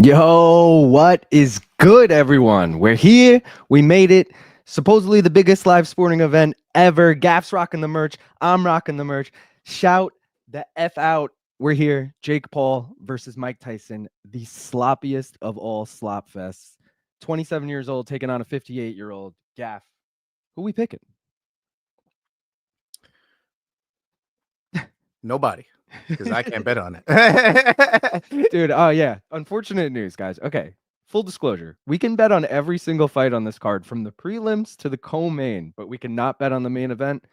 Yo, what is good, everyone? We're here. We made it. Supposedly the biggest live sporting event ever. Gaff's rocking the merch. I'm rocking the merch. Shout the F out. We're here. Jake Paul versus Mike Tyson, the sloppiest of all slop fests. 27 years old, taking on a 58-year-old. Gaff, who we picking? Nobody, because I can't bet on it. Dude, oh yeah. Unfortunate news, guys. Okay. Full disclosure. We can bet on every single fight on this card from the prelims to the co-main, but we cannot bet on the main event.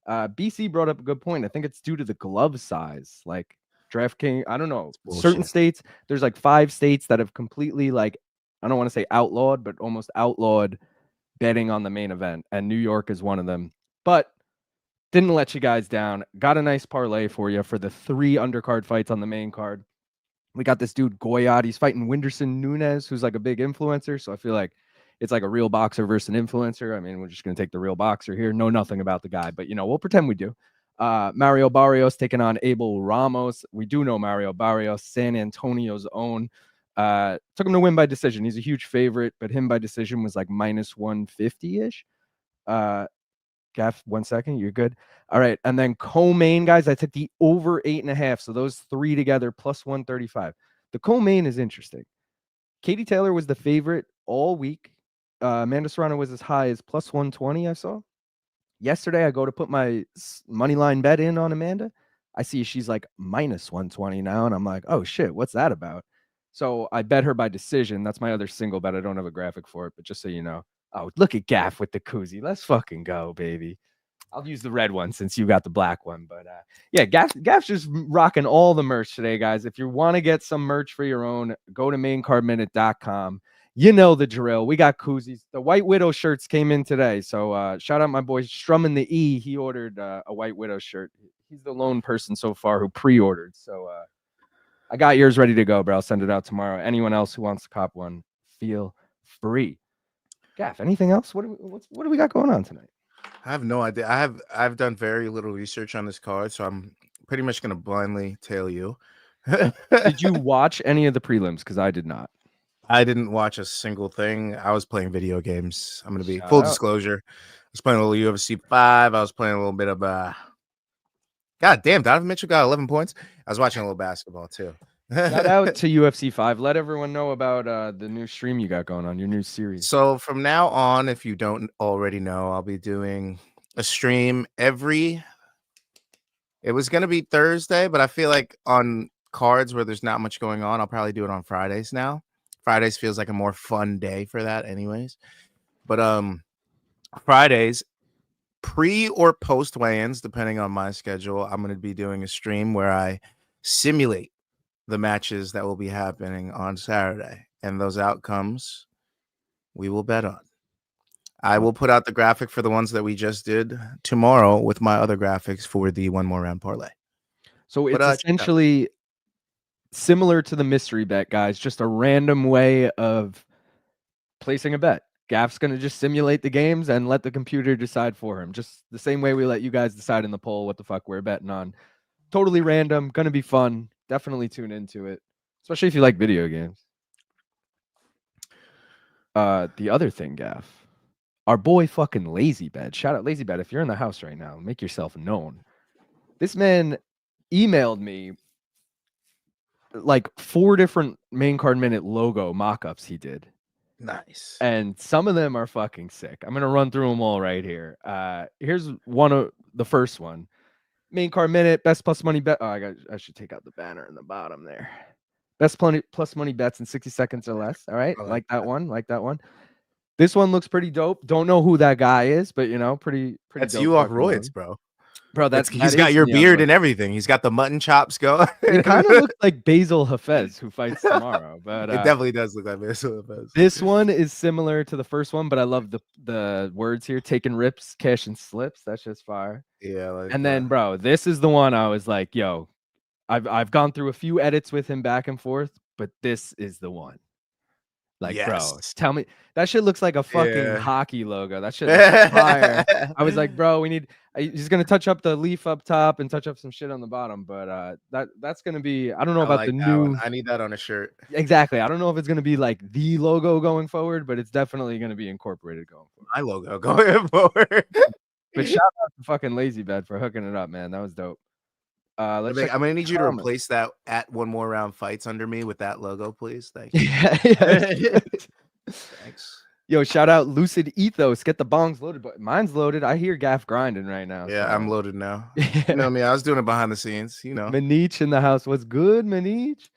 BC brought up a good point. I think it's due to the glove size. Like DraftKings, I don't know. Certain states, there's like 5 states that have completely like, I don't want to say outlawed, but almost outlawed betting on the main event. And New York is one of them. But didn't let you guys down. Got a nice parlay for you for the 3 undercard fights on the main card. We got this dude Goyat. He's fighting Whindersson Nunes, who's like a big influencer. So I feel like it's like a real boxer versus an influencer. I mean, we're just going to take the real boxer here. Know nothing about the guy, but, you know, we'll pretend we do. Mario Barrios taking on Abel Ramos. We do know Mario Barrios, San Antonio's own. Took him to win by decision. He's a huge favorite, but him by decision was like minus 150-ish. Gaff, 1 second. You're good. All right. And then co-main, guys, I took the over 8.5. So those 3 together plus 135. The co-main is interesting. Katie Taylor was the favorite all week. Amanda Serrano was as high as plus 120, I saw. Yesterday, I go to put my money line bet in on Amanda. I see she's like minus 120 now. And I'm like, oh, shit, what's that about? So I bet her by decision. That's my other single bet. I don't have a graphic for it, but just so you know. Oh, look at Gaff with the koozie. Let's fucking go, baby. I'll use the red one since you got the black one. But yeah, Gaff's just rocking all the merch today, guys. If you want to get some merch for your own, go to maincardminute.com. You know the drill. We got koozies. The White Widow shirts came in today. So shout out my boy Strumming the E. He ordered a White Widow shirt. He's the lone person so far who pre-ordered. So I got yours ready to go, bro. I'll send it out tomorrow. Anyone else who wants to cop one, feel free. Gaff, anything else? What do we got going on tonight? I have no idea. I've done very little research on this card, so I'm pretty much gonna blindly tail you. Did you watch any of the prelims? Because I did not. I didn't watch a single thing. I was playing video games. I'm gonna be full disclosure. I was playing a little UFC 5. I was playing a little bit of God damn, Donovan Mitchell got 11 points. I was watching a little basketball too. Shout out to UFC 5. Let everyone know about the new stream you got going on, your new series. So from now on, if you don't already know, I'll be doing a stream it was going to be Thursday, but I feel like on cards where there's not much going on, I'll probably do it on Fridays now. Fridays feels like a more fun day for that anyways. But Fridays, pre or post weigh-ins, depending on my schedule, I'm going to be doing a stream where I simulate the matches that will be happening on Saturday, and those outcomes we will bet on. I will put out the graphic for the ones that we just did tomorrow with my other graphics for the one more round parlay. So it's essentially similar to the mystery bet, guys, just a random way of placing a bet. Gaff's going to just simulate the games and let the computer decide for him. Just the same way we let you guys decide in the poll what the fuck we're betting on. Totally random, going to be fun. Definitely tune into it, especially if you like video games. The other thing, Gaff, our boy fucking Lazy Bed. Shout out Lazy Bed. If you're in the house right now, make yourself known. This man emailed me like 4 different main card minute logo mock-ups he did. Nice. And some of them are fucking sick. I'm going to run through them all right here. Here's one of the first one. Main card minute, best plus money bet. Oh, I should take out the banner in the bottom there. Best plus money bets in 60 seconds or less. All right. Like that one. Like that one. This one looks pretty dope. Don't know who that guy is, but you know, pretty That's dope. you off roids, bro. Bro, he's got your beard and everything. He's got the mutton chops going. It kind of looks like Basil Hafez, who fights tomorrow. But it definitely does look like Basil Hafez. This one is similar to the first one, but I love the words here: taking rips, cash and slips. That's just fire. Yeah. And then, bro, this is the one I was like, yo, I've gone through a few edits with him back and forth, but this is the one. Like, bro, Yes. tell me that shit looks like a fucking Yeah. hockey logo. That shit looks fire. I was like, bro, he's gonna touch up the leaf up top and touch up some shit on the bottom, but that's gonna be. I don't know I about the like that one. new. I need that on a shirt. Exactly. I don't know if it's gonna be like the logo going forward, but it's definitely gonna be incorporated going forward. My logo going forward. But shout out to fucking Lazy Bed for hooking it up, man. That was dope. Let's check. I'm gonna need you to comments. replace that at one more round fights under me with that logo, please. Thank you. Yeah. Thanks. Yo, shout out Lucid Ethos. Get the bongs loaded, but mine's loaded. I hear Gaff grinding right now. Yeah, so. I'm loaded now. You know me. I was doing it behind the scenes. You know. Manich in the house. What's good, Manich?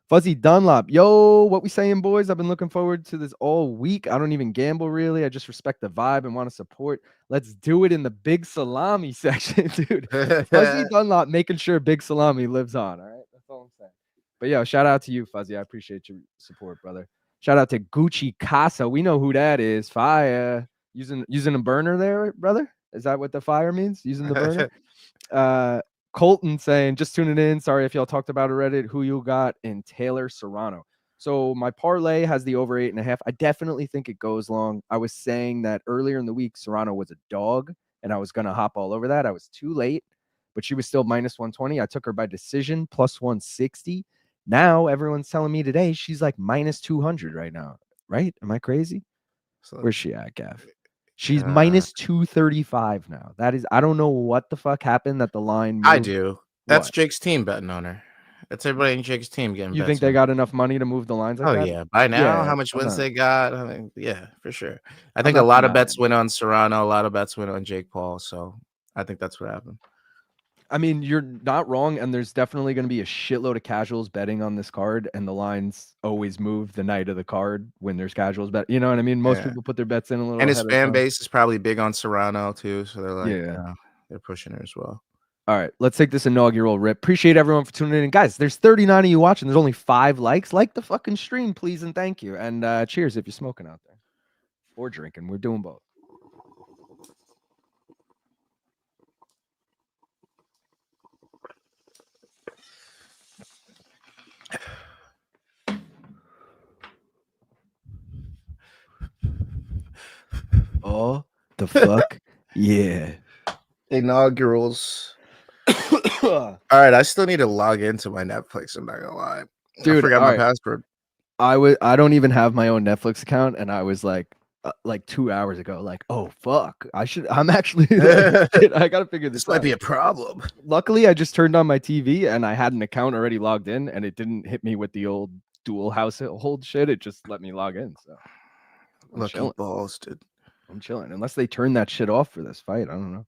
Fuzzy Dunlop. Yo, what we saying, boys? I've been looking forward to this all week. I don't even gamble, really. I just respect the vibe and want to support. Let's do it in the big salami section, dude. Fuzzy Dunlop making sure big salami lives on. All right. That's all I'm saying. But yo, shout out to you, Fuzzy. I appreciate your support, brother. Shout out to Gucci Casa. We know who that is. Fire. Using a burner there, brother? Is that what the fire means? Using the burner? Colton saying, just tuning in. Sorry if y'all talked about it Reddit. Who you got in Taylor Serrano? So my parlay has the over 8.5. I definitely think it goes long. I was saying that earlier in the week, Serrano was a dog, and I was going to hop all over that. I was too late, but she was still minus 120. I took her by decision, plus 160. Now everyone's telling me today she's like minus 200 right now. Right? Am I crazy? Where's she at, Gav? She's minus 235 now. That is, I don't know what the fuck happened that the line moved. I do. That's What? Jake's team betting on her. That's everybody in Jake's team getting. You think they got enough money to move the lines like that? Yeah. By now, Yeah, how much wins they got? I think, yeah, for sure. I think not a lot of denying bets went on Serrano. A lot of bets went on Jake Paul. So I think that's what happened. I mean, you're not wrong, and there's definitely going to be a shitload of casuals betting on this card, and the lines always move the night of the card when there's casuals bet. You know what I mean? Most people put their bets in a little. And his fan base is probably big on Serrano too, so they're like, they're pushing her as well. All right, let's take this inaugural rip. Appreciate everyone for tuning in, guys. There's 39 of you watching. There's only 5 likes. Like the fucking stream, please, and thank you. And cheers if you're smoking out there or drinking. We're doing both. Oh, the fuck? Yeah. Inaugurals. All right, I still need to log into my Netflix. I'm not gonna lie. Dude, I forgot my password. I don't even have my own Netflix account, and I was like 2 hours ago, like, oh fuck, I'm actually like, I gotta figure this out. Might be a problem. Luckily, I just turned on my TV and I had an account already logged in, and it didn't hit me with the old dual household shit. It just let me log in. So lucky balls, dude. I'm chilling. Unless they turn that shit off for this fight, I don't know.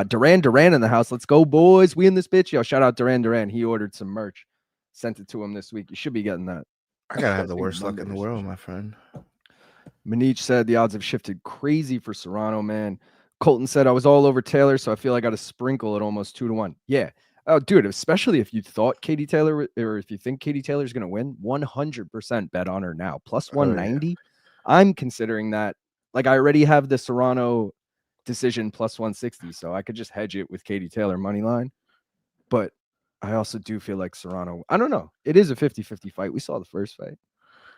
Duran in the house. Let's go, boys. We in this bitch. Yo, shout out Duran. He ordered some merch. Sent it to him this week. You should be getting that. I gotta have the worst luck in the world, my friend. Manich said the odds have shifted crazy for Serrano, man. Colton said I was all over Taylor, so I feel I got to sprinkle at almost 2-1. Yeah. Oh, dude, especially if you thought Katie Taylor, or if you think Katie Taylor's going to win, 100% bet on her now. Plus 190. I'm considering that. Like, I already have the Serrano decision plus 160, so I could just hedge it with Katie Taylor money line. But I also do feel like Serrano, I don't know. It is a 50-50 fight. We saw the first fight.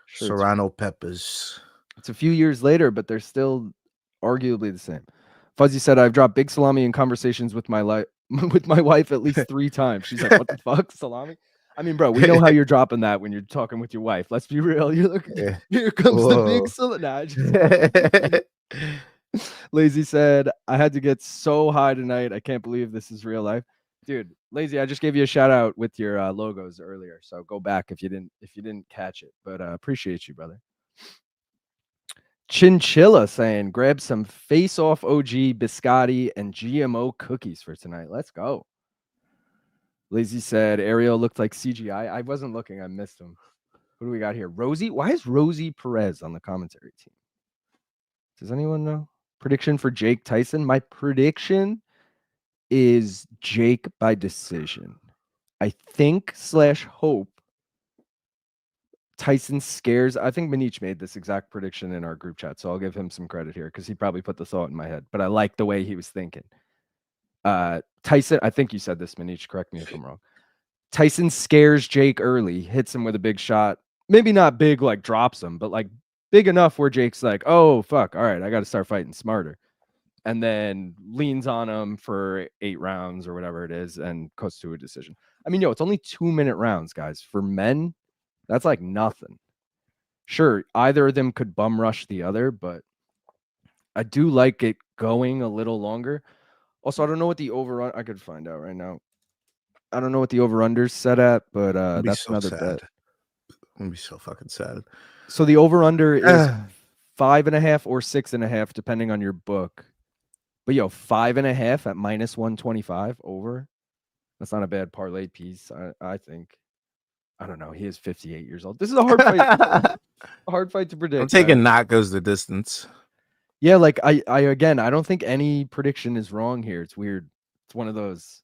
Sure, Serrano Peppers. It's a few years later, but they're still arguably the same. Fuzzy said, I've dropped big salami in conversations with my wife at least 3 times. She's like, what the fuck, salami? I mean, bro, we know how you're dropping that when you're talking with your wife. Let's be real. You're looking, here comes the big salami. Lazy said, I had to get so high tonight. I can't believe this is real life. Dude, Lazy, I just gave you a shout out with your logos earlier. So go back if you didn't catch it. But appreciate you, brother. Chinchilla saying, grab some face-off OG biscotti and GMO cookies for tonight. Let's go. Lazy said, Ariel looked like CGI. I wasn't looking. I missed him. Who do we got here? Rosie? Why is Rosie Perez on the commentary team? Does anyone know? Prediction for Jake Tyson? My prediction is Jake by decision. I think / hope Tyson scares. I think Manich made this exact prediction in our group chat, so I'll give him some credit here because he probably put the thought in my head. But I like the way he was thinking. Tyson, I think you said this, Manich. Correct me if I'm wrong. Tyson scares Jake early, hits him with a big shot, maybe not big like drops him, but like big enough where Jake's like, oh fuck, all right, I got to start fighting smarter, and then leans on him for 8 rounds or whatever it is, and goes to a decision. I mean, it's only 2-minute rounds, guys. For men, that's like nothing. Sure, either of them could bum rush the other, but I do like it going a little longer. Also, I don't know what the over. I could find out right now. I don't know what the over-under's set at, but I'd be that's so another sad. bet. I'm gonna be so fucking sad. So the over-under is 5.5 or 6.5, depending on your book. But 5.5 at -125 over. That's not a bad parlay piece, I think. I don't know. He is 58 years old. This is a hard fight. A hard fight to predict. I'm taking not goes the distance. Yeah, like I again, I don't think any prediction is wrong here. It's weird. It's one of those.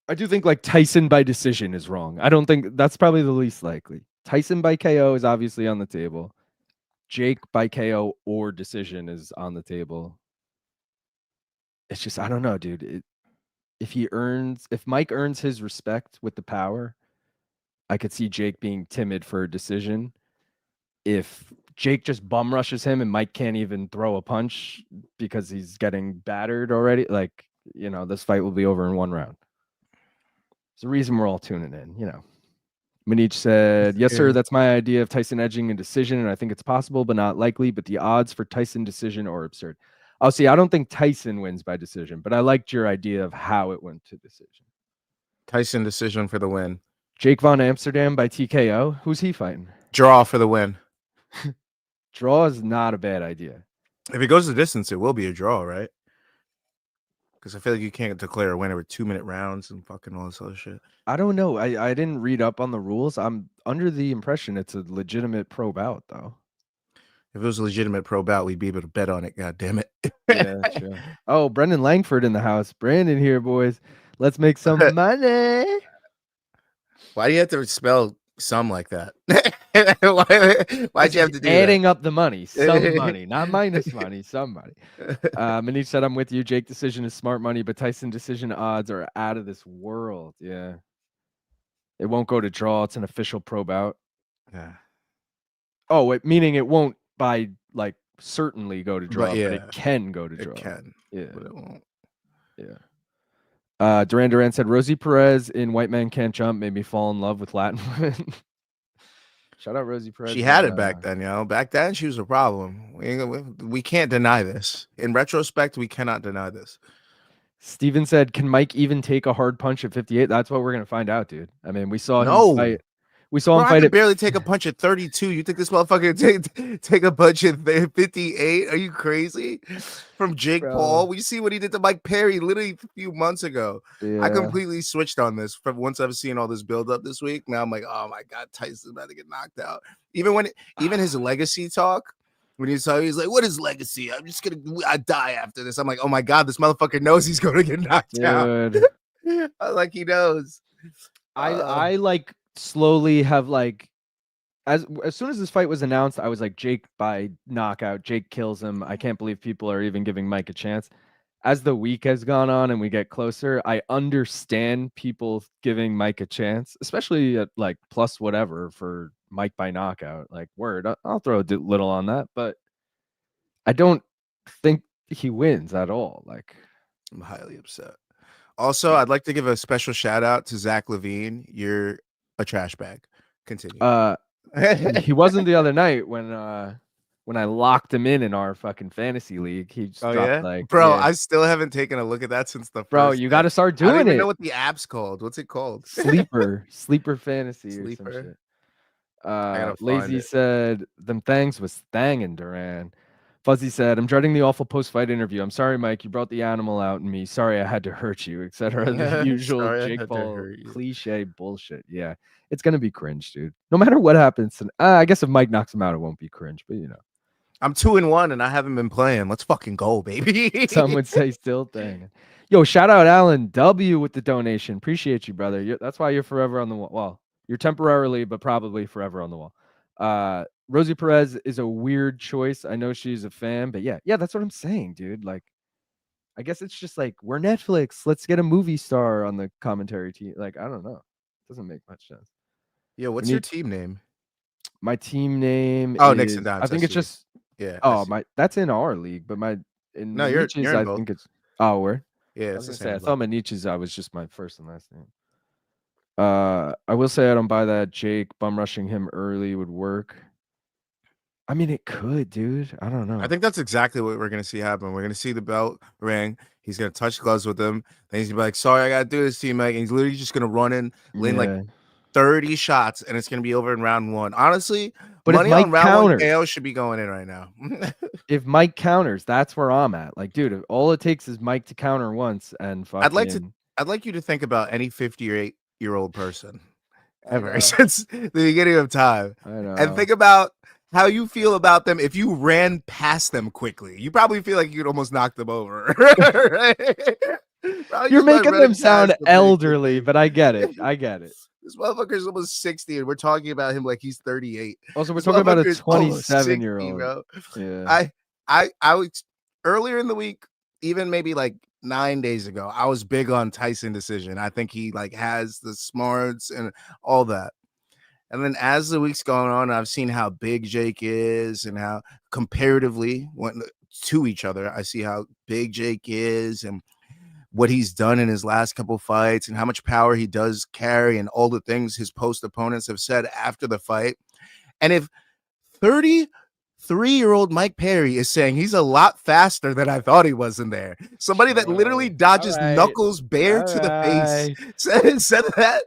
I do think like Tyson by decision is wrong. I don't think that's probably the least likely. Tyson by KO is obviously on the table. Jake by KO or decision is on the table. It's just I don't know, dude. If Mike earns his respect with the power, I could see Jake being timid for a decision. If Jake just bum rushes him and Mike can't even throw a punch because he's getting battered already, like, this fight will be over in 1 round. It's the reason we're all tuning in. Manich said, yes, sir, that's my idea of Tyson edging a decision, and I think it's possible, but not likely. But the odds for Tyson decision are absurd. Oh, see, I don't think Tyson wins by decision, but I liked your idea of how it went to decision. Tyson decision for the win. Jake Von Amsterdam by TKO. Who's he fighting? Draw for the win. Draw is not a bad idea. If it goes the distance, it will be a draw, right? Because I feel like you can't declare a winner with 2-minute rounds and fucking all this other shit. I don't know. I didn't read up on the rules. I'm under the impression it's a legitimate pro bout, though. If it was a legitimate pro bout, we'd be able to bet on it. God damn it. Yeah, sure. Oh, Brendan Langford in the house. Brandon here, boys. Let's make some money. Why do you have to spell some like that? Why'd you have to do adding that? up the money? Some money, not minus money, some money. Manish said, I'm with you. Jake decision is smart money, but Tyson decision odds are out of this world. Yeah. It won't go to draw. It's an official pro bout. Yeah. Oh, meaning it won't by like certainly go to draw, But it can go to draw. It can. Yeah. But it won't. Yeah. Duran said Rosie Perez in White Man Can't Jump made me fall in love with Latin women. Shout out Rosie Perez. She had it back then, Back then, she was a problem. We can't deny this. In retrospect, we cannot deny this. Steven said, can Mike even take a hard punch at 58? That's what we're going to find out, dude. I mean, we saw him fight. We saw him fight. I could barely take a punch at 32. You think this motherfucker take a punch at 58? Are you crazy? From Jake Paul? We see what he did to Mike Perry literally a few months ago. Yeah. I completely switched on this from once I've seen all this build up this week. Now I'm like, oh my God, Tyson's about to get knocked out. Even his legacy talk, when he's like, what is legacy? I die after this. I'm like, oh my God, this motherfucker knows he's going to get knocked out. Like he knows. I like slowly have like as soon as this fight was announced, I was like, Jake by knockout. Jake kills him. I can't believe people are even giving Mike a chance. As the week has gone on and we get closer, I understand people giving Mike a chance, especially at like plus whatever for Mike by knockout. Like, word, I'll throw a little on that, but I don't think he wins at all. Like, I'm highly upset. Also, I'd like to give a special shout out to Zach Levine. You're a trash bag. Continue. He wasn't the other night when I locked him in our fucking fantasy league. He just dropped like, bro, I still haven't taken a look at that since the first. Bro, you got to start doing it. I don't even know what the app's called. What's it called? Sleeper fantasy or some shit. Lazy said them thangs was thangin' Duran. Fuzzy said, I'm dreading the awful post-fight interview. I'm sorry, Mike. You brought the animal out in me. Sorry I had to hurt you, etc. The usual Jake Paul cliche bullshit. Yeah, it's going to be cringe, dude. No matter what happens. I guess if Mike knocks him out, it won't be cringe, but I'm 2-1 and I haven't been playing. Let's fucking go, baby. Some would say still thing. Yo, shout out Alan W with the donation. Appreciate you, brother. That's why you're forever on the wall. Well, you're temporarily, but probably forever on the wall. Rosie Perez is a weird choice. I know she's a fan, but yeah, that's what I'm saying, dude. Like, I guess it's just like, we're Netflix. Let's get a movie star on the commentary team. Like, I don't know. It doesn't make much sense. Yo, what's your team name? My team name Oh, Knicks and is, I Dimes. I think it's see. just, Yeah, I oh, see. that's in our league, but in No, you're Maniche's, in I both. think it's, oh, where? Yeah, I it's was the gonna say, I same thought book. Maniche's, I was just my first and last name. I will say I don't buy that Jake bum rushing him early would work. I mean, it could, dude. I don't I know. think that's exactly what we're gonna see happen. We're gonna see the belt ring. He's gonna touch gloves with him. Then he's gonna be like, "Sorry, I gotta do this to you, Mike." And he's literally just gonna run in, land like Yeah. 30 shots, and it's gonna be over in round one. Honestly, But if money on Mike round one counters, KO should be going in right now. if Mike counters, that's where I'm at. Like, dude, all it takes is Mike to counter once and I'd like to. fucking. I'd like you to think about any 58-year-old person I ever know. since the beginning of time, I and know. think about how you feel about them if you ran past them quickly. You probably feel like you'd almost knock them over. Right? Probably You're just by making them running sound past them pretty elderly, quickly. but I get it. I get it. This motherfucker's almost 60, and we're talking about him like he's 38. Also, we're This talking about a motherfucker is almost 60, 27-year-old. bro. Yeah. I was earlier in the week, even maybe like 9 days ago, I was big on Tyson decision. I think he like has the smarts and all that. And then as the week's going on, I've seen how big Jake is and how comparatively to each other, I see how big Jake is and what he's done in his last couple fights and how much power he does carry and all the things his post opponents have said after the fight. And if 33-year-old Mike Perry is saying he's a lot faster than I thought he was in there. Somebody that literally Bro. All dodges right. knuckles bare All to the face right. said that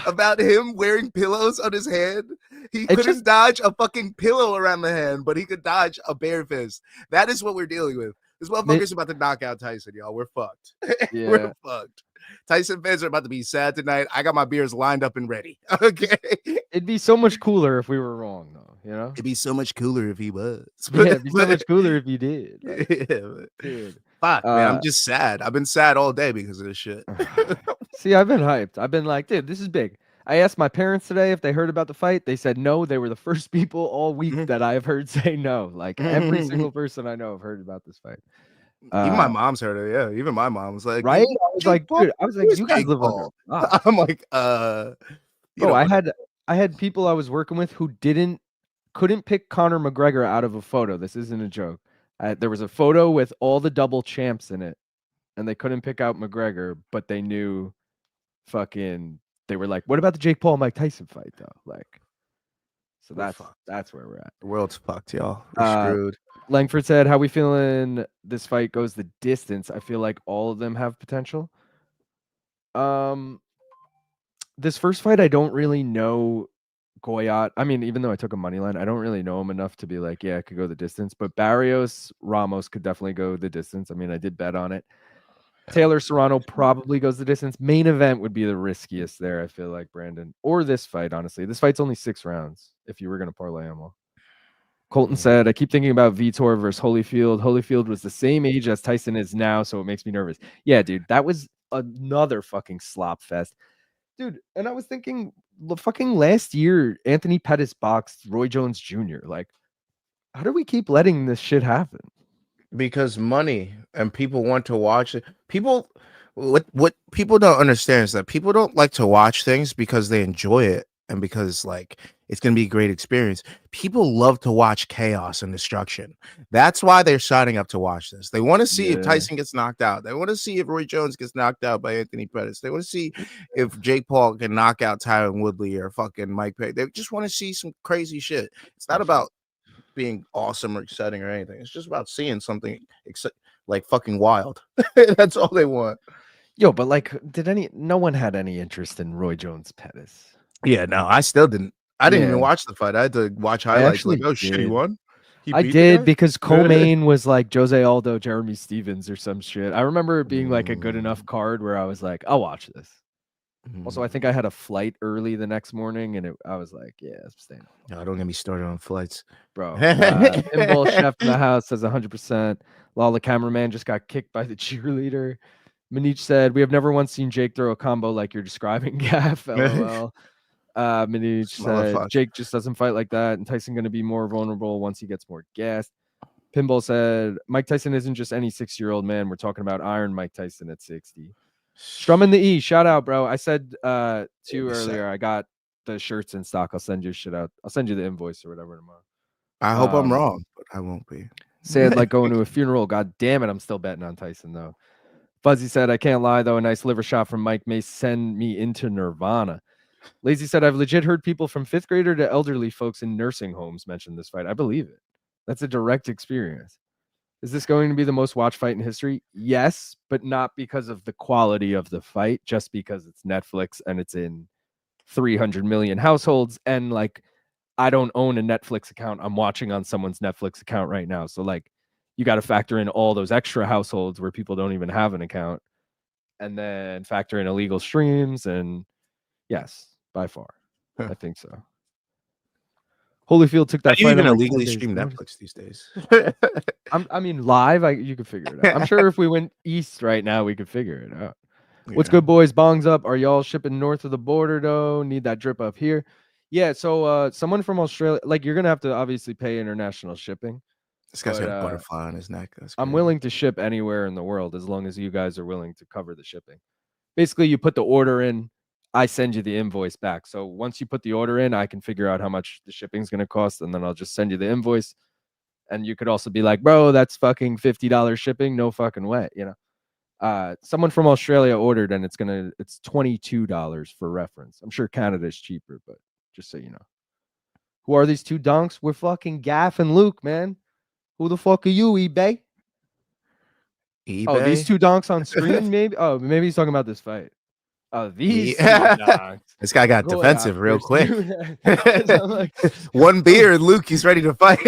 about him wearing pillows on his hand. He It just, couldn't dodge a fucking pillow around the hand, but he could dodge a bare fist. That is what we're dealing with. This motherfucker's about to knock out Tyson, y'all. We're fucked. We're yeah. fucked. Tyson fans are about to be sad tonight. I got my beers lined up and ready. Okay. It'd be so much cooler if we were wrong, though, you know? It'd be so much cooler if he was. Yeah, it'd be so much cooler if you did. Like, Yeah, dude. fuck, man. I'm just sad. I've been sad all day because of this shit. See, I've been hyped. I've been like, dude, this is big. I asked my parents today if they heard about the fight. They said no. They were the first people all week that I've heard say no. Like every single person I know have heard about this fight. Even my mom's heard it. Yeah, even my mom was like, Right? "You I was Jake like, Paul? dude, I was Who like, is you guys Jake live under Paul?" a rock. I'm like, you Bro, know, I had people I was working with who couldn't pick Conor McGregor out of a photo. This isn't a joke. There was a photo with all the double champs in it, and they couldn't pick out McGregor, but they knew fucking. They were like, "What about the Jake Paul Mike Tyson fight, though?" Like, so we're fucked. that's where we're at. The world's fucked, y'all. We're screwed. Langford said, "How we feeling? This fight goes the distance. I feel like all of them have potential." Um, this first fight, I don't really know Goyat. I mean, even though I took a money line, I don't really know him enough to be like, yeah, it could go the distance. But Barrios, Ramos could definitely go the distance. I mean, I did bet on it. Taylor Serrano probably goes the distance. Main event would be the riskiest there, I feel like, Brandon. Or this fight, honestly. This fight's only 6 rounds if you were going to parlay them all. Colton said, I keep thinking about Vitor versus Holyfield. Holyfield was the same age as Tyson is now, so it makes me nervous. Yeah, dude, that was another fucking slop fest. Dude, and I was thinking, fucking last year, Anthony Pettis boxed Roy Jones Jr. Like, how do we keep letting this shit happen? Because money and people want to watch it. What people don't understand is that people don't like to watch things because they enjoy it and because like it's gonna be a great experience. People love to watch chaos and destruction. That's why they're signing up to watch this. They want to see if Tyson gets knocked out. They want to see if Roy Jones gets knocked out by Anthony Pettis. They want to see if Jake Paul can knock out Tyron Woodley or fucking Mike Perry. They just want to see some crazy shit. It's not about being awesome or exciting or anything. It's just about seeing something like fucking wild. That's all they want. Yo, but like, no one had any interest in Roy Jones Pettis. Yeah, no, I still didn't. I didn't even Yeah. watch the fight. I had to watch I highlights. actually Like, oh shit, he did. won. He I beat the did guy? because co-main was like Jose Aldo, Jeremy Stevens, or some shit. I remember it being like a good enough card where I was like, I'll watch this. Also, I think I had a flight early the next morning, and I was like, yeah, I'm staying. No, don't get me started on flights, Bro. Pinball Chef in the house says 100%. Lala cameraman just got kicked by the cheerleader. Manich said, we have never once seen Jake throw a combo like you're describing, Gaff. LOL. Manich said, Jake just doesn't fight like that, and Tyson going to be more vulnerable once he gets more gassed. Pinball said, Mike Tyson isn't just any 6-year-old man. We're talking about Iron Mike Tyson at 60. Strum in the E, shout out, bro. I said to you earlier, I got the shirts in stock. I'll send you shit out. I'll send you the invoice or whatever tomorrow. I hope I'm wrong, but I won't be. Sad like going to a funeral. God damn it, I'm still betting on Tyson though. Fuzzy said, I can't lie though. A nice liver shot from Mike may send me into nirvana. Lazy said, I've legit heard people from 5th grader to elderly folks in nursing homes mention this fight. I believe it. That's a direct experience. Is this going to be the most watched fight in history? Yes, but not because of the quality of the fight, just because it's Netflix and it's in 300 million households. And like, I don't own a Netflix account. I'm watching on someone's Netflix account right now. So like, you got to factor in all those extra households where people don't even have an account, and then factor in illegal streams. And yes, by far, I think so. Holyfield took that you fight even on illegally stream Netflix these days. I mean, live, you could figure it out. I'm sure if we went east right now, we could figure it out. Yeah. What's good, boys? Bongs up. Are y'all shipping north of the border, though? Need that drip up here. Yeah, so someone from Australia, like, you're going to have to obviously pay international shipping. This guy's got a butterfly on his neck. I'm willing to ship anywhere in the world as long as you guys are willing to cover the shipping. Basically, you put the order in, I send you the invoice back. So once you put the order in, I can figure out how much the shipping is going to cost, and then I'll just send you the invoice. And you could also be like, bro, that's fucking $50 shipping. No fucking way, you know. Someone from Australia ordered, and it's $22 for reference. I'm sure Canada's cheaper, but just so you know. Who are these two donks? We're fucking Gaff and Luke, man. Who the fuck are you, eBay? Oh, these two donks on screen, maybe? Oh, maybe he's talking about this fight. Oh, these two donks. This guy got defensive real quick. Like, one beer, Luke, he's ready to fight.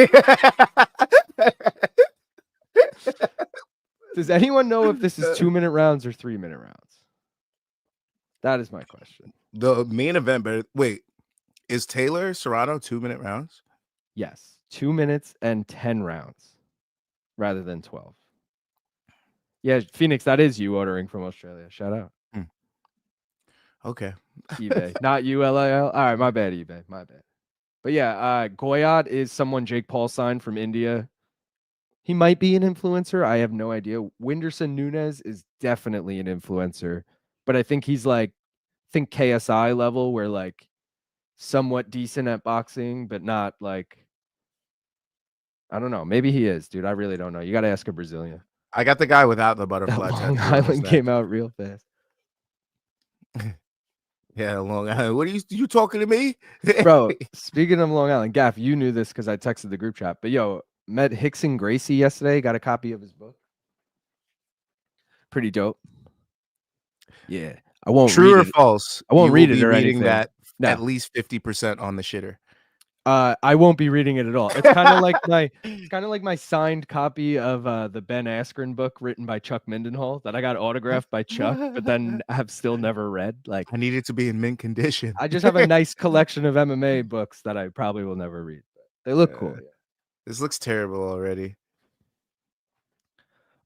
Does anyone know if this is 2-minute rounds or 3-minute rounds? That is my question. The main event, but wait, is Taylor Serrano 2-minute rounds? Yes, 2 minutes and 10 rounds rather than 12. Yeah, Phoenix, that is you ordering from Australia. Shout out. Okay. eBay, not ULIL. All right, my bad, eBay. My bad. But yeah, Goyat is someone Jake Paul signed from India. He might be an influencer. I have no idea. Whindersson Nunes is definitely an influencer, but I think he's like, KSI level, where like somewhat decent at boxing, but not like, I don't know. Maybe he is, dude. I really don't know. You got to ask a Brazilian. I got the guy without the butterfly. Long Island came out real fast. Yeah, Long Island. What are you talking to me? Bro, speaking of Long Island, Gaff, you knew this because I texted the group chat. But yo, met Hickson Gracie yesterday. Got a copy of his book. Pretty dope. Yeah. I won't True read or it. false? I won't read it or anything. That at least 50% on the shitter. I won't be reading it at all. It's kind of like my signed copy of the Ben Askren book written by Chuck Mindenhall that I got autographed by Chuck, but then have still never read. Like, I need it to be in mint condition. I just have a nice collection of MMA books that I probably will never read. But they look cool. Yeah. This looks terrible already.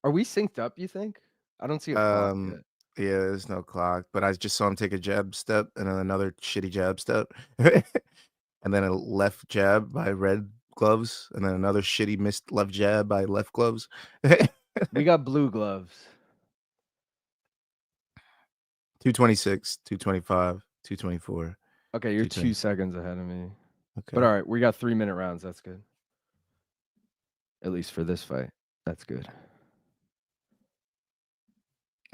Are we synced up, you think? I don't see a clock yet. Yeah, there's no clock, but I just saw him take a jab step and then another shitty jab step. And then a left jab by red gloves, and then another shitty missed left jab by left gloves. We got blue gloves. 226, 225, 224. Okay, you're 2 seconds ahead of me. Okay. But all right, we got 3-minute rounds. That's good. At least for this fight. That's good.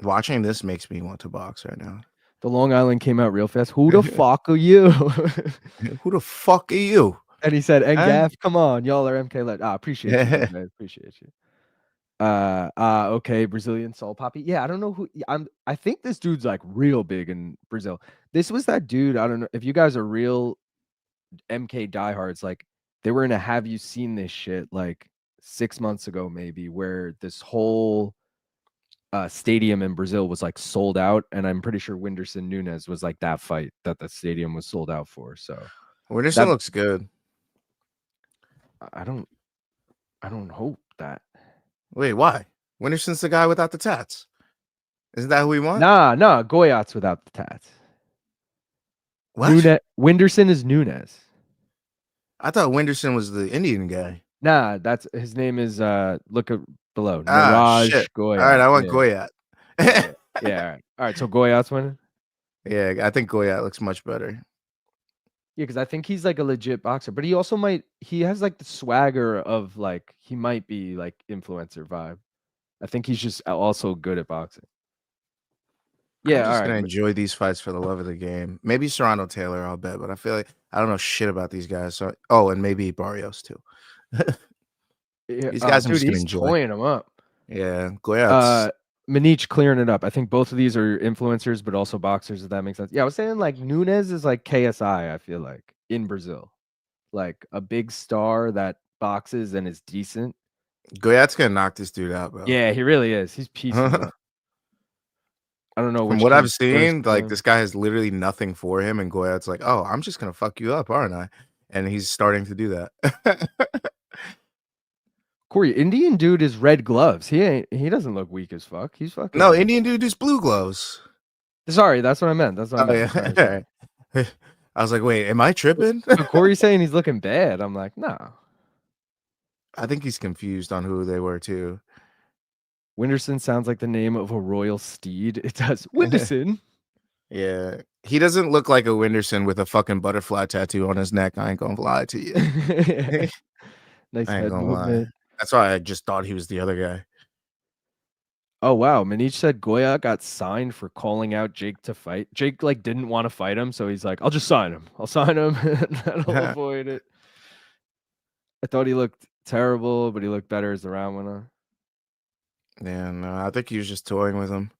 Watching this makes me want to box right now. The Long Island came out real fast. Who the fuck are you? Who the fuck are you? And he said, and Gaff, come on. Y'all are MK led. Appreciate you. Man. Appreciate you. Okay, Brazilian Soul Poppy. Yeah, I don't know who I think this dude's like real big in Brazil. This was that dude. I don't know if you guys are real MK diehards, like they were in a Have You Seen This shit like 6 months ago, maybe, where this whole stadium in Brazil was like sold out, and I'm pretty sure Whindersson Nunes was like that fight that the stadium was sold out for. So Whindersson looks good. I don't hope that. Wait, why? Whindersson's the guy without the tats. Isn't that who we want? Nah, Goyat's without the tats. What? Whindersson is Nunes. I thought Whindersson was the Indian guy. Nah, that's his name is look at below. Neeraj Goyat. All right, I want Goyat. Yeah, all right. So Goyat's winning? Yeah, I think Goyat looks much better. Yeah, because I think he's like a legit boxer, but he also might. He has like the swagger of like he might be like influencer vibe. I think he's just also good at boxing. I'm Yeah, all just right. gonna enjoy these fights for the love of the game. Maybe Serrano Taylor, I'll bet, but I feel like I don't know shit about these guys. So, and maybe Barrios too. Yeah, These guys, I'm dude, just gonna he's enjoy. toying him up. Yeah, Goyat's. Manich clearing it up. I think both of these are influencers, but also boxers, if that makes sense. Yeah, I was saying like Nunes is like KSI, I feel like, in Brazil. Like a big star that boxes and is decent. Goyat's gonna knock this dude out, bro. Yeah, he really is. He's piecing him up. I don't know From which what I've comes first seen, for like this him. guy has literally nothing for him, and Goyat's like, "Oh, I'm just gonna fuck you up, aren't I?" And he's starting to do that. Corey, Indian dude is red gloves. He doesn't look weak as fuck. He's No, fucking Indian dude is blue gloves. sorry, that's what I meant. That's what I Oh meant. yeah. Sorry, sorry. I was like, wait, am I tripping? So Corey's saying he's looking bad. I'm like, no. I think he's confused on who they were too. Whindersson sounds like the name of a royal steed. It does. Whindersson. Yeah. He doesn't look like a Whindersson with a fucking butterfly tattoo on his neck. I ain't gonna lie to you. Nice I ain't head gonna lie. movement. That's why I just thought he was the other guy. Oh wow, Manich said Goyat got signed for calling out Jake to fight. Jake like didn't want to fight him, so he's like, "I'll just sign him. I'll sign him, and that'll avoid it." I thought he looked terrible, but he looked better as the round went on. Yeah, no, I think he was just toying with him.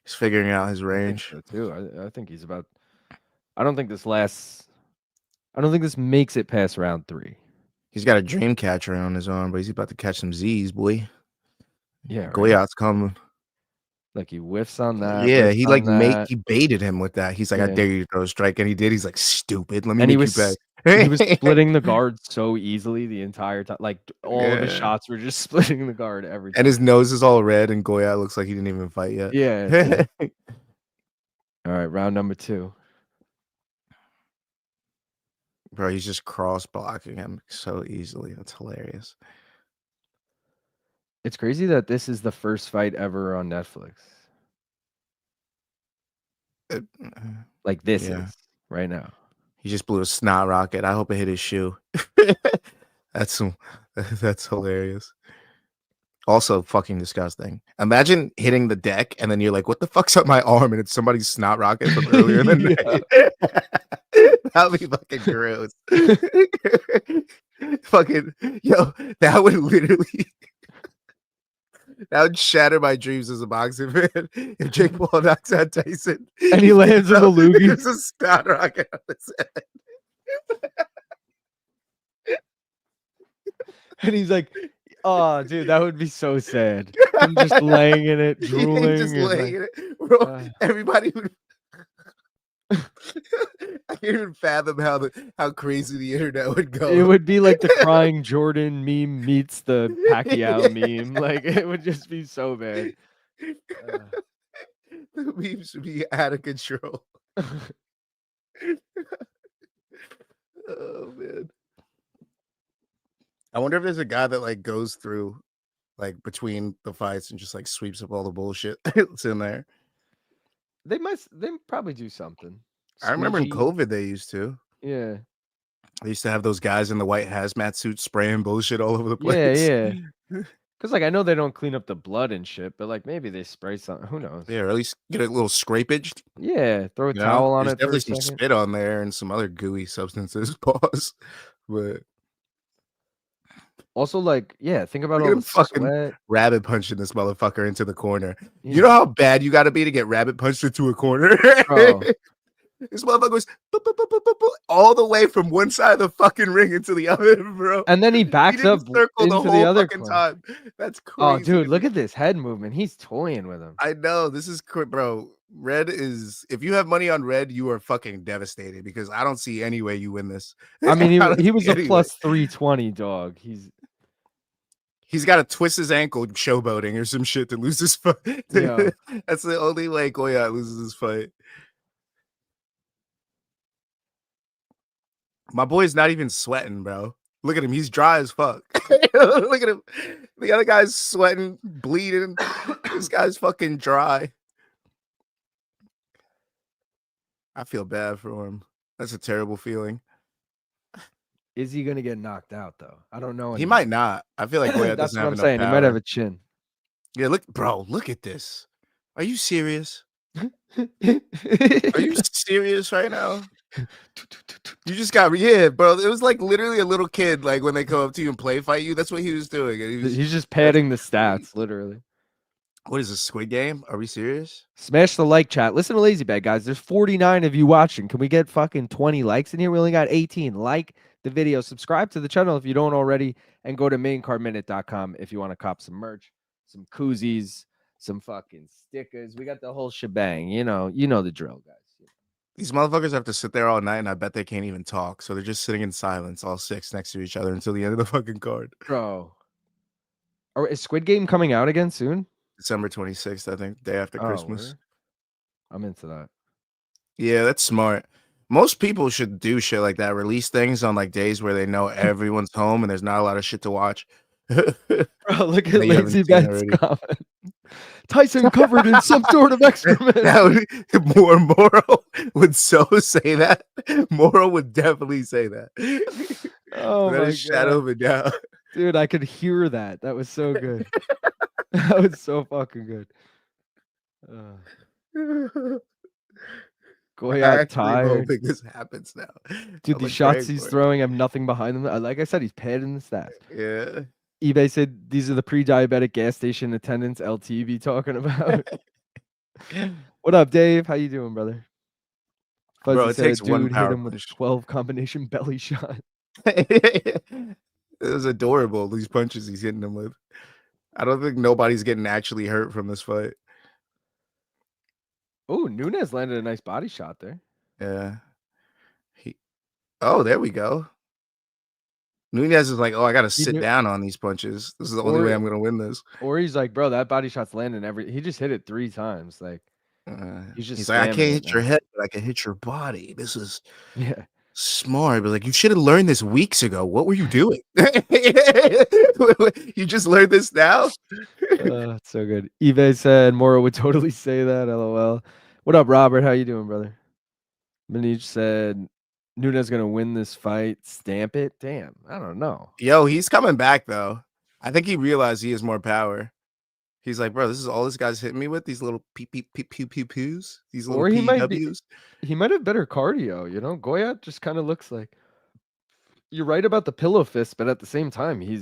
He's figuring out his I think range. so too. I think he's about. I don't think this lasts. I don't think this makes it past round 3. He's got a dream catcher on his arm, but he's about to catch some Z's, boy. Yeah, right. Goyat's coming. Like he whiffs on that. Yeah, Whiffs he on like that. he baited him with that. He's like, I Yeah. dare you to throw a strike, and he did. He's like, stupid. Let me And make you pay. he was splitting the guard so easily the entire time. Like all of his Yeah. shots were just splitting the guard every time. And his nose is all red, and Goyat looks like he didn't even fight yet. Yeah. All right, round number 2. Bro, he's just cross blocking him so easily. That's hilarious. It's crazy that this is the first fight ever on Netflix. Like this Yeah. is right now. He just blew a snot rocket. I hope it hit his shoe. That's hilarious. Also fucking disgusting. Imagine hitting the deck and then you're like, what the fuck's up my arm? And it's somebody's snot rocket from earlier in the night. That'd be fucking gross. Fucking yo, that would literally that would shatter my dreams as a boxing fan. If Jake Paul knocks out Tyson And he lands in the loogie. There's a snot rocket on his head. And he's like, oh, dude, that would be so sad. Him just laying in it, drooling. Just and laying like, in it. Bro, everybody would I can't even fathom how crazy the internet would go. it would be like the crying Jordan meme meets the Pacquiao meme. Like it would just be so bad. The memes would be out of control. Oh man. I wonder if there's a guy that like goes through like between the fights and just like sweeps up all the bullshit that's in there. They probably do something. I remember in Squeegee. COVID they used to. Yeah. They used to have those guys in the white hazmat suits spraying bullshit all over the place. Yeah. Because like I know they don't clean up the blood and shit, but like maybe they spray something. Who knows? Yeah, or at least get a little scrapage. Yeah, throw a You know? towel on There's it for definitely a some second. spit on there and some other gooey substances. Pause. But Also, like, yeah, think about look all at the him fucking sweat. rabbit punching this motherfucker into the corner. Yeah. You know how bad you got to be to get rabbit punched into a corner? Bro. This motherfucker goes boop, boop, boop, boop, boop, boop, all the way from one side of the fucking ring into the other, bro. And then he backs didn't up circle into the the whole other fucking corner. time. That's crazy. Oh, dude, look at this head movement. He's toying with him. I know this is bro. Red is if you have money on red, you are fucking devastated because I don't see any way you win this. I mean, don't he was see a any way. plus 320 dog. He's got to twist his ankle showboating or some shit to lose his fight. Yeah. That's the only way Goyat loses his fight. My boy's not even sweating, bro. Look at him. He's dry as fuck. Look at him. The other guy's sweating, bleeding. This guy's fucking dry. I feel bad for him. That's a terrible feeling. Is he gonna get knocked out though? I don't know He anymore. might not. I feel like Goyat That's doesn't what have I'm enough saying. He might have power. a chin. Yeah, look at this. Are you serious? Are you serious right now? You just got bro. It was like literally a little kid, like when they come up to you and play fight you. That's what he was doing. And He's just that's padding the stats, literally. what is this, Squid Game? Are we serious? Smash the like chat. Listen to Lazy Bag, guys. There's 49 of you watching. Can we get fucking 20 likes in here? We only got 18. Like the video, subscribe to the channel if you don't already, and go to maincardminute.com if you want to cop some merch, some koozies, some fucking stickers. We got the whole shebang. You know the drill, guys. These motherfuckers have to sit there all night, and I bet they can't even talk. So they're just sitting in silence, all six next to each other until the end of the fucking card. Bro. Is Squid Game coming out again soon? December 26th, I think, day after Christmas. Word? I'm into that. Yeah, that's smart. Most people should do shit like that. Release things on like days where they know everyone's home and there's not a lot of shit to watch. Bro, look at that you haven't Lazy seen Bag's already. comment. Tyson covered in some sort of excrement. Moro would so say that. Moro would definitely say that. Oh That my is shadow god, me down. dude! I could hear that. That was so good. That was so fucking good. I'm Goyat actually tired. hoping this happens now. Dude, I'm the like shots praying he's for it. throwing have nothing behind them. Like I said, he's padding the stats. Yeah. eBay said these are the pre-diabetic gas station attendants LT be talking about. What up, Dave? How you doing, brother? Fuzzy Bro, it said a takes one dude hit power him with a punch. 12 combination belly shot. It was adorable, these punches he's hitting them with. I don't think nobody's getting actually hurt from this fight. Oh, Nunes landed a nice body shot there. Yeah. Oh, there we go. Nunes is like, oh, I got to sit down on these punches. This is the only way I'm going to win this. Or he's like, bro, that body shot's landing he just hit it 3 times. Like, he's like, I can't hit your head, but I can hit your body. This is smart. But like, you should have learned this weeks ago. What were you doing? You just learned this now? It's so good. eBay said Moro would totally say that. LOL. What up, Robert? How you doing, brother? Minich said Nunes gonna win this fight. Stamp it. Damn, I don't know. Yo, he's coming back though. I think he realized he has more power. He's like, bro, this is all this guy's hitting me with, these little pew-pews, these little PWs. He might have better cardio, you know? Goyat just kind of looks like, you're right about the pillow fist, but at the same time, he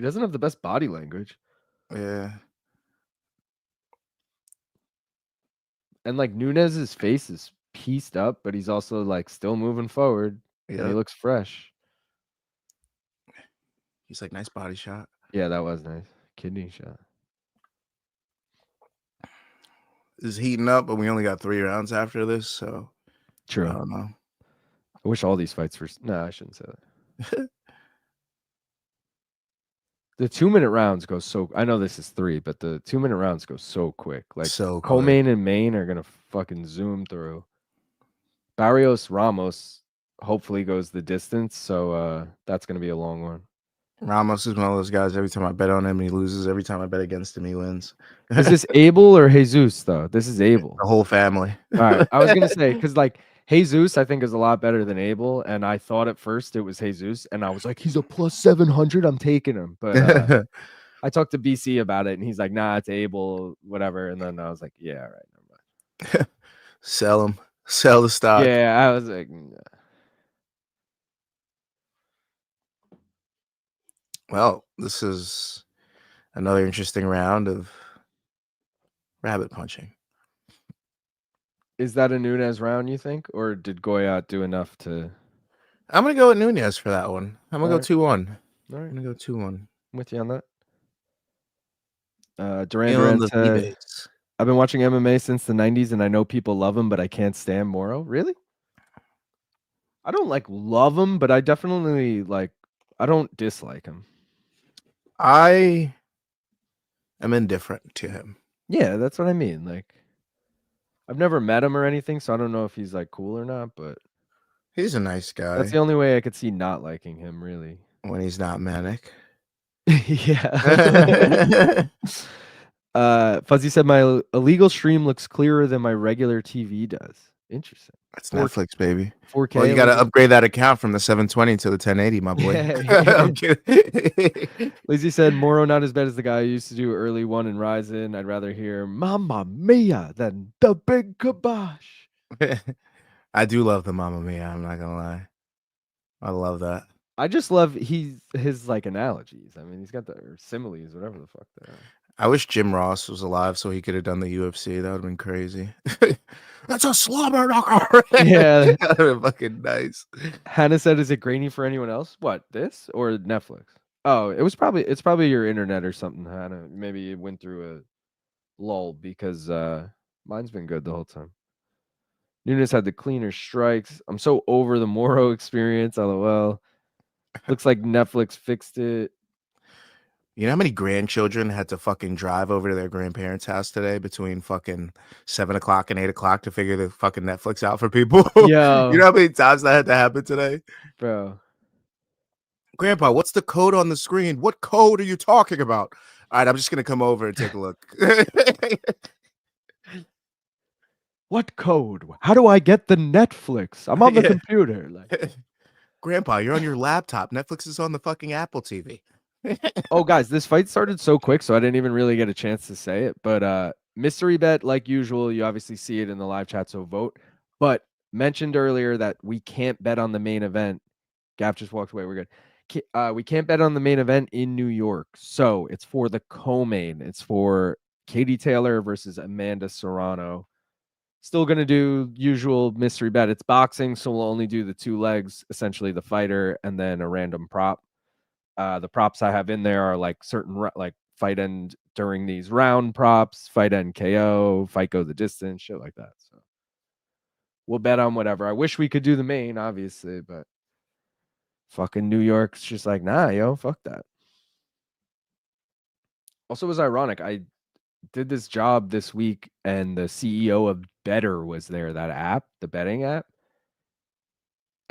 doesn't have the best body language. Yeah. And like Nunes's face is pieced up, but he's also like still moving forward. Yeah. And he looks fresh. He's like, nice body shot. Yeah, that was nice. Kidney shot. Is heating up, but we only got 3 rounds after this, so true. I don't know. I wish all these fights were. No, I shouldn't say that. The 2-minute rounds go so. I know this is 3, but the 2-minute rounds go so quick. Like so co-main and main are gonna fucking zoom through. Barrios Ramos hopefully goes the distance, so that's gonna be a long one. Ramos is one of those guys. Every time I bet on him, he loses. Every time I bet against him, he wins. Is this Abel or Jesus though? This is Abel. The whole family. All right, I was gonna say because like Jesus, I think is a lot better than Abel, and I thought at first it was Jesus, and I was like, he's a plus 700. I'm taking him, but I talked to BC about it, and he's like, nah, it's Abel, whatever. And then I was like, yeah, all right, never mind. Sell him. Sell the stock. Yeah, I was like, nah. Well, this is another interesting round of rabbit punching. Is that a Nunes round, you think? Or did Goyat do enough to... I'm going to go with Nunes for that one. I'm going to go 2-1. All right. I'm going to go 2-1. I'm with you on that. Duran said, I've been watching MMA since the 90s, and I know people love him, but I can't stand Moro. Really? I don't, like, love him, but I definitely, like, I don't dislike him. I am indifferent to him. Yeah, that's what I mean. Like, I've never met him or anything, so I don't know if he's like cool or not, but he's a nice guy. That's the only way I could see not liking him, really. When he's not manic. Yeah. Fuzzy said my illegal stream looks clearer than my regular TV does. Interesting. That's 4, Netflix, baby. 4K. Well, you got to upgrade that account from the 720 to the 1080, my boy. I'm kidding. Lizzie said, Moro not as bad as the guy who used to do early one and Ryzen. I'd rather hear Mamma Mia than the big kibosh. I do love the Mamma Mia. I'm not gonna lie. I love that. I just love his like analogies. I mean, he's got the or similes, whatever the fuck they are. I wish Jim Ross was alive so he could have done the UFC. That would have been crazy. That's a slobber knocker. Yeah. That would have been fucking nice. Hannah said, is it grainy for anyone else? What, this or Netflix? Oh, it's probably your internet or something, Hannah. Maybe it went through a lull because mine's been good the whole time. Nunes had the cleaner strikes. I'm so over the Moro experience. LOL. Looks like Netflix fixed it. You know how many grandchildren had to fucking drive over to their grandparents' house today between fucking 7 o'clock and 8 o'clock to figure the fucking Netflix out for people? Yo. You know how many times that had to happen today? Bro. Grandpa, what's the code on the screen? What code are you talking about? All right, I'm just going to come over and take a look. What code? How do I get the Netflix? I'm on the computer. Like, Grandpa, you're on your laptop. Netflix is on the fucking Apple TV. oh, guys, this fight started so quick, so I didn't even really get a chance to say it. But mystery bet, like usual, you obviously see it in the live chat, so vote. But mentioned earlier that we can't bet on the main event. Gav just walked away. We're good. We can't bet on the main event in New York, so it's for the co-main. It's for Katie Taylor versus Amanda Serrano. Still gonna do usual mystery bet. It's boxing, so we'll only do the 2 legs, essentially the fighter and then a random prop. The props I have in there are like certain like fight end during these round props, fight end KO, fight go the distance, shit like that. So we'll bet on whatever. I wish we could do the main, obviously, but fucking New York's just like, nah, yo, fuck that. Also, it was ironic. I did this job this week, and the CEO of Better was there. That app, the betting app.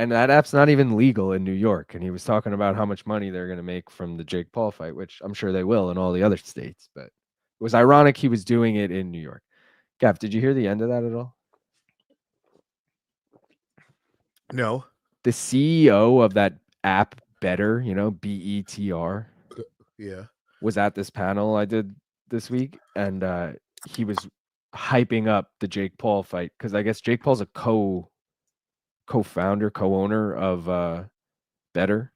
And that app's not even legal in New York. And he was talking about how much money they're going to make from the Jake Paul fight, which I'm sure they will in all the other states. But it was ironic he was doing it in New York. Gav, did you hear the end of that at all? No. The CEO of that app, Better, BETR, yeah, was at this panel I did this week. And he was hyping up the Jake Paul fight because I guess Jake Paul's a co-founder, co-owner of Better.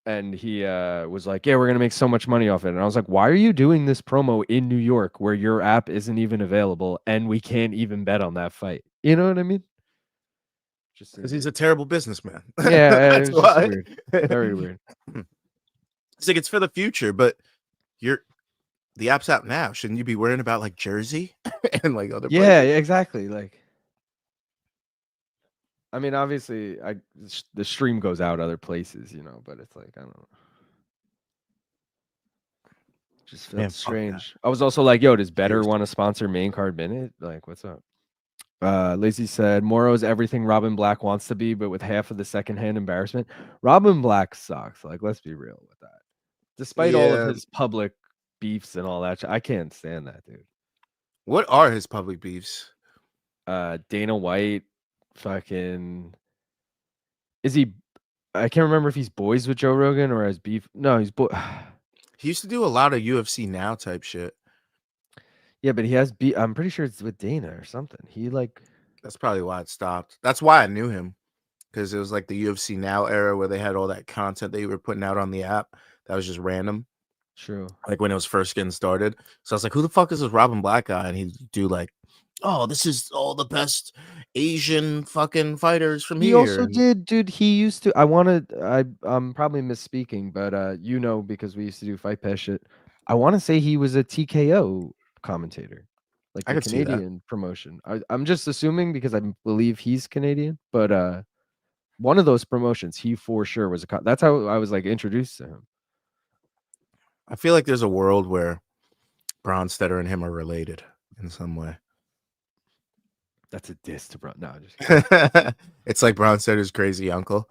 And he was like, yeah, we're going to make so much money off it. And I was like, why are you doing this promo in New York where your app isn't even available and we can't even bet on that fight? You know what I mean? Just because he's a terrible businessman. Yeah, it's just weird. Very weird. It's like it's for the future, but the app's out now. Shouldn't you be worrying about like Jersey and like other places? Yeah, exactly. Like, I mean, obviously, the stream goes out other places, but it's like, I don't know. Just felt strange. I was also like, yo, does Better want to sponsor Main Card Minute? Like, what's up? Lacey said, Moro's everything Robin Black wants to be, but with half of the secondhand embarrassment. Robin Black sucks. Like, let's be real with that. Despite all of his public beefs and all that, I can't stand that, dude. What are his public beefs? Dana White, fucking... Is he... I can't remember if he's boys with Joe Rogan or has beef. No, he's boy... He used to do a lot of UFC Now type shit. Yeah, but he has I'm pretty sure it's with Dana or something. He like... That's probably why it stopped. That's why I knew him. Because it was like the UFC Now era where they had all that content that you were putting out on the app that was just random. True. Like when it was first getting started. So I was like, who the fuck is this Robin Black guy? And he'd do like, oh, this is all the best Asian fucking fighters from here. He also did, dude. He used to. I'm probably misspeaking, but because we used to do Fight Pass shit. I want to say he was a TKO commentator, like the Canadian promotion. I'm just assuming because I believe he's Canadian, but one of those promotions, he for sure was a. That's how I was like introduced to him. I feel like there's a world where Bronstetter and him are related in some way. That's a diss to Bron. No, just it's like Bronstetter's crazy uncle.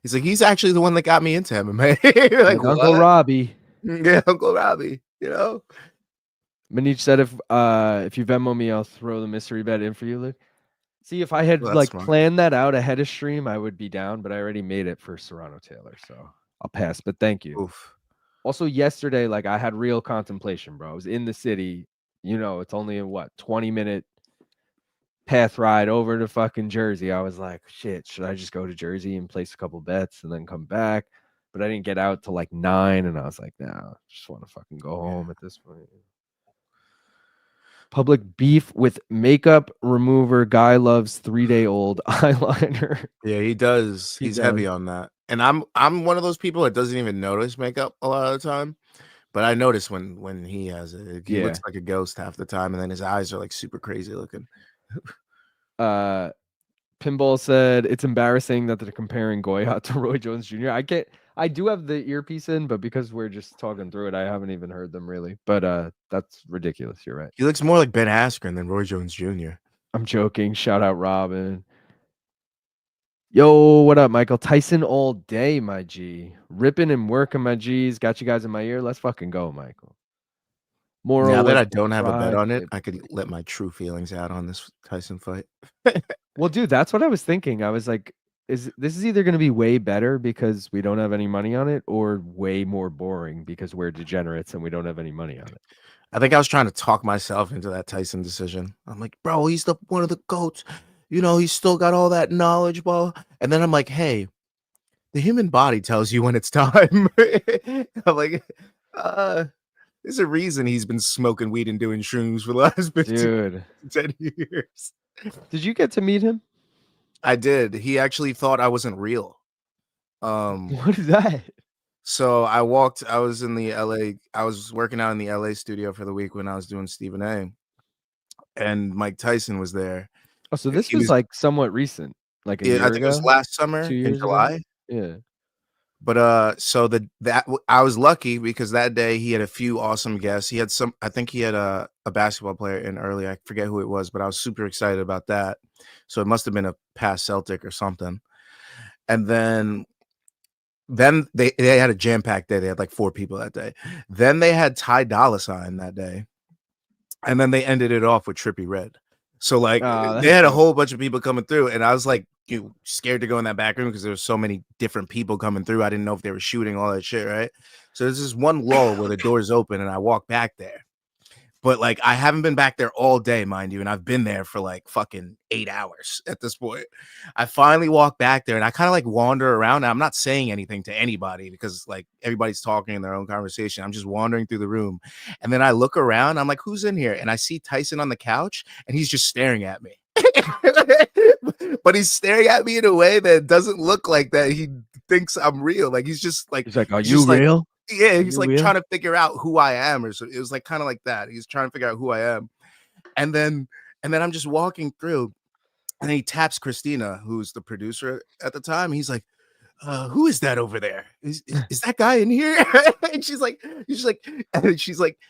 He's like, he's actually the one that got me into MMA. You're like, Uncle Robbie. Yeah, Uncle Robbie. Manish said if you Venmo me, I'll throw the mystery bet in for you, Luke. See, if I had Well, that's like smart. planned that out ahead of stream, I would be down, but I already made it for Serrano Taylor, so I'll pass. But thank you. Oof. Also, yesterday, like I had real contemplation, bro. I was in the city. You know, it's only a 20-minute path ride over to fucking Jersey. I was like, shit, should I just go to Jersey and place a couple bets and then come back? But I didn't get out till like 9, and I was like, nah, just want to fucking go home at this point. Public beef with makeup remover. Guy loves 3-day-old eyeliner. Yeah, he does. He He's does. heavy on that. And I'm one of those people that doesn't even notice makeup a lot of the time. But I notice when he has it. He Yeah. looks like a ghost half the time, and then his eyes are like super crazy looking. Pinball said it's embarrassing that they're comparing Goyat to Roy Jones Jr. I do have the earpiece in, but because we're just talking through it, I haven't even heard them really. But that's ridiculous. You're right. He looks more like Ben Askren than Roy Jones Jr. I'm joking. Shout out Robin. Yo, what up, Michael? Tyson all day, my G. Ripping and working, my G's. Got you guys in my ear. Let's fucking go, Michael. Moro Now that was I don't have a bet on it, fried. I could let my true feelings out on this Tyson fight. Well, dude, that's what I was thinking. I was like, this is either going to be way better because we don't have any money on it, or way more boring because we're degenerates and we don't have any money on it. I think I was trying to talk myself into that Tyson decision. I'm like, bro, he's one of the GOATs. You know, he's still got all that knowledge, bro. And then I'm like, hey, the human body tells you when it's time. I'm like, there's a reason he's been smoking weed and doing shrooms for the last 10 years. Did you get to meet him? I did. He actually thought I wasn't real. What is that? So I was in the LA, I was working out in the LA studio for the week when I was doing Stephen A. And Mike Tyson was there. Oh, so this was like somewhat recent, like a I year think ago? it was last summer 2 in years July. ago? Yeah. But so I was lucky because that day he had a few awesome guests. He had I think he had a basketball player in early. I forget who it was, but I was super excited about that. So it must have been a past Celtic or something. And then they had a jam-packed day. They had like 4 people that day. Then they had Ty Dolla $ign that day. And then they ended it off with Trippie Redd. So like they had a whole bunch of people coming through, and I was like, scared to go in that back room because there was so many different people coming through. I didn't know if they were shooting all that shit, right? So there's this one lull where the doors open, and I walk back there. But like I haven't been back there all day, mind you, and I've been there for like fucking 8 hours at this point. I finally walk back there, and I kind of like wander around. I'm not saying anything to anybody because like everybody's talking in their own conversation. I'm just wandering through the room, and then I look around. I'm like, who's in here? And I see Tyson on the couch, and he's just staring at me. But he's staring at me in a way that doesn't look like that he thinks I'm real. Like he's like, are you real? Yeah, he's like trying to figure out who I am, or so it was like kind of like that. He's trying to figure out who I am, and then I'm just walking through, and he taps Christina, who's the producer at the time. He's like, "Who is that over there? Is that guy in here?" And she's like,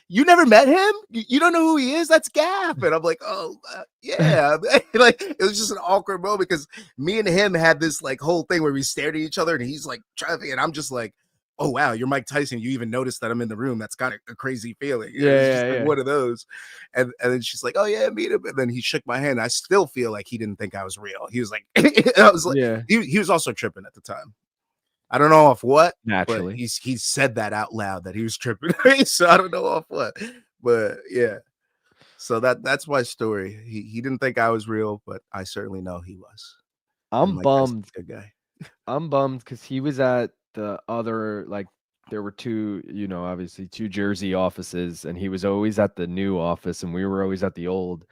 "You never met him? You don't know who he is? That's Gap." And I'm like, "Oh, yeah." Like it was just an awkward moment because me and him had this like whole thing where we stared at each other, and he's like trying to, and I'm just like, oh wow, you're Mike Tyson. You even noticed that I'm in the room. That's kind of a crazy feeling. It's just like one of those. And then she's like, oh yeah, meet him. And then he shook my hand. I still feel like he didn't think I was real. He was like, I was like, he was also tripping at the time. I don't know off what. Naturally, but he said that out loud that he was tripping. So I don't know off what. But yeah. So that's my story. He didn't think I was real, but I certainly know he was. I'm bummed. Good guy. I'm bummed because he was at the other, like there were 2, obviously 2 Jersey offices, and he was always at the new office and we were always at the old.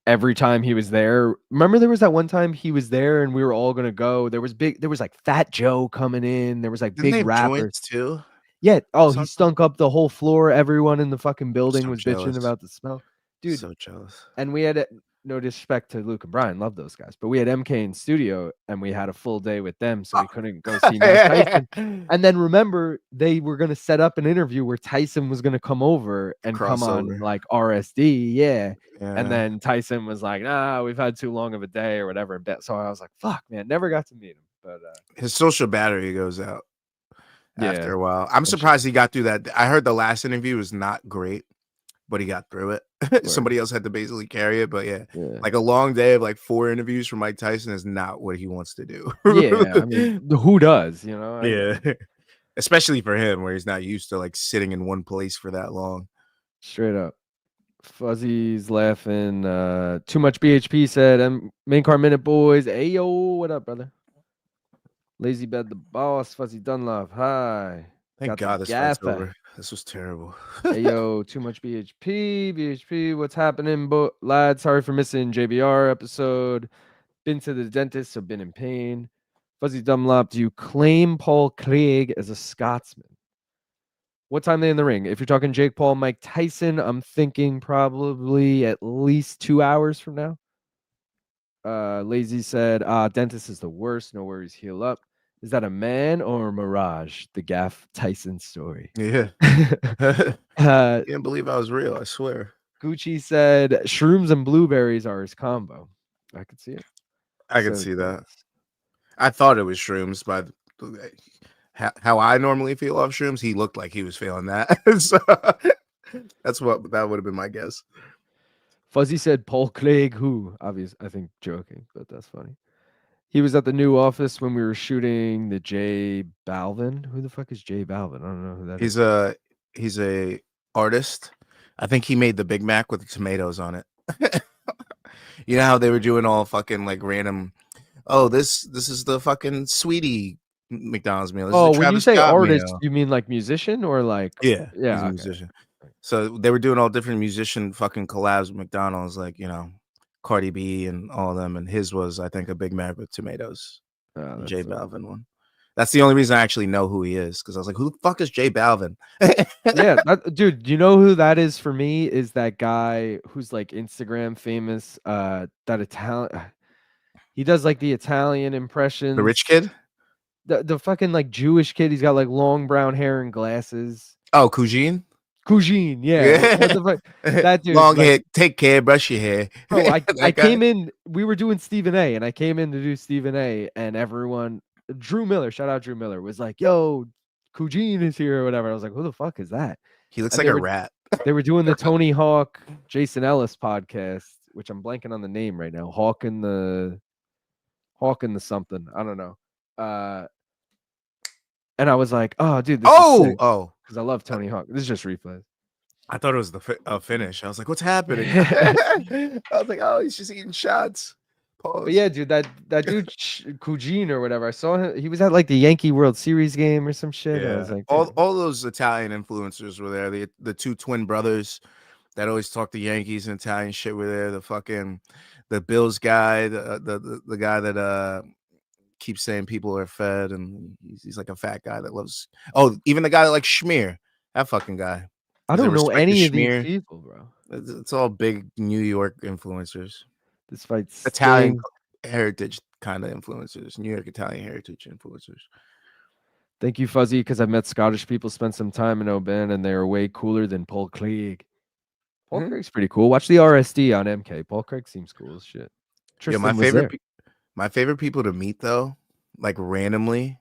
Every time he was there, remember there was that one time he was there and we were all gonna go. There was like Fat Joe coming in. There was like big rappers too. Yeah. Oh, he stunk up the whole floor. Everyone in the fucking building was jealous. bitching about the smell. Dude, so jealous. And we had no disrespect to Luke and Brian, love those guys, but we had MK in studio and we had a full day with them, so we couldn't go see Tyson. And then remember, they were gonna set up an interview where Tyson was gonna come over and come on like RSD, yeah. And then Tyson was like, "Nah, we've had too long of a day or whatever." So I was like, "Fuck, man, never got to meet him." But his social battery goes out after a while. I'm surprised he got through that. I heard the last interview was not great. but he got through it. Word. Somebody else had to basically carry it. But yeah, Yeah. like a long day of like 4 interviews for Mike Tyson is not what he wants to do. Yeah, I mean, who does, you know? Yeah. Especially for him, where he's not used to like sitting in one place for that long. Straight up. Fuzzy's laughing. Too much BHP said, main car minute boys. Ayo, what up, brother? Lazy bed the boss. Fuzzy Dunlop. Hi. Thank Got the God this fight's gaffer. over. This was terrible. Ayo, too much BHP. BHP, what's happening, lad? Sorry for missing JBR episode. Been to the dentist, so been in pain. Fuzzy Dunlop, do you claim Paul Craig as a Scotsman? What time are they in the ring? If you're talking Jake Paul, Mike Tyson, I'm thinking probably at least 2 hours from now. Lazy said, dentist is the worst. No worries, heal up. Is that a man or a mirage? The Gaff Tyson story. Yeah. Can't believe I was real, I swear. Gucci said, shrooms and blueberries are his combo. I could see it. I could see that. I thought it was shrooms, but how I normally feel off shrooms, he looked like he was feeling that. So that would have been my guess. Fuzzy said Paul Craig, who? Obvious, I think joking, but that's funny. He was at the new office when we were shooting the J Balvin. Who the fuck is J Balvin? I don't know who that is. He's a artist. I think he made the Big Mac with the tomatoes on it. You know how they were doing all fucking like random. Oh, this is the fucking sweetie McDonald's meal. This is the when you Travis say Scott artist, meal. you mean like musician or like? Yeah, Yeah, he's a okay. musician. So they were doing all different musician fucking collabs with McDonald's, like, you know, Cardi B and all of them. And his was, I think, a Big Mac with tomatoes. J Balvin one. That's the only reason I actually know who he is, because I was like, who the fuck is J Balvin? Yeah, dude, you know who that is for me? Is that guy who's like Instagram famous? That Italian. He does like the Italian impressions. The rich kid? The fucking like Jewish kid. He's got like long brown hair and glasses. Oh, Cougine? Cougine, yeah. What the fuck? That dude. Long like, hair. Take care. Brush your hair. Bro, I came in. We were doing Stephen A. And I came in to do Stephen A. And everyone, Drew Miller, shout out Drew Miller, was like, "Yo, Cougine is here," or whatever. I was like, "Who the fuck is that?" He looks like a rat. They were doing the Tony Hawk, Jason Ellis podcast, which I'm blanking on the name right now. Hawk and the something. I don't know. And I was like, "Oh, dude, this is sick." Because I love Tony Hawk. This is just replays. I thought it was the finish. I was like, "What's happening?" I was like, "Oh, he's just eating shots." Pause. But yeah, dude, that dude Cougine or whatever. I saw him. He was at like the Yankee World Series game or some shit. Yeah. I was like, all those Italian influencers were there. The two twin brothers that always talk the Yankees and Italian shit were there. The Bills guy, the guy that keeps saying people are fed, and he's like a fat guy that loves. Oh, even the guy that likes Schmear, that fucking guy. I don't know any of these people, bro. It's all big New York influencers. This fight's Italian heritage kind of influencers, New York Italian heritage influencers. Thank you, Fuzzy, because I've met Scottish people, spent some time in Oban, and they are way cooler than Paul Craig. Paul Craig's pretty cool. Watch the RSD on MK. Paul Craig seems cool as shit. Tristan my favorite people to meet though, like randomly,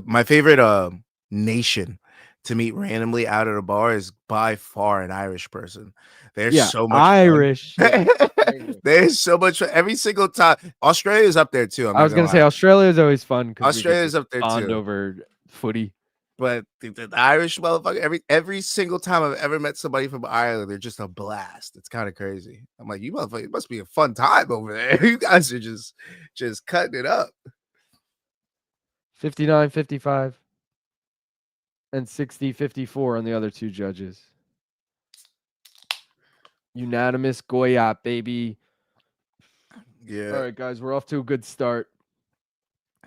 my favorite nation to meet randomly out at a bar is by far an Irish person. They're so much Irish. There's so much fun. Every single time. Australia's up there too. I was gonna say Australia is always fun because Australia's up there too. Over footy. But the Irish motherfucker, every single time I've ever met somebody from Ireland, they're just a blast. It's kind of crazy. I'm like, you motherfucker, it must be a fun time over there. You guys are just cutting it up. 59-55 and 60-54 on the other two judges. Unanimous Goyat, baby. Yeah. All right, guys, we're off to a good start.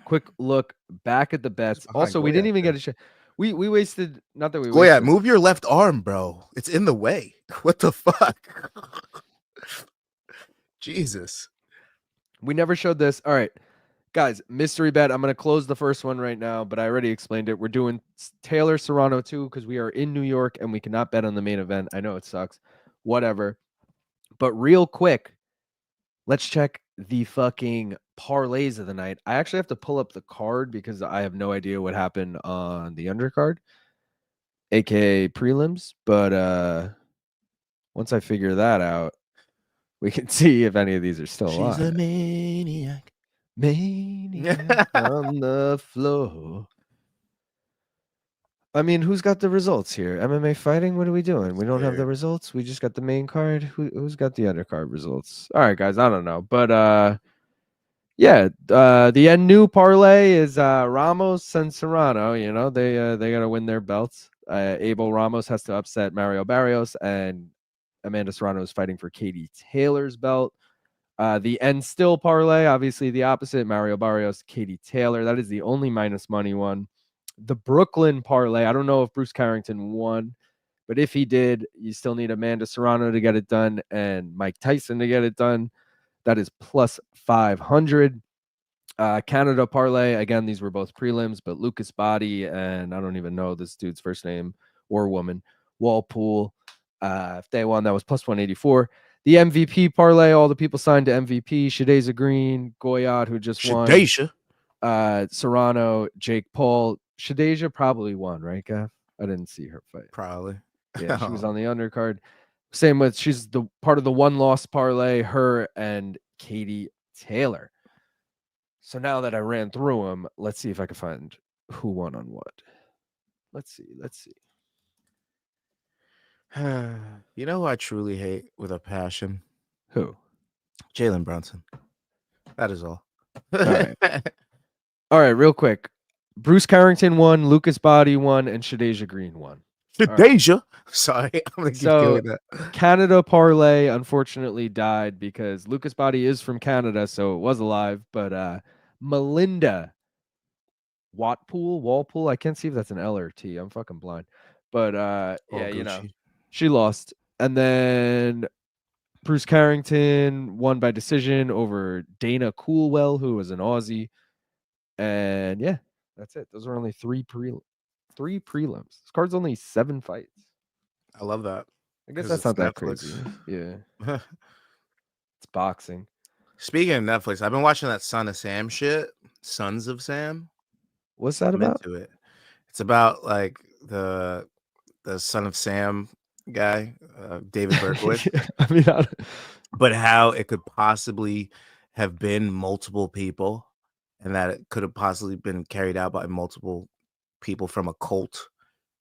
Quick look back at the bets. Also, we didn't even get a shot. We wasted, not that we wasted. Goyat, move your left arm, bro. It's in the way. What the fuck? Jesus. We never showed this. All right. Guys, mystery bet. I'm going to close the first one right now, but I already explained it. We're doing Taylor Serrano too because we are in New York and we cannot bet on the main event. I know it sucks. Whatever. But real quick, let's check the fucking parlays of the night. I actually have to pull up the card because I have no idea what happened on the undercard, aka prelims. But Once I figure that out, we can see if any of these are still She's a alive. maniac. Maniac on the floor. I mean, who's got the results here? MMA fighting? What are we doing? We don't have the results. We just got the main card. Who's got the undercard results? All right, guys. I don't know, but yeah. The end new parlay is Ramos and Serrano. You know, they gotta win their belts. Abel Ramos has to upset Mario Barrios, and Amanda Serrano is fighting for Katie Taylor's belt. The end still parlay, obviously the opposite. Mario Barrios, Katie Taylor. That is the only minus money one. The Brooklyn parlay, I don't know if Bruce Carrington won, but if he did, you still need Amanda Serrano to get it done and Mike Tyson to get it done. That is plus 500. Canada parlay, again, these were both prelims, but Lucas Body and I don't even know this dude's first name or woman, Walpool. If they won, that was plus 184. The MVP parlay, all the people signed to MVP. Shadeza Green, Goyat, who just won. Serrano, Jake Paul. Shadeja probably won, right, Gav? I didn't see her fight. Probably. Yeah, she was on the undercard. Same with, she's the part of the one loss parlay, her and Katie Taylor. So now that I ran through them, let's see if I can find who won on what. Let's see. You know who I truly hate with a passion? Who? Jalen Brunson. That is all. All right, real quick. Bruce Carrington won, Lucas Body won, and Shadeja Green won. Shadeja? Right. Sorry, I'm going to keep doing that. Canada parlay unfortunately died because Lucas Body is from Canada, so it was alive. But Melinda Walpool, I can't see if that's an L or T. I'm fucking blind. But yeah, you know, she lost. And then Bruce Carrington won by decision over Dana Coolwell, who was an Aussie. And yeah, that's it. Those are only three prelims. This card's only 7 fights. I love that. I guess that's not that crazy. Yeah. It's boxing. Speaking of Netflix, I've been watching that Son of Sam shit. Sons of Sam. What's that about? Into it. It's about like the Son of Sam guy, David Berkowitz. I mean, but how it could possibly have been multiple people, and that it could have possibly been carried out by multiple people from a cult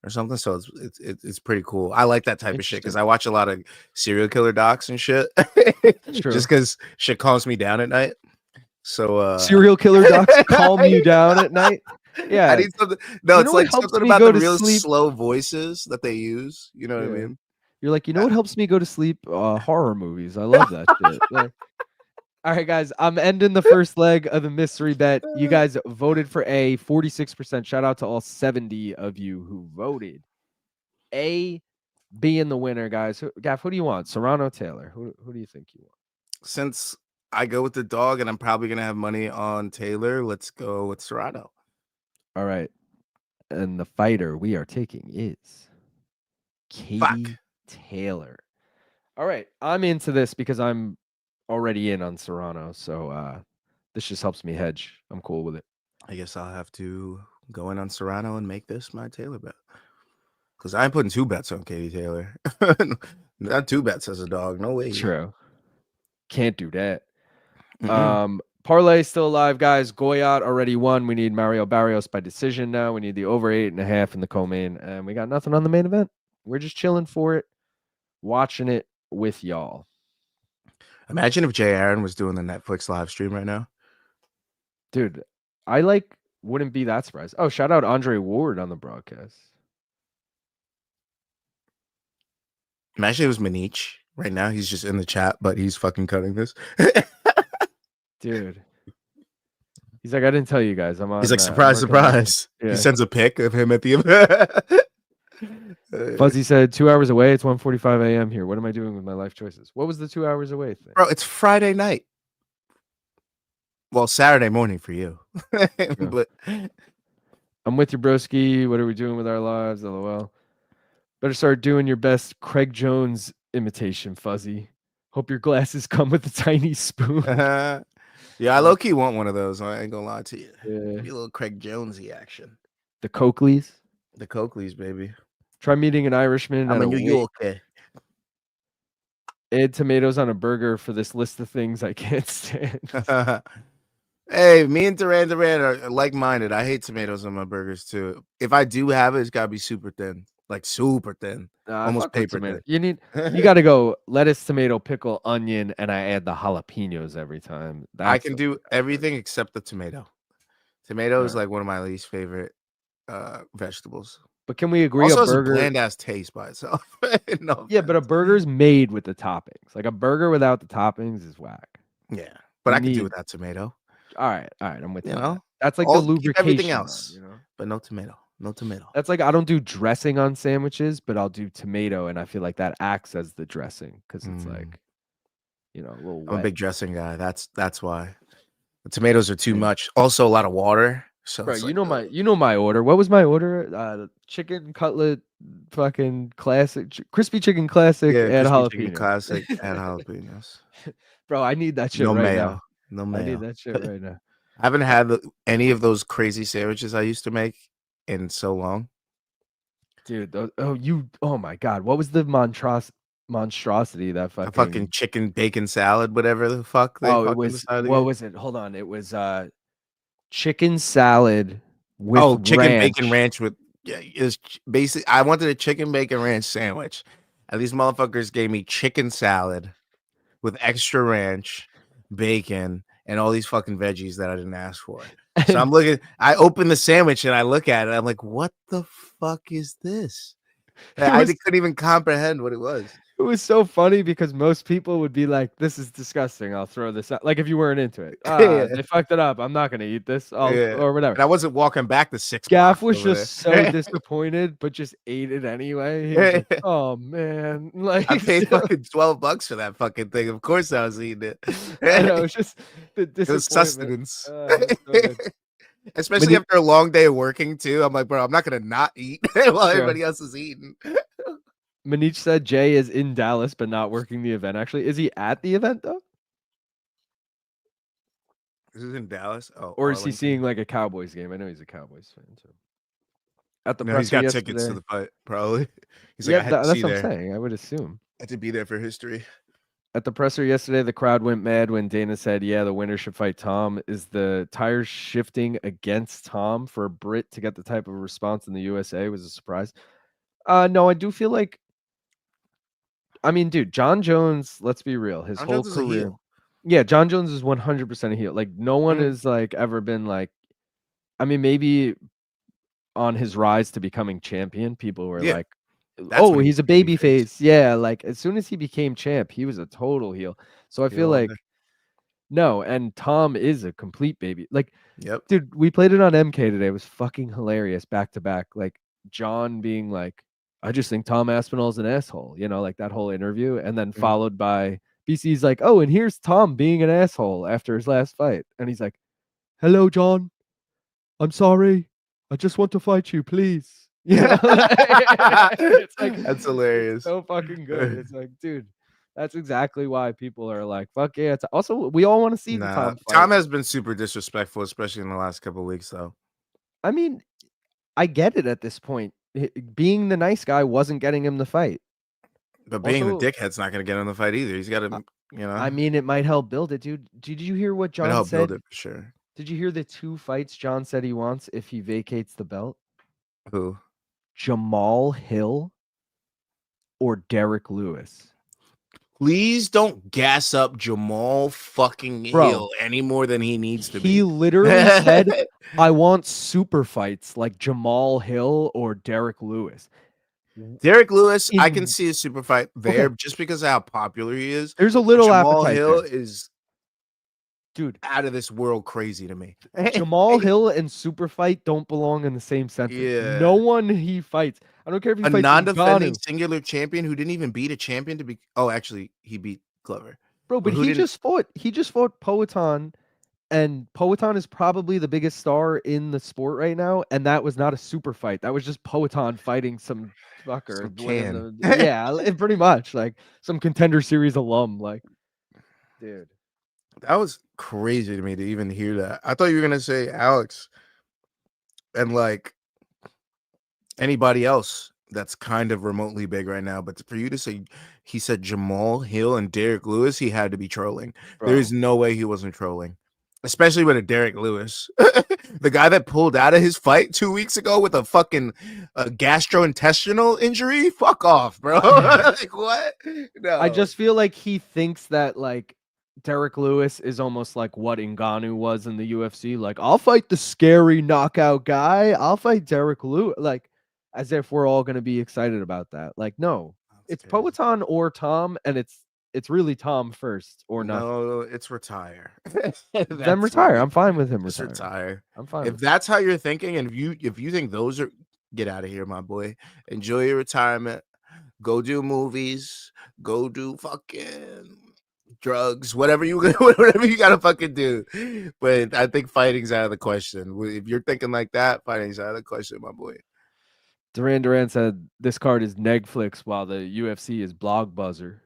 or something. So it's pretty cool. I like that type of shit because I watch a lot of serial killer docs and shit. Just because shit calms me down at night. So serial killer docs calm you down at night. Yeah, I need something. No, it's like something about the real slow voices that they use. You know what I mean? You're like, you know what helps me go to sleep? Horror movies. I love that shit. Like, all right, guys, I'm ending the first leg of the mystery bet. You guys voted for A, 46%. Shout out to all 70 of you who voted. A being the winner, guys. Gaff, who do you want? Serrano, Taylor? Who do you think you want? Since I go with the dog and I'm probably going to have money on Taylor, let's go with Serrano. All right. And the fighter we are taking is Katie Taylor. All right. I'm into this because I'm already in on Serrano. So this just helps me hedge. I'm cool with it. I guess I'll have to go in on Serrano and make this my Taylor bet. Because I'm putting 2 bets on Katie Taylor. Not 2 bets as a dog. No way. True. Can't do that. Parlay still alive, guys. Goyat already won. We need Mario Barrios by decision now. We need the over 8.5 in the co-main. And we got nothing on the main event. We're just chilling for it, watching it with y'all. Imagine if Jay Aaron was doing the Netflix live stream right now. Dude, I wouldn't be that surprised. Oh, shout out Andre Ward on the broadcast. Imagine it was Manich right now. He's just in the chat, but he's fucking cutting this. Dude. He's like, I didn't tell you guys. I'm on. He's like, surprise. Yeah. He sends a pic of him at the event. Fuzzy said 2 hours away. It's 1:45 a.m. here. What am I doing with my life choices? What was the 2 hours away thing? Bro, it's Friday night. Well, Saturday morning for you. But I'm with you, broski. What are we doing with our lives? LOL. Better start doing your best Craig Jones imitation, Fuzzy. Hope your glasses come with a tiny spoon. Yeah, I low-key want one of those. I ain't gonna lie to you. Yeah. Be a little Craig Jonesy action. The Coakleys? The Coakleys, baby. Try meeting an Irishman. I'm in New York. Add tomatoes on a burger for this list of things I can't stand. Hey, me and Duran are like-minded. I hate tomatoes on my burgers too. If I do have it, it's gotta be super thin, like super thin, I almost fuck with paper tomato. thin. You got to go lettuce, tomato, pickle, onion, and I add the jalapenos every time. I That's can the do best burger. everything except the tomato. Tomato is Alright. like one of my least favorite vegetables. But can we agree a Also has a burger? bland ass taste by itself. No Yeah, but a offense. burger's made with the toppings. Like a burger without the toppings is whack. Yeah, but You I could do need. without tomato. All right, I'm with You you on that. know, That's like the all keep everything lubrication though, else, you know? but no tomato. No tomato. That's like I don't do dressing on sandwiches, but I'll do tomato, and I feel like that acts as the dressing because it's Mm, like, a little I'm a wet. big dressing guy. That's why the tomatoes are too Same. much. Also, a lot of water, so Bro, it's like, you know my order. What was my order? Chicken cutlet, fucking classic, crispy chicken classic, yeah, and crispy chicken jalapenos. classic, add jalapenos. Bro, I need that shit No right mayo. now. No I need mayo. that shit right now. I haven't had any of those crazy sandwiches I used to make in so long. Dude, oh my god, what was the monstrosity that A fucking fucking chicken bacon salad, whatever the fuck they oh, it fucking was decided to what get. was it? Hold on. It was chicken salad with Oh, chicken bacon ranch. ranch with is basic. I wanted a chicken bacon ranch sandwich, and these motherfuckers gave me chicken salad with extra ranch, bacon, and all these fucking veggies that I didn't ask for. So I'm And looking. I open the sandwich and I look at it. I'm like, what the fuck is this? it I was couldn't even comprehend what it was. it was so funny because most people would be like, "This is disgusting. I'll throw this out." Like if you weren't into it, Yeah, they fucked it up. I'm not gonna eat this. I'll yeah. or whatever. And I wasn't walking back the 6 Gaff blocks was over just so there. disappointed, but just ate it anyway. He was like, "Oh man!" Like I paid so, fucking $12 for that fucking thing. Of course I was eating I know it. it's just the It was disappointment. sustenance. It's so good. Especially Mani- after a long day of working too. I'm like, bro, I'm not gonna not eat while yeah. everybody else is eating. Manich said Jay is in Dallas but not working the event. Actually, is he at the event though, This is in Dallas. Oh, or is he seeing Arlington. like a Cowboys game? I know he's a Cowboys fan too. At the No, he's presser got tickets to yesterday. the fight, probably. He's like, Yeah, I had to that's see what I'm there. saying. I would assume. I had to be there for history. At the presser yesterday, the crowd went mad when Dana said, "Yeah, the winner should fight Tom." Is the tires shifting against Tom for a Brit to get the type of response in the USA? Was a surprise. No, I do feel like. I mean, dude, John Jones. Let's be real. His John whole Jones is a career. heel. Yeah, John Jones is 100% a heel. Like no one Mm, has like ever been like. I mean, maybe on his rise to becoming champion, people were yeah, like, that's "Oh, when he he's was a a baby baby face. face." Yeah, like as soon as he became champ, he was a total heel. So I feel Heel all day. like no, and Tom is a complete baby. Like, Yep. dude, we played it on MK today. It was fucking hilarious back to back. Like John being like, "I just think Tom Aspinall's an asshole," like that whole interview, and then Mm. followed by BC's like, "Oh, and here's Tom being an asshole after his last fight," and he's like, "Hello, John. I'm sorry. I just want to fight you, please." It's like That's it's hilarious. so fucking good. It's like, dude, that's exactly why people are like, fuck yeah. Also, we all want to see the Nah, Tom Tom fight. has been super disrespectful, especially in the last couple of weeks, though. I mean, I get it at this point. Being the nice guy wasn't getting him the fight. But being the Also, dickhead's not gonna get him in the fight either. He's got I, to, I mean, it might help build it, dude. Did you hear what might John help build said? it for sure. Did you hear the 2 fights John said he wants if he vacates the belt? Who? Jamal Hill or Derek Lewis? Please don't gas up Jamal fucking Bro, Hill any more than he needs to he be. literally said, "I want super fights like Jamal Hill or Derek Lewis." Derek Lewis, I can In see a super fight there okay, just because of how popular he is. there's a But little Jamal appetite Hill there. is Dude, out of this world crazy to me. Jamal Hill and super fight don't belong in the same sentence. No Yeah. one he fights. I don't care if he A fights non-defending Ngannou. singular champion who didn't even beat a champion to be actually he beat Glover. Bro, But but who didn't he just fought Poatan, and Poatan is probably the biggest star in the sport right now, and that was not a super fight. That was just Poatan fighting some some fucker winning can. the yeah, pretty much like some contender series alum. Like, dude. That was crazy to me to even hear that. I thought you were gonna say Alex and like anybody else that's kind of remotely big right now. But for you to say he said Jamal Hill and Derek Lewis, he had to be trolling. There is Bro. no way he wasn't trolling, especially with a Derek Lewis, the guy that pulled out of his fight 2 weeks ago with a fucking gastrointestinal injury. Fuck off, bro. Like what? I No, just feel like he thinks that like Derek Lewis is almost like what Ngannou was in the UFC. Like, I'll fight the scary knockout guy. I'll fight Derek Lewis. Like, as if we're all gonna be excited about that. Like, no, that's it's crazy. Poatan or Tom, and it's really Tom first or nothing. No, it's retire. Then That's retire. really I'm fine with him just retiring. retire. I'm fine If with that's how you're thinking, and if you think those are get out of here, my boy. Enjoy your retirement. Go do movies. Go do fucking drugs. Whatever you whatever you gotta fucking do. But I think fighting's out of the question. If you're thinking like that, fighting's out of the question, my boy. Duran said this card is Netflix while the UFC is Blog Buzzer.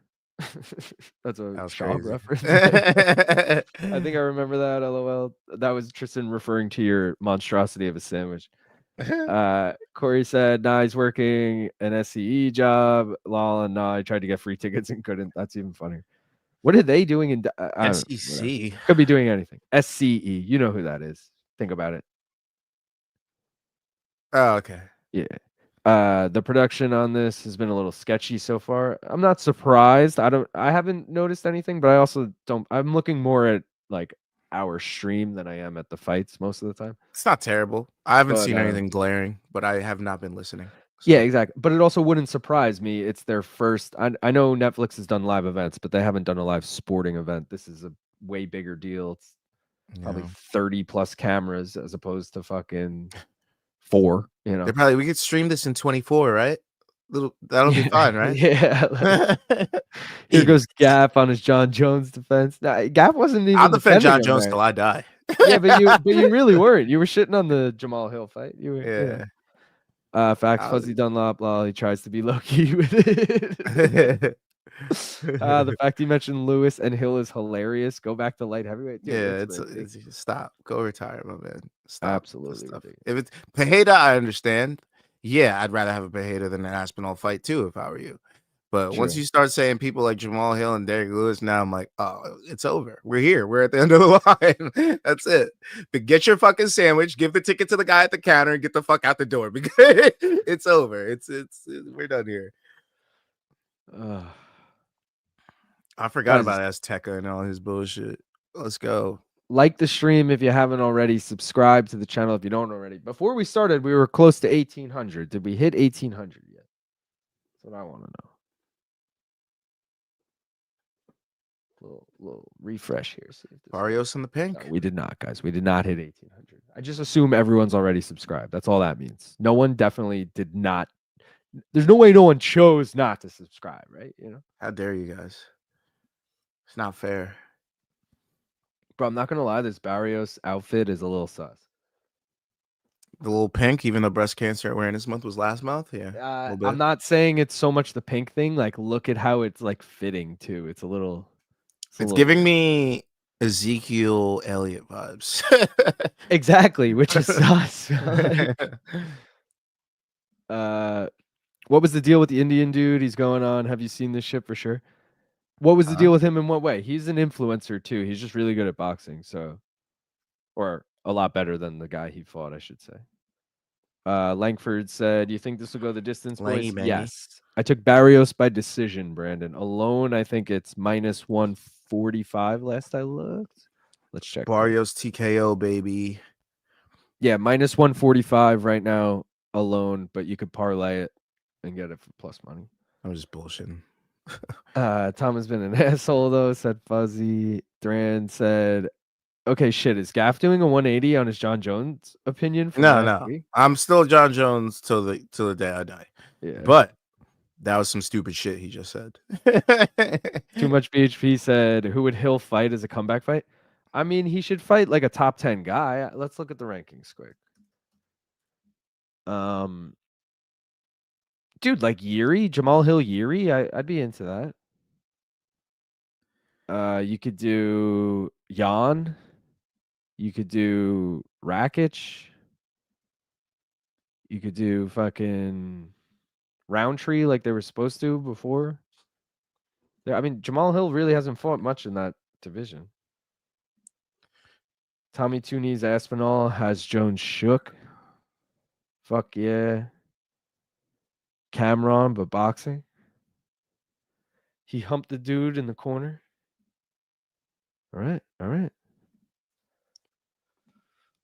That's a That was Shaw crazy. reference. I think I remember that. LOL. That was Tristan referring to your monstrosity of a sandwich. Corey said, "Nah, he's working an SCE job. Lol, and nah, I tried to get free tickets and couldn't. That's even funnier. What are they doing in? I don't know. Whatever. SEC. Could be doing anything. SCE. You know who that is. Think about it. Oh, okay. Yeah. The production on this has been a little sketchy so far. I'm not surprised. I haven't noticed anything, but I also don't I'm looking more at like our stream than I am at the fights most of the time. It's not terrible. I haven't But seen anything glaring, but I have not been listening. yeah, So exactly. But it also wouldn't surprise me. It's their first I know Netflix has done live events, but they haven't done a live sporting event. This is a way bigger deal. It's probably yeah. 30 plus cameras as opposed to fucking 4, you They know. probably we could stream this in 24, right? That'll be Yeah, fine, right? yeah. Here goes Gap on his John Jones defense. Nah, Gap wasn't I'll even defend defending John him Jones right. till I die. Yeah, but you really weren't. You were shitting on the Jamal Hill fight. You were, you Yeah. know. Facts. I'll- Fuzzy Dunlop. Lol, he tries to be low key with it. The fact you mentioned Lewis and Hill is hilarious. Go back to light heavyweight, dude. Yeah, It's it's stop. Go retire, my man. Stop the absolutely stuff. ridiculous. If it's Pajeda, I understand. Yeah, I'd rather have a Pajeda than an Aspinall fight too, if I were you. But once True. you start saying people like Jamal Hill and Derek Lewis, now I'm like, oh, it's over. We're here. We're at the end of the line. That's it. But get your fucking sandwich, give the ticket to the guy at the counter, and get the fuck out the door because it's over. We're done here. I forgot Guys, about Azteca and all his bullshit. Let's go. like the stream if you haven't already. Subscribe to the channel if you don't already. Before we started, we were close to 1,800. Did we hit 1,800 yet? That's what I want to know. Little refresh here. See if this Barrios in the pink. No, we did not, guys. We did not hit 1,800. I just assume everyone's already subscribed. That's all that means. No one definitely did not. There's no way no one chose not to subscribe, right? You know, How dare you guys? It's not fair. bro. I'm not gonna lie. This Barrios outfit is a little sus. The little pink, even though breast cancer awareness month was last month. Yeah, a little bit. I'm not saying it's so much the pink thing. Like, look at how it's like fitting too. It's a little. It's giving me Ezekiel Elliott vibes. Exactly, which is sus. What was the deal with the Indian dude? He's going on. Have you seen this shit for sure? What was the deal with him in what way? He's an influencer too. He's just really good at boxing, so or a lot better than the guy he fought, I should say. Langford said, "You think this will go the distance, boys?" Langy bangy. Yes. I took Barrios by decision, Brandon. Alone, I think it's minus 145 last I looked. Let's check. Barrios TKO, baby. Yeah, minus 145 right now alone, but you could parlay it and get it for plus money. I'm just bullshitting. Tom has been an asshole though, said Fuzzy. Duran said, okay, shit, is Gaff doing a 180 on his John Jones opinion from last No. week? I'm still John Jones till the day I die. Yeah. But that was some stupid shit he just said. Too much BHP said, who would Hill fight as a comeback fight? I mean, he should fight like a top 10 guy. Let's look at the rankings quick. Dude, like Yuri, Jamal Hill Yuri, I'd be into that. You could do Jan. You could do Rakic. You could do fucking Roundtree like they were supposed to before. Yeah, I mean, Jamal Hill really hasn't fought much in that division. Tommy Tunis Aspinall has Jones shook. Fuck yeah. Cameron, but boxing. He humped the dude in the corner. All right, all right.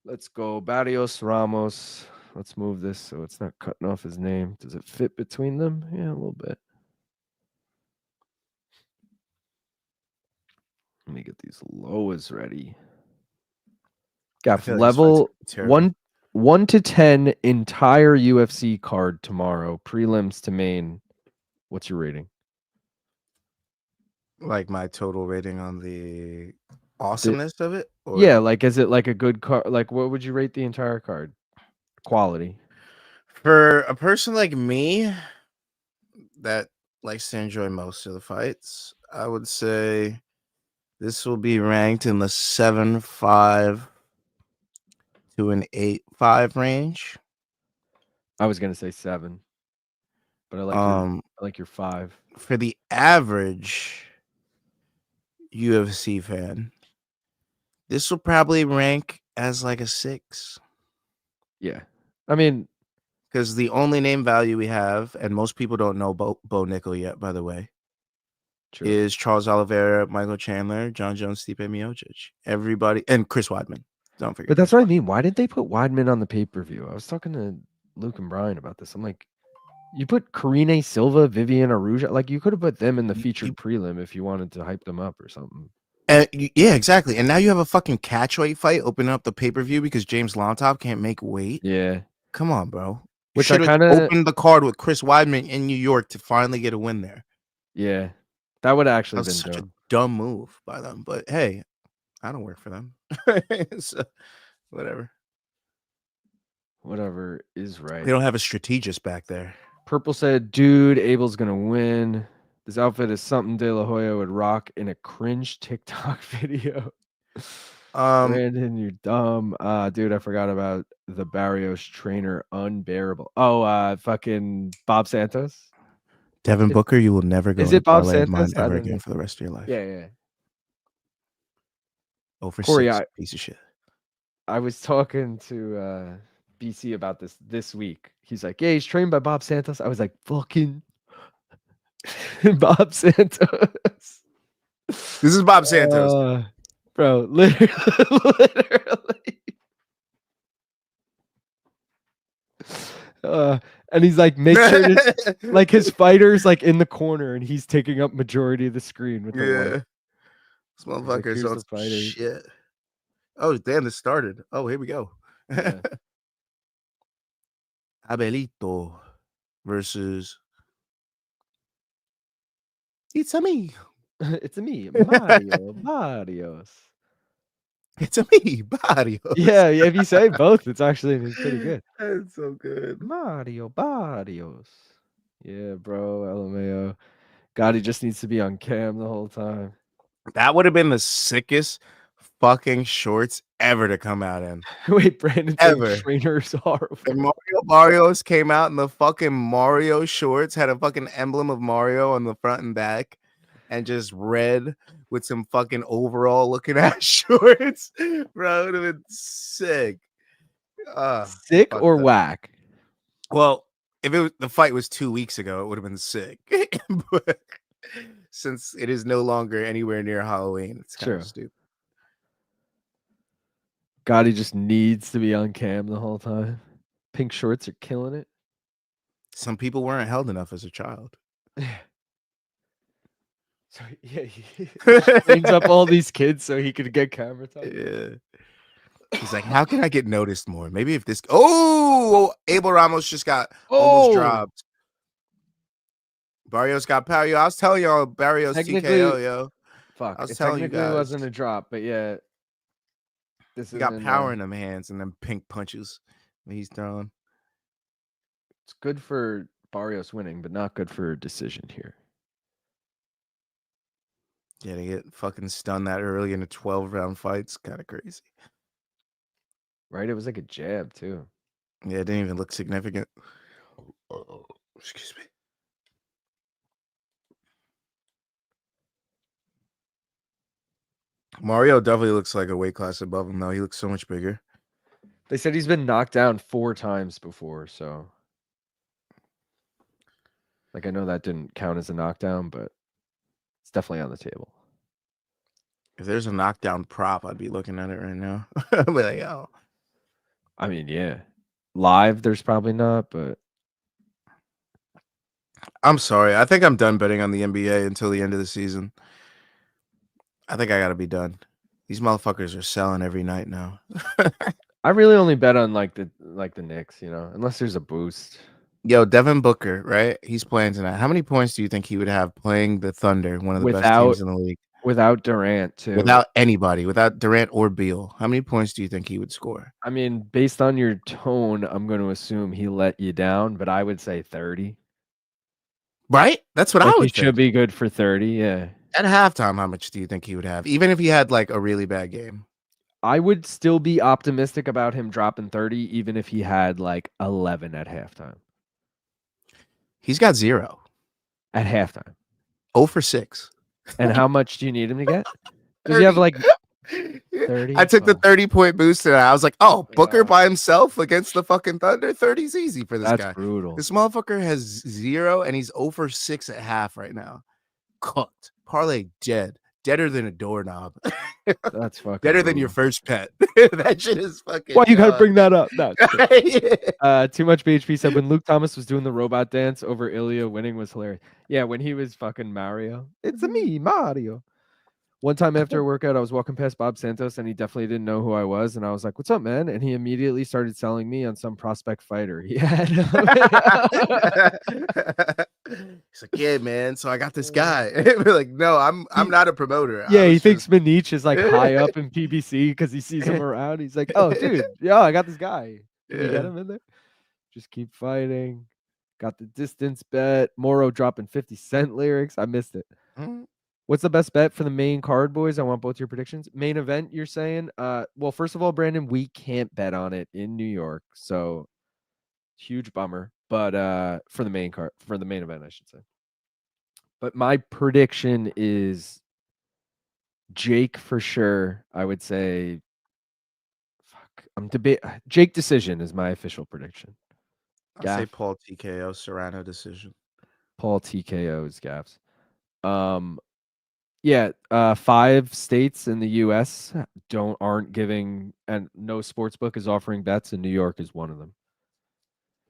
Let's go. Barrios Ramos. Let's move this so it's not cutting off his name. Does it fit between them? Yeah, a little bit. Let me get these lows ready. Got feel like this fight's level gonna be terrible. 1 to 10 entire UFC card tomorrow. Prelims to main. What's your rating? Like my total rating on the awesomeness of it, or Yeah, like is it like a good card? Like what would you rate the entire card? Quality. for a person like me that likes to enjoy most of the fights, I would say this will be ranked in the 7.5 to an 8.5 range. I was gonna say 7, but I like your 5. For the average UFC fan, this will probably rank as like a 6. Yeah. I mean, Because the only name value we have, and most people don't know Bo Nickel yet, by the way, true. is Charles Oliveira, Michael Chandler, John Jones, Stipe Miocic. Everybody, and Chris Weidman. Don't forget But that's Chris what I Weidman. mean. Why did they put Weidman on the pay-per-view? I was talking to Luke and Brian about this. I'm like, you put Karine Silva, Vivian Aruja, like you could have put them in the featured prelim if you wanted to hype them up or something. Yeah, exactly. And now you have a fucking catchweight fight opening up the pay-per-view because James Lontop can't make weight. Yeah. Come on, bro. You Which I should have kind of opened the card with Chris Weidman in New York to finally get a win there. yeah. That would have That actually was been such dope. a dumb move by them. But hey, I don't work for them. So, whatever. Whatever is right. They don't have a strategist back there. Purple said, dude, Abel's gonna win. This outfit is something De La Hoya would rock in a cringe TikTok video. Brandon, you're dumb. Dude, I forgot about the Barrios trainer unbearable. Oh, fucking Bob Santos. Devin Booker, you will never go Is in a it Bob parlay of mine Santos? I ever don't again know. for the rest of your life. Yeah. Over Corey, 6, piece of shit. I was talking to BC about this week. He's like, yeah, he's trained by Bob Santos. I was like, fucking Bob Santos. This is Bob Santos. Bro, literally. And he's like, make sure to, like his fighter's like in the corner and he's taking up majority of the screen with the light. This motherfucker's Here's on the fighter. shit. Oh, damn, this started. Oh, here we go. Yeah. Abelito versus It's a me. It's a me, Mario Barrios. It's a me, Barrios. Yeah, if you say both, it's actually pretty good. That's so good. Mario Barrios. Yeah, bro, LMAO. God, he just needs to be on cam the whole time. That would have been the sickest fucking shorts ever to come out in. Wait, Brandon saying trainers horrible. And Mario Barrios came out in the fucking Mario shorts, had a fucking emblem of Mario on the front and back, and just red with some fucking overall looking ass shorts. Bro, it would have been sick. Sick or whack? Well, if the fight was 2 weeks ago, it would have been sick. But since it is no longer anywhere near Halloween, it's kind of stupid. God, he just needs to be on cam the whole time. Pink shorts are killing it. Some people weren't held enough as a child. So yeah, he trains up all these kids so he could get camera time. Yeah. He's like, how can I get noticed more? Maybe if this. Oh, Abel Ramos just got almost dropped. Barrios got power. Yo, I was telling y'all, Barrios TKO, yo. Fuck, I was it telling you guys. wasn't a drop, but yeah. He got power in them hands and them pink punches that he's throwing. It's good for Barrios winning, but not good for a decision here. Yeah, to get fucking stunned that early in a 12-round fight's kind of crazy. Right? It was like a jab, too. Yeah, it didn't even look significant. Excuse me. Mario definitely looks like a weight class above him, though. He looks so much bigger. They said he's been knocked down 4 times before, so like I know that didn't count as a knockdown, but it's definitely on the table. If there's a knockdown prop, I'd be looking at it right now. I'd be like, oh. I mean, yeah. Live, there's probably not, but I'm sorry. I think I'm done betting on the NBA until the end of the season. I think I gotta be done. These motherfuckers are selling every night now. I really only bet on like the Knicks, unless there's a boost. Yo, Devin Booker, right? He's playing tonight. How many points do you think he would have playing the Thunder, one of the best teams in the league? Without Durant, too. Without anybody, without Durant or Beal. How many points do you think he would score? I mean, based on your tone, I'm going to assume he let you down, but I would say 30. Right? That's what I Like he would think. should be good for 30, yeah. At halftime, how much do you think he would have? Even if he had like a really bad game. I would still be optimistic about him dropping 30, even if he had like 11 at halftime. He's got 0. At halftime. 0 for 6. And how much do you need him to get? Does he have like 30? I took the 30-point boost and I was like, oh, Booker Yeah. by himself against the fucking Thunder? 30's easy for this guy. That's brutal. This motherfucker has 0 and he's 0 for 6 at half right now. Cooked. Parlay dead. Deader than a doorknob. That's fucking Better than your brutal. first pet. That shit is fucking. Why you gotta bring that up? No. Yeah. Too much BHP said when Luke Thomas was doing the robot dance over Ilya winning was hilarious. Yeah, when he was fucking Mario. It's me, Mario. One time after a workout, I was walking past Bob Santos and he definitely didn't know who I was. And I was like, what's up, man? And he immediately started selling me on some prospect fighter he had. He's like, yeah, man. So I got this guy. We're like, no, I'm not a promoter. Yeah, he was thinks just- Manich is like high up in PBC because he sees him around. He's like, oh, dude, yeah, I got this guy. Can you get him in there? Just keep fighting. Got the distance bet. Moro dropping 50 Cent lyrics. I missed it. Mhm. What's the best bet for the main card, boys? I want both your predictions. Main event, you're saying? Well, first of all, Brandon, we can't bet on it in New York, so huge bummer. But for the main event, I should say. But my prediction is Jake for sure. I would say, Jake decision is my official prediction. I'll say Gaff. Paul TKO Serrano decision. Paul TKO's gaffs. Yeah, 5 states in the U.S. aren't giving, and no sports book is offering bets, and New York is one of them.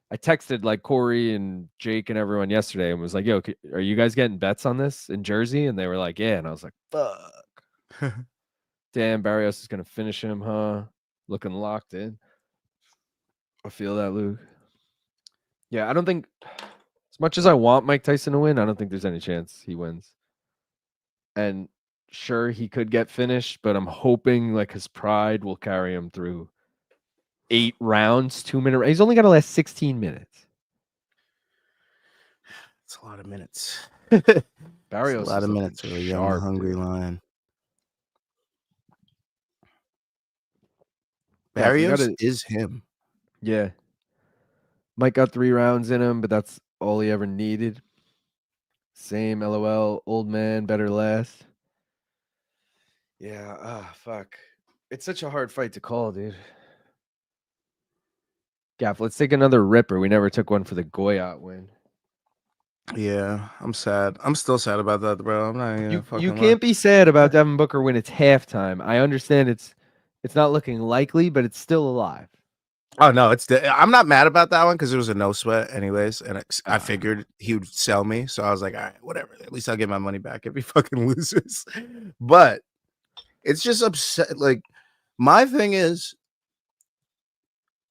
I texted like Corey and Jake and everyone yesterday and was like, "Yo, are you guys getting bets on this in Jersey?" And they were like, "Yeah." And I was like, "Fuck, damn, Barrios is gonna finish him, huh? Looking locked in." I feel that, Luke. Yeah, I don't think, as much as I want Mike Tyson to win, I don't think there's any chance he wins. And sure, he could get finished, but I'm hoping like his pride will carry him through 8 rounds, 2-minute. He's only got to last 16 minutes. It's a lot of minutes. Barrios, a lot of minutes for a young, hungry lion. Barrios is him. Yeah. Mike got 3 rounds in him, but that's all he ever needed. Same LOL, old man, better last. Yeah, fuck. It's such a hard fight to call, dude. Gaff, let's take another ripper. We never took one for the Goyat win. Yeah, I'm sad. I'm still sad about that, bro. I'm not even You can't be sad about Devin Booker when it's halftime. I understand it's not looking likely, but it's still alive. Oh no, I'm not mad about that one because it was a no sweat anyways, and I figured he would sell me, so I was like, all right, whatever. At least I'll get my money back if he fucking loses. But it's just upset. Like, my thing is,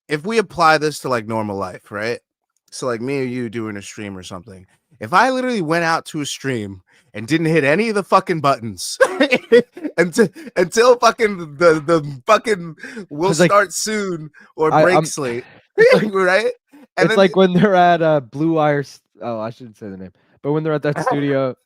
if we apply this to like normal life, right? So like me or you doing a stream or something. If I literally went out to a stream and didn't hit any of the fucking buttons until fucking the fucking will start soon or breaks late, right? And it's like when they're at Blue Wire. Oh, I shouldn't say the name, but when they're at that studio.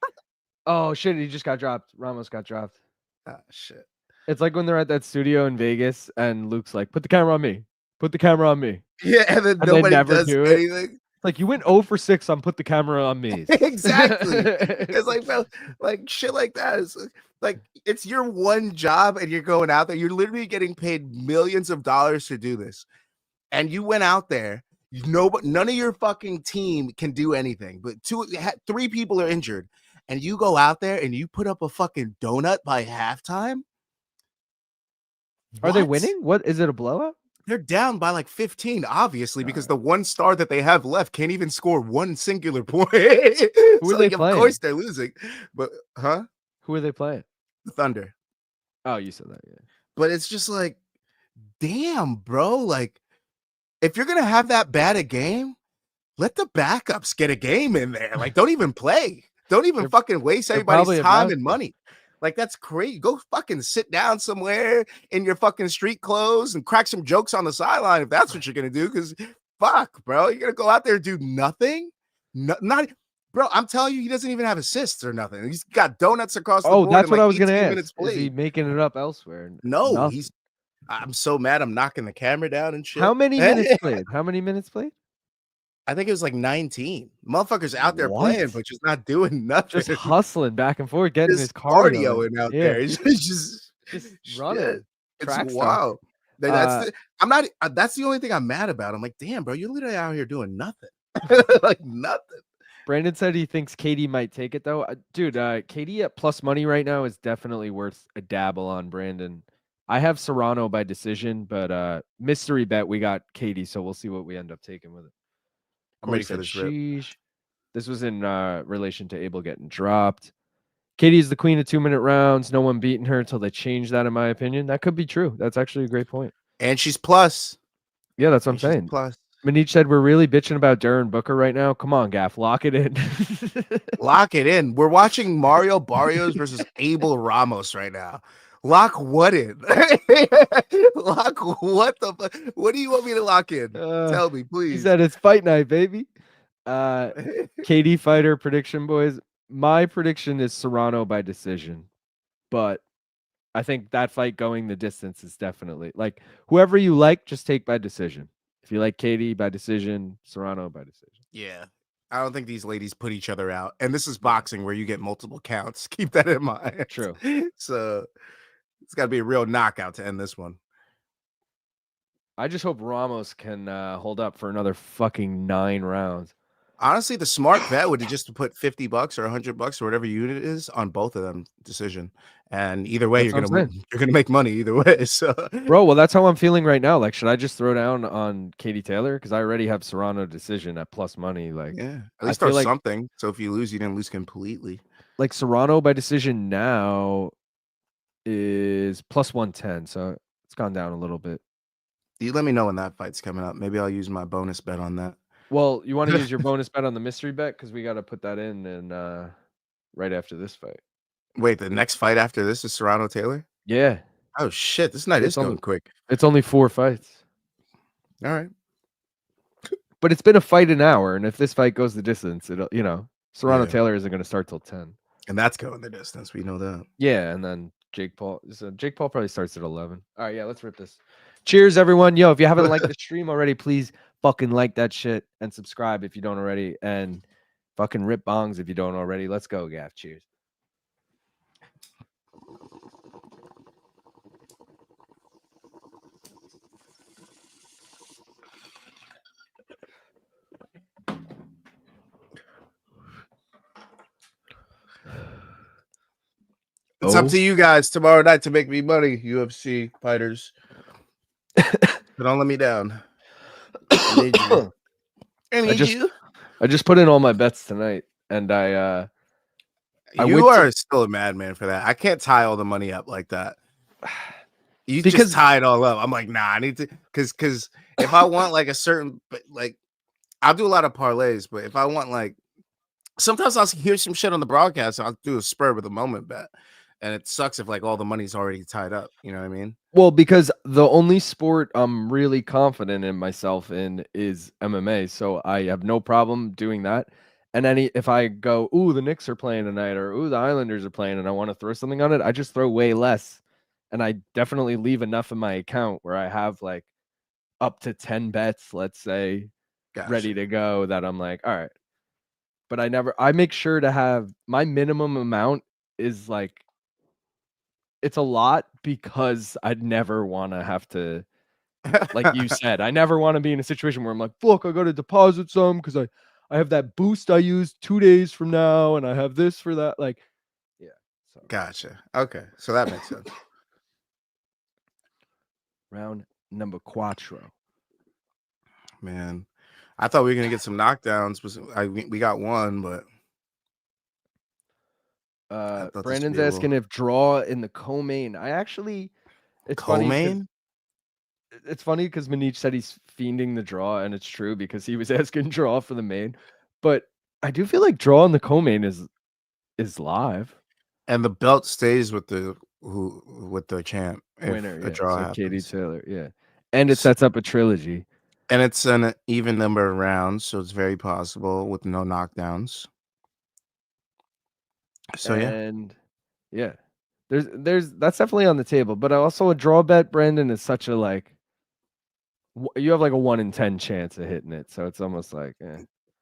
Oh shit! He just got dropped. Ramos got dropped. Ah shit! It's like when they're at that studio in Vegas and Luke's like, "Put the camera on me. Put the camera on me." Yeah, and then nobody does anything. Like you went 0 for 6 on put the camera on me. Exactly. It's like, bro, like shit like that is like it's your one job and you're going out there. You're literally getting paid millions of dollars to do this. And you went out there. None of your fucking team can do anything, but three people are injured, and you go out there and you put up a fucking donut by halftime. Are they winning? What is it, a blowout? They're down by like 15, obviously, because the one star that they have left can't even score one singular point. Who So are they like, playing? of course they're losing. But Who are they playing? The Thunder. Oh, you said that, yeah. But it's just like, damn, bro. Like, if you're gonna have that bad a game, let the backups get a game in there. Like, don't even play. Don't even fucking waste everybody's time and money. Like, that's crazy. Go fucking sit down somewhere in your fucking street clothes and crack some jokes on the sideline if that's what you're gonna do. Because fuck, bro, you're gonna go out there and do nothing. Not, bro. I'm telling you, he doesn't even have assists or nothing. He's got donuts across the board. Oh, that's what like I was gonna 18 ask. minutes Is he making it up elsewhere? No, Nothing. I'm so mad. I'm knocking the camera down and shit. How many minutes played? How many minutes played? I think it was like 19. Motherfuckers out there playing, but just not doing nothing. Just hustling back and forth, getting his cardio out there. It's just running. It's wild. That's the only thing I'm mad about. I'm like, damn, bro, you're literally out here doing nothing. Like nothing. Brandon said he thinks KD might take it though. Dude, KD at plus money right now is definitely worth a dabble on, Brandon. I have Serrano by decision, but mystery bet we got KD, so we'll see what we end up taking with it. I'm ready for this rip. This was in relation to Abel getting dropped. Katie's the queen of 2-minute rounds. No one beating her until they change that, in my opinion. That could be true. That's actually a great point. And she's plus. Yeah, that's what I'm saying. Plus. Manich said we're really bitching about Darren Booker right now. Come on, Gaff, lock it in. Lock it in. We're watching Mario Barrios versus Abel Ramos right now. Lock what in? Lock what the fuck? What do you want me to lock in? Tell me, please. He said it's fight night, baby. KD fighter prediction, boys. My prediction is Serrano by decision, but I think that fight going the distance is definitely like whoever you like, just take by decision. If you like KD by decision, Serrano by decision. Yeah. I don't think these ladies put each other out. And this is boxing where you get multiple counts. Keep that in mind. True. So it's got to be a real knockout to end this one. I just hope Ramos can hold up for another fucking 9 rounds. Honestly, the smart bet would just put $50 or $100 or whatever unit is on both of them decision. And either way, you're gonna make money either way. So, bro, well, that's how I'm feeling right now. Like, should I just throw down on Katie Taylor because I already have Serrano decision at plus money? Like, yeah, at least there's something. So if you lose, you didn't lose completely. Like Serrano by decision now is plus 110, so it's gone down a little bit. You let me know when that fight's coming up. Maybe I'll use my bonus bet on that. Well, you want to use your bonus bet on the mystery bet because we got to put that in right after this fight. Wait, the next fight after this is Serrano Taylor? Yeah. Oh shit, this night is going quick. It's only 4 fights. All right. But it's been a fight an hour, and if this fight goes the distance, it'll Serrano Taylor isn't going to start till 10. And that's going the distance. We know that. Yeah, and then Jake Paul. So Jake Paul probably starts at 11. All right, yeah, let's rip this. Cheers, everyone. Yo, if you haven't liked the stream already, please fucking like that shit and subscribe if you don't already, and fucking rip bongs if you don't already. Let's go, Gaff. Cheers. It's up to you guys tomorrow night to make me money, UFC fighters. Don't let me down. I need you. I just put in all my bets tonight, and you are still a madman for that. I can't tie all the money up like that. You just tie it all up. I'm like, nah, I need to, because if I want like a certain, like, I'll do a lot of parlays, but if I want like, sometimes I'll hear some shit on the broadcast, and I'll do a spur of the moment bet. And it sucks if like all the money's already tied up. You know what I mean? Well, because the only sport I'm really confident in myself in is MMA. So I have no problem doing that. And if I go, ooh, the Knicks are playing tonight, or ooh, the Islanders are playing, and I want to throw something on it, I just throw way less. And I definitely leave enough in my account where I have like up to 10 bets, let's say, ready Gotcha. to go that I'm like, all right. But I make sure to have my minimum amount is like, it's a lot because I'd never want to have to, like you said, I never want to be in a situation where I'm like, look, I got to deposit some because I have that boost I use 2 days from now and I have this for that. Like, yeah. So Gotcha. Okay, so that makes sense. round number cuatro. Man, I thought we were gonna get some knockdowns. We got one, but I thought this would Brandon's be a little asking if draw in the co-main. I actually, it's funny because co-main. Manich said he's fiending the draw, and it's true because he was asking draw for the main. But I do feel like draw in the co-main is live. And the belt stays with the champ if Winner, a yeah. draw So Katie happens. Taylor, yeah. And it sets up a trilogy. And it's an even number of rounds, so it's very possible with no knockdowns. So yeah, And yeah. There's that's definitely on the table. But also a draw bet, Brandon, is such a like you have like a 1 in 10 chance of hitting it. So it's almost like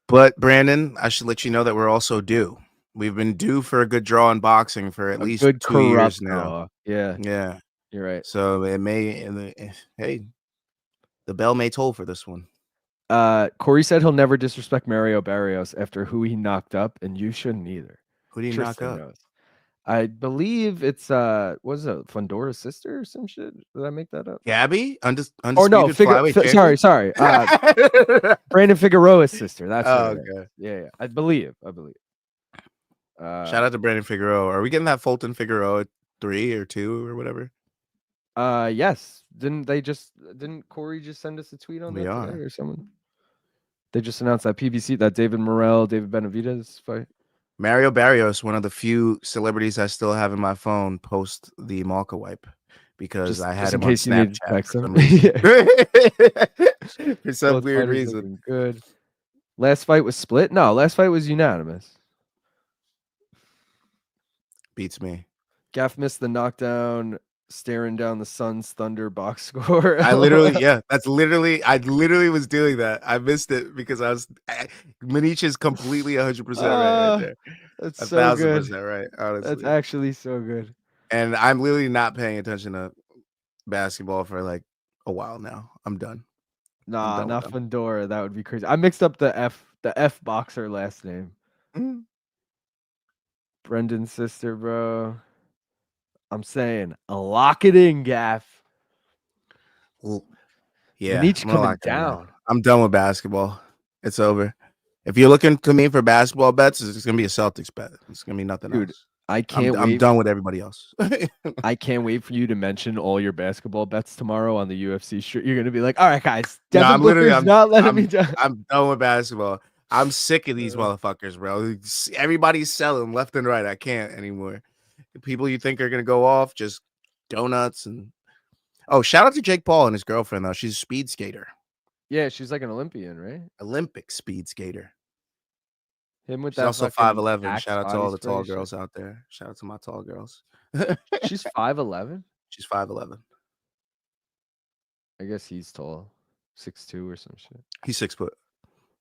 but Brandon, I should let you know that we're also due. We've been due for a good draw in boxing for at a least good 2 years corrupt now. draw. Yeah, Yeah, you're right. so it may. Hey, the bell may toll for this one. Corey said he'll never disrespect Mario Barrios after who he knocked up, and you shouldn't either. Who do you knock Tristan up? knows. I believe it's what is it, Fondora's sister or some shit? Did I make that up? Gabby, Or no, undisputed flyweight champion. sorry. Brandon Figueroa's sister. That's what Oh, it is. okay. Yeah. I believe. Shout out to Brandon Figueroa. Are we getting that Fulton Figueroa 3 or 2 or whatever? Yes. Didn't Corey just send us a tweet on We that are. today or someone? They just announced that PBC, that David Morrell, David Benavidez fight. Mario Barrios, one of the few celebrities I still have in my phone, post the Malka wipe because I had Just in him on case you need to Snapchat text for him. some reason. For some Both weird fighters reason. looking good. Last fight was split? No, last fight was unanimous. Beats me. Gaff missed the knockdown, staring down the Suns Thunder box score. I literally was doing that. I missed it because Maniche is completely 100% right there. That's so good. 1,000% right, That's honestly. actually so good. And I'm literally not paying attention to basketball for like a while now. I'm done. Nah, done with not them. Fundora. That would be crazy. I mixed up the F boxer last name. Mm. Brendan's sister, bro. I'm saying lock it in, Gaff. Well, yeah, Maniche I'm gonna coming lock it in. down. I'm done with basketball. It's over. If you're looking to me for basketball bets, it's gonna be a Celtics bet. It's gonna be nothing Dude, else. I can't I'm wait. done with everybody else. I can't wait for you to mention all your basketball bets tomorrow on the UFC shirt. You're gonna be like, all right, guys, No, Devin I'm literally Booker's not letting me down. I'm done with basketball. I'm sick of these motherfuckers, bro. Everybody's selling left and right. I can't anymore. The people you think are gonna go off, just donuts and shout out to Jake Paul and his girlfriend though. She's a speed skater. Yeah, she's like an Olympian, right? Olympic speed skater. Him with She's that also fucking 5'11". Axe Shout out to body all the spray tall shit. girls out there. Shout out to my tall girls. She's 5'11". She's 5'11". I guess he's tall, 6'2" or some shit. He's 6 foot.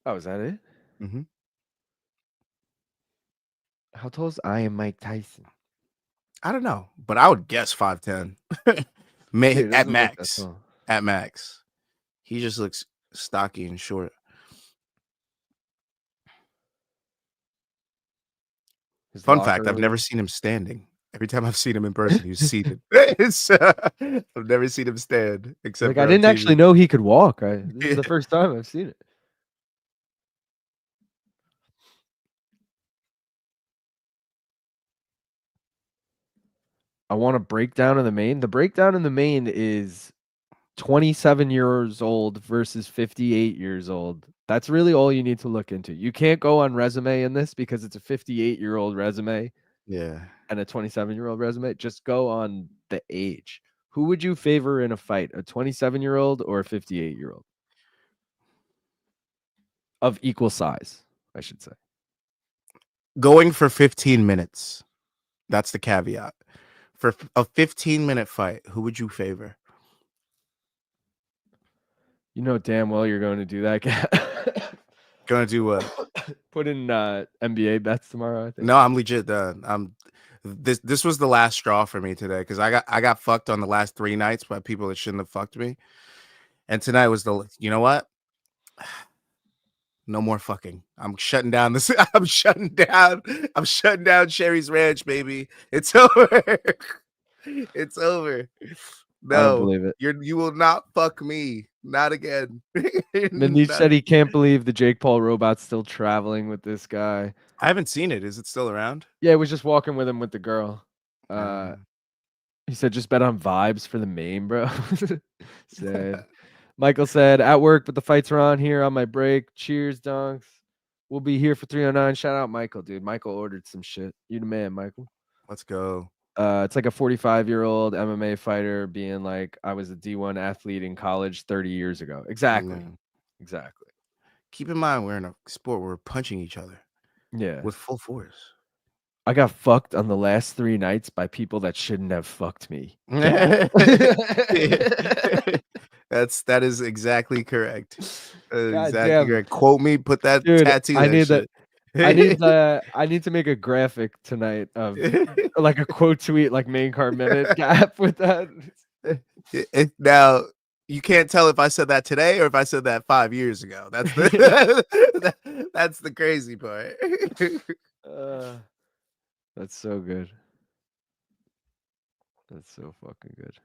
Oh, is that it? Mm-hmm. How tall is Mike Tyson? I don't know, but I would guess 5'10". Dude, At doesn't look that max. tall. At max. He just looks stocky and short. His Fun fact, locker I've never room. seen him standing. Every time I've seen him in person, he's seated. I've never seen him stand except Like for I on didn't TV. actually know he could walk. This is the first time I've seen it. I want a breakdown in the main. The breakdown in the main is 27 years old versus 58 years old. That's really all you need to look into. You can't go on resume in this because it's a 58-year-old resume Yeah. and a 27-year-old resume. Just go on the age. Who would you favor in a fight, a 27-year-old or a 58-year-old? Of equal size, I should say. Going for 15 minutes. That's the caveat. For a 15-minute fight, who would you favor? You know damn well you're going to do that. Gonna do what? Put in NBA bets tomorrow, I think. No, I'm legit. I'm this was the last straw for me today because I got fucked on the last 3 nights by people that shouldn't have fucked me, and tonight was the. You know what? No more fucking. I'm shutting down this. I'm shutting down. I'm shutting down Sherry's Ranch, baby. It's over. It's over. I don't No, believe it. you will not fuck me. Not again. Manish Not said he again. can't believe the Jake Paul robot's still traveling with this guy. I haven't seen it. Is it still around? Yeah, he was just walking with him with the girl. Uh, He said just bet on vibes for the main, bro. Sad. Michael said at work, but the fights are on here on my break. Cheers, donks. We'll be here for 309. Shout out Michael, dude. Michael ordered some shit. You the man, Michael. Let's go. It's like a 45-year-old MMA fighter being like, I was a D1 athlete in college 30 years ago. Exactly. No. Exactly. Keep in mind, we're in a sport where we're punching each other Yeah. with full force. I got fucked on the last 3 nights by people that shouldn't have fucked me. That is exactly correct. God Exactly damn. correct. Quote me. Put that Dude, tattoo. I That need shit. I need to make a graphic tonight of like a quote tweet, like main card minute gap with that. Now you can't tell if I said that today or if I said that 5 years ago. That's the that's the crazy part. That's so good. That's so fucking good.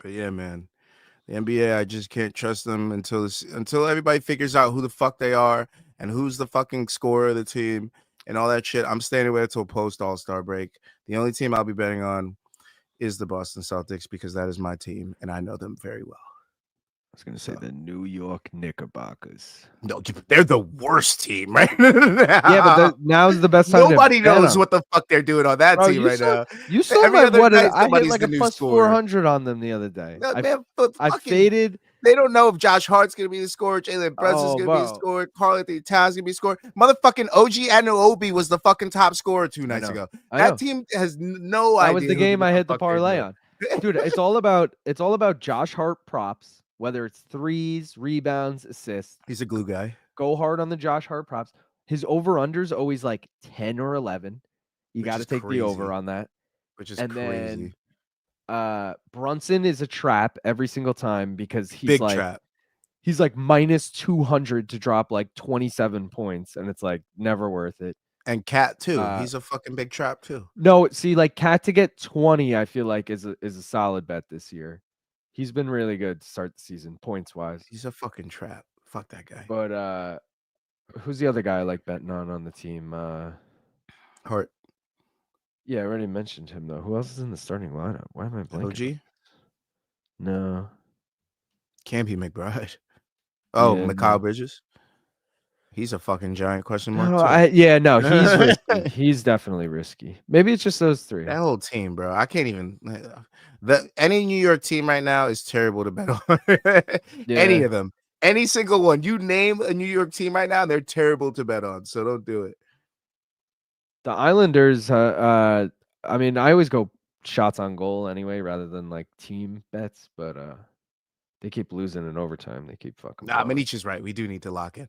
But yeah, man, the NBA, I just can't trust them until everybody figures out who the fuck they are and who's the fucking scorer of the team and all that shit. I'm staying away until post All-Star break. The only team I'll be betting on is the Boston Celtics because that is my team and I know them very well. I was gonna say the New York Knickerbockers. No, they're the worst team right Yeah, but now's the best time. Nobody to bet knows them. what the fuck they're doing on that Bro, team right now. You saw Every my other night, I hit somebody's like the a new plus scorer. 400 on them the other day. No, man, I faded. They don't know if Josh Hart's gonna be the scorer, Jalen Brunson's gonna be the scorer, Karl-Anthony Towns gonna be the scorer. Motherfucking OG Anunoby was the fucking top scorer 2 nights ago. That team has no idea. That was the game I hit the parlay on. Dude, it's all about Josh Hart props, whether it's threes, rebounds, assists. He's a glue guy. Go hard on the Josh Hart props. His over-under's always like 10 or 11. You got to take the over on that. Which is crazy. Then, Brunson is a trap every single time because he's big like trap. He's like minus 200 to drop like 27 points, and it's like never worth it. And Cat too. He's a fucking big trap too. No, see, like Cat to get 20, I feel like is a solid bet this year. He's been really good to start the season, points wise. He's a fucking trap. Fuck that guy. But who's the other guy I like betting on the team? Hart. Yeah, I already mentioned him though. Who else is in the starting lineup? Why am I blanking? OG? No. Can't be McBride. Oh, Yeah, Mikal no. Bridges. He's a fucking giant question mark. No, he's risky. He's definitely risky. Maybe it's just those 3. That whole team, bro. I can't even. Any New York team right now is terrible to bet on. Any of them, any single one. You name a New York team right now, they're terrible to bet on. So don't do it. The Islanders. I mean, I always go shots on goal anyway, rather than like team bets, but they keep losing in overtime. They keep fucking. Nah, Manish is right. We do need to lock in.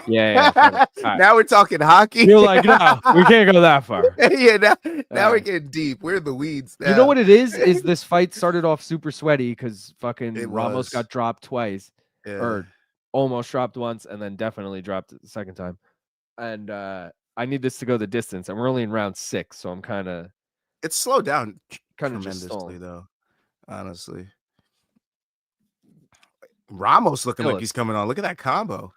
Yeah. Right. Now we're talking hockey. You're like, no, we can't go that far. Yeah, now we're getting deep. We're in the weeds now. You know what it is? Is this fight started off super sweaty because fucking Ramos got dropped twice, or almost dropped once, and then definitely dropped the second time. And I need this to go the distance, and we're only in round 6, so I'm kind of. It's slowed down tremendously, though. Honestly. Ramos looking like he's coming on. Look at that combo.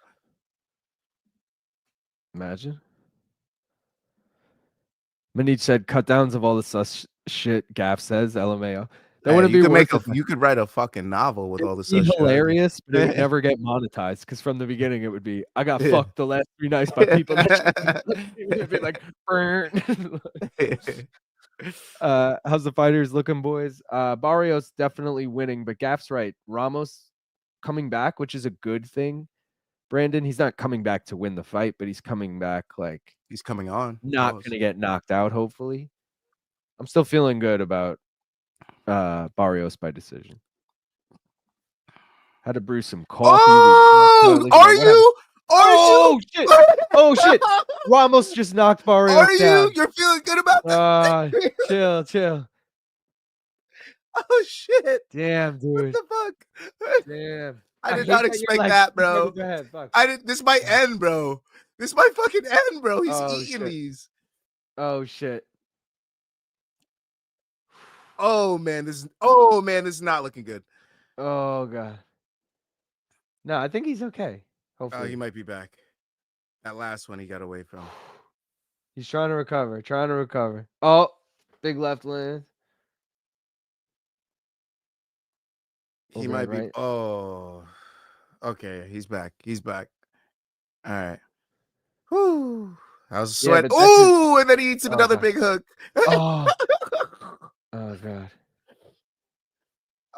Imagine. Manich said cut downs of all the sus shit Gaff says, LMAO. That wouldn't be worth it. You could write a fucking novel with all the sus shit. Hilarious, but it would never get monetized because from the beginning it would be I got fucked the last 3 nights by people that it would be like burn. How's the fighters looking, boys? Barrios definitely winning, but Gaff's right. Ramos coming back, which is a good thing. Brandon, he's not coming back to win the fight, but he's coming back like he's coming on. Not going to get knocked out, hopefully. I'm still feeling good about Barrios by decision. Had to brew some coffee. We Are what happened? you? Are Oh you? shit! Oh shit! Ramos just knocked Barrios Are you? down. You're feeling good about that? Chill. Oh shit! Damn, What dude. the fuck? Damn. I I did hate not that you're expect like, that, you better bro. go ahead. Fuck. I did. This might end, bro. This might fucking end, bro. He's Oh eating shit. these. Oh shit. Oh man, this is not looking good. Oh god. No, I think he's okay. Oh, Hopefully. he might be back. That last one he got away from. He's trying to recover. Oh, big left land. He Overhand might be. right. Oh, okay. He's back. All right. Whew. That was a Yeah, sweat. but that's just Ooh, and then he eats him oh another god. big hook. Oh. Oh god.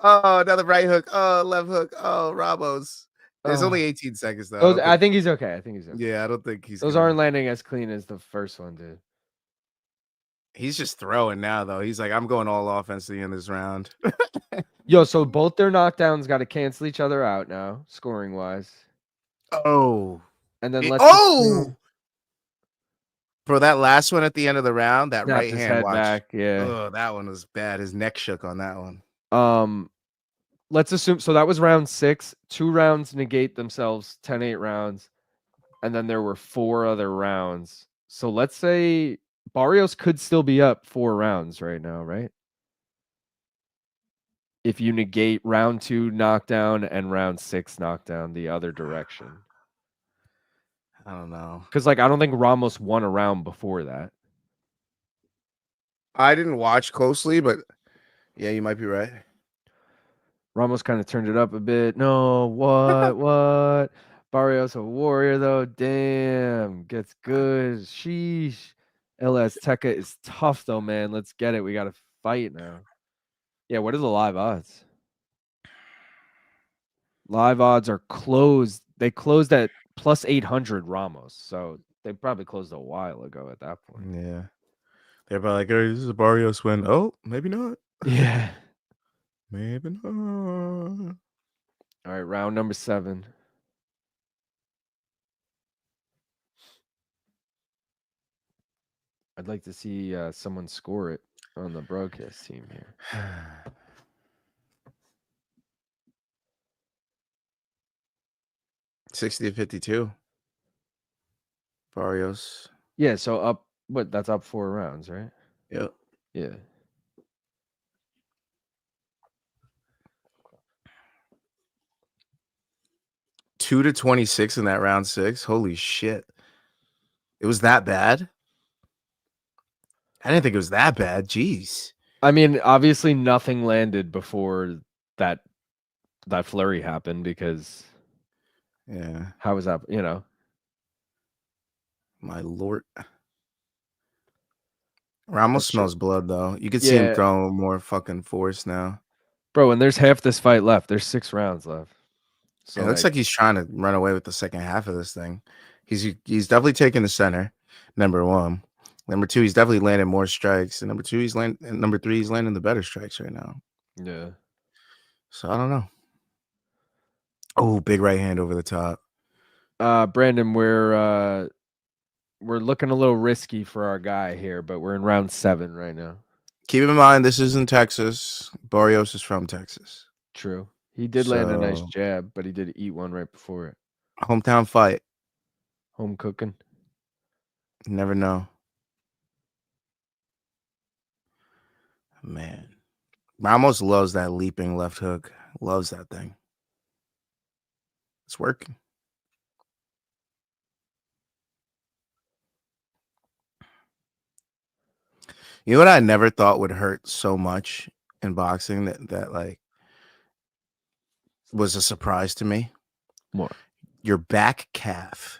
Oh, another right hook. Oh, left hook. Oh, Ramos. There's only 18 seconds though. I think he's okay. Yeah, I don't think he's Those gonna. aren't landing as clean as the first one did. He's just throwing now though. He's like, I'm going all offense at the end of this round. Yo, so both their knockdowns got to cancel each other out now, scoring wise. Oh. And then let's Oh, bro, that last one at the end of the round, that snapped right his hand, head watch. back. Yeah. Oh, that one was bad. His neck shook on that one. Let's assume so that was round 6. 2 rounds negate themselves, 10-8 rounds, and then there were 4 other rounds. So let's say Barrios could still be up 4 rounds right now, right? If you negate round 2 knockdown and round 6 knockdown the other direction. I don't know. Because like I don't think Ramos won a round before that. I didn't watch closely, but yeah, you might be right. Ramos kind of turned it up a bit. No, what? Barrios a warrior though. Damn, gets good. Sheesh. LS Tekka is tough though, man. Let's get it. We got to fight now. Yeah, what are the live odds? Live odds are closed. They closed at plus 800 Ramos. So they probably closed a while ago at that point. Yeah. They're probably like, hey, this is a Barrios win. Oh, maybe not. Yeah. Maybe not. All right, round number 7. I'd like to see someone score it on the broadcast team here. 60-52. Barrios. Yeah, so up that's up 4 rounds, right? Yep. Yeah. Two to 26 in that round 6. Holy shit. It was that bad? I didn't think it was that bad. Jeez. I mean, obviously nothing landed before that flurry happened because Yeah. how was that, My lord. Ramos That's true. smells blood though. You can see him throwing more fucking force now. Bro, and there's half this fight left. There's 6 rounds left. So It looks like he's trying to run away with the second half of this thing. He's definitely taking the center, number 1. Number 2, he's definitely landing more strikes. And number 3, he's landing the better strikes right now. Yeah. So I don't know. Oh, big right hand over the top. Brandon, we're looking a little risky for our guy here, but we're in round 7 right now. Keep in mind, this is in Texas. Barrios is from Texas. True. He did land a nice jab, but he did eat one right before it. Hometown fight. Home cooking. Never know. Man. Ramos loves that leaping left hook. Loves that thing. It's working. You know what I never thought would hurt so much in boxing that like was a surprise to me? What? Your back calf.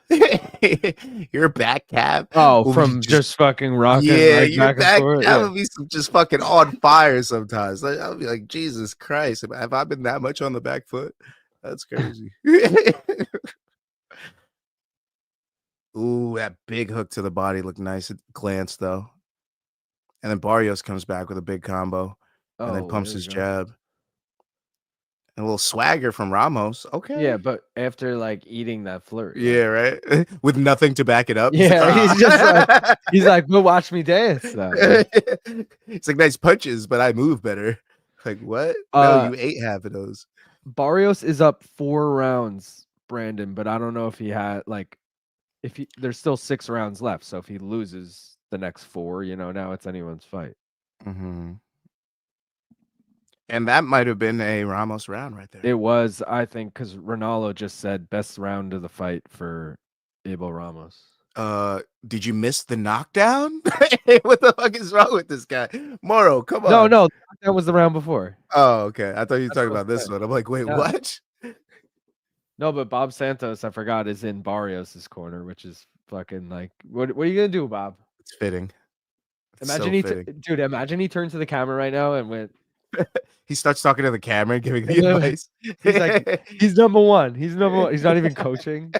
Your back calf. Oh, from just fucking rocking. Yeah, like your back calf yeah. would be just fucking on fire sometimes. Like, I'll be like, Jesus Christ, have I been that much on the back foot? That's crazy. Ooh, that big hook to the body looked nice at glance though. And then Barrios comes back with a big combo and then pumps his jab. a little swagger from Ramos. Okay. Yeah, but after like eating that flurry. Yeah, right. With nothing to back it up. Yeah, he's just like "Ah." he's like, "Go watch me dance." Though. Like, It's like nice punches, but I move better. Like what? No, uh, you ate half of those. Barrios is up 4 rounds, Brandon, but I don't know if he had like if he there's still 6 rounds left. So if he loses the next 4, now it's anyone's fight. Mm-hmm. And that might have been a Ramos round right there. It was, I think, because Ronaldo just said best round of the fight for Abel Ramos. Did you miss the knockdown? What the fuck is wrong with this guy? Moro, come on. No, that was the round before. Oh, okay. I thought you were That's talking what about I this said. one. I'm like, wait, No. what? No, but Bob Santos, I forgot, is in Barrios' corner, which is fucking like, what are you gonna do, Bob? It's fitting. It's Imagine so fitting. dude, imagine he turned to the camera right now and went, He starts talking to the camera and giving the and then advice. he's like, he's number one. He's number one. He's not even coaching.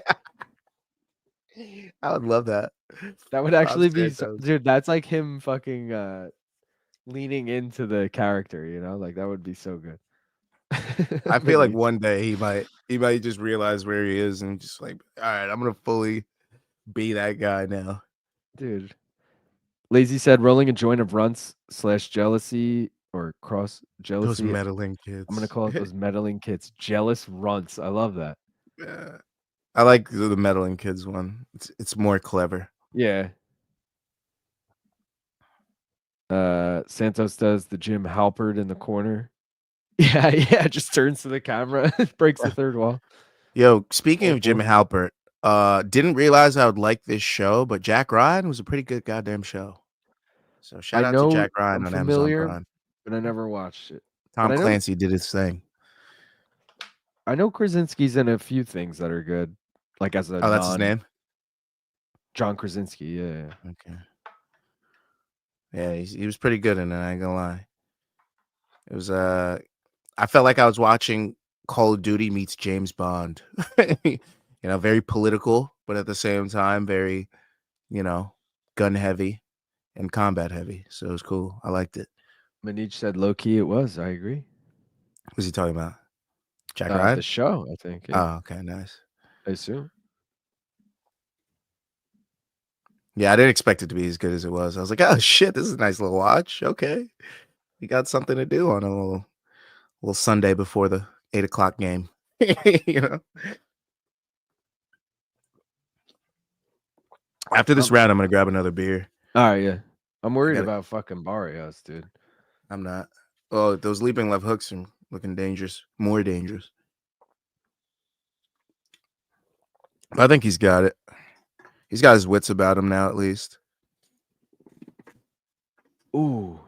I would love that. That would Bob actually be, Santos. dude. That's like him fucking leaning into the character. Like that would be so good. I feel like one day he might just realize where he is and just like, all right, I'm gonna fully be that guy now. Dude. Lazy said rolling a joint of runts / jealousy or cross Those jealousy. meddling kids. I'm gonna call it those meddling kids. Jealous runts. I love that. Yeah. I like the meddling kids one. It's more clever. Yeah. Santos does the Jim Halpert in the corner. Yeah, just turns to the camera, breaks the third wall. Yo, speaking of Jim Halpert, didn't realize I would like this show, but Jack Ryan was a pretty good goddamn show. So shout I out to know Jack Ryan I'm on Amazon familiar, Prime. but I never watched it. Tom But Clancy did his thing. I know Krasinski's in a few things that are good, like as a Oh, that's his name? John Krasinski. Yeah. Okay. Yeah, he was pretty good in it, I ain't gonna lie. It was I felt like I was watching Call of Duty meets James Bond. Very political, but at the same time very, gun heavy and combat heavy. So it was cool. I liked it. Manich said low key it was. I agree. What was he talking about? Jack Ryan? The show, I think. Yeah. Oh, okay, nice. I assume. Yeah, I didn't expect it to be as good as it was. I was like, oh shit, this is a nice little watch. Okay. We got something to do on a little Sunday before the 8:00 game. After this round, I'm gonna grab another beer. All right, yeah. I'm worried about fucking Barrios, dude. I'm not. Oh, those leaping left hooks are looking dangerous. More dangerous. I think he's got it. He's got his wits about him now, at least. Ooh.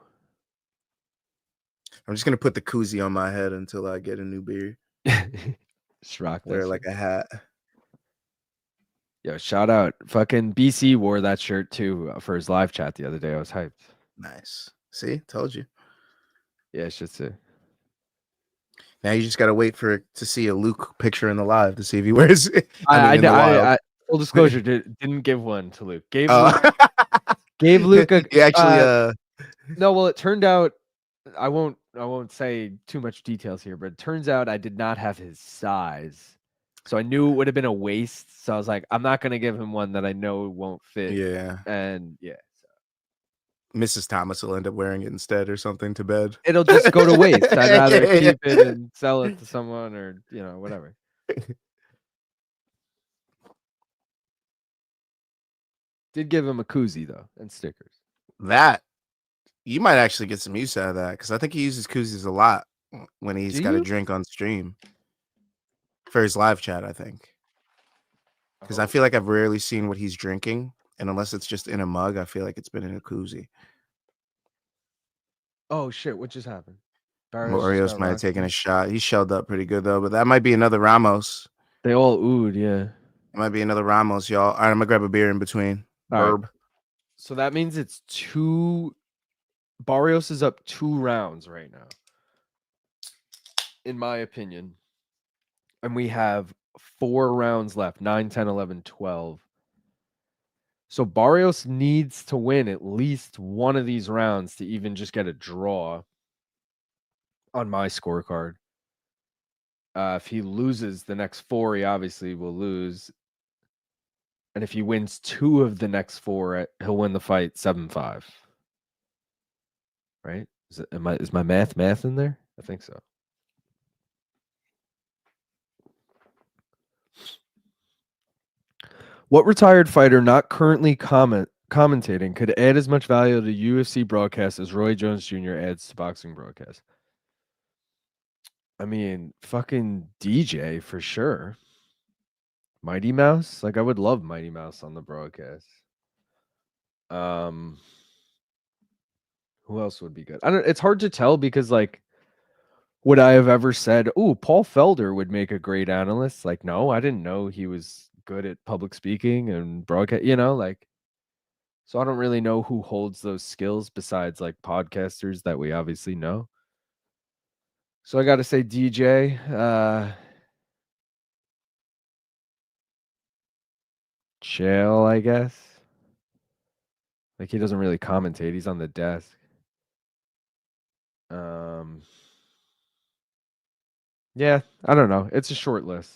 I'm just gonna put the koozie on my head until I get a new beer. Just rock that Wear shit. like a hat. Yo, shout out. Fucking BC wore that shirt too for his live chat the other day. I was hyped. Nice. See, told you. Yeah, shit's sick. Now you just gotta wait to see a Luke picture in the live to see if he wears it. I full disclosure, didn't give one to Luke. Gave Luke a. He actually. No, well, it turned out I won't say too much details here, but it turns out I did not have his size. So I knew it would have been a waste. So I was like, I'm not gonna give him one that I know won't fit. Yeah. And yeah. Mrs. Thomas will end up wearing it instead or something to bed. It'll just go to waste. I'd rather keep it and sell it to someone or whatever. Did give him a koozie though and stickers. That you might actually get some use out of that because I think he uses koozies a lot when he's got a drink on stream for his live chat. I think because I feel like I've rarely seen what he's drinking, and unless it's just in a mug, I feel like it's been in a koozie. Oh shit! What just happened? Barrios might have taken a shot. He shelled up pretty good though, but that might be another Ramos. They all oohed, yeah. It might be another Ramos, y'all. All right, I'm gonna grab a beer in between. Verb. Right. So that means it's 2. Barrios is up 2 rounds right now, in my opinion. And we have 4 rounds left, 9, 10, 11, 12. So Barrios needs to win at least one of these rounds to even just get a draw on my scorecard. If he loses the next 4, he obviously will lose. And if he wins 2 of the next 4, he'll win the fight 7-5. Right? Is my math in there? I think so. What retired fighter not currently commentating could add as much value to UFC broadcast as Roy Jones Jr. adds to boxing broadcast? I mean, fucking DJ for sure. Mighty Mouse? Like I would love Mighty Mouse on the broadcast. Who else would be good? It's hard to tell because like would I have ever said, "Oh, Paul Felder would make a great analyst?" Like no, I didn't know he was good at public speaking and broadcast, like so I don't really know who holds those skills besides like podcasters that we obviously know. So I got to say DJ Chael, I guess. Like he doesn't really commentate, he's on the desk. Yeah, I don't know. It's a short list.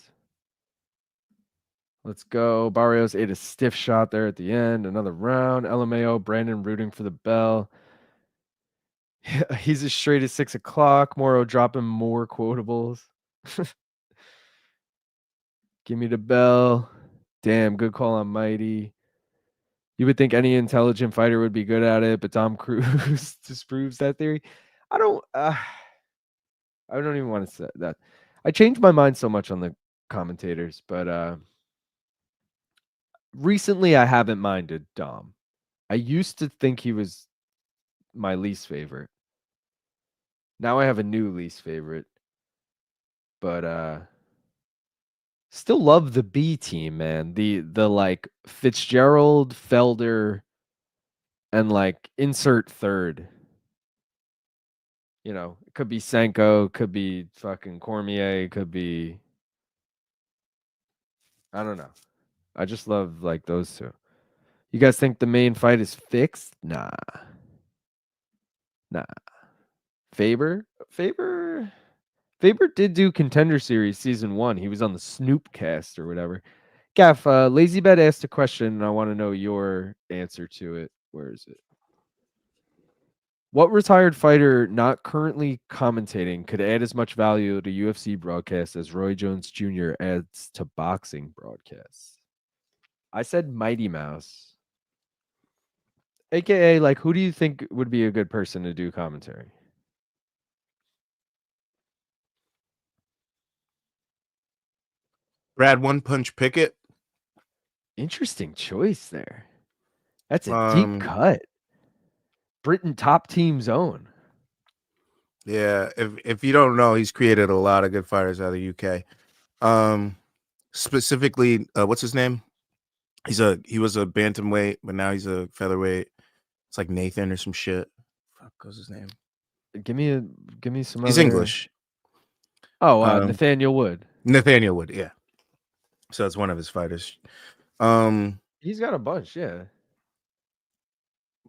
Let's go. Barrios ate a stiff shot there at the end. Another round. LMAO, Brandon rooting for the bell. He's as straight as 6 o'clock. Moro dropping more quotables. Give me the bell. Damn, good call on Mighty. You would think any intelligent fighter would be good at it, but Tom Cruise disproves that theory. I don't even want to say that. I changed my mind so much on the commentators, but recently I haven't minded Dom. I used to think he was my least favorite. Now I have a new least favorite. But still love the B team, man. The like Fitzgerald, Felder, and like insert third. It could be Senko, could be fucking Cormier, could be I don't know. I just love like those two. You guys think the main fight is fixed? Nah. Faber did do Contender Series season 1. He was on the Snoop cast or whatever. Gaff, LazyBet asked a question, and I want to know your answer to it. Where is it? What retired fighter not currently commentating could add as much value to UFC broadcasts as Roy Jones Jr. adds to boxing broadcasts? I said Mighty Mouse. AKA, like, who do you think would be a good person to do commentary? Brad One Punch Pickett. Interesting choice there. That's a deep Um, cut. Britain top team zone. Yeah, if you don't know, he's created a lot of good fighters out of the UK. Specifically, what's his name? He was a bantamweight, but now he's a featherweight. It's like Nathan or some shit. Fuck, what's his name? Give me some He's other... English. Oh, Nathaniel Wood. Nathaniel Wood, yeah. So it's one of his fighters. He's got a bunch, yeah.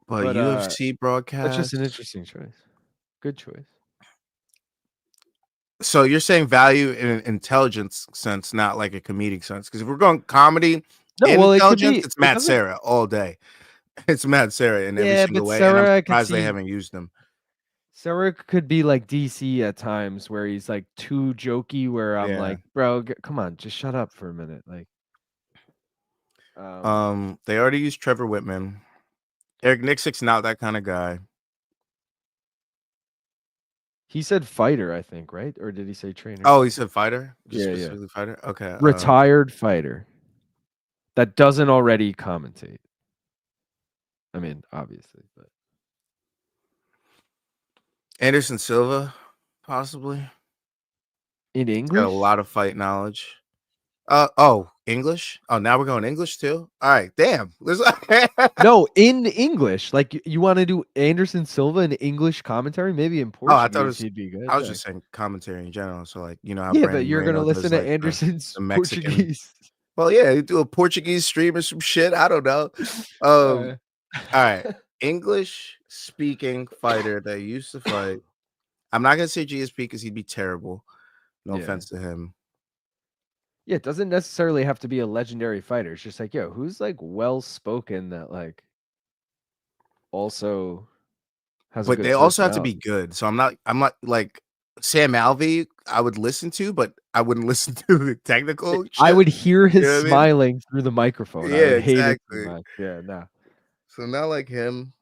But UFC broadcast. That's just an interesting choice. Good choice. So you're saying value in an intelligence sense, not like a comedic sense. Because if we're going comedy and intelligence, it's Matt Serra all day. It's Matt Serra in every single way. And I'm surprised they haven't used him. Serra could be like DC at times where he's like too jokey, where I'm like, bro, come on, just shut up for a minute. Like, they already used Trevor Whitman. Eric Nixick's not that kind of guy. He said fighter, I think, right? Or did he say trainer? Oh, he said fighter? Just specifically fighter? Okay. Retired fighter that doesn't already commentate. I mean, obviously, but Anderson Silva, possibly. In English? Got a lot of fight knowledge. English? Oh, now we're going English too? All right, damn. No, in English. Like, you want to do Anderson Silva in English commentary? Maybe in Portuguese he'd be good. I was just saying commentary in general. So, like, you know how yeah, Brandon but you're going to listen to Anderson's Portuguese. Well, yeah, you do a Portuguese stream or some shit. I don't know. All right. English speaking fighter that used to fight. I'm not going to say GSP because he'd be terrible. No Yeah. offense to him. Yeah, it doesn't necessarily have to be a legendary fighter. It's just like, yo, who's like well spoken that like also has a But good they also have to be personality. good. So I'm not like Sam Alvey, I would listen to, but I wouldn't listen to the technical I shit. would hear You his know what I mean? smiling through the microphone. I Yeah, would hate it too exactly. much. Yeah, no. So not like him.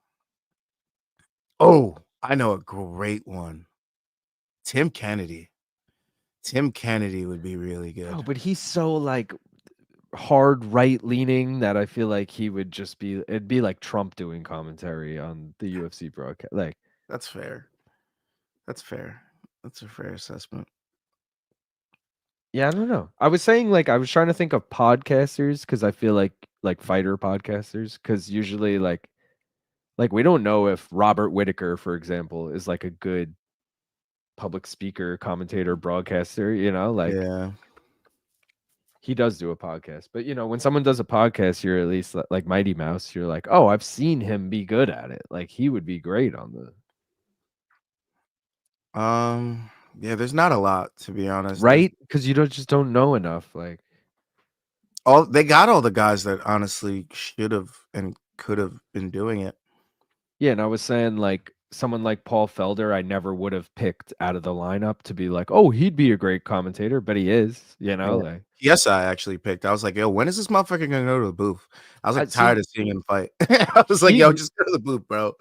Oh, I know a great one. Tim Kennedy. Tim Kennedy would be really Oh, good. but he's so like hard right leaning that I feel like he would just be it'd be like Trump doing commentary on the UFC broadcast. Like, That's fair. That's fair. That's a fair assessment. yeah, I don't know. I was saying like I was trying to think of podcasters because I feel like fighter podcasters because usually like we don't know if Robert Whitaker, for example, is like a good public speaker, commentator, broadcaster, like Yeah. he does do a podcast. But when someone does a podcast, you're at least like Mighty Mouse, you're like, "Oh, I've seen him be good at it. Like he would be great on the." Yeah, there's not a lot to be honest. There's Right? Cuz you don't know enough like. all they got all the guys that honestly should have and could have been doing it. Yeah, and I was saying like someone like Paul Felder, I never would have picked out of the lineup to be like, "Oh, he'd be a great commentator," but he is, Yeah. like Yes, I actually picked. I was like, yo, when is this motherfucker gonna go to the booth? I was I like see tired of seeing him fight. I was like, he yo, gr- just go to the booth, bro.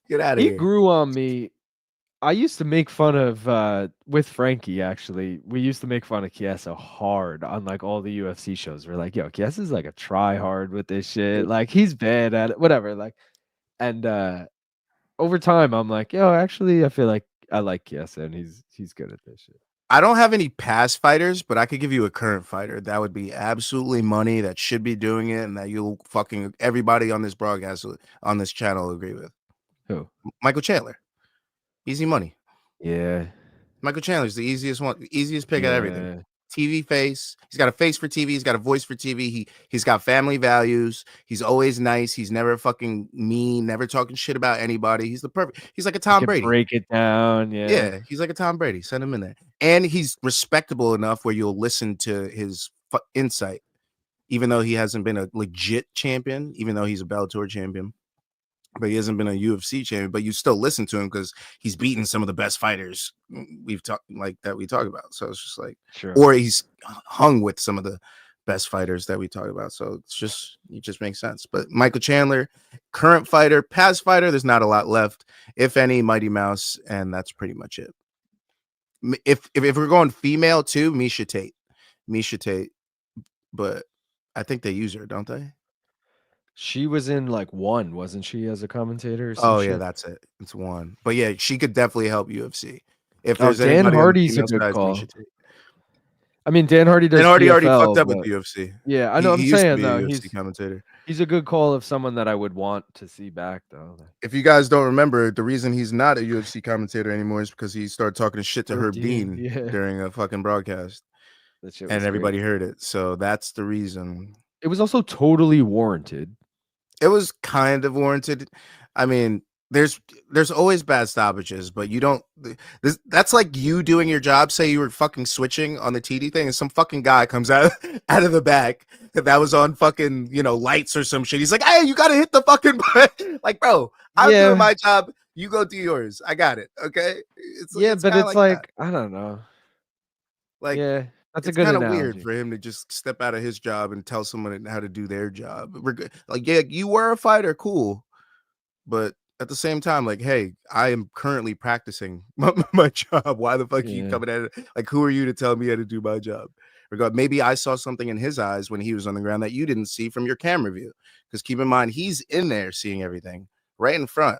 Get out of he here. grew on me. I used to make fun of with Frankie actually. We used to make fun of Chiesa hard on like all the UFC shows. We're like, yo, Chiesa's like a try hard with this shit. Like he's bad at it, whatever. Like and over time I'm like, yo, actually I feel like I like Chiesa and he's good at this shit. I don't have any past fighters, but I could give you a current fighter that would be absolutely money that should be doing it and that you'll fucking everybody on this broadcast on this channel will agree with. Who? Michael Chandler. Easy money. Yeah. Michael Chandler's the easiest one, easiest pick at everything. Yeah. TV face. He's got a face for TV. He's got a voice for TV. He's got family values. He's always nice. He's never fucking mean. Never talking shit about anybody. He's the perfect. He's like a He Tom could Brady. break it down. Yeah. Yeah, he's like a Tom Brady. Send him in there, and he's respectable enough where you'll listen to his insight, even though he hasn't been a legit champion. Even though he's a Bellator champion, but he hasn't been a UFC champion, but you still listen to him because he's beaten some of the best fighters we've talked like that we talk about. So it's just like, Sure. or he's hung with some of the best fighters that we talk about. So it just makes sense. But Michael Chandler, current fighter, past fighter, there's not a lot left, if any. Mighty Mouse, and that's pretty much it. If we're going female too, Misha Tate, but I think they use her, don't they? She was in like one, wasn't she, as a commentator or some Oh yeah, shit? that's it. It's one. But yeah, she could definitely help UFC. If Oh, there's Dan anybody on the Hardy's a female good side, Misha call. Tate. I mean, Dan Hardy Dan does Hardy already fucked PFL, up with but the UFC. yeah, I know. He I'm used to saying be a though, UFC commentator. he's a good call of someone that I would want to see back though. If you guys don't remember, the reason he's not a UFC commentator anymore is because he started talking shit to Herb Herb Dean, Dean yeah, during a fucking broadcast, that shit and was great. everybody heard it. So that's the reason. It was also totally warranted. It was kind of warranted. I mean, there's always bad stoppages, but you don't. That's like you doing your job. Say you were fucking switching on the TD thing, and some fucking guy comes out out of the back that was on fucking lights or some shit. He's like, "Hey, you gotta hit the fucking button." Like, bro, I'm doing my job. You go do yours. I got it. Okay. It's but kind of it's like that. like I don't know. Like, Yeah, that's a it's good kind of weird analogy. for him to just step out of his job and tell someone how to do their job. Like, yeah, you were a fighter, cool. But at the same time, like, hey, I am currently practicing my job. Why the fuck are you coming at it? Like, who are you to tell me how to do my job? Maybe I saw something in his eyes when he was on the ground that you didn't see from your camera view. Because keep in mind, he's in there seeing everything right in front.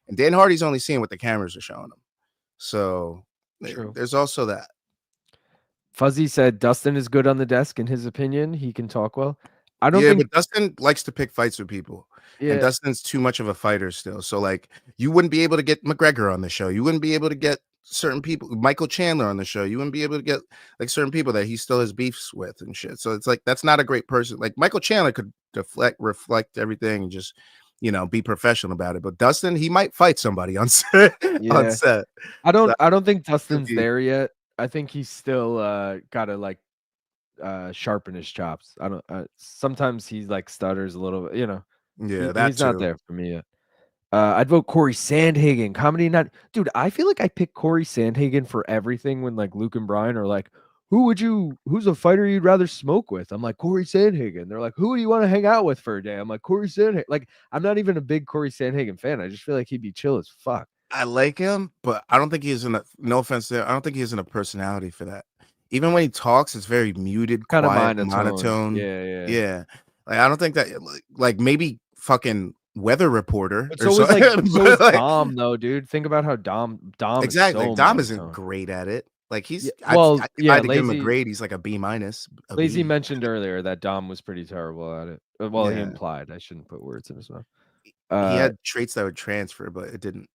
And Dan Hardy's only seeing what the cameras are showing him. So there's also that. Fuzzy said Dustin is good on the desk in his opinion. He can talk well. I don't think. But Dustin likes to pick fights with people. Yeah. And Dustin's too much of a fighter still. So, like, you wouldn't be able to get McGregor on the show. You wouldn't be able to get certain people, Michael Chandler on the show. You wouldn't be able to get like certain people that he still has beefs with and shit. So it's like that's not a great person. Like Michael Chandler could reflect everything and just be professional about it. But Dustin, he might fight somebody on set. On set. I don't think Dustin's there yet. I think he's still gotta like sharpen his chops. I don't. Sometimes he like stutters a little bit. Yeah, that He's not too. there for me yet. I'd vote Corey Sandhagen. Comedy not, dude. I feel like I pick Corey Sandhagen for everything when like Luke and Brian are like, who's a fighter you'd rather smoke with? I'm like Corey Sandhagen. They're like, who do you want to hang out with for a day? I'm like Corey Sandhagen. Like, I'm not even a big Corey Sandhagen fan. I just feel like he'd be chill as fuck. I like him, but I don't think he's in a no offense there. I don't think he's in a personality for that. Even when he talks, it's very muted, Kind of quiet, monotone. monotone. Yeah, yeah. Yeah. Like I don't think that like maybe fucking weather reporter It's or always something. like so is Like, Dom though, dude. Think about how Dom is exactly. so Dom isn't monotone. great at it. Like Yeah, I well, if I yeah, had to give him a grade, he's like a B minus, a Lazy B. mentioned earlier that Dom was pretty terrible at it. Well, he Yeah. implied. I shouldn't put words in his mouth. He had traits that would transfer, but it didn't.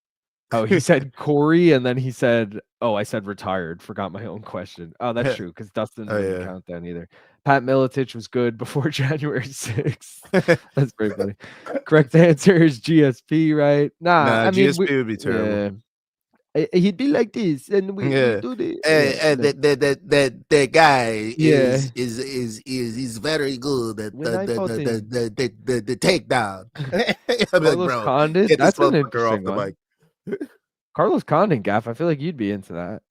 Oh, he said Corey, and then he said, "Oh, I said retired. Forgot my own question." Oh, that's true because Dustin Oh wouldn't yeah. count then either. Pat Miletich was good before January 6th. That's pretty funny. Correct answer is GSP, right? Nah, Nah, I mean, GSP would be terrible. yeah, he'd be like this, and we Yeah. do the yeah, no. That guy Yeah. is very good at When I fought him, the takedown. I'd be like, Carlos bro, Condit, get this that's an motherfucker off interesting the one. mic. Carlos Condit gaff. I feel like you'd be into that.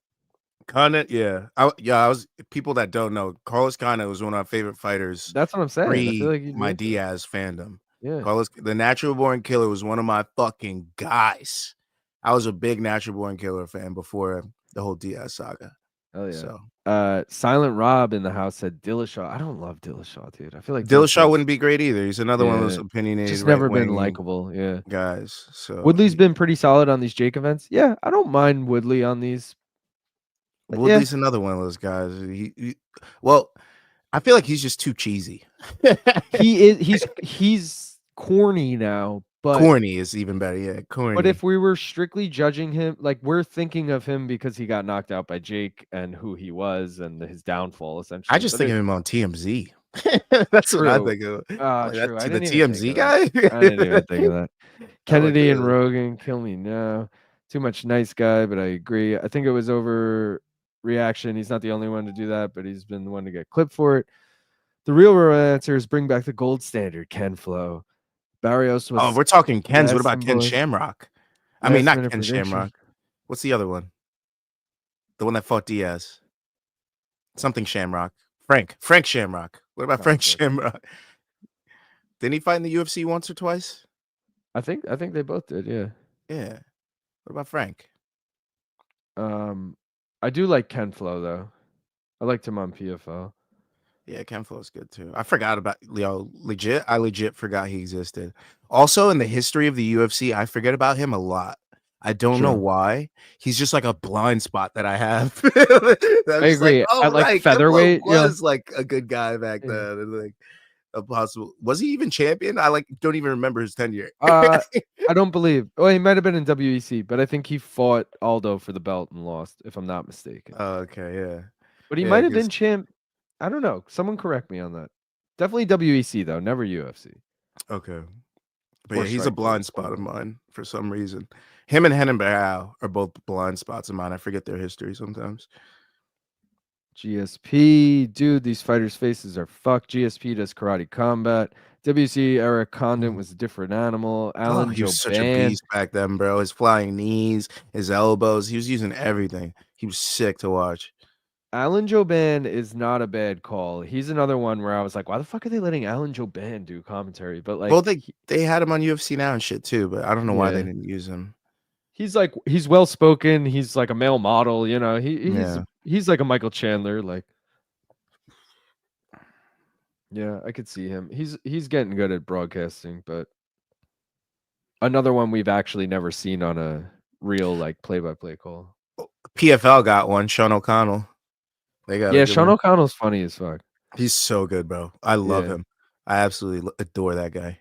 Condit, yeah. I was people that don't know, Carlos Condit was one of my favorite fighters That's what I'm saying. I feel pre like you'd be my into it. Diaz fandom. Yeah. Carlos, the Natural Born Killer was one of my fucking guys. I was a big Natural Born Killer fan before the whole Diaz saga. Oh yeah. So Silent Rob in the house said Dillashaw. I don't love Dillashaw, dude. I feel like Dillashaw wouldn't be great either. He's another one of those yeah, opinionated just right never been wing likable. Yeah. guys. So Woodley's been pretty solid on these Jake events. Yeah, I don't mind Woodley on these. But yeah, Woodley's another one of those guys. Well, I feel like he's just too cheesy. he is. He's corny now, but Corny is even better. Yeah, corny. But if we were strictly judging him, like we're thinking of him because he got knocked out by Jake and who he was and his downfall, essentially. I just think of him on TMZ. That's what I think of. True. I The didn't even TMZ think guy. of that. I didn't even think of that. Kennedy and that. Rogan, kill me now. Too much nice guy, but I agree. I think it was overreaction. He's not the only one to do that, but he's been the one to get clipped for it. The real answer is bring back the gold standard, Ken Flo. Barrios was. Oh, we're talking Ken's. What about Ken boy. Shamrock? I mean, not Minute Ken prediction. Shamrock. What's the other one? The one that fought Diaz. Something Shamrock. Frank Shamrock. What about Frank Shamrock? Didn't he fight in the UFC once or twice? I think they both did. Yeah. Yeah. What about Frank? I do like Ken Flo though. I liked him on PFL. Yeah, Ken Flo's good too. I forgot about Leo. I legit forgot he existed. Also, in the history of the UFC, I forget about him a lot. I don't know why. He's just like a blind spot that I have. I agree. Like, at like featherweight, was like a good guy back then. And like a possible. Was he even champion? I like don't even remember his tenure. I don't believe. Oh, he might have been in WEC, but I think he fought Aldo for the belt and lost, if I'm not mistaken. Oh, okay, yeah. But he might have been champ. I don't know. Someone correct me on that. Definitely WEC though, never UFC. Okay. But yeah, he's a blind spot of mine for some reason. Him and Henan Barao are both blind spots of mine. I forget their history sometimes. GSP, dude, these fighters' faces are fucked. GSP does karate combat. WC Eric Condon was a different animal. Alan he was such a beast back then, bro. His flying knees, his elbows, he was using everything. He was sick to watch. Alan Joban is not a bad call. He's another one where I was like, why the fuck are they letting Alan Joban do commentary? But like, well, they had him on UFC Now and shit too, but I don't know why they didn't use him. He's well spoken. He's like a male model, you know. He's like a Michael Chandler, like. Yeah, I could see him. He's getting good at broadcasting, but another one we've actually never seen on a real like play-by-play call. PFL got one, Sean O'Connell. They got Sean O'Connell's funny as fuck. He's so good, bro. I love him. I absolutely adore that guy.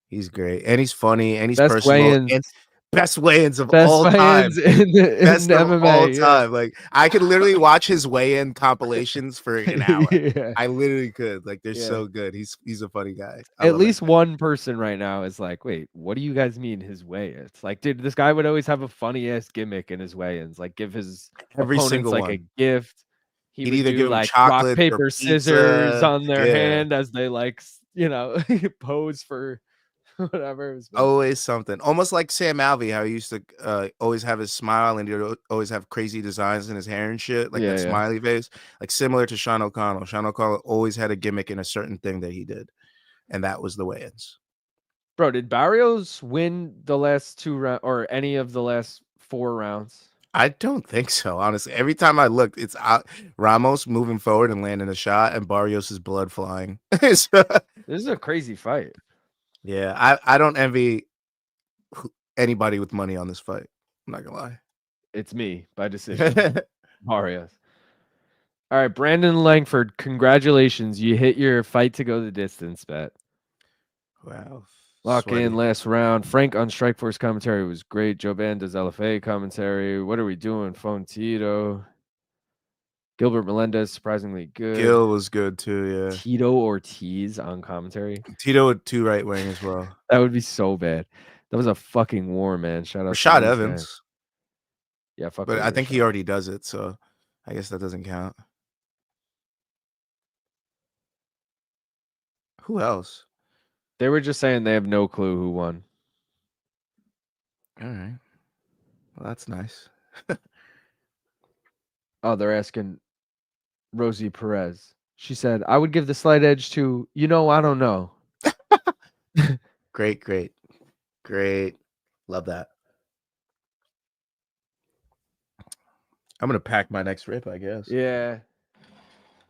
He's great, and he's funny, and he's personal. best weigh-ins of Best all time. weigh-ins in Best of all MMA. Yeah. time. Like I could literally watch his weigh-in compilations for an hour. Yeah. I literally could. Like they're Yeah. so good. He's a funny guy. I At love that least guy. one person right now is like, wait, what do you guys mean his weigh-ins? Like, dude, this guy would always have a funny ass gimmick in his weigh-ins, like give his Every opponents single like a one. gift. He He'd would either do give him like rock, chocolate or paper, scissors pizza. on their Yeah. hand as they like, pose for whatever. It was funny. Always something. Almost like Sam Alvey, how he used to always have his smile and he'd always have crazy designs in his hair and shit, like that Yeah. smiley face. Like similar to Sean O'Connell. Sean O'Connell always had a gimmick in a certain thing that he did. And that was the weigh-ins. Bro, did Barrios win the last 2 rounds or any of the last 4 rounds? I don't think so, honestly. Every time I looked, it's Ramos moving forward and landing a shot, and Barrios' blood flying. This is a crazy fight. Yeah, I don't envy anybody with money on this fight. I'm not gonna lie. It's me by decision. Barrios. All right, Brandon Langford, congratulations. You hit your fight to go the distance bet. Wow. Lock Sweaty. in last round. Frank on Strikeforce commentary was great. Jovan does LFA commentary. What are we doing? Phone Tito. Gilbert Melendez, surprisingly good. Gil was good too, yeah. Tito Ortiz on commentary. Tito with 2 right wing as well. That would be so bad. That was a fucking war, man. Shout out Rashad to these Evans. guys. Yeah, fuck. But with I think Rashad. he already does it, so I guess that doesn't count. Who else? They were just saying they have no clue who won. All right. Well, that's nice. Oh, they're asking Rosie Perez. She said, I would give the slight edge to, I don't know. Great. Love that. I'm gonna pack my next rip, I guess. Yeah.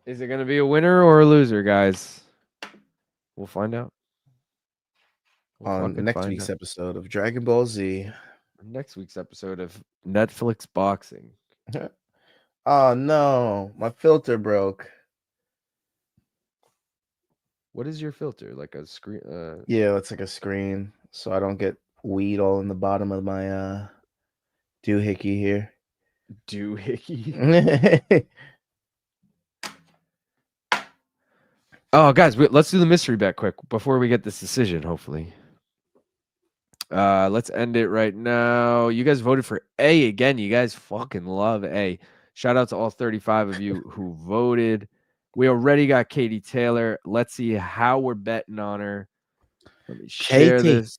Is it going to be a winner or a loser, guys? We'll find out. On next week's episode of Dragon Ball Z. Next week's episode of Netflix Boxing. Oh no, my filter broke. What is your filter? Like a screen? Yeah, it's like a screen, so I don't get weed all in the bottom of my doohickey here. Doohickey. Oh, guys, let's do the mystery bet quick before we get this decision, hopefully. Let's end it right now. You guys voted for A again. You guys fucking love A. Shout out to all 35 of you who voted. We already got Katie Taylor. Let's see how we're betting on her. Let me share this.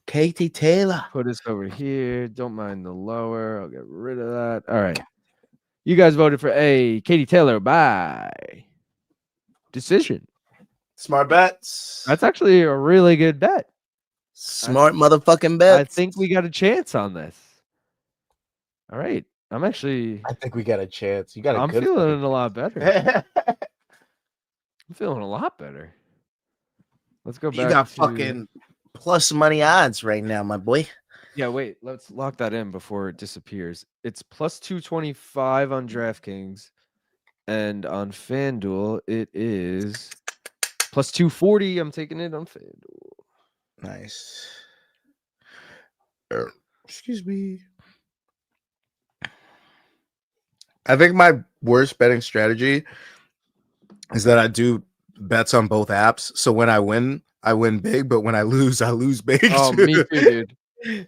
Katie Taylor. Put us over here. Don't mind the lower. I'll get rid of that. All right. You guys voted for A. Katie Taylor by decision. Smart bets. That's actually a really good bet. Smart motherfucking bets. I think we got a chance on this. All right. I think we got a chance. You got I'm good feeling a lot better. I'm feeling a lot better. Let's go back. You got fucking plus money odds right now, my boy. Yeah, wait. Let's lock that in before it disappears. It's plus 225 on DraftKings. And on FanDuel, it is plus 240. I'm taking it on FanDuel. Nice. Excuse me. I think my worst betting strategy is that I do bets on both apps. So when I win big, but when I lose big. Oh, too. me too, dude.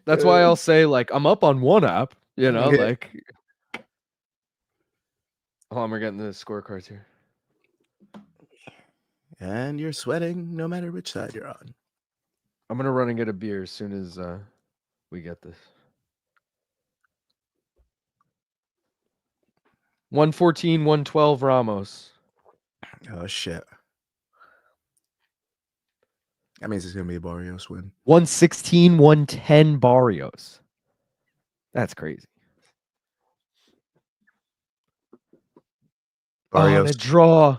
That's why I'll say, like, I'm up on one app, like. Hold on, we're getting the scorecards here. And you're sweating no matter which side you're on. I'm going to run and get a beer as soon as we get this. 114, 112 Ramos. Oh, shit. That means it's going to be a Barrios win. 116, 110 Barrios. That's crazy. Barrios. Oh, and a draw.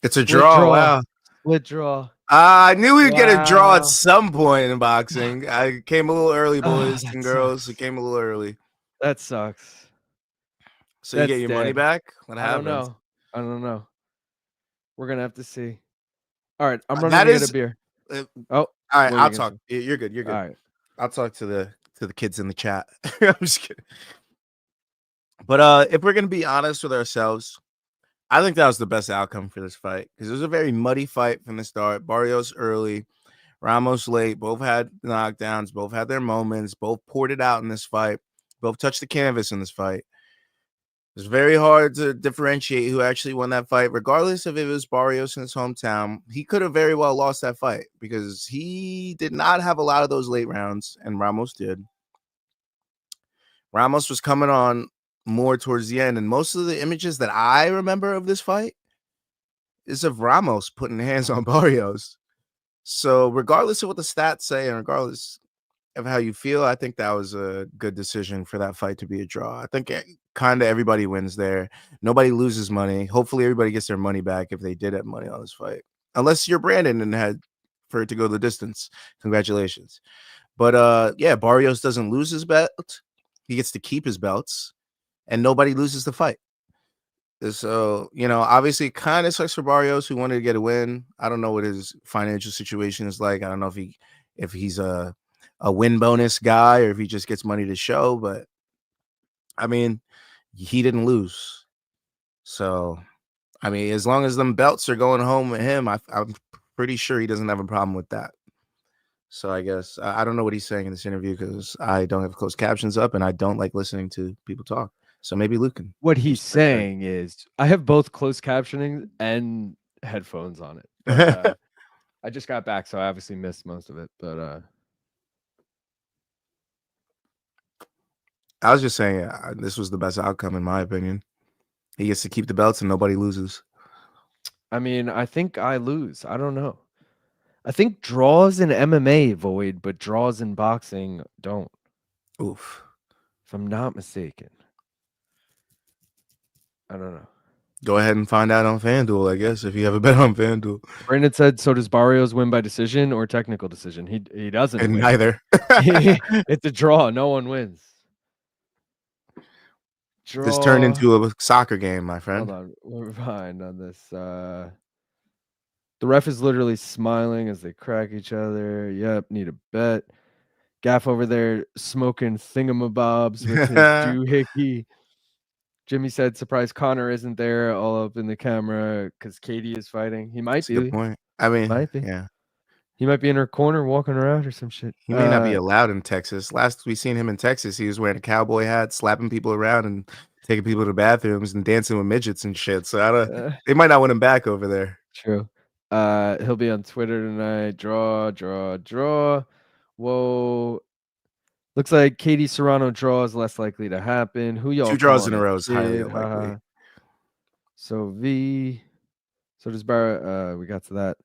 It's a draw. Wow. Split draw. I knew we'd get a draw at some point in boxing. I came a little early, boys and girls. Sucks. It came a little early. That sucks. So you get your money back? What happens? I don't know. We're going to have to see. All right. I'm running to get a beer. All right. I'll talk. You're good. You're good. All right. I'll talk to the kids in the chat. I'm just kidding. But if we're gonna be honest with ourselves, I think that was the best outcome for this fight because it was a very muddy fight from the start. Barrios early, Ramos late. Both had knockdowns. Both had their moments. Both poured it out in this fight. Both touched the canvas in this fight. It's very hard to differentiate who actually won that fight, regardless if it was Barrios in his hometown. He could have very well lost that fight because he did not have a lot of those late rounds, and Ramos did. Ramos was coming on more towards the end, and most of the images that I remember of this fight is of Ramos putting hands on Barrios. So regardless of what the stats say and regardless of how you feel, I think that was a good decision for that fight to be a draw. I think kind of everybody wins there. Nobody loses money. Hopefully everybody gets their money back if they did have money on this fight. Unless you're Brandon and had for it to go the distance. Congratulations. But yeah, Barrios doesn't lose his belt. He gets to keep his belts and nobody loses the fight. So, obviously it kind of sucks for Barrios who wanted to get a win. I don't know what his financial situation is like. I don't know if he's a win bonus guy or if he just gets money to show, but I mean, he didn't lose. So, I mean, as long as them belts are going home with him, I'm pretty sure he doesn't have a problem with that. So I guess I don't know what he's saying in this interview because I don't have closed captions up and I don't like listening to people talk. So maybe Luke can. What he's saying is, I have both closed captioning and headphones on it, but I just got back, so I obviously missed most of it. But I was just saying this was the best outcome in my opinion. He gets to keep the belts and nobody loses. I mean, I think I lose. I don't know. I think draws in MMA void, but draws in boxing don't. Oof. If I'm not mistaken. I don't know. Go ahead and find out on FanDuel, I guess, if you have a bet on FanDuel. Brandon said, so does Barrios win by decision or technical decision? He doesn't And win. neither. It's a draw. No one wins. Draw. This turned into a soccer game, my friend. Hold on. We're behind on this. The ref is literally smiling as they crack each other. Yep, need a bet. Gaff over there smoking thingamabobs with his doohickey. Jimmy said, surprise Connor isn't there all up in the camera because Katie is fighting. He might That's be. a good point. I mean, might be. Yeah. He might be in her corner walking around or some shit. He may not be allowed in Texas. Last we seen him in Texas, he was wearing a cowboy hat, slapping people around and taking people to the bathrooms and dancing with midgets and shit. So they might not want him back over there. True. He'll be on Twitter tonight. Draw. Whoa. Looks like Katie Serrano draw is less likely to happen. Who y'all 2 draws in calling a row is highly kid? unlikely. So V. So does Barrett. We got to that.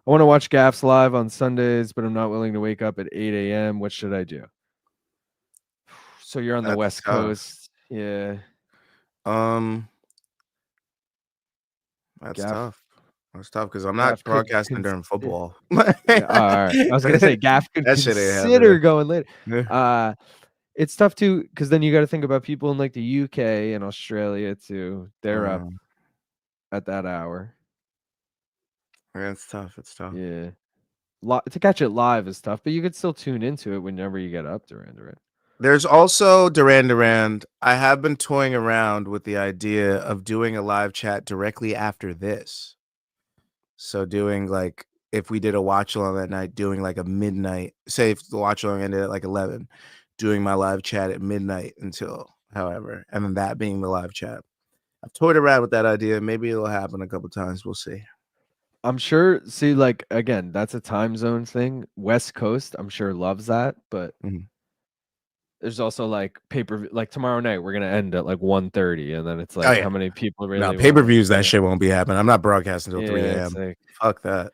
I want to watch Gaffs live on Sundays, but I'm not willing to wake up at 8 a.m. What should I do? So you're on the West Coast. Yeah. That's tough. That's tough because I'm not broadcasting during football. Yeah, all right. I was gonna say Gaff could consider going later. Yeah. It's tough too because then you got to think about people in like the UK and Australia too. They're up at that hour. Yeah, it's tough. It's tough. Yeah, to catch it live is tough, but you could still tune into it whenever you get up, Duran. There's also Duran. I have been toying around with the idea of doing a live chat directly after this. So doing like if we did a watch along that night, doing like a midnight, say if the watch along ended at like 11, doing my live chat at midnight until however, and then that being the live chat. I've toyed around with that idea. Maybe it'll happen a couple times. We'll see. I'm sure. See, like again, that's a time zone thing. West Coast, I'm sure loves that, but there's also like like tomorrow night we're gonna end at like 1:30, and then it's like how many people really? No, pay-per-views. That shit won't be happening. I'm not broadcasting until 3 a.m. Like, fuck that.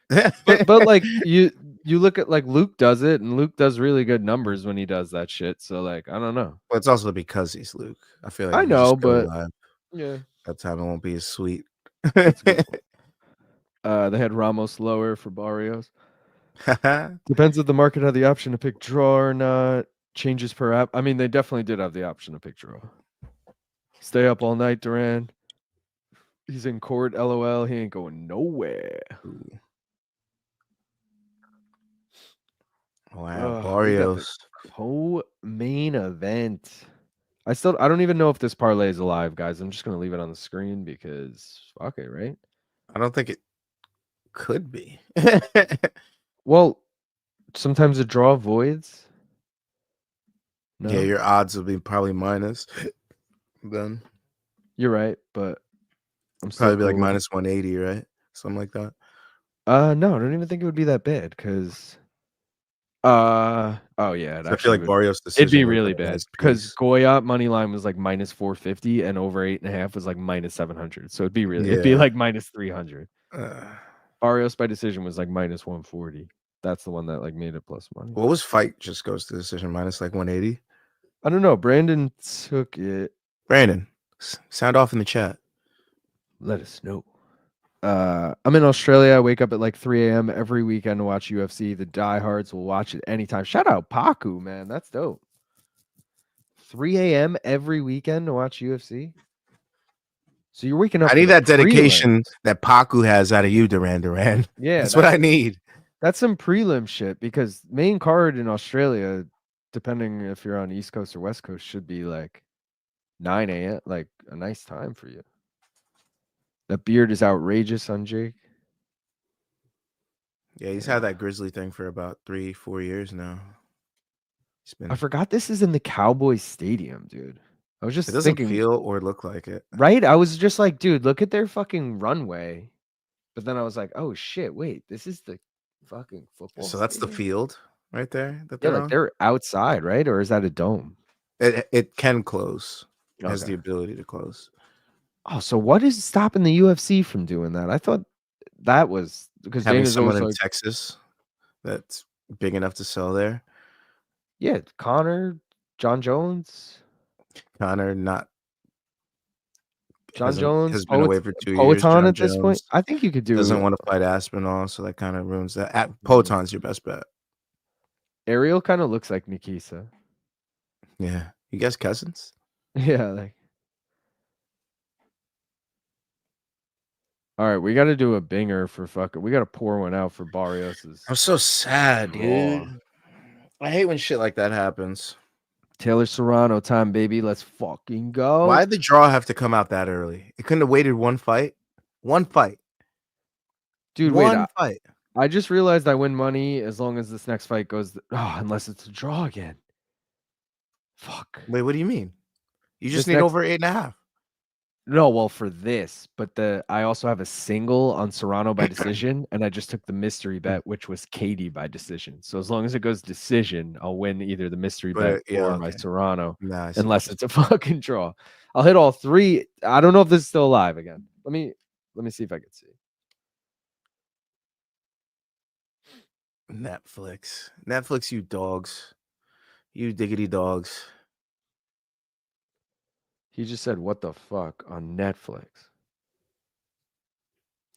but like you look at like Luke does it, and Luke does really good numbers when he does that shit. So like I don't know. Well, it's also because he's Luke. I feel like I know, but yeah, that time it won't be as sweet. They had Ramos lower for Barrios. Depends if the market had the option to pick draw or not. Changes per app. I mean, they definitely did have the option to pick draw. Stay up all night, Duran. He's in court. LOL. He ain't going nowhere. Wow, Barrios. Co-main event. I don't even know if this parlay is alive, guys. I'm just gonna leave it on the screen because fuck it, right? I don't think it could be. Well, sometimes a draw voids. No, Yeah, your odds will be probably minus. Then you're right, but I'm still probably be like cool with it. minus 180, right? Something like that. No, I don't even think it would be that bad because oh yeah, it So I feel actually like would. Barrios' It'd be decision would have really been a bad nice because piece. Goyat money line was like minus 450 and over 8.5 was like minus 700. So it'd be Yeah. like minus 300. Uh, Barrios by decision was like minus 140. That's the one that like made it plus money. what was fight just goes to decision minus like 180? I don't know. Brandon took it. Brandon, sound off in the chat. Let us know. I'm in Australia. I wake up at like 3 a.m. every weekend to watch UFC. The diehards will watch it anytime. Shout out Paku, man. That's dope. 3 a.m. every weekend to watch UFC. So you're waking up. I for need the that dedication prelims. that Paku has out of you, Duran. Yeah, That's what I need. That's some prelim shit because main card in Australia, depending if you're on East Coast or West Coast, should be like 9 a.m. Like a nice time for you. That beard is outrageous on Jake. Yeah, he's had that grizzly thing for about 3-4 years now. I forgot this is in the Cowboys Stadium, dude. I was It just doesn't thinking, feel or look like it. right? I was just like, dude, look at their fucking runway. But then I was like, oh shit, wait, this is the fucking football. So that's the stadium? field right there that Yeah, they're like on. they're outside, right? Or is that a dome? It can close. It has Okay. the ability to close. Oh, so what is stopping the UFC from doing that? I thought that was because Having Dana's someone always in like, Texas that's big enough to sell there. yeah, Connor, John Jones, Connor not John Jones, has been away for 2 years. Poetan John at this point. Jones I think you could doesn't do want to fight Aspinall, so that kind of ruins that. Poetan's your best bet. Ariel kind of looks like Nikisa. Yeah, you guys cousins? Yeah, like. All right, we got to do a binger for fucking. We got to pour one out for Barrios's. I'm so sad, draw. dude. I hate when shit like that happens. Taylor Serrano time, baby. Let's fucking go. Why did the draw have to come out that early? It couldn't have waited one fight. One fight. Dude, One wait. fight. I just realized I win money as long as this next fight goes. Unless it's a draw again. Fuck. Wait, what do you mean? You just This need next- over 8.5. No, well, for this, but I also have a single on Serrano by decision, and I just took the mystery bet, which was Katie by decision. So as long as it goes decision, I'll win either the mystery bet or my Serrano, unless it's a fucking draw. I'll hit all three. I don't know if this is still alive again. Let me see if I can see. Netflix, you dogs. You diggity dogs. He just said, "What the fuck" on Netflix.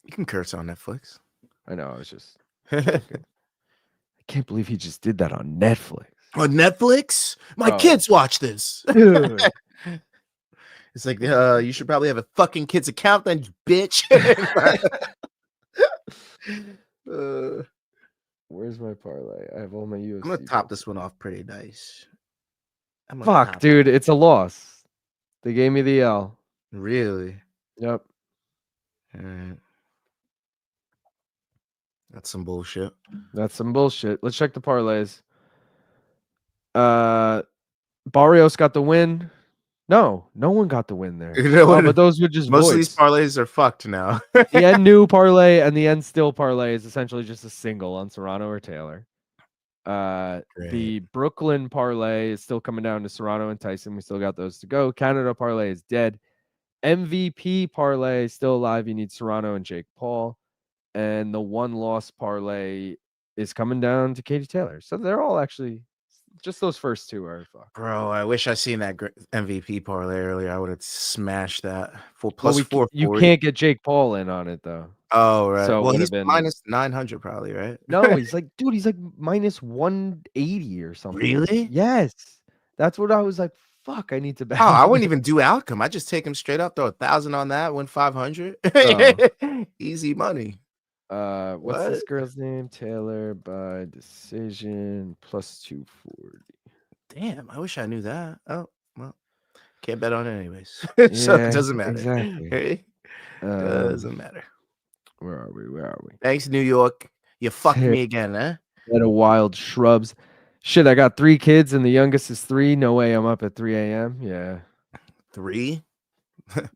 You can curse on Netflix. I know. I was just. I can't believe he just did that on Netflix. On Netflix? My kids watch this. It's like, you should probably have a fucking kid's account then, you bitch. Where's my parlay? I have all my UFC. I'm gonna top this one off pretty nice. Fuck, dude, it's a loss. They gave me the L. Really? Yep. All right. That's some bullshit. That's some bullshit. Let's check the parlays. Barrios got the win. No one got the win there. But those were just most of these voids. parlays are fucked now. The end new parlay and the end still parlay is essentially just a single on Serrano or Taylor. The Brooklyn parlay is still coming down to Serrano and Tyson. We still got those to go. Canada parlay is dead. MVP parlay is still alive. You need Serrano and Jake Paul. And the one loss parlay is coming down to Katie Taylor. So they're all actually just those first two are fucked. Bro, I wish I seen that MVP parlay earlier. I would have smashed that. You can't get Jake Paul in on it though. Oh, right. So well, he's minus 900 probably, right? No, he's like, dude, he's like minus 180 or something. Really? Yes. That's what I was like, fuck, I need to bet. Oh, I wouldn't even do outcome. I just take him straight up, throw 1,000 on that, win 500. Easy money. What's this girl's name? Taylor by decision plus 240. Damn, I wish I knew that. Oh, well, can't bet on it anyways. So it Yeah, doesn't matter. exactly. Hey, Um, doesn't matter. where are we? Where are we? Thanks, New York. You fucked me again, huh? At a wild shrubs. Shit, I got 3 kids and the youngest is 3. No way I'm up at 3 a.m. Yeah. 3?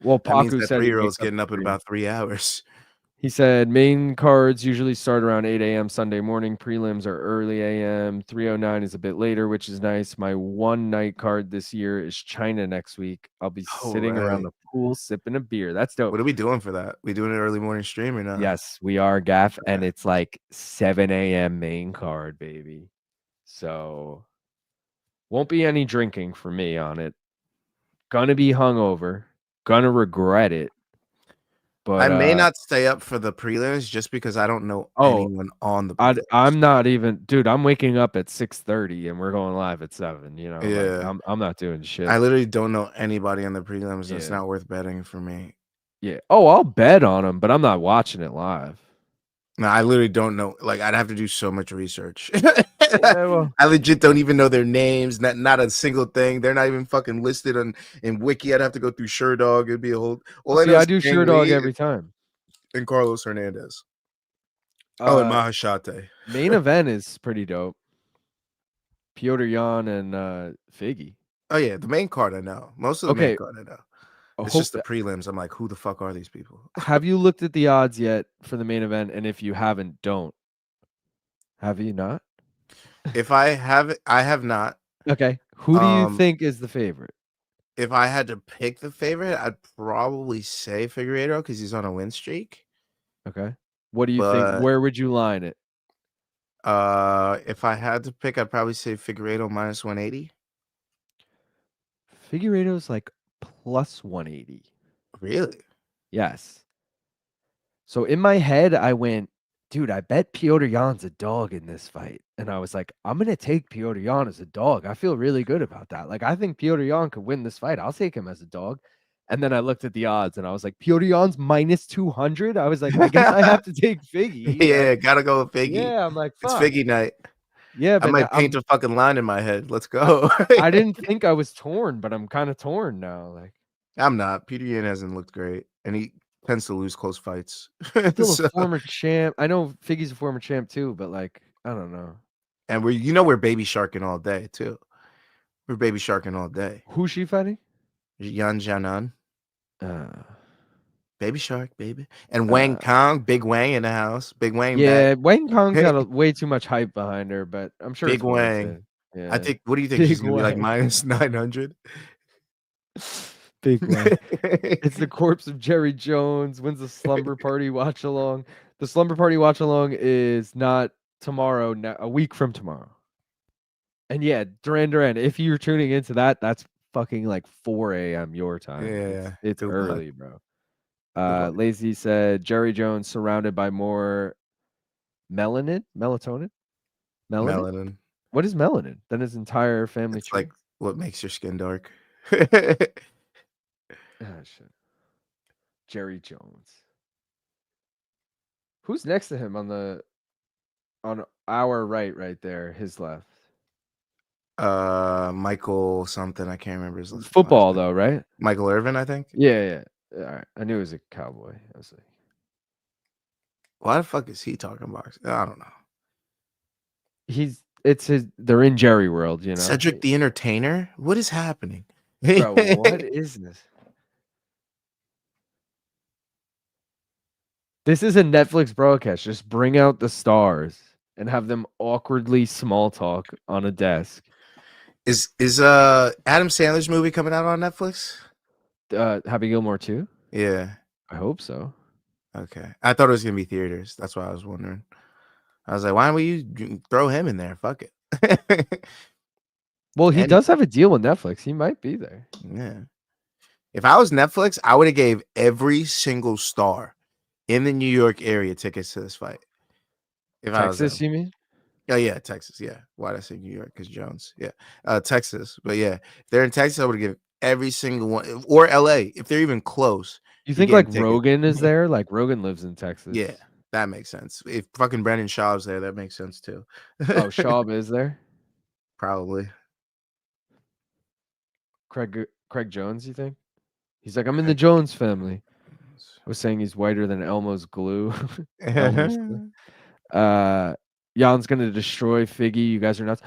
Well, That means Paku that said he 3-year-old's wakes up getting at up in 3. about 3 hours. He said main cards usually start around 8 a.m. Sunday morning. Prelims are early a.m. 3:09 is a bit later, which is nice. My one night card this year is China next week. I'll be All sitting around right. the pool sipping a beer. That's dope. What are we doing for that? We doing an early morning stream or not? Yes, we are, Gaff, and Okay. it's like 7 a.m. main card, baby. So won't be any drinking for me on it. Gonna be hungover. Gonna regret it. I But may not stay up for the prelims just because I don't know oh, anyone on the I'm prelims. not even, dude. I'm waking up at 6:30 and we're going live at 7. You know, like Yeah. I'm not doing I shit. literally don't know anybody on the prelims. And it's Yeah, not worth betting for me. yeah. Oh, I'll bet on them, but I'm not watching it live. No, I literally don't know. Like, I'd have to do so much research. Yeah, well, I legit don't even know their names. Not a single thing. They're not even fucking listed on in Wiki. I'd have to go through SureDog. It'd be a whole. All I see, know I is do Kang sure dog Lee every time. and Carlos Hernandez. Oh, and Uh, Mahashate. Main event is pretty dope. Piotr Jan and Figgy. Oh yeah, the main card I know. Most of the main Okay, card I know. I It's just hope. the prelims. I'm like, who the fuck are these people? Have you looked at the odds yet for the main event? And if you haven't, don't. Have you not? If I have it, I have not. Okay. Who do you Um, think is the favorite? if I had to pick the favorite, I'd probably say Figueiredo because he's on a win streak. Okay. What do you think? But Where would you line it? if I had to pick, I'd probably say Figueiredo minus 180. Figueiredo's like plus 180. Really? Yes. So in my head, I went, dude, I bet Piotr Jan's a dog in this fight. And I was like, I'm going to take Piotr Jan as a dog. I feel really good about that. Like, I think Piotr Jan could win this fight. I'll take him as a dog. And then I looked at the odds and I was like, Piotr Jan's minus 200. I was like, I guess I have to take Figgy. Yeah, Like, gotta go with Figgy. yeah, I'm like, It's fuck. Figgy night. Yeah, I but might paint a fucking line in my head. Let's go. I didn't think I was torn, but I'm kind of torn now. Like, I'm not. Peter Yan hasn't looked great, and he tends to lose close fights. still a So, former champ. I know Figgy's a former champ too, but like, I don't know. and we're baby sharking all day too. We're baby sharking all day. Who's she fighting? Yan Jianan, Uh, baby shark, baby, and Wang uh, Kong, Big Wang in the house. Big Wang back. yeah, Wang Kong's got way too much hype behind her, but I'm sure Big it's Wang. warranted. I Yeah, think. What do you think? She's Big gonna be like Wang, minus 900. Big Wang. It's the corpse of Jerry Jones. When's the slumber party watch along? The slumber party watch along is not tomorrow. A week from tomorrow. And yeah, Duran. If you're tuning into that, that's fucking like 4 a.m. your time. Yeah, It's good luck. early, bro. Good luck. Lazy said Jerry Jones surrounded by more melatonin. Melanin. What is melanin? Then his entire family It's tree. like what makes your skin dark. Ah, shit. Jerry Jones. Who's next to him on our right there, his left? Michael something. I can't remember his last Football name. though, right? Michael Irvin, I think. Yeah. All right. I knew he was a cowboy. I was like, Why the fuck is he talking box? I don't know. they're in Jerry world, you know. Cedric the Entertainer? What is happening? Bro, what is this? This is a Netflix broadcast. Just bring out the stars and have them awkwardly small talk on a desk. Is Adam Sandler's movie coming out on Netflix? Happy Gilmore 2? Yeah. I hope so. Okay. I thought it was gonna be theaters. That's why I was wondering. I was like, why don't we throw him in there? Fuck it. Well, he And does have a deal with Netflix. He might be there. yeah. If I was Netflix, I would have gave every single star in the New York area tickets to this fight. If I was Texas, them. you mean? Oh yeah, Texas. Yeah. Why did I say New York? Because Jones. Yeah. Texas. But yeah, if they're in Texas, I would give every single one, or LA, if they're even close. You You're think like getting tickets. Rogan is there? Like Rogan lives in Texas. Yeah, that makes sense. If fucking Brendan Schaub's there, that makes sense too. Oh, Schaub is there? Probably. Craig Jones, you think? He's like, I'm in the Jones family. I was saying he's whiter than Elmo's glue. Elmer's glue. Jan's gonna destroy Figgy. You guys are nuts.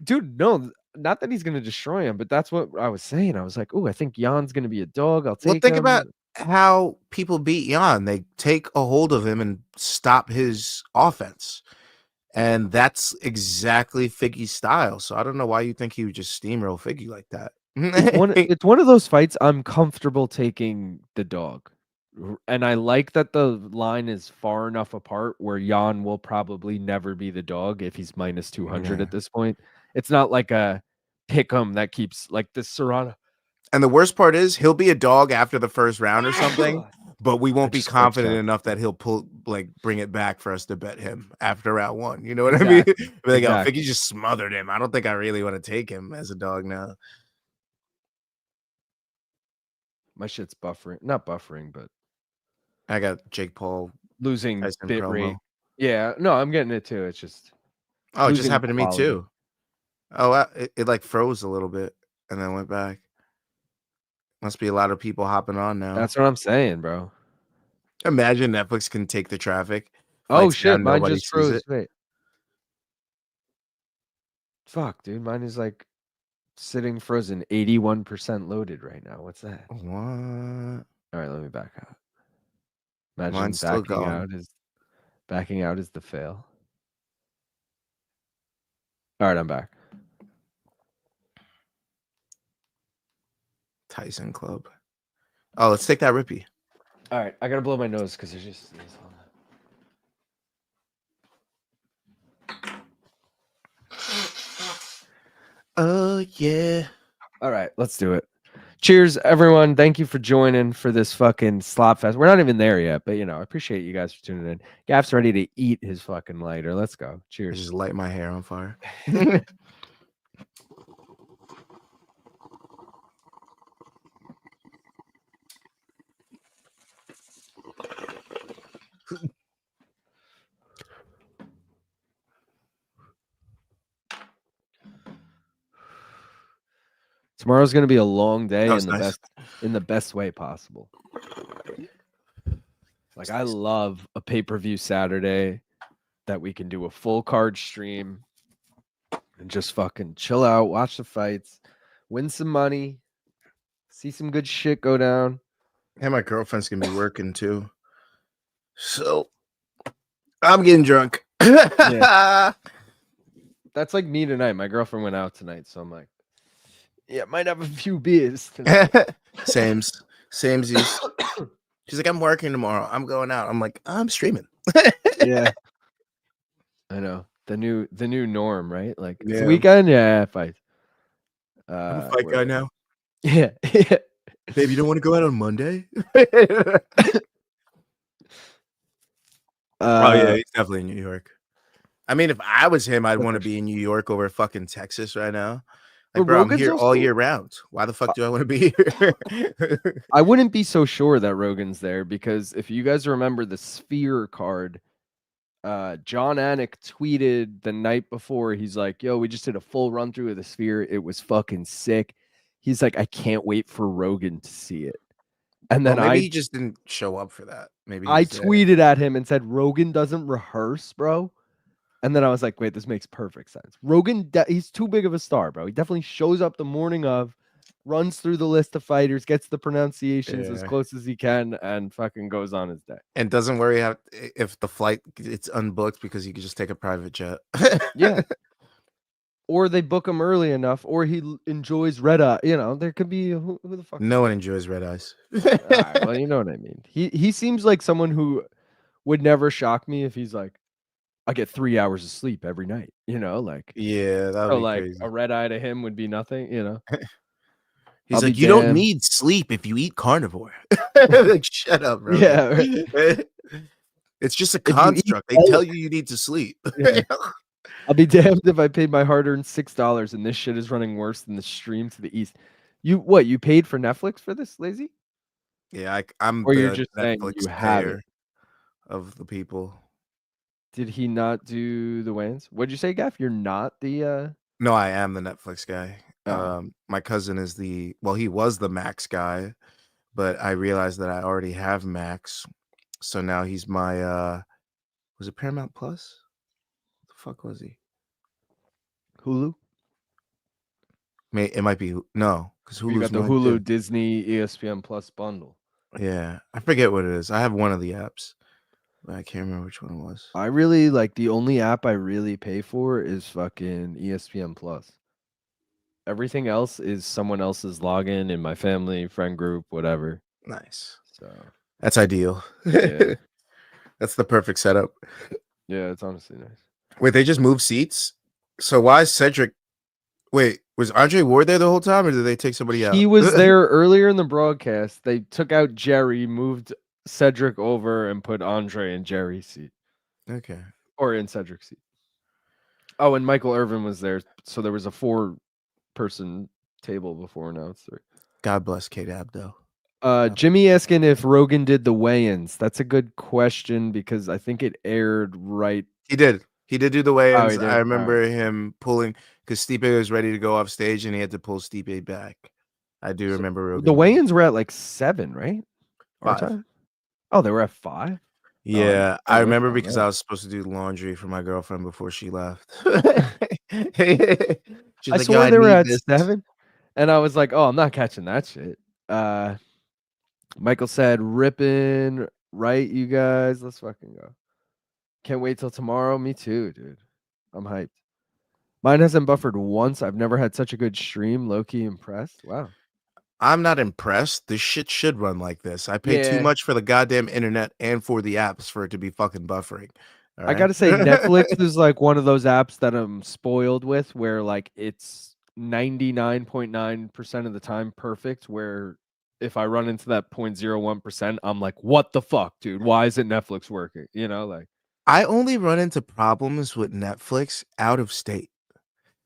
Dude, no, not that he's gonna destroy him, but that's what I was saying. I was like, oh, I think Jan's gonna be a dog. I'll Well, take think him. about how people beat Jan. They take a hold of him and stop his offense. And that's exactly Figgy's style. So I don't know why you think he would just steamroll Figgy like that. It's one of those fights I'm comfortable taking the dog. And I like that the line is far enough apart where Jan will probably never be the dog if he's minus 200 Yeah. at this point. It's not like a pick 'em that keeps like the Serrano. And the worst part is he'll be a dog after the first round or something, but we won't be just hurts confident that. enough that he'll bring it back for us to bet him after round one. You know what Exactly. I mean? Be like, Exactly. oh, Figgy just smothered him. I don't think I really want to take him as a dog now. My shit's buffering. Not buffering, but I got Jake Paul losing Tyson bit promo. rate. Yeah, no, I'm getting it too. It's just Oh, it just losing happened to me quality. too. Oh, it like froze a little bit and then went back. Must be a lot of people hopping on now. That's what I'm saying, bro. Imagine Netflix can take the traffic. Oh Lights shit, down, mine nobody just sees froze. it. Wait. Fuck, dude, mine is like sitting frozen, 81% loaded right now. What's that? What? All right, let me back out. Imagine Mine's still going. backing out is the fail. All right, I'm back. Tyson Club. Oh, let's take that Rippy. All right, I gotta blow my nose because there's just. Oh yeah. All right, let's do it. Cheers, everyone. Thank you for joining for this fucking slop fest. We're not even there yet, but I appreciate you guys for tuning in. Gaff's ready to eat his fucking lighter. Let's go. I Cheers. just light my hair on fire. Tomorrow's gonna be a long day That was in the best way possible. Like I love a pay-per-view Saturday that we can do a full card stream and just fucking chill out, watch the fights, win some money, see some good shit go down. And my girlfriend's gonna be working too. So I'm getting drunk. Yeah. That's like me tonight. My girlfriend went out tonight, so I'm like, yeah, might have a few beers tonight. Sames. She's like, I'm working tomorrow. I'm going out. I'm like, I'm streaming. Yeah. I know. The new norm, right? Like it's Yeah. the weekend, yeah, fight. I'm a fight guy now. Yeah. Babe, you don't want to go out on Monday? Oh yeah, he's definitely in New York. I mean, if I was him, I'd want to be in New York over fucking Texas right now. Like, bro, I'm here all year round. Why the fuck do I want to be here? I wouldn't be so sure that Rogan's there because if you guys remember the Sphere card, John Anik tweeted the night before. He's like, "Yo, we just did a full run through of the Sphere. It was fucking sick." He's like, "I can't wait for Rogan to see it." And then maybe he just didn't show up for that. Maybe I tweeted at him and said, "Rogan doesn't rehearse, bro." And then I was like, "Wait, this makes perfect sense." Rogan, he's too big of a star, bro. He definitely shows up the morning of, runs through the list of fighters, gets the pronunciations as close as he can, and fucking goes on his day. And doesn't worry if the flight it's unbooked because he could just take a private jet. Yeah. Or they book him early enough, or he enjoys red eye. There could be who the fuck. No one enjoys red eyes. All right, well, you know what I mean. He seems like someone who would never shock me if he's like, I get 3 hours of sleep every night. Like yeah, that would be like crazy. a red eye to him would be nothing. He's like, you don't need sleep if you eat carnivore. Like, shut up, bro. Yeah, right. It's just a construct. They tell you need to sleep. Yeah. I'll be damned if I paid my hard-earned $6 and this shit is running worse than the stream to the east. You paid for Netflix for this, lazy? Yeah, I'm or the you're just saying Netflix you have payer it. of the people. Did he not do the Wayans? What'd you say, Gaff? You're not the No, I am the Netflix guy. My cousin is he was the Max guy, but I realized that I already have Max, so now he's my was it Paramount Plus? What the fuck was he? Hulu. It might be no, because You Hulu's got the mine too. Hulu Disney ESPN Plus bundle. Yeah, I forget what it is. I have one of the apps, but I can't remember which one it was. I really like the only app I really pay for is fucking ESPN Plus. Everything else is someone else's login in my family, friend group, whatever. Nice. So That's ideal. yeah. That's the perfect setup. Yeah, it's honestly nice. Wait, they just moved seats? So why is Cedric? Wait, was Andre Ward there the whole time, or did they take somebody out? He was there earlier in the broadcast. They took out Jerry, moved Cedric over, and put Andre in Jerry's seat. Okay. Or in Cedric's seat. Oh, and Michael Irvin was there. So there was a 4-person table before. Now it's 3. God bless Kate Abdo. Jimmy asking if Rogan did the weigh-ins. That's a good question because I think it aired right. He did. He did do the Oh, weigh-ins. he did? I remember Alright. him pulling because Stipe was ready to go off stage and he had to pull Stipe back. I do remember Rogan. The weigh-ins were at like 7, right? Our 5. time? Oh, they were at 5? Yeah, Oh, I missed remember on because that. I was supposed to do laundry for my girlfriend before she left. She's I like, "Yo, swore I they were need at this." 7, and I was like, "Oh, I'm not catching that shit." Michael said, "Ripping right, you guys. Let's fucking go. Can't wait till tomorrow. Me too, dude. I'm hyped. Mine hasn't buffered once. I've never had such a good stream. Low key impressed. Wow. I'm not impressed. This shit should run like this. I pay too Yeah, much for the goddamn internet and for the apps for it to be fucking buffering. All I right. gotta say, Netflix is like one of those apps that I'm spoiled with, where like it's 99.9% of the time perfect. Where if I run into that 0.01%, I'm like, what the fuck, dude? Why isn't Netflix working? You know, like I only run into problems with Netflix out of state.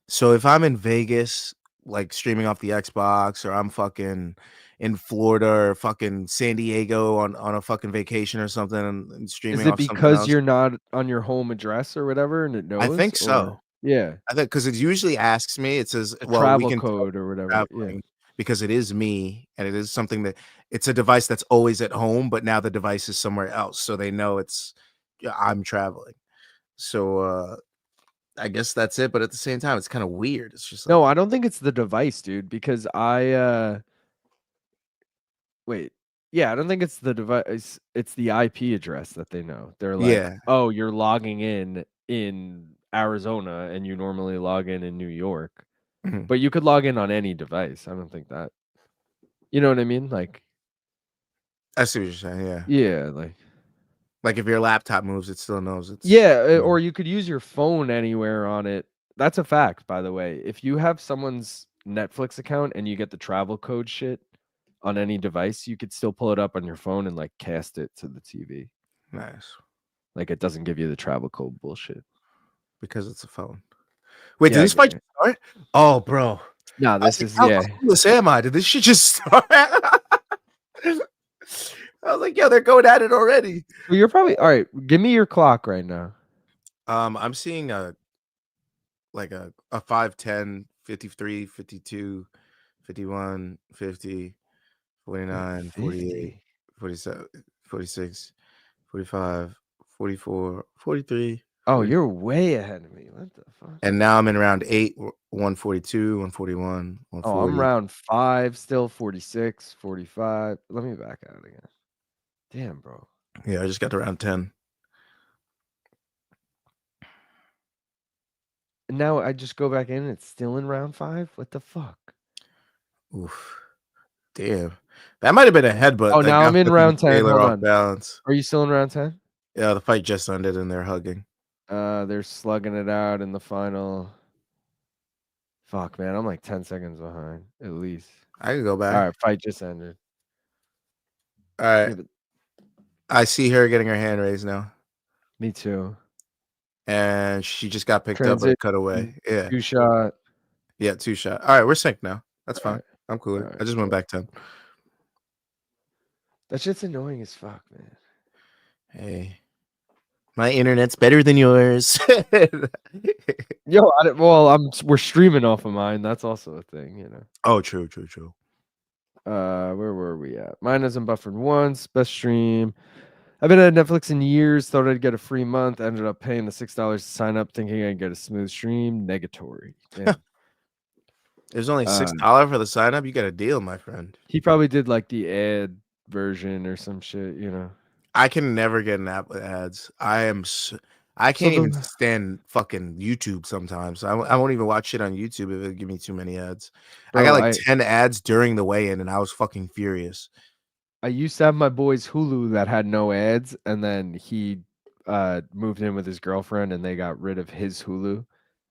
So if I'm in Vegas, like streaming off the Xbox, or I'm fucking in Florida or fucking San Diego on a fucking vacation or something and is streaming it off something because else, you're not on your home address or whatever and it I knows? think Or so. yeah, I think because it usually asks me, it says, a well, we travel can tell code or you're whatever. Yeah. traveling because it is me and it is something that it's a device that's always at home, but now the device is somewhere else. So they know I'm traveling. So I guess that's it. But at the same time, it's kind of weird. It's just like, No, I don't think it's the device, dude, because wait. Yeah, I don't think it's the device. It's the IP address that they know. They're like, yeah. "Oh, you're logging in Arizona and you normally log in New York." Mhm. But you could log in on any device. I don't think that. You know what I mean? Like, I see what you're saying. Yeah. yeah, Like if your laptop moves, it still knows it's. yeah, or you could use your phone anywhere on it. That's a fact, by the way. If you have someone's Netflix account and you get the travel code shit on any device, you could still pull it up on your phone and like cast it to the TV. Nice. Like it doesn't give you the travel code bullshit. Because it's a phone. Wait, did Yeah, I this get fight it. just start? Oh, bro. No, I was this like, is how yeah. clueless am I? Did this shit just start? I was like, yo, they're going at it already. Well, you're probably all right. Give me your clock right now. I'm seeing a 5, 10, 53, 52, 51, 50, Wait, 49, 48, 50. 47, 46, 45, 44, 43, Oh, 40. you're way ahead of me. What the fuck? And now I'm in round 8, 142, 141, Oh, I'm 140. round 5 still, 46, 45. Let me back out again. Damn, bro. Yeah, I just got to round 10. And now I just go back in and it's still in round 5? What the fuck? Oof. Damn. That might have been a headbutt Oh, that now got I'm in fucking round 10. Taylor Hold off on. balance. Are you still in round 10? Yeah, the fight just ended and they're hugging. They're slugging it out in the final. Fuck, man. I'm like 10 seconds behind, at least. I could go All back. right, fight just ended. All right. Yeah, but I see her getting her hand raised now. me too. And she just got picked up Transition, but cut away. Yeah. 2-shot. Yeah, 2 shot. All right, we're synced now. That's All fine. right, I'm all cooler. I right, just went cool. back 10. That shit's annoying as fuck, man. Hey. My internet's better than yours. Yo, well, we're streaming off of mine. That's also a thing, you know. Oh, true, true, true. Where were we at? Mine hasn't buffered once. Best stream. I've been at Netflix in years. Thought I'd get a free month. Ended up paying the $6 to sign up, thinking I'd get a smooth stream. Negatory. Damn. There's only $6 for the sign up. You got a deal, my friend. He probably did like the ad version or some shit, you know. I can never get an app with ads. I can't even stand fucking YouTube sometimes. I won't even watch shit on YouTube if it give me too many ads. I got like 10 ads during the weigh-in, and I was fucking furious. I used to have my boy's Hulu that had no ads, and then he moved in with his girlfriend, and they got rid of his Hulu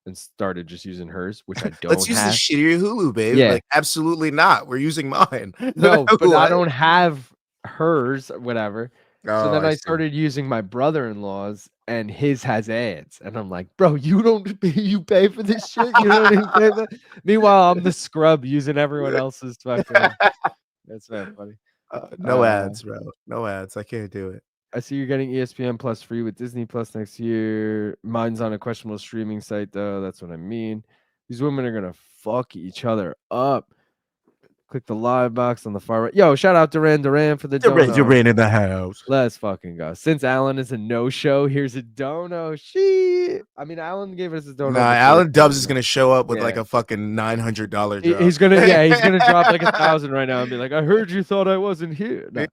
and started just using hers, which I don't Let's use the have. shittier Hulu, babe. Yeah. Like, absolutely not. We're using mine. No, but I don't have hers, whatever. So Oh, then I see. started using my brother-in-law's, and his has ads, and I'm like, bro, you pay for this shit. You don't even pay for. Meanwhile, I'm the scrub using everyone else's fucking. That's not funny. No ads, bro. No ads. I can't do it. I see you're getting ESPN Plus free with Disney Plus next year. Mine's on a questionable streaming site, though. That's what I mean. These women are gonna fuck each other up. Click the live box on the far right. Yo, shout out Duran for the dono. Duran in the house. Let's fucking go. Since Alan is a no-show, here's a dono. Alan gave us a dono. Nah, Alan Dubs is gonna show up with like a fucking $900 drop. He's gonna drop like 1,000 right now and be like, I heard you thought I wasn't here. No.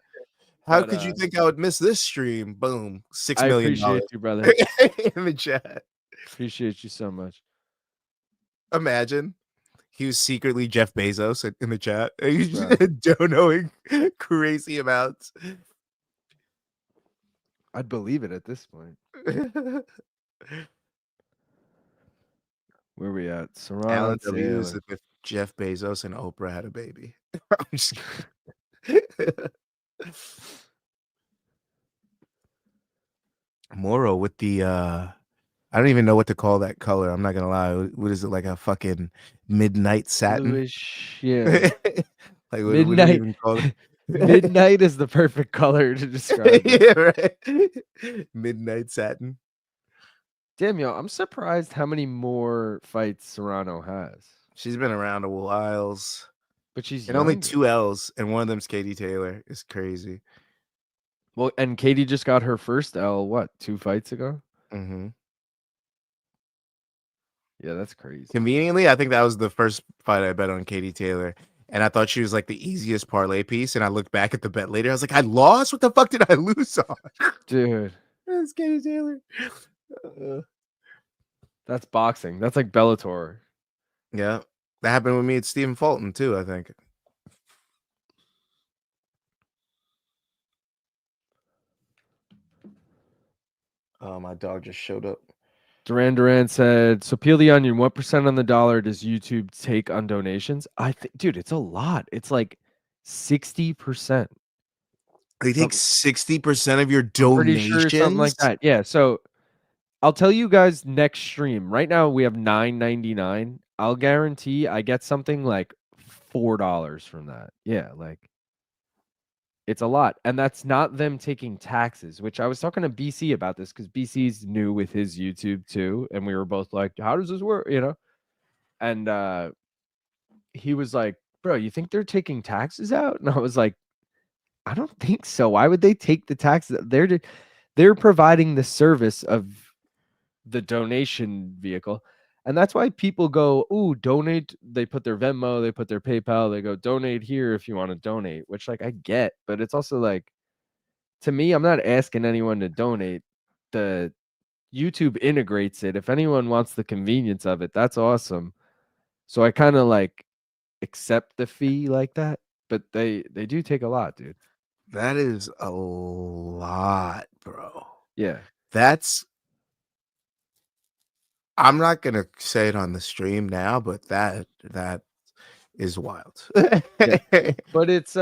How could you think I would miss this stream? Boom. $6 million. I appreciate you, brother. In the chat. Appreciate you so much. Imagine he was secretly Jeff Bezos in the chat. He's donoing crazy amounts. I'd believe it at this point. Where we at? Serrano. Alan W. is if Jeff Bezos and Oprah had a baby. I'm just kidding. Moro with the I don't even know what to call that color. I'm not gonna lie. What is it, like a fucking midnight satin? Bluish, yeah. Like midnight. What do you even call it? Midnight is the perfect color to describe it. Yeah, right. Midnight satin. Damn, yo, I'm surprised how many more fights Serrano has. She's been around a while, but she's only 2 L's, and one of them's Katie Taylor. It's crazy. Well, and Katie just got her first L. What, 2 fights ago? Mm-hmm. Yeah, that's crazy. Conveniently, I think that was the first fight I bet on Katie Taylor. And I thought she was like the easiest parlay piece. And I looked back at the bet later. I was like, I lost? What the fuck did I lose on? Dude. It's Katie Taylor. That's boxing. That's like Bellator. Yeah. That happened with me at Stephen Fulton, too, I think. Oh, my dog just showed up. Duran said, so peel the onion. What % on the dollar does YouTube take on donations? I think, dude, it's a lot. It's like 60%. They take 60% of your donations? Pretty sure something like that. Yeah. So I'll tell you guys next stream. Right now we have $9.99. I'll guarantee I get something like $4 from that. Yeah, like it's a lot. And that's not them taking taxes, which I was talking to BC about this because BC's new with his YouTube too. And we were both like, how does this work? You know? And he was like, bro, you think they're taking taxes out? And I was like, I don't think so. Why would they take the taxes? They're providing the service of the donation vehicle. And that's why people go, ooh, donate. They put their Venmo, they put their PayPal, they go donate here if you want to donate, which like I get, but it's also like, to me, I'm not asking anyone to donate. The YouTube integrates it. If anyone wants the convenience of it, that's awesome. So I kind of like accept the fee like that, but they do take a lot, dude. That is a lot, bro. Yeah. I'm not gonna say it on the stream now, but that is wild. Yeah. But it's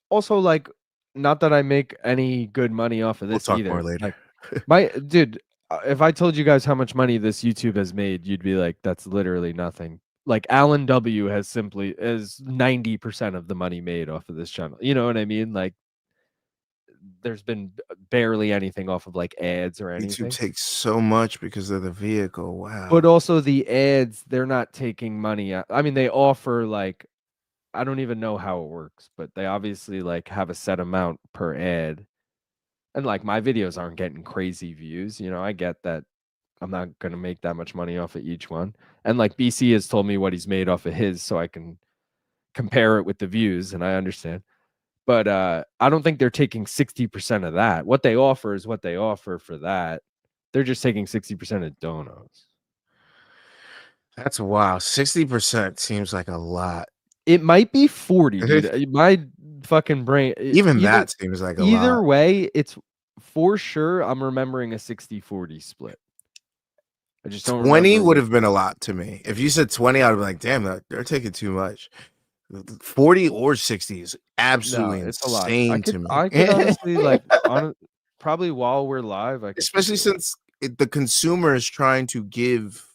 also like, not that I make any good money off of this we'll talk either. More later. Like, dude, if I told you guys how much money this YouTube has made, you'd be like, that's literally nothing. Like Alan W has simply is 90% of the money made off of this channel. You know what I mean? Like there's been barely anything off of like ads or YouTube anything. takes so much because of the vehicle. Wow. But also the ads, they're not taking money. I mean, they offer like, I don't even know how it works, but they obviously like have a set amount per ad. And like my videos aren't getting crazy views. You know, I get that I'm not going to make that much money off of each one. And like BC has told me what he's made off of his so I can compare it with the views and I understand. But I don't think they're taking 60% of that. What they offer is what they offer for that. They're just taking 60% of donos. That's wow. 60% seems like a lot. It might be 40, dude. My fucking brain. Even that seems like a lot. Either way, it's for sure. I'm remembering a 60-40 split. I just don't 20 remember. would have been a lot to me. If you said 20, I'd be like, damn, they're taking too much. 40 or 60 is absolutely It's a lot. insane to me. I could honestly like probably while we're live, I could Especially since the consumer is trying to give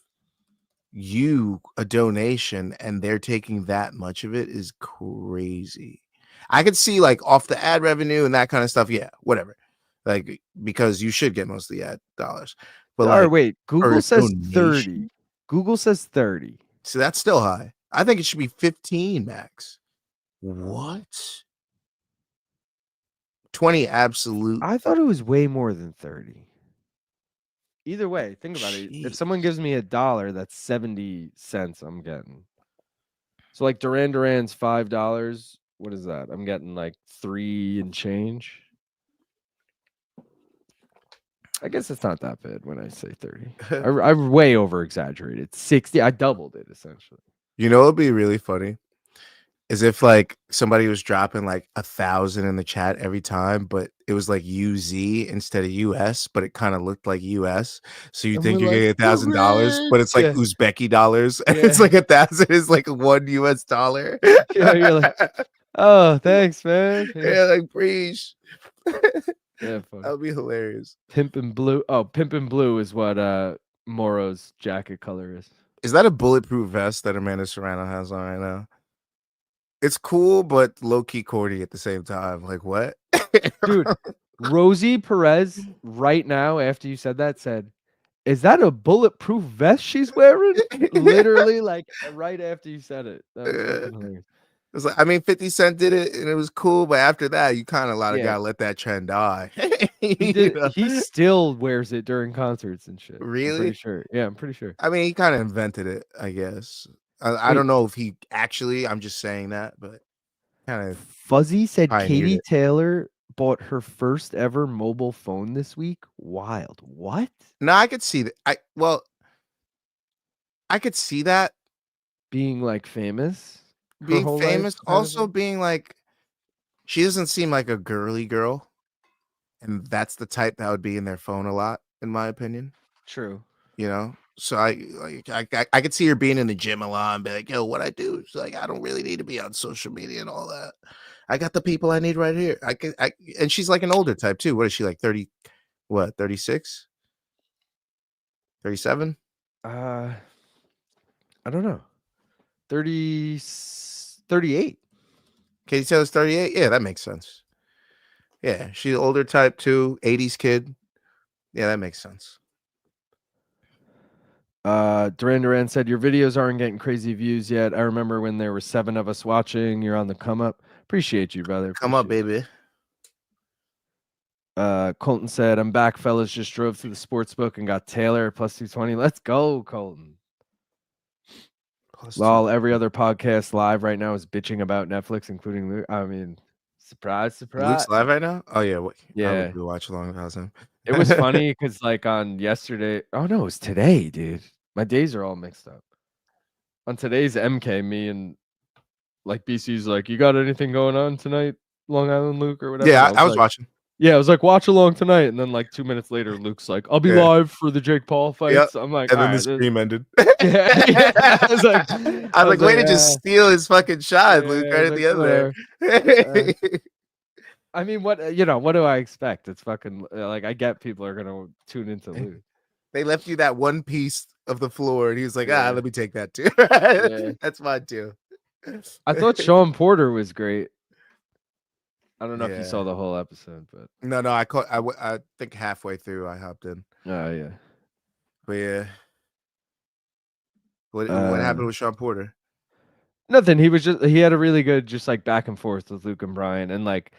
you a donation and they're taking that much of it is crazy. I could see like off the ad revenue and that kind of stuff. Yeah, whatever. Like, because you should get most of the ad dollars. But like, wait, Google says donation? 30. Google says 30. So that's still high. I think it should be 15 max. What? 20 absolute. I thought it was way more than 30. Either way, think about it. If someone gives me $1, that's 70 cents I'm getting. So like Duran's $5. What is that? I'm getting like 3 and change. I guess it's not that bad when I say 30. I way over exaggerated. 60. I doubled it essentially. You know, it'd be really funny is if like somebody was dropping like 1,000 in the chat every time, but it was like UZ instead of US, but it kind of looked like US. So you think you're getting $1,000, but it's like Uzbeki dollars, and it's like 1,000 is like $1 US. Yeah, you're like, oh, thanks, man. Yeah, like preach. Yeah, that would be hilarious. Pimpin' Blue. Oh, Pimpin' Blue is what Moro's jacket color is. Is that a bulletproof vest that Amanda Serrano has on right now? It's cool, but low-key corny at the same time. Like, what? Dude, Rosie Perez right now, after you said that, said, is that a bulletproof vest she's wearing? Literally, like, right after you said it. That was fucking hilarious. It was like, I mean, 50 Cent did it, and it was cool, but after that, you kind of gotta let that trend die. He still wears it during concerts and shit. Really? I'm pretty sure. Yeah, I'm pretty sure. I mean, he kind of invented it, I guess. I don't know if he actually, I'm just saying that, but kind of. Fuzzy said Katie Taylor bought her first ever mobile phone this week. Wild. What? No, I could see that. I could see that. Being like famous. Being famous, also being like, she doesn't seem like a girly girl. And that's the type that would be in their phone a lot, in my opinion. True. You know? So I could see her being in the gym a lot and be like, yo, what I do is like, I don't really need to be on social media and all that. I got the people I need right here. And she's like an older type too. What is she like? 30, what, 36? 37? I don't know. 38. Katie Taylor's 38? Yeah, that makes sense. Yeah, she's older type too, 80s kid. Yeah, that makes sense. Duran said, your videos aren't getting crazy views yet. I remember when there were 7 of us watching. You're on the come up. Appreciate you, brother. Come up, baby. Colton said, I'm back, fellas. Just drove to the sports book and got Taylor plus 220. Let's go, Colton. While every other podcast live right now is bitching about Netflix, including Luke. I mean, surprise. Luke's live right now? Oh, yeah. Yeah. I would watch along without him. It was funny because, like, on yesterday. Oh, no, it was today, dude. My days are all mixed up. On today's MK, me and, like, BC's like, you got anything going on tonight, Long Island Luke, or whatever? Yeah, I was watching. Yeah, I was like, watch along tonight. And then, like, 2 minutes later, Luke's like, I'll be live for the Jake Paul fight. Yep. So I'm like, and then the stream ended. Yeah. I was like, way to just steal his fucking shot, Luke, right at the end there. I mean, what do I expect? It's fucking like, I get people are gonna tune into Luke. They left you that one piece of the floor, and he was like, let me take that too. That's mine too. I thought Sean Porter was great. I don't know if you saw the whole episode, but No, I think halfway through I hopped in. oh yeah. But yeah, what happened with Sean Porter? Nothing. He had a really good just like back and forth with Luke and Brian, and like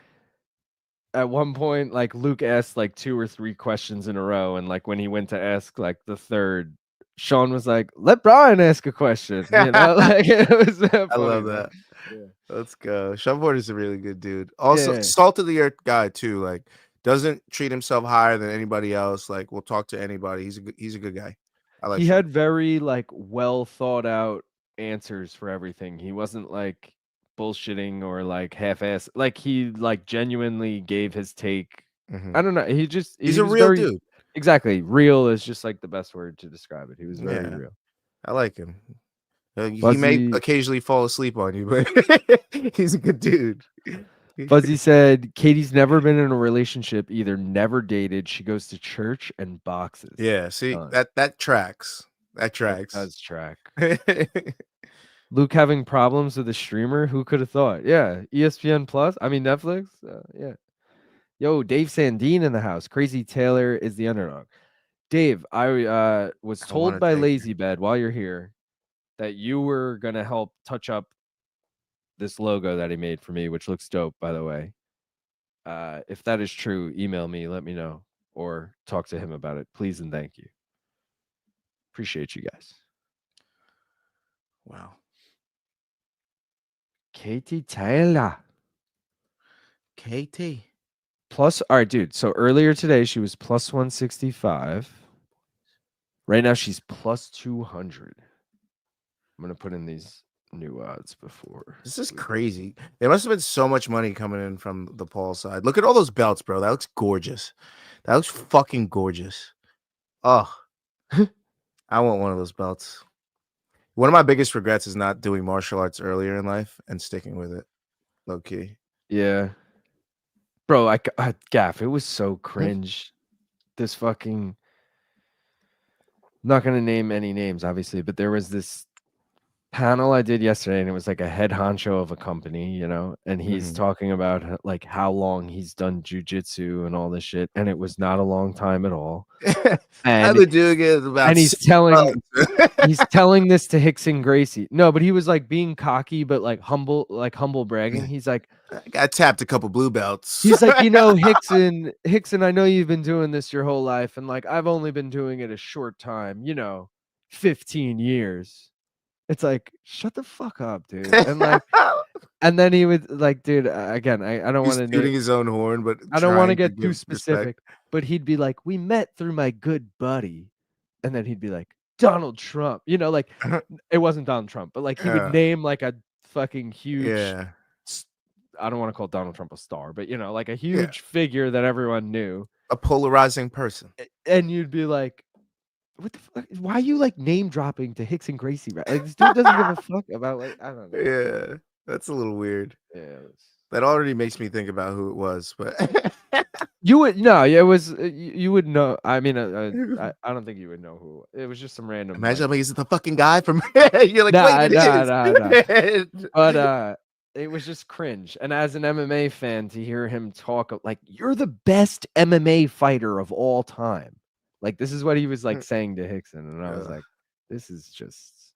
at one point, like Luke asked like 2 or 3 questions in a row, and like when he went to ask like the third, Sean was like, "Let Brian ask a question," you know, like it was funny, I love man. that. Yeah. Let's go. Sean Porter's a really good dude. Also, Yeah. salt of the earth guy too. Like, doesn't treat himself higher than anybody else. Like, will talk to anybody. He's a good guy. I like He Sean. had very like well thought out answers for everything. He wasn't like bullshitting or like half-ass. Like he like genuinely gave his take. Mhm. I don't know. He's He a was real very dude. exactly real is just like the best word to describe it. He was very Yeah, real. I like him. He may Fuzzy occasionally fall asleep on you, but he's a good dude. Fuzzy said Katie's never been in a relationship, either never dated. She goes to church and boxes. Yeah, see Done. that tracks. That That tracks. does track. Luke having problems with a streamer? Who could have thought? Yeah, ESPN Plus. I mean Netflix. Yeah. Yo, Dave Sandine in the house. Crazy Taylor is the underdog. Dave, I was I wanna told by take Lazy Bed while you're here that you were gonna help touch up this logo that he made for me, which looks dope, by the way. If that is true, email me, let me know, or talk to him about it. Please and thank you. Appreciate you guys. Wow. Katie Taylor. KT. Plus, all right, dude. So earlier today, she was plus 165. Right now, she's plus 200. I'm going to put in these new odds before. This is crazy. There must have been so much money coming in from the Paul side. Look at all those belts, bro. That looks gorgeous. That looks fucking gorgeous. Oh, I want one of those belts. One of my biggest regrets is not doing martial arts earlier in life and sticking with it. Low key. Yeah. Bro, Gaff, it was so cringe. This fucking. I'm not going to name any names, obviously, but there was this panel I did yesterday, and it was like a head honcho of a company, you know, and he's talking about like how long he's done jujitsu and all this shit, and it was not a long time at all. I've been doing it about and he's 6 telling months. he's telling this to Hickson Gracie. No, but he was like being cocky, but like humble bragging. He's like, I got tapped a couple blue belts. he's like, you know, Hickson, I know you've been doing this your whole life, and like I've only been doing it a short time, you know, 15 years. It's like, shut the fuck up, dude. And like, and then he would like, dude, again, I don't want to tooting his own horn, but I don't want to trying get give too specific, but he'd be like, we met through my good buddy. And then he'd be like, Donald Trump, you know, like it wasn't Donald Trump, but like he would name like a fucking huge, I don't want to call Donald Trump a star, but you know, like a huge figure that everyone knew. A polarizing person. And you'd be like, what the fuck? Why are you like name dropping to Hickson Gracie? Right? Like this dude doesn't give a fuck about like I don't know. Yeah, that's a little weird. Yeah, that already makes me think about who it was, but you would no, it was you would know. I mean, I don't think you would know who. It was just some random. Imagine like, is it the fucking guy from? You're like, nah. wait, But it was just cringe. And as an MMA fan, to hear him talk like you're the best MMA fighter of all time. Like this is what he was like saying to Hickson, and I was like, "This is just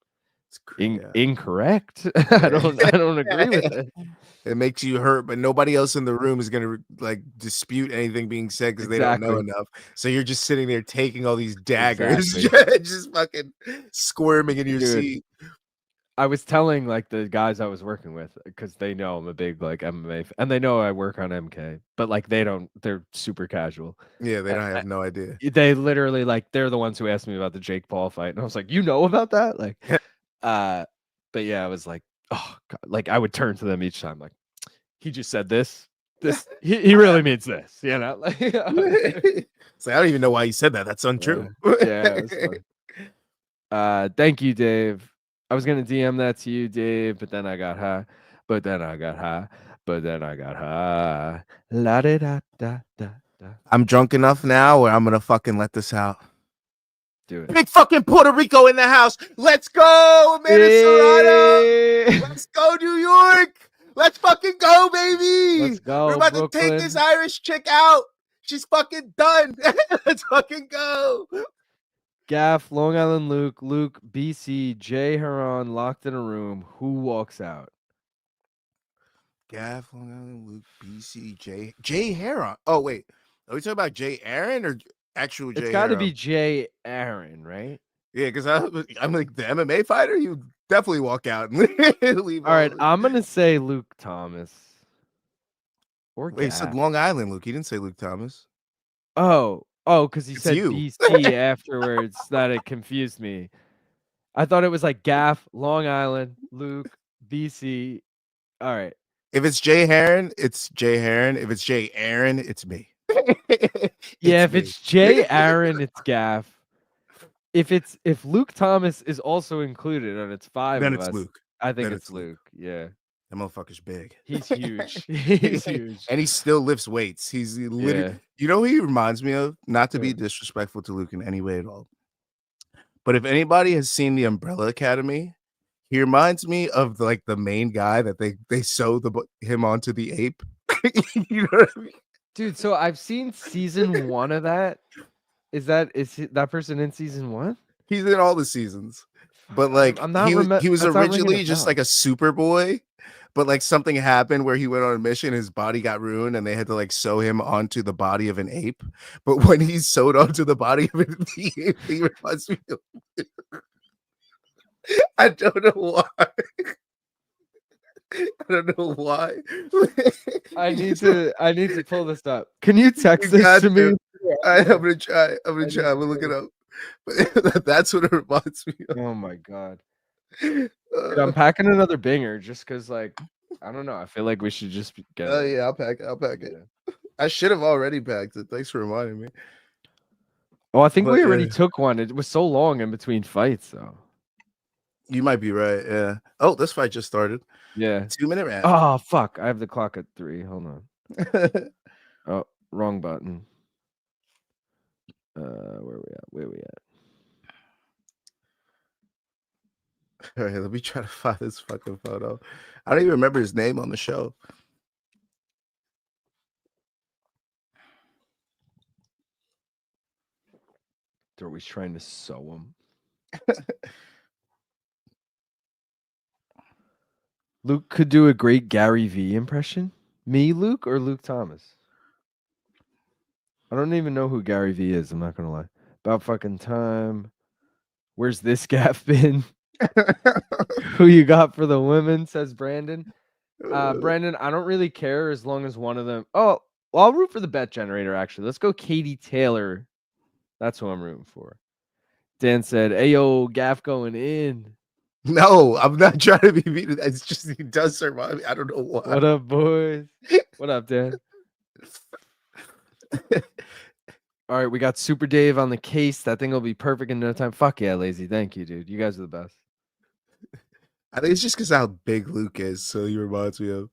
incorrect." I don't agree with it. It makes you hurt, but nobody else in the room is gonna like dispute anything being said because they don't know enough. So you're just sitting there taking all these daggers, just fucking squirming in your seat. I was telling like the guys I was working with because they know I'm a big like MMA and they know I work on MK, but like they're super casual. Yeah, they don't have no idea. They literally like they're the ones who asked me about the Jake Paul fight, and I was like, you know about that? Like, but yeah, I was like, oh God. Like I would turn to them each time, like he just said this. He really means this, you know. Like, it's like I don't even know why he said that. That's untrue. Yeah. Thank you, Dave. I was gonna DM that to you, Dave, but then I got high. La da da da da. I'm drunk enough now where I'm gonna fucking let this out. Do it. Big fucking Puerto Rico in the house. Let's go, man. Serrano. Let's go, New York. Let's fucking go, baby. Let's go, We're about Brooklyn. to take this Irish chick out. She's fucking done. Let's fucking go. Gaff, Long Island Luke, BC, Jay Heron locked in a room. Who walks out? Gaff, Long Island, Luke, BC, Jay Heron. Oh, wait. Are we talking about Jay Aaron or actual Jay It's got to Heron? be Jay Aaron, right? Yeah, because I'm like the MMA fighter. You definitely walk out and leave. All right, I'm going to say Luke Thomas. Or Wait, he said Gaff. Long Island, Luke. He didn't say Luke Thomas. Oh, because he It's said you. BC afterwards. That it confused me. I thought it was like Gaff, Long Island, Luke, BC. All right. If it's Jay Heron, it's Jay Heron. If it's Jay Aaron, it's me. Yeah, if me. it's Jay Aaron, it's Gaff. If Luke Thomas is also included and it's five then of it's us, Luke. I think Then it's Luke. Yeah. That motherfucker's big. He's huge. He's huge. And he still lifts weights. He's literally, Yeah. you know who he reminds me of? Not to be Yeah. disrespectful to Luke in any way at all. But if anybody has seen the Umbrella Academy, he reminds me of like the main guy that they sew him onto the ape. You know what I mean? Dude, so I've seen season 1 of that. Is that person in season 1? He's in all the seasons. But like I'm not he was that's not ringing originally a just bell. like a super boy, but like something happened where he went on a mission, his body got ruined, and they had to like sew him onto the body of an ape. But when he's sewed onto the body of the ape, he reminds me of I don't know why. I don't know why. I need to pull this up. Can you text You this got to me? I'm gonna try. I'm need gonna look it up. But that's what it reminds me of. Oh my god. Dude, I'm packing another banger just because, like, I don't know. I feel like we should just get Oh it. yeah, I'll pack it. Yeah. I should have already packed it. Thanks for reminding me. Oh, I think But we already yeah. took one. It was so long in between fights, though. You might be right. Yeah. Oh, this fight just started. Yeah. 2-minute round. Oh fuck! I have the clock at 3. Hold on. Oh, wrong button. Where we at? All right, let me try to find this fucking photo. I don't even remember his name on the show. They're always trying to sew him. Luke could do a great Gary V impression. Me, Luke, or Luke Thomas? I don't even know who Gary V is. I'm not gonna lie. About fucking time. Where's this gaff been? Who you got for the women? Says Brandon. Brandon, I don't really care as long as one of them. Oh, well, I'll root for the bet generator. Actually, let's go, Katie Taylor. That's who I'm rooting for. Dan said, "Ayo, gaff going in." No, I'm not trying to be mean. It's just he does survive. I don't know why. What up, boys? What up, Dan? All right, we got Super Dave on the case. That thing will be perfect in no time. Fuck yeah, Lazy. Thank you, dude. You guys are the best. I think it's just because how big Luke is, so he reminds me of.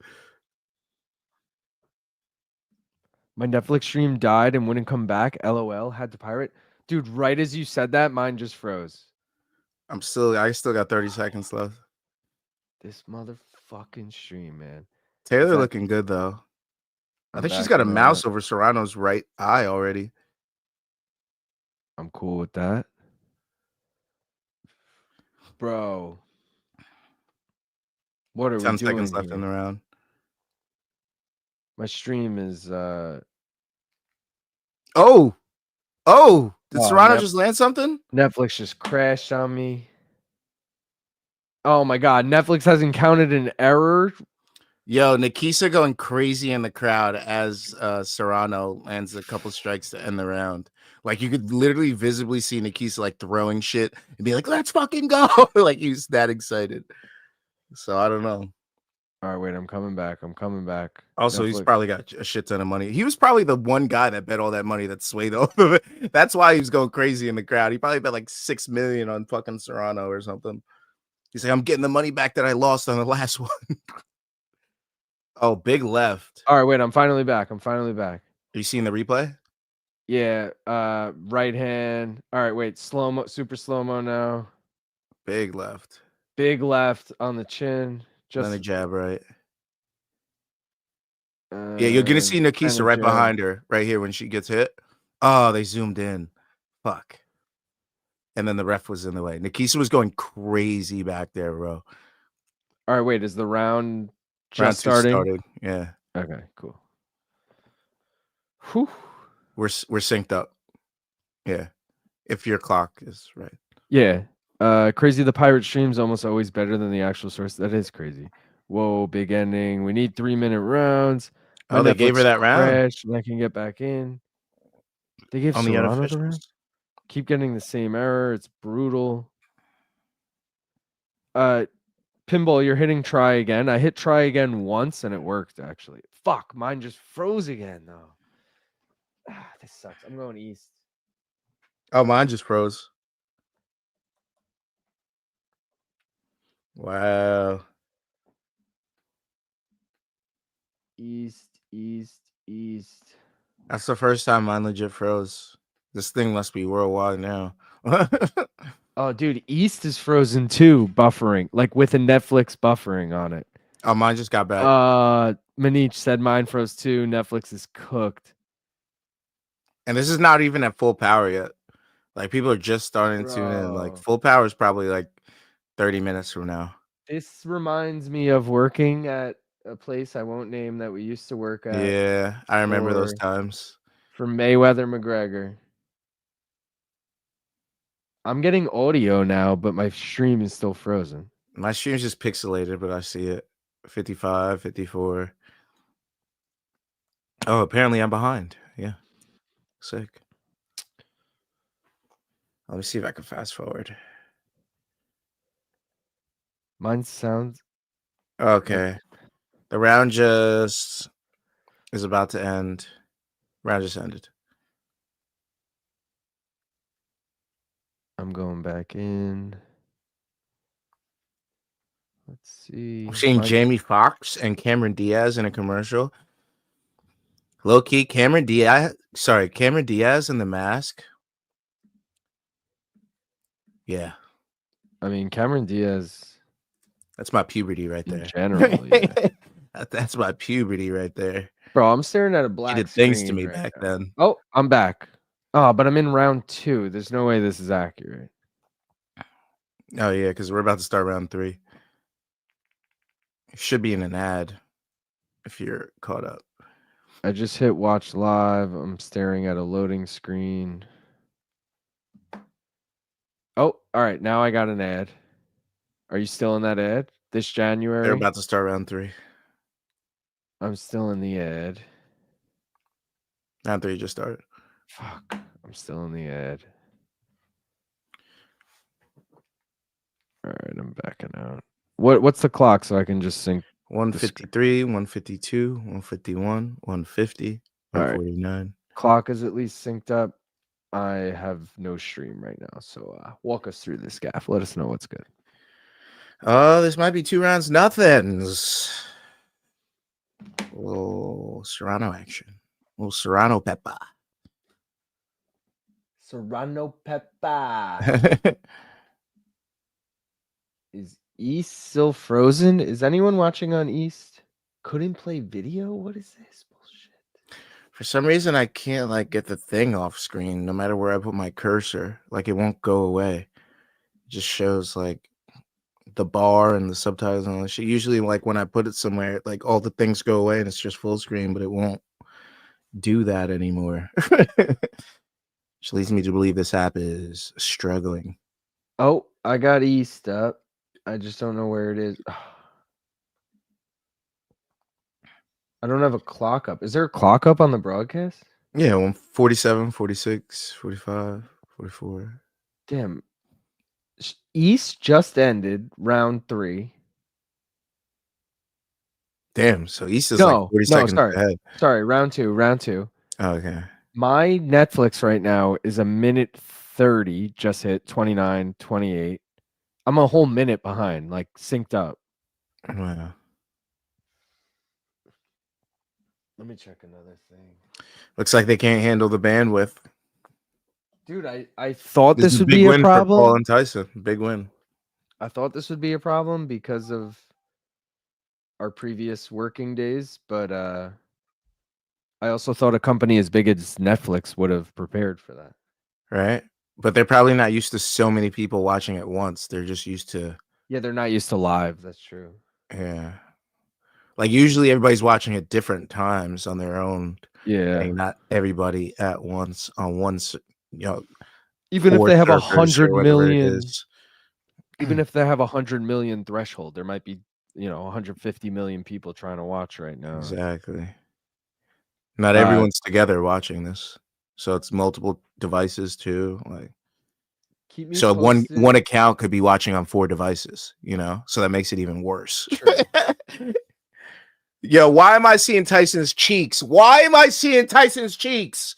My Netflix stream died and wouldn't come back. LOL. Had to pirate. Dude, right as you said that, mine just froze. I still got 30 seconds left. This motherfucking stream, man. Taylor looking good though. I think she's got a mouse over Serrano's right eye already. I'm cool with that. Bro. What are we doing 10 seconds left here? in the round. My stream is Oh, did Serrano just land something? Netflix just crashed on me. Oh my god, Netflix has encountered an error. Yo, Nikisa going crazy in the crowd as Serrano lands a couple strikes to end the round. Like you could literally visibly see Nikisa like throwing shit and be like, "Let's fucking go!" Like he's that excited. So I don't know. All right, wait, I'm coming back. Also, Netflix. He's probably got a shit ton of money. He was probably the one guy that bet all that money that swayed all of it. That's why he was going crazy in the crowd. He probably bet like 6 million on fucking Serrano or something. He's like, I'm getting the money back that I lost on the last one. Oh, big left. All right, wait, I'm finally back. Are you seeing the replay? Yeah, right hand. All right, wait, slow-mo, super slow-mo now. Big left. Big left on the chin. Then a jab right. Yeah, you're gonna see Nikisa right Joe. behind her, right here when she gets hit. Oh, they zoomed in. Fuck. And then the ref was in the way. Nikisa was going crazy back there, bro. All right, wait, is the round Round just two starting? started. Yeah, Okay, cool. Whew. we're synced up. Yeah, if your clock is right. Yeah. Crazy the pirate stream's almost always better than the actual source. That is crazy. Whoa, big ending. We need 3-minute rounds. My Oh, they gave her Netflix that round crashed and I can get back in. They gave on the Serrano the round? unofficials. Keep getting the same error. It's brutal. Pinball, you're hitting try again. I hit try again once and it worked actually. Fuck, mine just froze again though. This sucks. I'm going east. Oh, mine just froze. Wow. East, east, east. That's the first time mine legit froze. This thing must be worldwide now. Oh, dude, east is frozen too, buffering, like with a Netflix buffering on it. Oh, mine just got back. Manich said mine froze too. Netflix is cooked. And this is not even at full power yet. Like people are just starting to tune in. Like Bro. full power is probably like 30 minutes from now. This reminds me of working at a place I won't name that we used to work at Yeah, I remember those for times. Mayweather McGregor. I'm getting audio now, but my stream is still frozen. My stream's just pixelated, but I see it. 55, 54. Oh, apparently I'm behind. Yeah. Sick. Let me see if I can fast forward. Mine sounds Okay. The round just is about to end. Round just ended. I'm going back in. Let's see. I'm seeing Jamie Foxx and Cameron Diaz in a commercial. Low key, Cameron Diaz in the mask. Yeah. I mean, Cameron Diaz. That's my puberty right In there. general, yeah. That's my puberty right there. Bro, I'm staring at a He black did things to screen me right back now. then. Oh, I'm back. Oh, but I'm in round 2. There's no way this is accurate. Oh yeah, because we're about to start round 3. It should be in an ad if you're caught up. I just hit watch live. I'm staring at a loading screen. Oh, all right. Now I got an ad. Are you still in that ad? This January? They're about to start round 3. I'm still in the ad. Round 3 just started. Fuck. I'm still in the ad. All right, I'm backing out. What's the clock so I can just sync? 153, 152, 151, 150, All right. 149. Clock is at least synced up. I have no stream right now, so walk us through this, Gaff. Let us know what's good. Oh, this might be 2 rounds nothings. Oh, Serrano action. Oh, Serrano pepper. Serrano Peppa. Is East still frozen? Is anyone watching on East? Couldn't play video? What is this bullshit? For some reason, I can't like get the thing off screen no matter where I put my cursor. Like it won't go away. It just shows like the bar and the subtitles and all that shit. Usually, like when I put it somewhere, like all the things go away and it's just full screen, but it won't do that anymore. Which leads me to believe this app is struggling. Oh, I got East up. I just don't know where it is. I don't have a clock up. Is there a clock up on the broadcast? Yeah, 147, 46, 45, 44. Damn. East just ended round 3. Damn, so East is like 40 seconds ahead. Sorry, round 2. Oh, okay. My Netflix right now is a minute 30, just hit 29, 28. I'm a whole minute behind, like synced up. Wow. Let me check another thing. Looks like they can't handle the bandwidth. Dude, I thought this is would big be a win for Paul problem. and Tyson. Big win. I thought this would be a problem because of our previous working days, but I also thought a company as big as Netflix would have prepared for that. right? But they're probably not used to so many people watching at once. They're just used to, Yeah, they're not used to live. That's true. yeah. Like usually everybody's watching at different times on their own, Yeah. and not everybody at once on one, Even if four they have servers 100 or whatever it million, is. even if they have 100 million threshold, there might be, 150 million people trying to watch right now. Exactly. Not everyone's together watching this, so it's multiple devices too. Like, Keep me so posted. one account could be watching on 4 devices, so that makes it even worse. True. Yo, why am I seeing Tyson's cheeks? Why am I seeing Tyson's cheeks?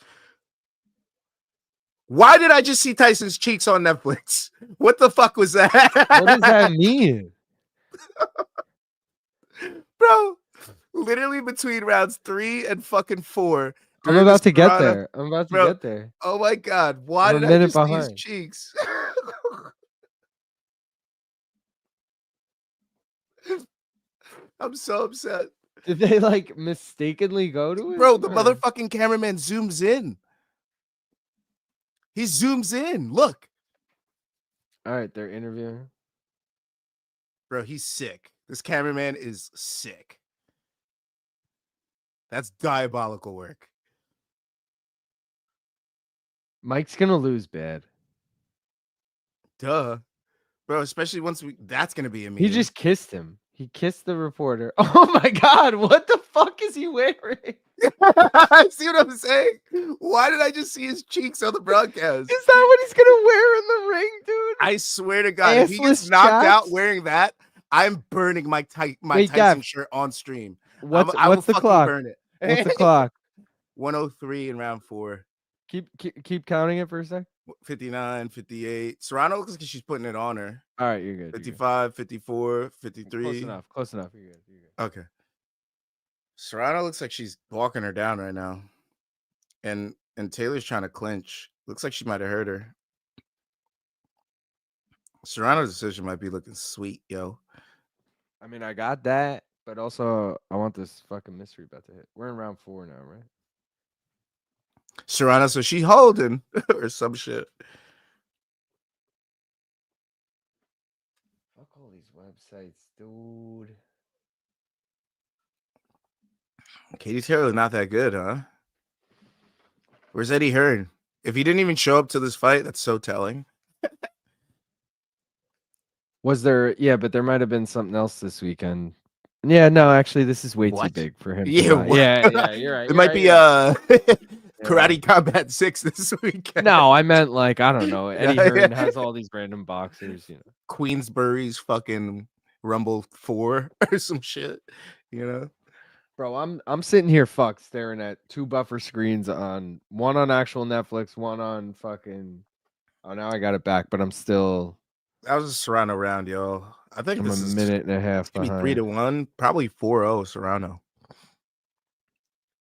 Why did I just see Tyson's cheeks on Netflix? What the fuck was that? What does that mean? Bro, literally between rounds 3 and fucking 4. I'm during about this to get Serrano- there. I'm about to Bro, get there. Oh my God. Why I'm a did I minute just see his behind. cheeks? I'm so upset. Did they like mistakenly go to it? Bro, the Or- motherfucking cameraman zooms in. He zooms in. Look. All right, they're interviewing. Bro, he's sick. This cameraman is sick. That's diabolical work. Mike's gonna lose bad. Duh. Bro, especially once that's gonna be a meme. He just kissed him. He kissed the reporter. Oh my god, what the fuck is he wearing? See what I'm saying? Why did I just see his cheeks on the broadcast? Is that what he's gonna wear in the ring, dude? I swear to God, if he gets Assless knocked out chaps? wearing that, I'm burning my Wait, Tyson Gav. shirt on stream. What's I will the fucking clock? burn it. What's the clock? 103 in round 4. Keep counting it for a sec. 59, 58. Serrano looks like she's putting it on her. All right, you're good. 55, 54, 53. Close enough. Close enough. You're good. Okay. Serrano looks like she's walking her down right now. And Taylor's trying to clinch. Looks like she might have hurt her. Serrano's decision might be looking sweet, yo. I mean, I got that, but also I want this fucking mystery bet to hit. We're in round 4 now, right? Serrano, so she holding or some shit. Fuck all these websites, dude. Katie Taylor's not that good, huh? Where's Eddie Hearn? If he didn't even show up to this fight, that's so telling. Was there? Yeah, but there might have been something else this weekend. Yeah, no, actually, this is way too What? big for him. Yeah, to not- what? yeah, you're right. It might be Karate Combat 6 this weekend. No, I meant like I don't know. Eddie Yeah, Hearn yeah. has all these random boxers, Queensbury's fucking Rumble 4 or some shit, Bro, I'm sitting here staring at 2 buffer screens on one on actual Netflix, one on fucking. Oh, now I got it back, but I'm still. That was a Serrano round, yo. I think I'm this a is minute and a half gonna be behind. 3-1, probably 4-0 Serrano.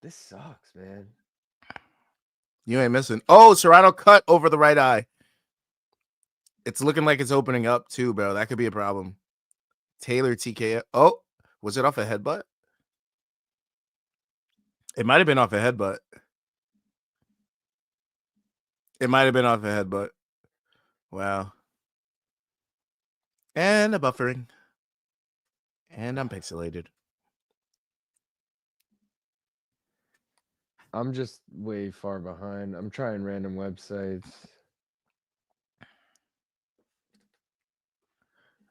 This sucks, man. You ain't missing. Oh, Serrano cut over the right eye. It's looking like it's opening up too, bro. That could be a problem. Taylor TKO. Oh, was it off a headbutt? It might have been off a headbutt. It might have been off a headbutt. Wow. And a buffering. And I'm pixelated. I'm just way far behind. I'm trying random websites.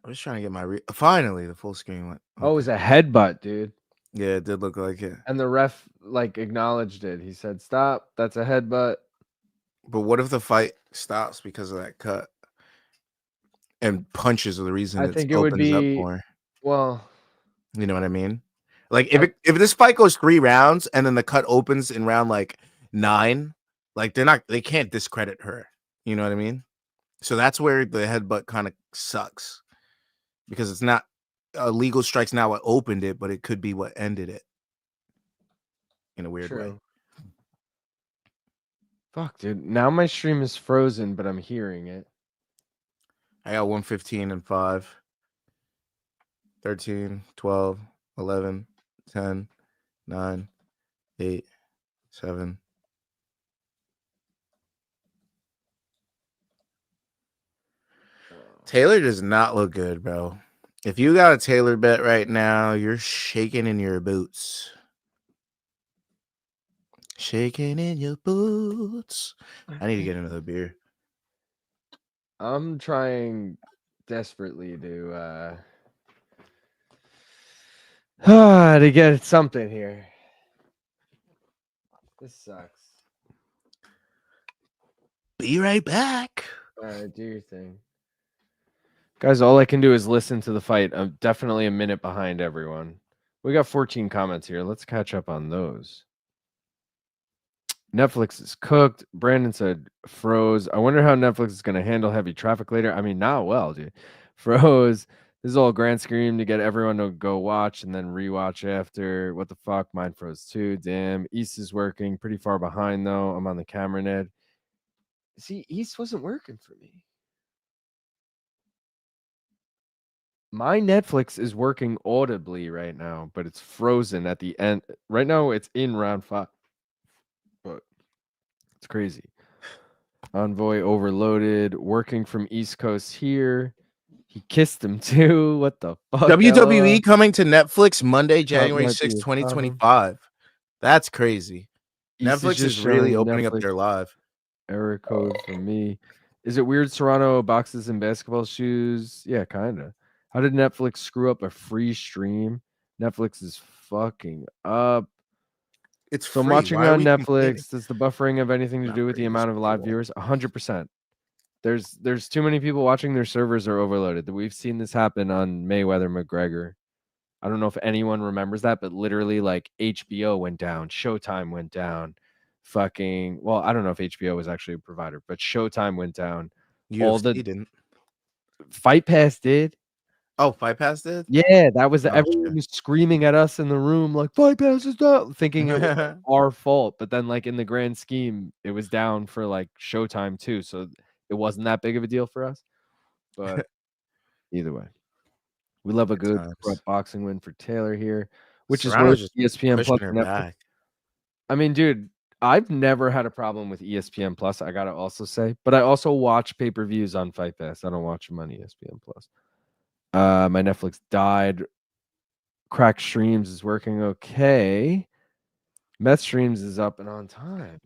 I was trying to get my finally the full screen went. Oh, it was a headbutt, dude. Yeah, it did look like it. And the ref acknowledged it. He said, "Stop. That's a headbutt." But what if the fight stops because of that cut? And punches are the reason I it think it would opens up be more. well. You know what I mean? Like if this fight goes 3 rounds and then the cut opens in round 9, they can't discredit her. You know what I mean? So that's where the headbutt kind of sucks. Because it's not illegal strikes now what opened it, but it could be what ended it. In a weird way. Fuck, dude. Now my stream is frozen, but I'm hearing it. I got 115 and 5. 13, 12, 11, 10, 9, 8, 7. Taylor does not look good, bro. If you got a Taylor bet right now, you're shaking in your boots. Shaking in your boots. I need to get another beer. I'm trying desperately to to get something here. This sucks. Be right back. All right, do your thing. Guys, all I can do is listen to the fight. I'm definitely a minute behind everyone. We got 14 comments here. Let's catch up on those. Netflix is cooked. Brandon said froze. I wonder how Netflix is going to handle heavy traffic later. I mean, not well, dude. Froze. This is all grand scheme to get everyone to go watch and then rewatch after. What the fuck? Mine froze too. Damn. East is working. Pretty far behind, though. I'm on the camera, Ned. See, East wasn't working for me. My Netflix is working audibly right now, but it's frozen at the end. Right now, it's in round 5. But it's crazy. Envoy overloaded, working from East Coast here. He kissed him too. What the fuck? WWE coming to Netflix Monday, January might be 6th, a problem. 2025. That's crazy. East Netflix just is really showing opening up Netflix their live. error code for me. Is it weird Serrano boxes and basketball shoes? Yeah, kind of. How did Netflix screw up a free stream? Netflix is fucking up. It's So I'm free. watching Why are on we complaining? Netflix. Does the buffering have anything to Not do with free. the This amount is of live paywall. viewers? 100%. There's too many people watching. Their servers are overloaded. We've seen this happen on Mayweather McGregor. I don't know if anyone remembers that, but literally like HBO went down, Showtime went down, fucking well, I don't know if HBO was actually a provider, but Showtime went down. All UFC the didn't. Fight Pass did. Oh, Fight Pass did? Yeah, that was Oh, everyone shit. was screaming at us in the room like Fight Pass is down, thinking it was like, our fault. But then like in the grand scheme, it was down for like Showtime too. So it wasn't that big of a deal for us. But either way. We love a Good good times. corrupt boxing win for Taylor here, which is Serrano's worth just ESPN pushing Plus her and Netflix. back. I mean, dude, I've never had a problem with ESPN Plus. I gotta also say, but I also watch pay-per-views on Fight Pass. I don't watch them on ESPN Plus. My Netflix died. Crack Streams is working okay. Meth Streams is up and on time.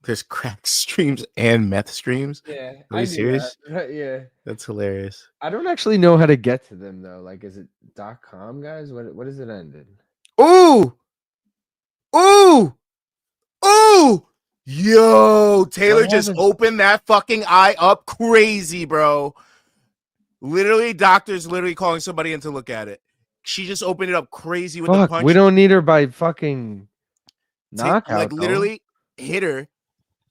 There's crack streams and meth streams. Yeah, Are you serious? that. Yeah. That's hilarious. I don't actually know how to get to them though. Like, is it .com, guys? What is it ended? Ooh! Ooh! Ooh! Yo, Taylor just happened? opened that fucking eye up crazy, bro. Literally, doctor's literally calling somebody in to look at it. She just opened it up crazy with the Fuck, punch. we don't need her by fucking knockout. Like though. literally hit her.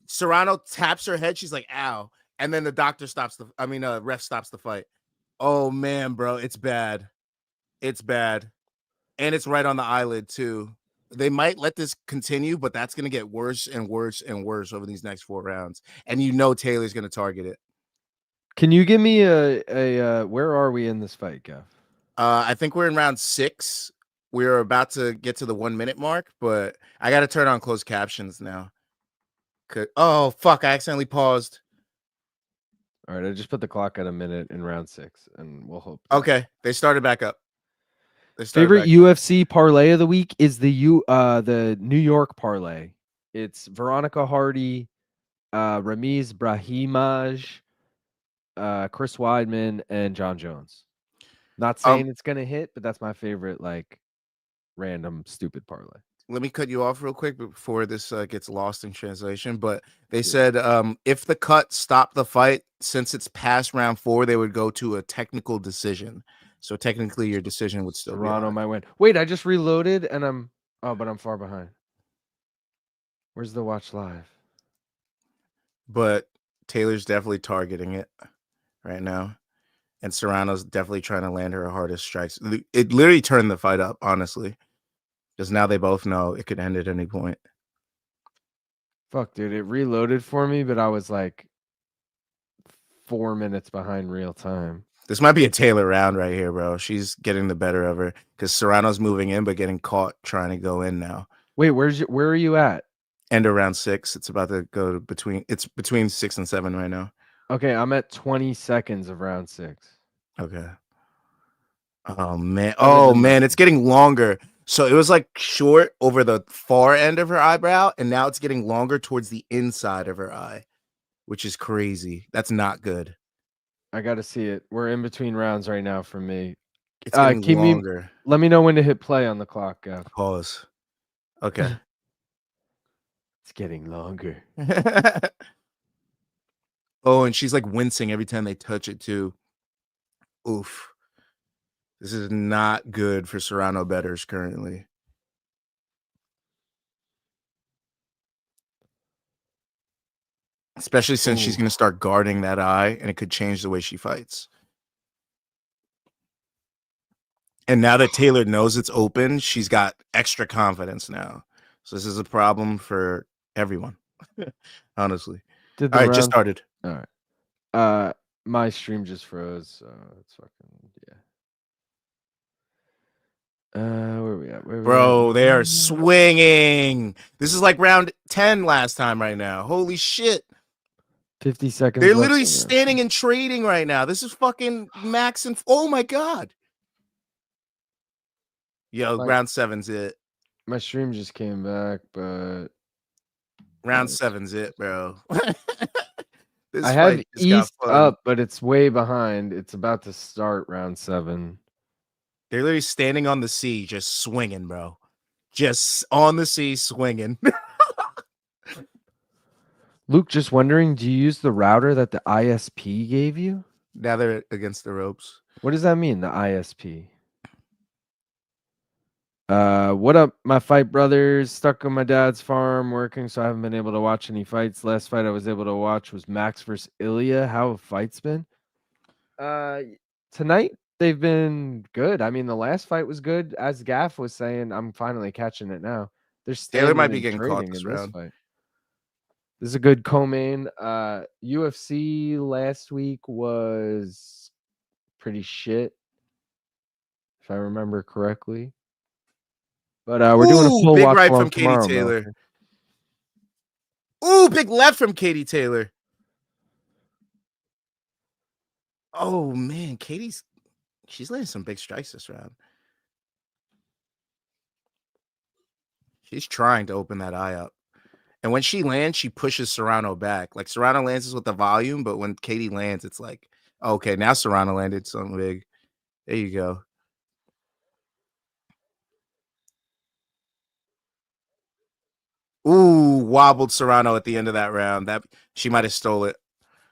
Serrano taps her head. She's like, ow. And then the doctor stops ref stops the fight. Oh man, bro, it's bad. It's bad. And it's right on the eyelid too. They might let this continue, but that's going to get worse and worse and worse over these next 4 rounds. And you know Taylor's going to target it. Can you give me a where are we in this fight, Gav? I think we're in round 6. We're about to get to the 1 minute mark, but I got to turn on closed captions now. Oh, fuck. I accidentally paused. All right, I just put the clock at a minute in round 6, and we'll hope. Okay, they started back up. Favorite UFC parlay of the week is the New York parlay. It's Veronica Hardy, Ramiz Brahimaj, Chris Weidman, and John Jones. Not saying it's gonna hit, but that's my favorite, like random stupid parlay. Let me cut you off real quick before this gets lost in translation. But they said if the cut stopped the fight, since it's past round 4, they would go to a technical decision. So technically, your decision would still be Serrano on. might win. Wait, I just reloaded and but I'm far behind. Where's the watch live? But Taylor's definitely targeting it right now. And Serrano's definitely trying to land her hardest strikes. It literally turned the fight up, honestly. Because now they both know it could end at any point. Fuck, dude, it reloaded for me, but I was like 4 minutes behind real time. This might be a Taylor round right here, bro. She's getting the better of her because Serrano's moving in, but getting caught trying to go in now. Wait, where are you at? End of round 6. It's about to go to between 6 and 7 right now. Okay, I'm at 20 seconds of round 6. Okay. Oh man. Better Oh than man, it's nothing. getting longer. So it was like short over the far end of her eyebrow, and now it's getting longer towards the inside of her eye, which is crazy. That's not good. I got to see it. We're in between rounds right now for me. It's getting Keep me. longer. Let me know when to hit play on the clock, Gav. Pause. Okay. It's getting longer. Oh, and she's like wincing every time they touch it too. Oof. This is not good for Serrano bettors currently. Especially since she's Ooh. going to start guarding that eye and it could change the way she fights. And now that Taylor knows it's open, she's got extra confidence now. So this is a problem for everyone, honestly. Did All the right, just round? started. All right. My stream just froze, so it's fucking yeah. Where we at? Bro, they are swinging. This is like round 10 last time right now. Holy shit. 50 seconds. They're left literally in the round. standing and trading right now. This is fucking max and oh my god. Yo, round 7's it. My stream just came back, but round 7's it, bro. I had East up, but it's way behind. It's about to start round 7. They're literally standing on the sea, just swinging, bro. Just on the sea, swinging. Luke, just wondering, do you use the router that the ISP gave you? Now they're against the ropes. What does that mean, the ISP? What up, my fight brothers? Stuck on my dad's farm working, so I haven't been able to watch any fights. Last fight I was able to watch was Max versus Ilya. How have fights been? Tonight they've been good. I mean, the last fight was good. As Gaff was saying, I'm finally catching it now. They're Taylor standing might be and getting caught trading this in this round. fight. This is a good co-main. UFC last week was pretty shit, if I remember correctly. But we're doing a full big watch right along from Katie tomorrow, Taylor. Melker. Ooh, big left from Katie Taylor. Oh man, she's laying some big strikes this round. She's trying to open that eye up. And when she lands, she pushes Serrano back. Like Serrano lands with the volume, but when Katie lands, it's like, okay, now Serrano landed something big. There you go. Ooh, wobbled Serrano at the end of that round. That she might have stole it.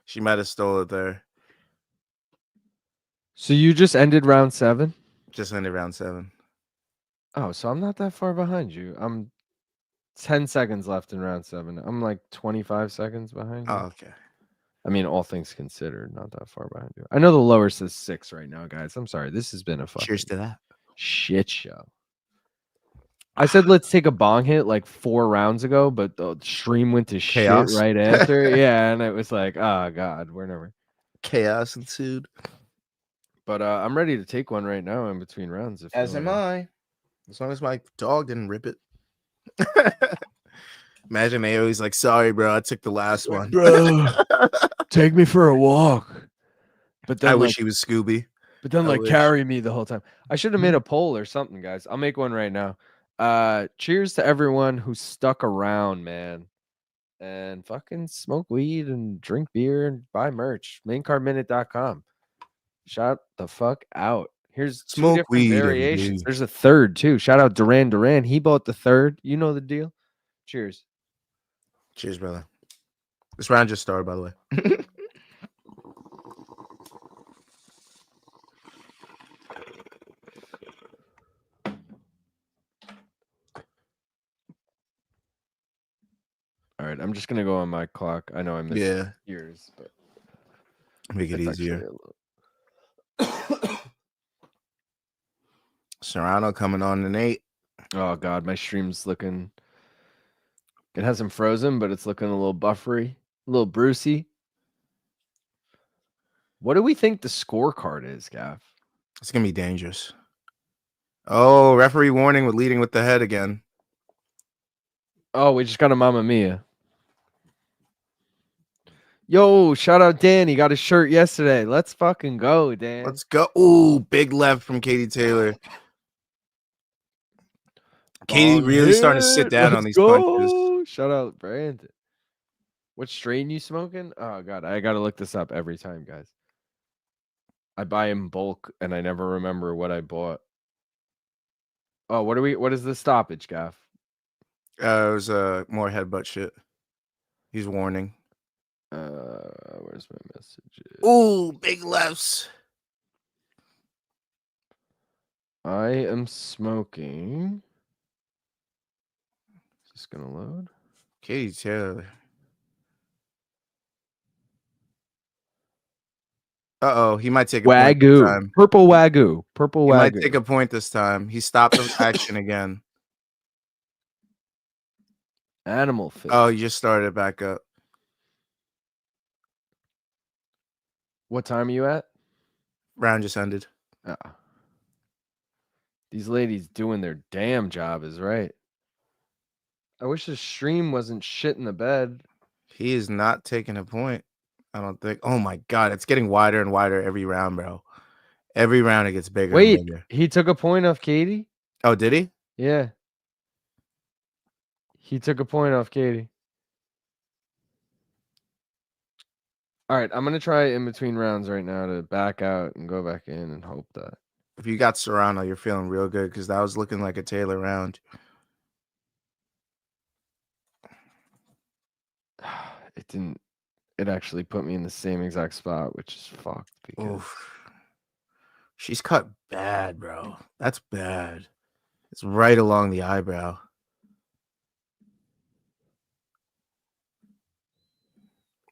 She might have stole it there. So you just ended round 7? Just ended round 7. Oh, so I'm not that far behind you. I'm 10 seconds left in round 7. I'm like 25 seconds behind you. Oh, okay. I mean, all things considered, not that far behind you. I know the lower says 6 right now, guys. I'm sorry. This has been a fucking Cheers to that. shit show. I said let's take a bong hit like 4 rounds ago, but the stream went to Chaos. shit right after. Yeah, and it was like, oh god, we're never. Chaos ensued. But I'm ready to take one right now in between rounds. As am I. As long as my dog didn't rip it. Imagine they always like, sorry, bro, I took the last one. Bro, take me for a walk. But then I wish he was Scooby. But then I wish. carry me the whole time. I should have made a poll or something, guys. I'll make one right now. Cheers to everyone who stuck around, man. And fucking smoke weed and drink beer and buy merch. Maincardminute.com. Shout the fuck out. Here's 2 Smoke different weed every variations. day. There's a third too. Shout out Duran. He bought the third. You know the deal. Cheers. Cheers, brother. This round just started, by the way. All right, I'm just gonna go on my clock. I know I missed yours, but make it easier. Serrano coming on an 8. Oh god, my stream's looking. It hasn't frozen, but it's looking a little buffery, a little Brucey. What do we think the scorecard is, Gav? It's gonna be dangerous. Oh, referee warning with leading with the head again. Oh, we just got a Mamma Mia. Yo, shout out Dan. He got his shirt yesterday. Let's fucking go, Dan. Let's go. Ooh, big left from Katie Taylor. Katie Long really starting to sit hit. down Let's on these go. punches. Shout out Brandon. What strain you smoking? Oh god, I gotta look this up every time, guys. I buy in bulk and I never remember what I bought. Oh, what is the stoppage, Gaff? It was more headbutt shit. He's warning. Where's my messages? Ooh, big lefts. I am smoking. Is this gonna load? Katie Taylor. Uh-oh, he might take a point this Wagyu. time. Purple Wagyu. Purple He Wagyu. might take a point this time. He stopped the action again. Animal fit. Oh, you just started it back up. What time are you at? Round just ended. These ladies doing their damn job is right. I wish the stream wasn't shit in the bed. He is not taking a point. I don't think. Oh my god, it's getting wider and wider every round, bro. Every round it gets bigger Wait, and bigger. he took a point off Katie? Oh, did he? Yeah. He took a point off Katie. All right, I'm going to try in between rounds right now to back out and go back in and hope that. If you got Serrano, you're feeling real good because that was looking like a Taylor round. It didn't. It actually put me in the same exact spot, which is fucked. Because she's cut bad, bro. That's bad. It's right along the eyebrow.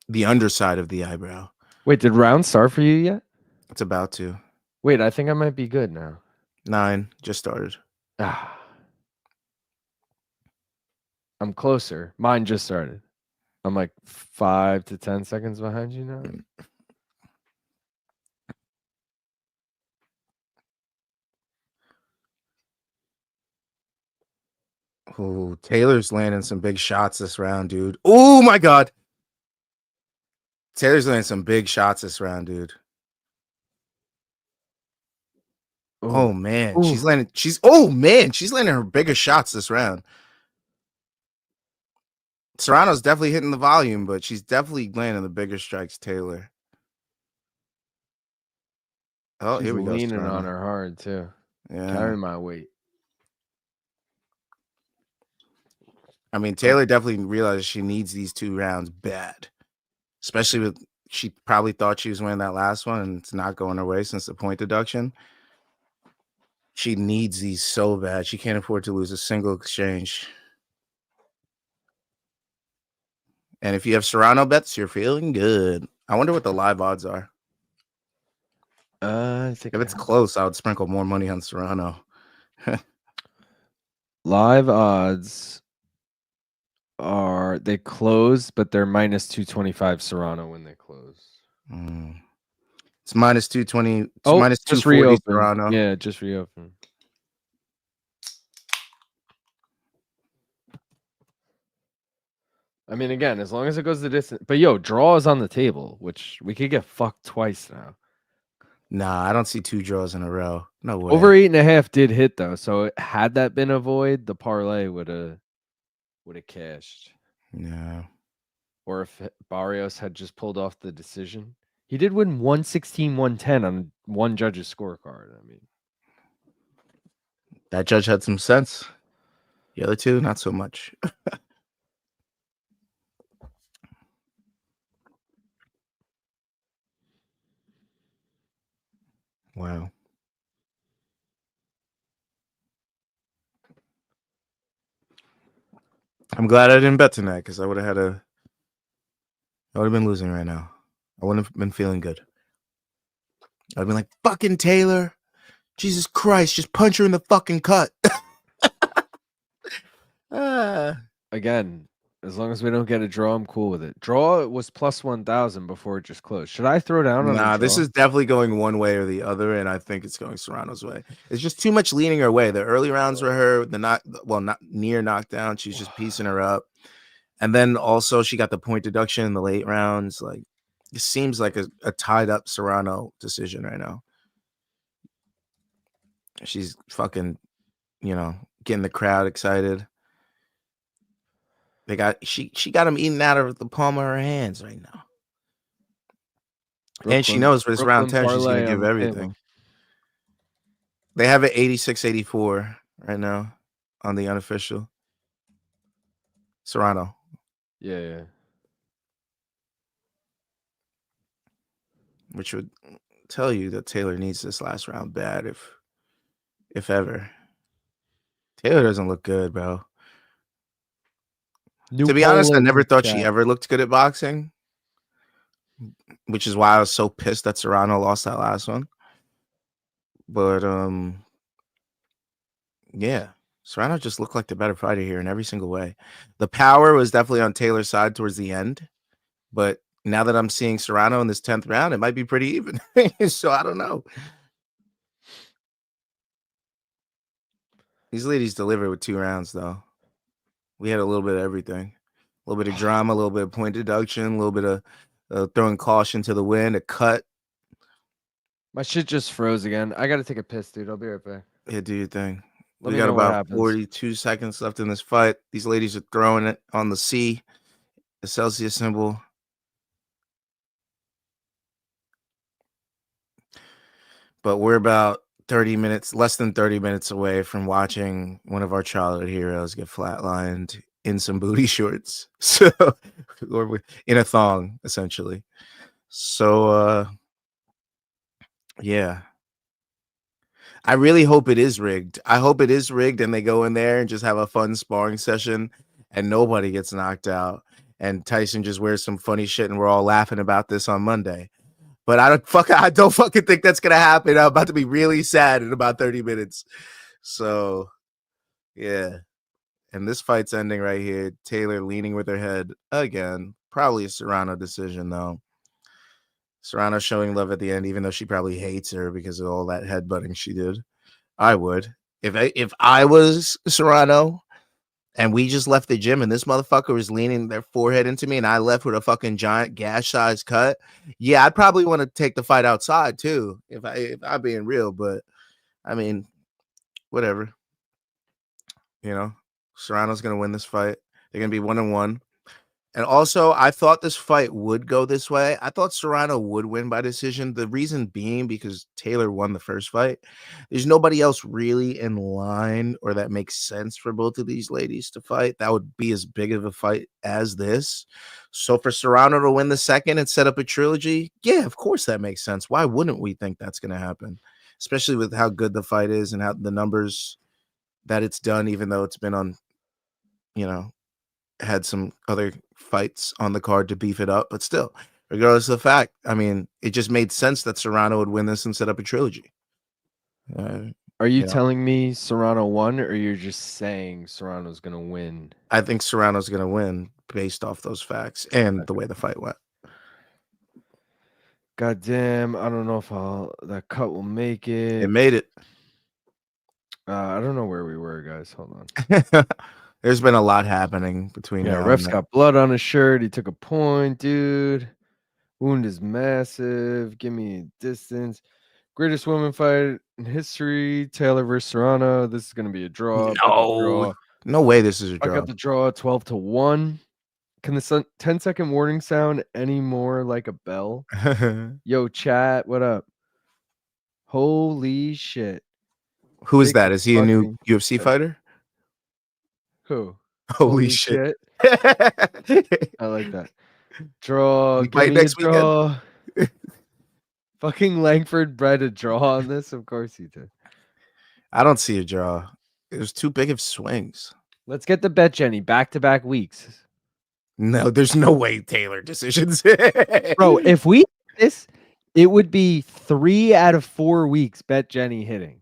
The underside of the eyebrow. Wait, did round start for you yet? It's about to. Wait, I think I might be good now. 9 just started. I'm closer. Mine just started. I'm like 5 to 10 seconds behind you now. Oh, Taylor's landing some big shots this round, dude. Oh my god. Taylor's landing some big shots this round, dude. Oh man, Ooh. she's landing her bigger shots this round. Serrano's definitely hitting the volume, but she's definitely landing the bigger strikes, Taylor. Oh, She's here we go. Leaning Serrano. on her hard too. Yeah. Carry my weight. I mean, Taylor definitely realizes she needs these 2 rounds bad. Especially with she probably thought she was winning that last one and it's not going her way since the point deduction. She needs these so bad. She can't afford to lose a single exchange. And if you have Serrano bets, you're feeling good. I wonder what the live odds are. I think if it's close, I would sprinkle more money on Serrano. Live odds are they close, but they're minus 225 Serrano when they close. It's minus 220. Oh, minus just 240 reopen. Serrano. Yeah, just reopen. I mean, again, as long as it goes the distance. But yo, draw is on the table, which we could get fucked twice now. Nah, I don't see 2 draws in a row. No way. Over 8.5 did hit though, so had that been a void, the parlay would have cashed. Yeah. Or if Barrios had just pulled off the decision, he did win 116-110 on one judge's scorecard. I mean, that judge had some sense. The other 2, not so much. Wow. I'm glad I didn't bet tonight because I would have been losing right now. I wouldn't have been feeling good. I'd been like, fucking Taylor. Jesus Christ, just punch her in the fucking cut. again, As long as we don't get a draw, I'm cool with it. Draw was plus 1,000 before it just closed. Should I throw down on a Nah, draw? this is definitely going one way or the other, and I think it's going Serrano's way. It's just too much leaning her way. The early rounds were her, not near knockdown. She's just piecing her up. And then also she got the point deduction in the late rounds. Like, it seems like a tied up Serrano decision right now. She's fucking, getting the crowd excited. She got him eating out of the palm of her hands right now. And she knows for this round 10, she's going to parlay on give the everything. table. They have it 86-84 right now on the unofficial. Serrano. Yeah. Which would tell you that Taylor needs this last round bad, if ever. Taylor doesn't look good, bro. To be honest, I never thought she ever looked good at boxing, which is why I was so pissed that Serrano lost that last one. But yeah, Serrano just looked like the better fighter here in every single way. The power was definitely on Taylor's side towards the end, but now that I'm seeing Serrano in this 10th round, it might be pretty even. So I don't know. These ladies delivered with 2 rounds, though. We had a little bit of everything. A little bit of drama, a little bit of point deduction, a little bit of throwing caution to the wind, a cut. My shit just froze again. I got to take a piss, dude. I'll be right back. Yeah, do your thing. Let we me got know what about happens. 42 seconds left in this fight. These ladies are throwing it on the C, the Celsius symbol. But we're about 30 minutes, less than 30 minutes away from watching one of our childhood heroes get flatlined in some booty shorts. So, or in a thong, essentially. So, yeah. I really hope it is rigged. I hope it is rigged and they go in there and just have a fun sparring session and nobody gets knocked out. And Tyson just wears some funny shit and we're all laughing about this on Monday. But I don't fucking think that's gonna happen. I'm about to be really sad in about 30 minutes. So yeah. And this fight's ending right here. Taylor leaning with her head again. Probably a Serrano decision, though. Serrano showing love at the end, even though she probably hates her because of all that headbutting she did. I would. If I was Serrano and we just left the gym and this motherfucker was leaning their forehead into me and I left with a fucking giant gash-sized cut, yeah, I'd probably want to take the fight outside too, if I'm being real. But, I mean, whatever. Serrano's going to win this fight. They're going to be 1-1. And also, I thought this fight would go this way. I thought Serrano would win by decision. The reason being because Taylor won the first fight. There's nobody else really in line or that makes sense for both of these ladies to fight. That would be as big of a fight as this. So for Serrano to win the second and set up a trilogy, yeah, of course that makes sense. Why wouldn't we think that's going to happen? Especially with how good the fight is and how the numbers that it's done, even though it's been on, had some other fights on the card to beef it up, but still, regardless of the fact, I mean, it just made sense that Serrano would win this and set up a trilogy. Are you telling me Serrano won, or you're just saying Serrano's going to win? I think Serrano's going to win based off those facts and the way the fight went. God damn, I don't know if that cut will make it. It made it. I don't know where we were, guys. Hold on. There's been a lot happening between now ref's got blood on his shirt. He took a point, dude. Wound is massive. Give me distance. Greatest women fight in history. Taylor versus Serrano. This is going to be a draw. No way this is a draw. I got the draw 12-1. Can the 10-second warning sound any more like a bell? Yo, chat, what up? Holy shit. Who is that? Is he a new UFC fighter? Who? Holy shit. I like that. Draw. Fight next draw. Fucking Langford bred a draw on this? Of course he did. I don't see a draw. It was too big of swings. Let's get the bet, Jenny. Back-to-back weeks. No, there's no way Taylor decisions. Bro, if we this, it would be 3 out of 4 weeks bet Jenny hitting.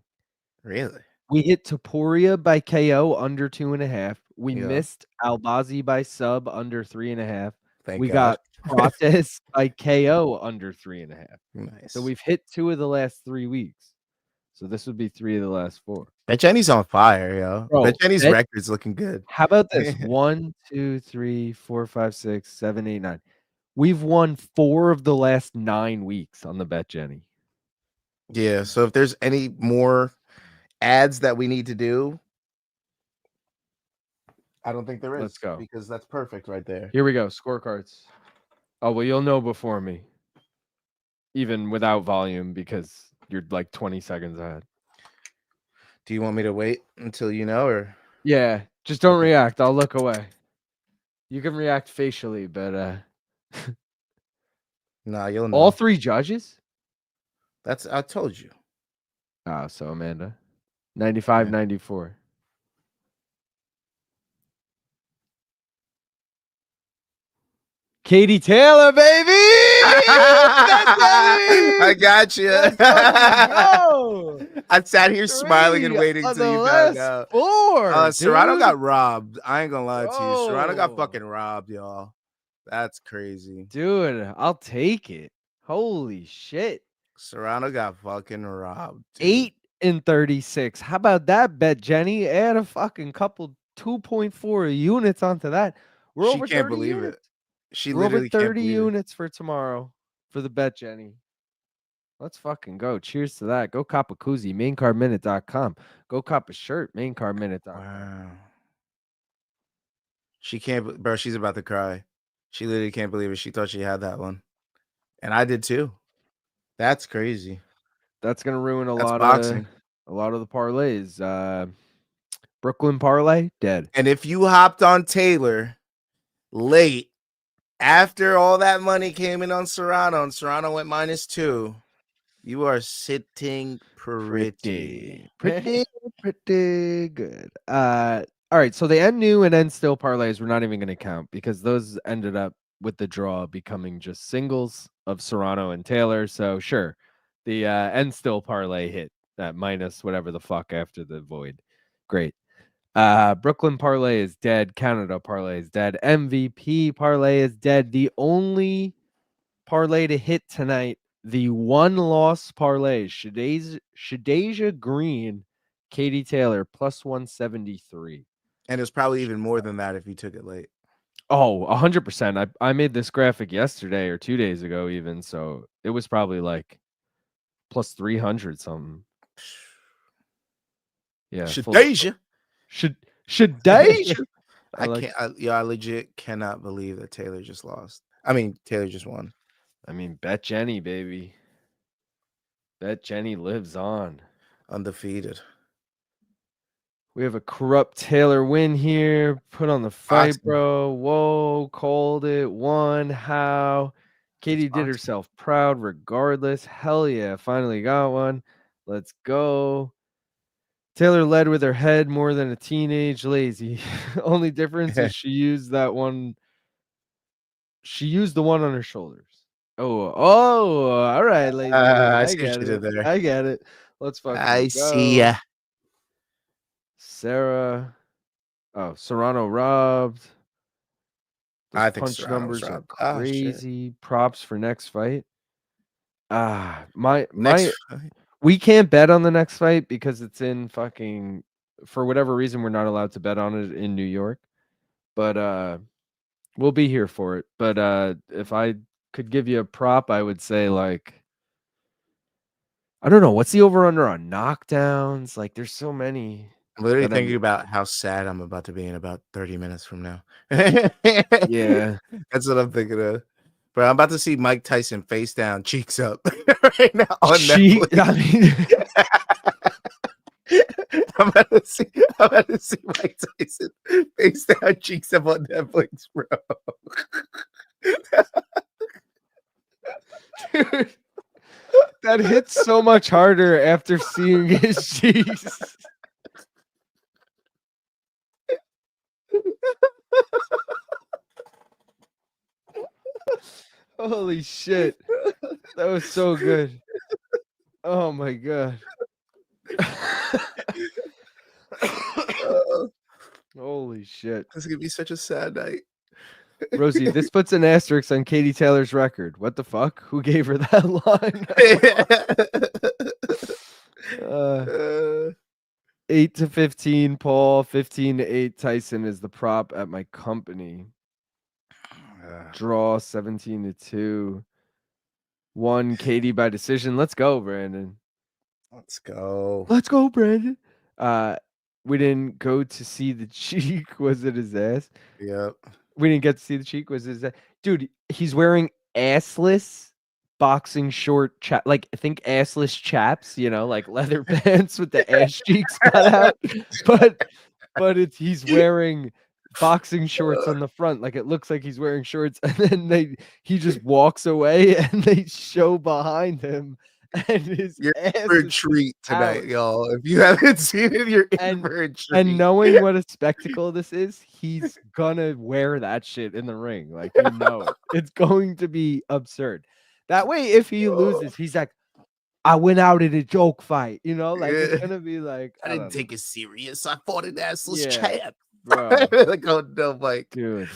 Really? We hit Topuria by KO under 2.5. We Yeah. missed Albazi by sub under 3.5. Thank We God. got Prates by KO under 3.5. Nice. So we've hit 2 of the last 3 weeks. So this would be 3 of the last 4. Bet Jenny's on fire, yo. Bro, Bet Jenny's bet record's looking good. How about this? 1, 2, 3, 4, 5, 6, 7, 8, 9. We've won 4 of the last 9 weeks on the Bet Jenny. Yeah, so if there's any more ads that we need to do, I don't think there is. Let's go. Because that's perfect right there. Here we go. Scorecards. Oh, well, you'll know before me. Even without volume because you're like 20 seconds ahead. Do you want me to wait until you know, or? Yeah, just don't react. I'll look away. You can react facially, but Nah, you'll know. all 3 judges? I told you. Oh, so Amanda. 95, Yeah. 94. Katie Taylor, baby! I got you. Go! I sat here smiling and 3 waiting of till the you found last out. 4, Serrano dude. got robbed. I ain't gonna lie to you. Serrano got Bro. fucking robbed, y'all. That's crazy. Dude, I'll take it. Holy shit. Serrano got fucking robbed. Dude. 8 and 36. How about that bet, Jenny? Add a fucking couple 2.4 units onto that. We're She over can't 30 believe units. it. She We're over literally can't 30 believe it. units for tomorrow for the bet, Jenny. Let's fucking go. Cheers to that. Go cop a koozie, maincardminute.com. Go cop a shirt, maincardminute.com. Wow. She can't, bro. She's about to cry. She literally can't believe it. She thought she had that one, and I did too. That's crazy. That's gonna ruin a That's lot boxing. of the parlays. Brooklyn parlay dead. And if you hopped on Taylor late after all that money came in on Serrano and Serrano went -2, you are sitting pretty. Pretty good. All right. So the end new and end still parlays we're not even going to count because those ended up with the draw becoming just singles of Serrano and Taylor. So sure, the end still parlay hit that minus whatever the fuck after the void. Great. Brooklyn parlay is dead. Canada parlay is dead. MVP parlay is dead. The only parlay to hit tonight, the one loss parlay, Shadeja Green, Katie Taylor, plus 173. And it's probably even more than that if you took it late. Oh, 100%. I made this graphic yesterday or 2 days ago even, so it was probably like plus 300 something. Yeah. Shadeja. Shadeja. I legit cannot believe that Taylor just lost. I mean, Taylor just won. I mean, Bet Jenny, baby. Bet Jenny lives on. Undefeated. We have a corrupt Taylor win here. Put on the fight, Boxing. bro. Whoa, called it. Won. How? Katie did herself proud regardless. Hell yeah. Finally got one. Let's go. Taylor led with her head more than a teenage lazy. Only difference is she used that one. She used the one on her shoulders. Oh, all right, ladies. I I see what get you it. did there. I get it. Let's fucking I go. see ya. Sarah. Oh, Serrano robbed. Those I think punch Serrano was numbers are robbed. Ah, shit. crazy. Props for next fight. My Next fight. we can't bet on the next fight because it's in fucking, for whatever reason we're not allowed to bet on it in New York. But we'll be here for it. But if I could give you a prop, I would say like, I don't know, what's the over under on knockdowns? Like there's so many. I'm literally that thinking about how sad I'm about to be in about 30 minutes from now. Yeah. That's what I'm thinking of. But I'm about to see Mike Tyson face down, cheeks up right now on Netflix. I mean, I'm about to see Mike Tyson face down, cheeks up on Netflix, bro. dude, that hits so much harder after seeing his cheeks. Holy shit. That was so good. Oh my god. Holy shit. This is gonna be such a sad night. Rosie, this puts an asterisk on Katie Taylor's record. What the fuck? Who gave her that line? 8-15, Paul. 15-8, Tyson is the prop at my company. Draw 17-2. 1, Katie by decision. Let's go, Brandon. Let's go. Let's go, Brandon. We didn't go to see the cheek. Was it his ass? Yep. We didn't get to see the cheek. Was his ass? Dude, he's wearing assless boxing short like I think assless chaps, like leather pants with the ass cheeks cut out. But he's wearing boxing shorts on the front. Like it looks like he's wearing shorts, and then he just walks away and they show behind him. And his you're ass in for a treat tonight, y'all. If you haven't seen it, you're in for a treat. And knowing what a spectacle this is, he's gonna wear that shit in the ring. Like it's going to be absurd. That way, if he loses, he's like, I went out in a joke fight. It's gonna be like I didn't take it serious. I fought an assless champ. Bro. Like, oh no, Mike. Dude.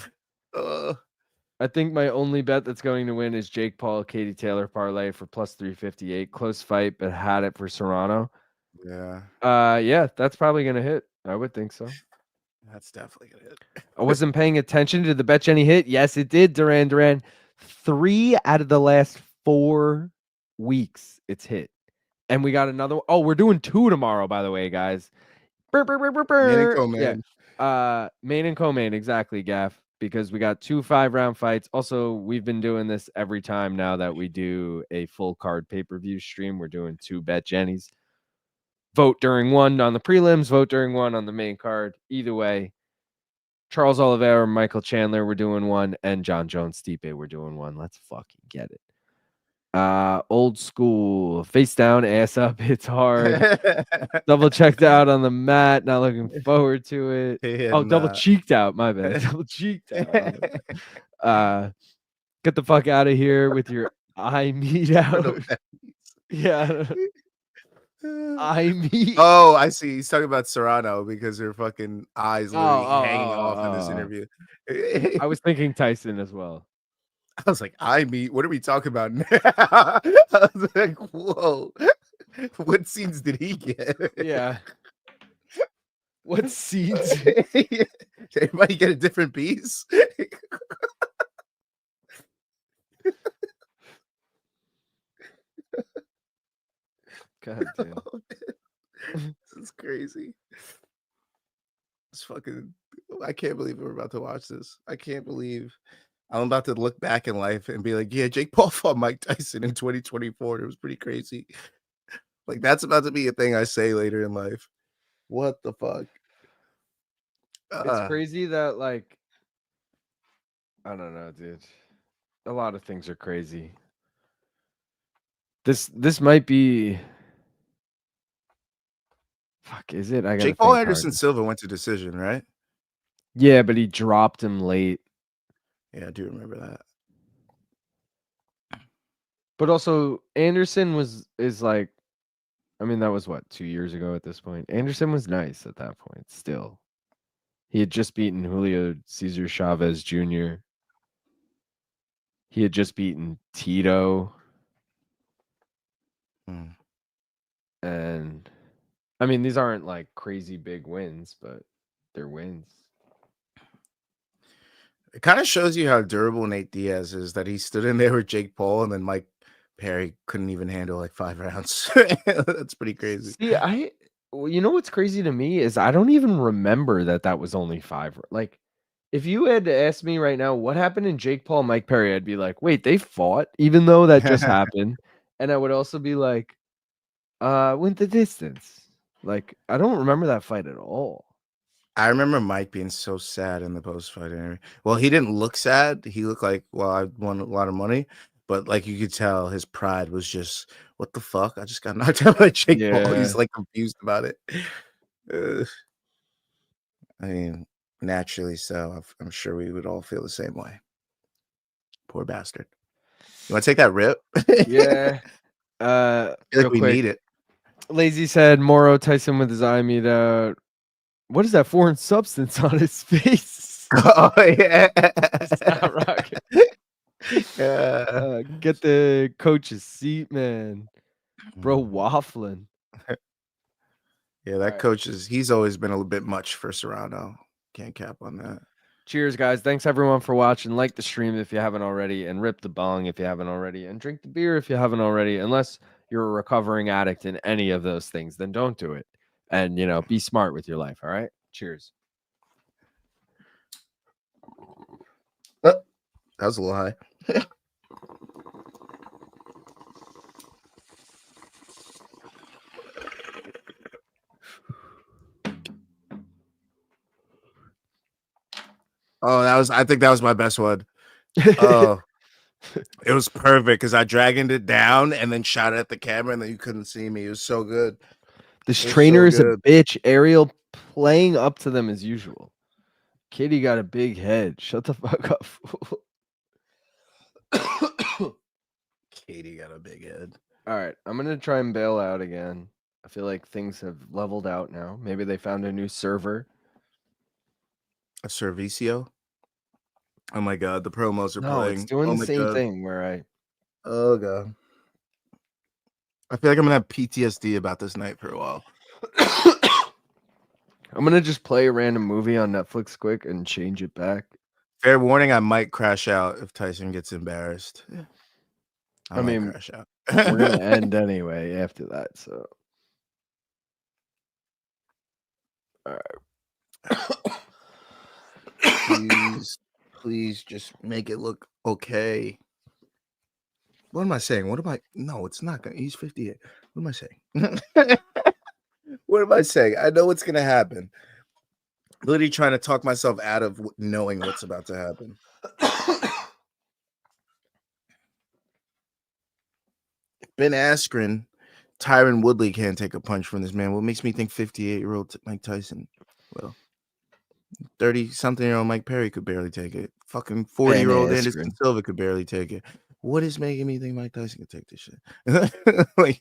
I think my only bet that's going to win is Jake Paul, Katie Taylor parlay for plus 358. Close fight, but had it for Serrano. Yeah. Yeah, that's probably gonna hit. I would think so. That's definitely gonna hit. I wasn't paying attention to the bet Jenny hit. Yes, it did. Duran. 3 out of the last 4 weeks it's hit. And we got another. Oh, we're doing 2 tomorrow, by the way, guys. Main and co-main. Yeah. Main and co-main, exactly, Gaff. Because we got 2 5-round fights. Also, we've been doing this every time now that we do a full card pay-per-view stream. We're doing 2 bet Jennies. Vote during one on the prelims, vote during one on the main card. Either way, Charles Oliveira, Michael Chandler, we're doing one, and John Jones, Stipe, we're doing one. Let's fucking get it. Old school, face down, ass up, hits hard. Double checked out on the mat, not looking forward to it. Double cheeked out, my bad. Double cheeked out. Get the fuck out of here with your eye meat out. Yeah. I mean, I see. He's talking about Serrano because her fucking eyes literally hanging off in this interview. I was thinking Tyson as well. I was like, what are we talking about now? I was like, whoa. What scenes did he get? Yeah. What scenes? Did everybody get a different piece? God damn. This is crazy. It's fucking. I can't believe we're about to watch this. I can't believe I'm about to look back in life and be like, yeah, Jake Paul fought Mike Tyson in 2024. It was pretty crazy. Like, that's about to be a thing I say later in life. What the fuck? It's crazy that, like, I don't know, dude. A lot of things are crazy. This might be. Fuck, is it? Jake Paul Anderson Silva went to decision, right? Yeah, but he dropped him late. Yeah, I do remember that. But also, Anderson is like, I mean, that was what, 2 years ago at this point. Anderson was nice at that point. Still, he had just beaten Julio Cesar Chavez Jr. He had just beaten Tito. And I mean, these aren't like crazy big wins, but they're wins. It kind of shows you how durable Nate Diaz is, that he stood in there with Jake Paul and then Mike Perry couldn't even handle like 5 rounds. That's pretty crazy. See, you know what's crazy to me is I don't even remember that was only 5. Like, if you had to ask me right now what happened in Jake Paul, Mike Perry, I'd be like, wait, they fought, even though that just happened. And I would also be like, went the distance. Like, I don't remember that fight at all. I remember Mike being so sad in the post-fight interview. Well, he didn't look sad. He looked like, well, I won a lot of money. But, like, you could tell his pride was just, what the fuck? I just got knocked out by Jake Paul. He's, like, confused about it. I mean, naturally so. I'm sure we would all feel the same way. Poor bastard. You want to take that rip? Yeah. I feel like we need it. Lazy said Moro Tyson with his eye meat out. What is that foreign substance on his face? Oh yeah. It's not rocket. Yeah. Get the coach's seat, man. Bro, waffling. Yeah, that Alright. coach he's always been a little bit much for Serrano. Can't cap on that. Cheers, guys. Thanks everyone for watching. Like the stream if you haven't already, and rip the bong if you haven't already, and drink the beer if you haven't already. Unless you're a recovering addict in any of those things, then don't do it. And be smart with your life. All right. Cheers. That was a little high. Oh, I think that was my best one. Oh, it was perfect because I dragged it down and then shot it at the camera and then you couldn't see me. It was so good. This It was trainer so is a good. bitch. Ariel playing up to them as usual. Kitty got a big head. Shut the fuck up, fool. Katie got a big head. All right, I'm gonna try and bail out again. I feel like things have leveled out now. Maybe they found a new server. A Servicio. Oh my god, the promos are No, playing. it's doing Oh the my same god. thing where I. Oh god. I feel like I'm gonna have PTSD about this night for a while. I'm gonna just play a random movie on Netflix quick and change it back. Fair warning, I might crash out if Tyson gets embarrassed. I might mean, crash out. we're gonna end anyway after that, so. All right. Please just make it look okay. What am I saying? No, it's not gonna. He's 58. What am I saying? What am I saying? I know what's gonna happen. Literally trying to talk myself out of knowing what's about to happen. Ben Askren, Tyron Woodley can't take a punch from this man. What makes me think 58-year-old Mike Tyson? Well, 30-something-year-old Mike Perry could barely take it. Fucking 40-year-old Anderson Silva could barely take it. What is making me think Mike Tyson could take this shit? Like,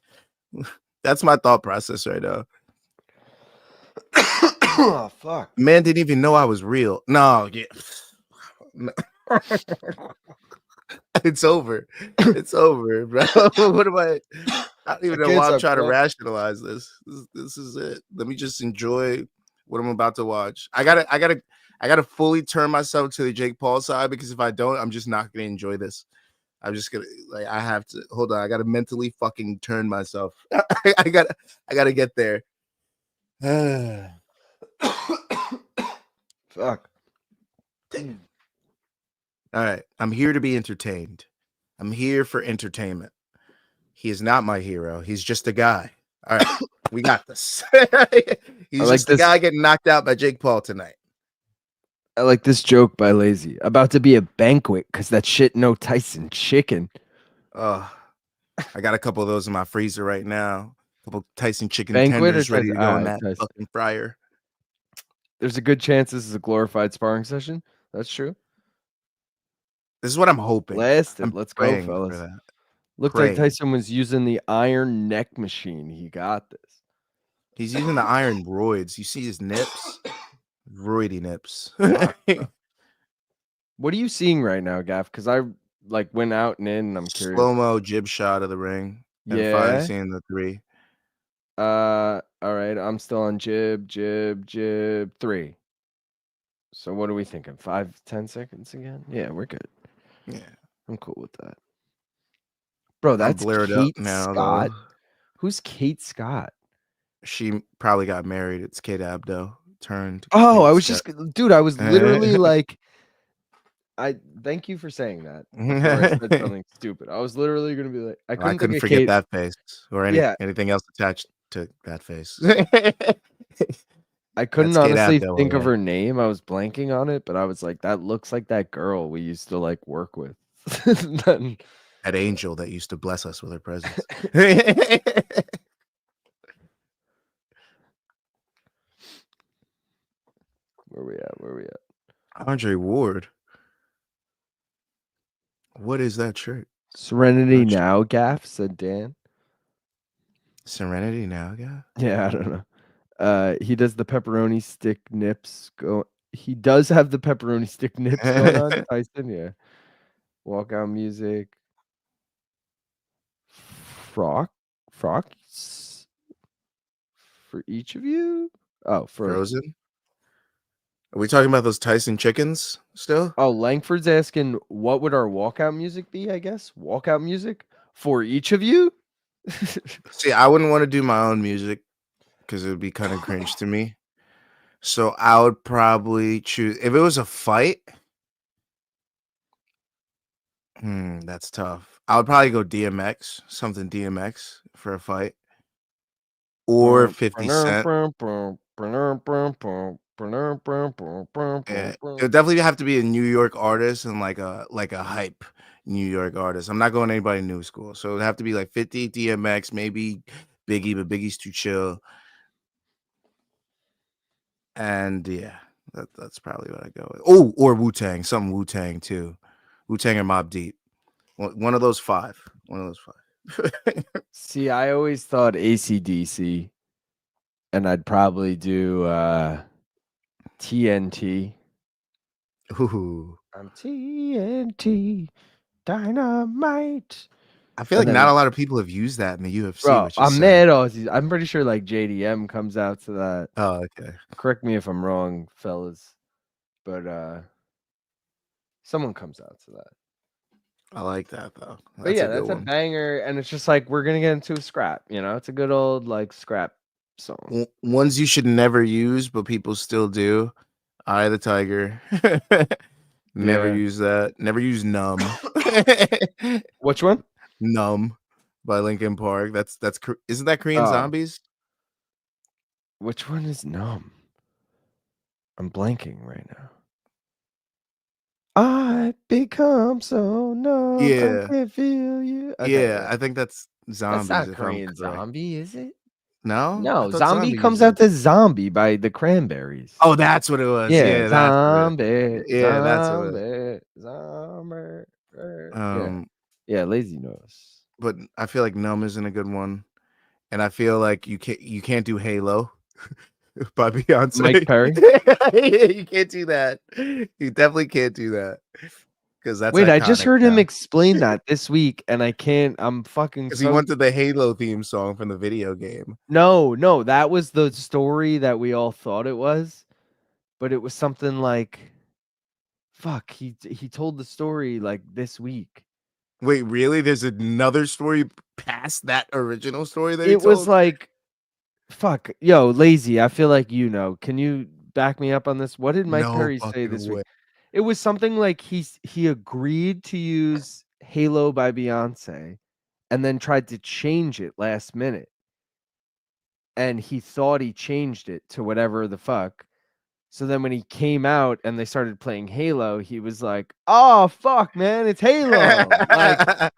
that's my thought process right now. Oh, fuck. Man didn't even know I was real. No, yeah. It's over. It's over, bro. What am I don't even know why I'm trying to rationalize this. This is it. Let me just enjoy what I'm about to watch. I gotta fully turn myself to the Jake Paul side because if I don't, I'm just not gonna enjoy this. I'm just gonna I have to hold on. I gotta mentally fucking turn myself. I gotta get there. Fuck. Damn. All right. I'm here to be entertained. I'm here for entertainment. He is not my hero. He's just a guy. All right. We got this. He's just a guy getting knocked out by Jake Paul tonight. I like this joke by Lazy. About to be a banquet because that shit no Tyson chicken. Oh, I got a couple of those in my freezer right now. A couple Tyson chicken Banquet tenders ready to go in that fucking fryer. There's a good chance this is a glorified sparring session. That's true. This is what I'm hoping. Let's go, For fellas. that. Looked like Tyson was using the iron neck machine. He got this. He's using the iron roids. You see his nips? Roidy nips. What are you seeing right now, Gaff? Because I went out and in and I'm curious. Slow-mo jib shot of the ring. And finally seeing the 3. All right. I'm still on jib 3. So what are we thinking? 5-10 seconds again? Yeah, we're good. Yeah. I'm cool with that. Bro, that's Kate now, Scott. though. Who's Kate Scott? She probably got married. It's Kate Abdo turned. Oh, I was just dude, I was literally like I thank you for saying that before I said something stupid. I was literally gonna be like, I couldn't forget Kate. that face or anything else attached to that face. I couldn't honestly think of her name. I was blanking on it, but I was like, that looks like that girl we used to work with. That angel that used to bless us with her presence. Where we at? Andre Ward. What is that shirt? Serenity Now, Gaff, said Dan. Serenity Now, Gaff? Yeah, I don't know. He does the pepperoni stick nips go. He does have the pepperoni stick nips going on. Tyson, yeah. Walkout music. Frock, frocks for each of you. Oh, for Frozen. Are we talking about those Tyson chickens still? Langford's asking what would our walkout music be? I guess walkout music for each of you. See, I wouldn't want to do my own music because it would be kind of cringe to me. So I would probably choose if it was a fight. That's tough. I would probably go DMX, something DMX for a fight, or 50 Cent. Yeah, it would definitely have to be a New York artist and like a hype New York artist. I'm not going anybody new school, so it would have to be like 50 DMX, maybe Biggie, but Biggie's too chill. And yeah, that's probably what I go with. Oh, or Wu-Tang, something Wu-Tang too. Wu-Tang or Mobb Deep. One of those five. One of those five. See, I always thought AC/DC, and I'd probably do TNT. Ooh. I'm TNT dynamite. I feel And like not then, a lot of people have used that in the UFC, bro, which is I'm sad. mad. I'm pretty sure like JDM comes out to that. Oh, okay. Correct me if I'm wrong, fellas, but someone comes out to that. I like that though. But That's a yeah, good that's a one. banger, and it's just like we're gonna get into a scrap. You know, it's a good old like scrap song. Ones you should never use, but people still do. Eye of the Tiger. Never Yeah. use that. Never use Numb. Which one? Numb by Linkin Park. Isn't that Korean Oh, Zombies? which one is numb? I'm blanking right now. I become so numb, I Yeah. can't feel you. Okay, Yeah, yeah. I think that's That's Zombies not if I'm Korean correct. Zombie, is it? No? I No, thought Zombie Zombie used comes it. out to Zombie by the Cranberries. Oh, that's what it was. Yeah, Yeah, that's what it zombie, Yeah, that's what it was. zombie, zombie. Yeah, Um, yeah, Lazy Nose. but I feel like Numb isn't a good one. And I feel like you can't do Halo by Mike Beyonce. Perry. You can't do that. You definitely can't do that because that's Wait, I just iconic heard him now. explain that this week, and I can't. I'm fucking Because he so. wanted the Halo theme song from the video game. No, no, that was the story that we all thought it was, but it was something like, fuck. He told the story like this week. Wait, really? There's another story past that original story that he It was told? like, fuck, yo, Lazy. I feel like you know. Can you back me up on this? What did Mike No Perry say fucking this week? way. It was something like he agreed to use Halo by Beyonce and then tried to change it last minute. And he thought he changed it to whatever the fuck. So then when he came out and they started playing Halo, he was like, "Oh fuck, man, it's Halo!" Like,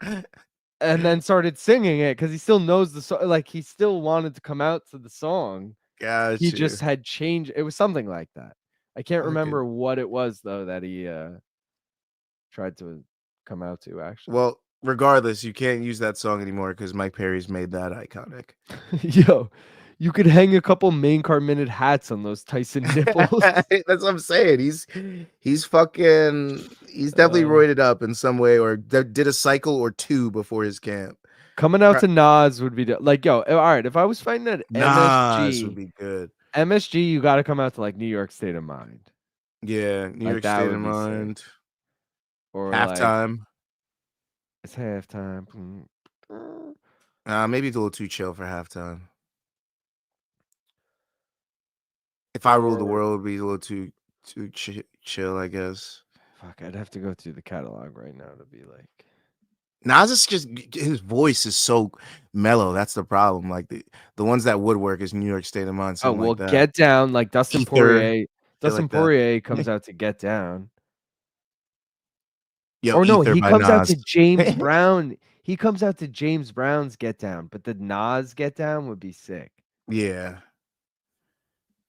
and then started singing it because he still knows the song. Like, he still wanted to come out to the song. He Got you. just had changed. It was something like that. I can't Okay. remember what it was though that he tried to come out to actually. Well, regardless, you can't use that song anymore because Mike Perry's made that iconic. Yo, you could hang a couple main card minute hats on those Tyson nipples. That's what I'm saying. He's definitely Uh, roided up in some way or did a cycle or two before his camp. Coming out to Nas would be like, yo, all right. If I was fighting at Nas would MSG, be good. you got to come out to like New York State of Mind. Yeah, New Like York that State of would be sick. Mind. Or like Halftime. it's halftime. Maybe it's a little too chill for halftime. If I ruled the Or world, it would be a little too chill, I guess. fuck, I'd have to go through the catalog right now to be like. Nas is just his voice is so mellow. That's the problem. Like the ones that would work is New York State of Mind, Oh something well, like that. Get Down like Dustin Ether, Poirier. shit Dustin like that. Poirier comes out to Get Down. Yo, Or no, Ether he by comes out Nas. to James Brown. He comes out to James Brown's Get Down, but the Nas Get Down would be sick. Yeah.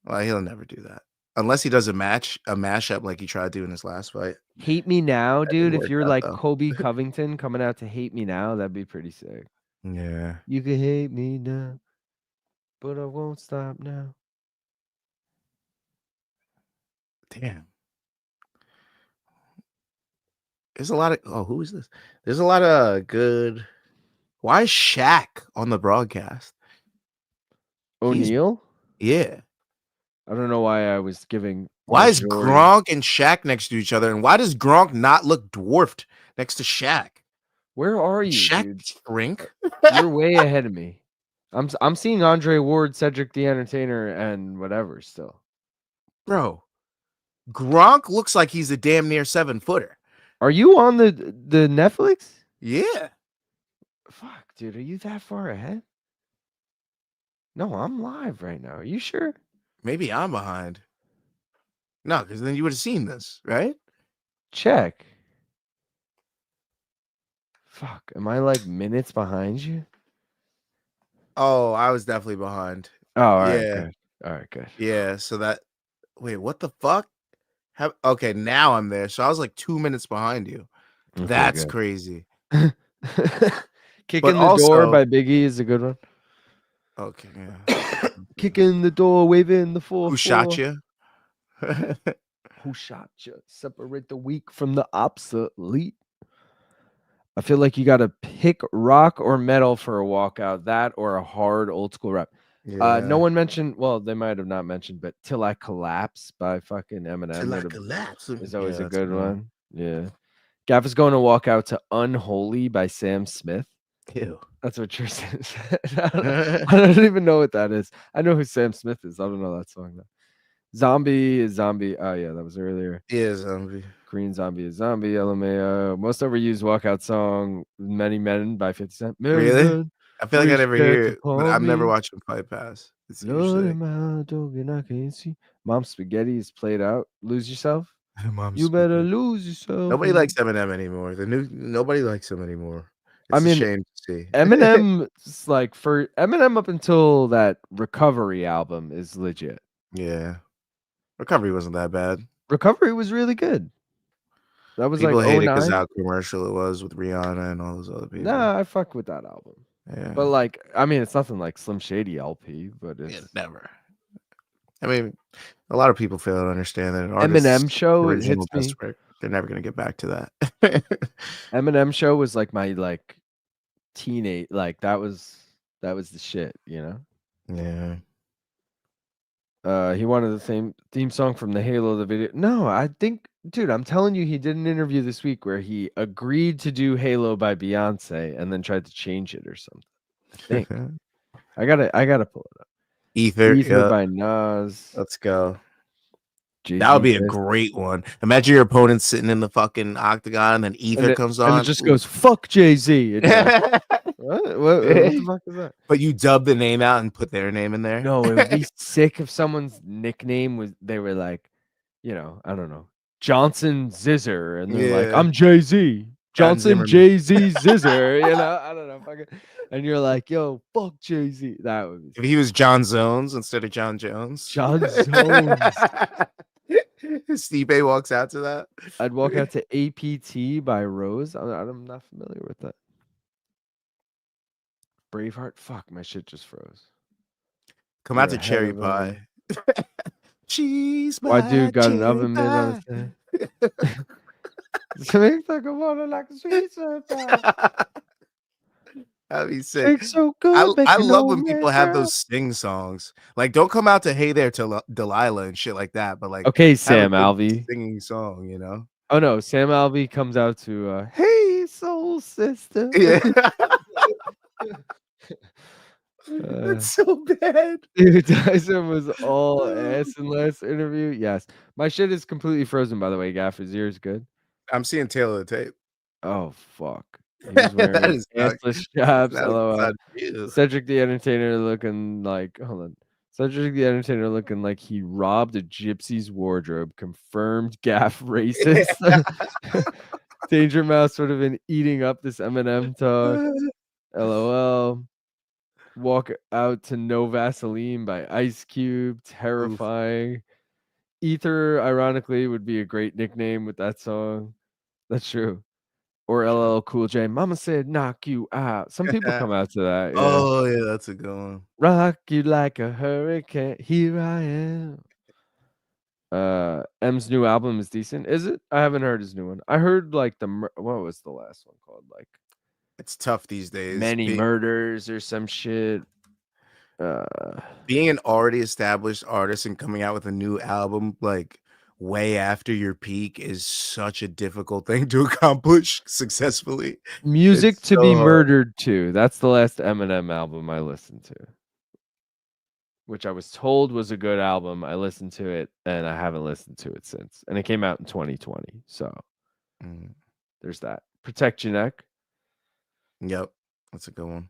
Well, he'll never do that. Unless he does a mashup like he tried to in his last fight. Hate Me Now, That dude. didn't If work you're out like though. Kobe Covington coming out to Hate Me Now, that'd be pretty sick. Yeah. You can hate me now, but I won't stop now. Damn. There's a lot of who is this? There's a lot of good. Why is Shaq on the broadcast? He's O'Neal? yeah. I don't know why I was giving Why is majority. Gronk and Shaq next to each other? And why does Gronk not look dwarfed next to Shaq? Where are Did you, Shaq dude? shrink? You're way ahead of me. I'm seeing Andre Ward, Cedric the Entertainer, and whatever still. Bro, Gronk looks like he's a damn near 7-footer. Are you on the Netflix? Yeah. Fuck, dude, are you that far ahead? No, I'm live right now. Are you sure? Maybe I'm behind. No, because then you would have seen this, right? Check. Fuck, am I like minutes behind you? Oh, I was definitely behind. Oh, all right, Yeah. good. All right, good. Yeah. So that wait, what the fuck? Okay, now I'm there. So I was like 2 minutes behind you. Okay, That's good. crazy. Kicking the door also- by Biggie is a good one. Okay, yeah. Kicking the door, waving the 4-4. Who shot you? Who shot you? Separate the weak from the obsolete. I feel like you got to pick rock or metal for a walkout, that or a hard old school rap. Yeah. No one mentioned, well, they might have not mentioned, but Till I Collapse by fucking Eminem Till I would have- collapse. is always Yeah, a that's good good. one. Yeah. Gaff is going to walk out to Unholy by Sam Smith. Ew. That's what you're saying. I don't even know what that is. I know who Sam Smith is. I don't know that song though. Zombie is zombie. Oh yeah, that was earlier. Yeah, zombie. Korean Zombie is Zombie, LMAO. Most overused walkout song, Many Men by 50 Cent. Really? Men, I feel like I wish never that hear could it, but call I'm never me. watching Fight Pass. It's Lord usually in my dog and I can't see. Mom Spaghetti is played out. Lose yourself. Mom's You better spaghetti. lose yourself. Nobody likes Eminem anymore. Nobody likes him anymore. It's I mean, a shame to see. Eminem's like for Eminem up until that Recovery album is legit. Yeah. Recovery wasn't that bad. Recovery was really good. That was People like hate it because 09. how commercial it was with Rihanna and all those other people. Nah, I fuck with that album. Yeah. But like, I mean, it's nothing like Slim Shady LP, but Yeah, it's never. I mean, a lot of people fail to understand that an Eminem artist's show. It original hits me. best work, they're never gonna get back to that. Eminem show was like my like teenage, like that was the shit, you know. Yeah. He wanted the theme song from the Halo the video. No, I think, dude, I'm telling you, he did an interview this week where he agreed to do Halo by Beyonce and then tried to change it or something. I think I gotta pull it up. Ether yeah. by Nas. Let's go. Jay-Z That would be a best. great one. Imagine your opponent sitting in the fucking octagon, and then Ether comes on, and it just goes "fuck Jay-Z." Like, what the fuck is that? But you dub the name out and put their name in there. No, it would be sick if someone's nickname was they were like, you know, I don't know, Johnson Zizzer, and they're like, I'm Jay-Z. Johnson Jay-Z Zizzer, you know, I don't know, fucking, and you're like, yo, fuck Jay-Z. That would be if he was John Zones instead of John Jones. John Zones. Stipe walks out to that. I'd walk out to APT by Rose. I'm not familiar with that. Braveheart. Fuck, my shit just froze. Come out to Cherry Pie. Cheese pie. Why dude got an oven mitt on his head? Makes like a water like a sweet pie. That'd be sick. So good, I love when people have those sing songs. Like, don't come out to "Hey There" to Delilah and shit like that. But like, okay, Sam Alvey singing song, you know? Oh no, Sam Alvey comes out to "Hey Soul Sister." Yeah. That's so bad. Dude, Tyson was all ass in last interview. Yes, my shit is completely frozen. By the way, Gaff, is yours good? I'm seeing Taylor the Tape. Oh fuck. He's wearing assless chaps. LOL. Cedric the Entertainer looking like, hold on. Cedric the Entertainer looking like he robbed a gypsy's wardrobe. Confirmed Gaff racist. Danger Mouse would have been eating up this Eminem talk. LOL. Walk out to No Vaseline by Ice Cube. Terrifying. Oof. Ether, ironically, would be a great nickname with that song. That's true. Or LL Cool J. Mama said, knock you out. Some people come out to that. Yeah. Oh, yeah, that's a good one. Rock you like a hurricane. Here I am. M's new album is decent. Is it? I haven't heard his new one. I heard like what was the last one called? Like It's tough these days. Many Murders or some shit. Being an already established artist and coming out with a new album like way after your peak is such a difficult thing to accomplish successfully. Music It's to so be hard. Murdered to. That's the last Eminem album I listened to, which I was told was a good album. I listened to it and I haven't listened to it since. And it came out in 2020. So there's that. Protect Your Neck. Yep. That's a good one.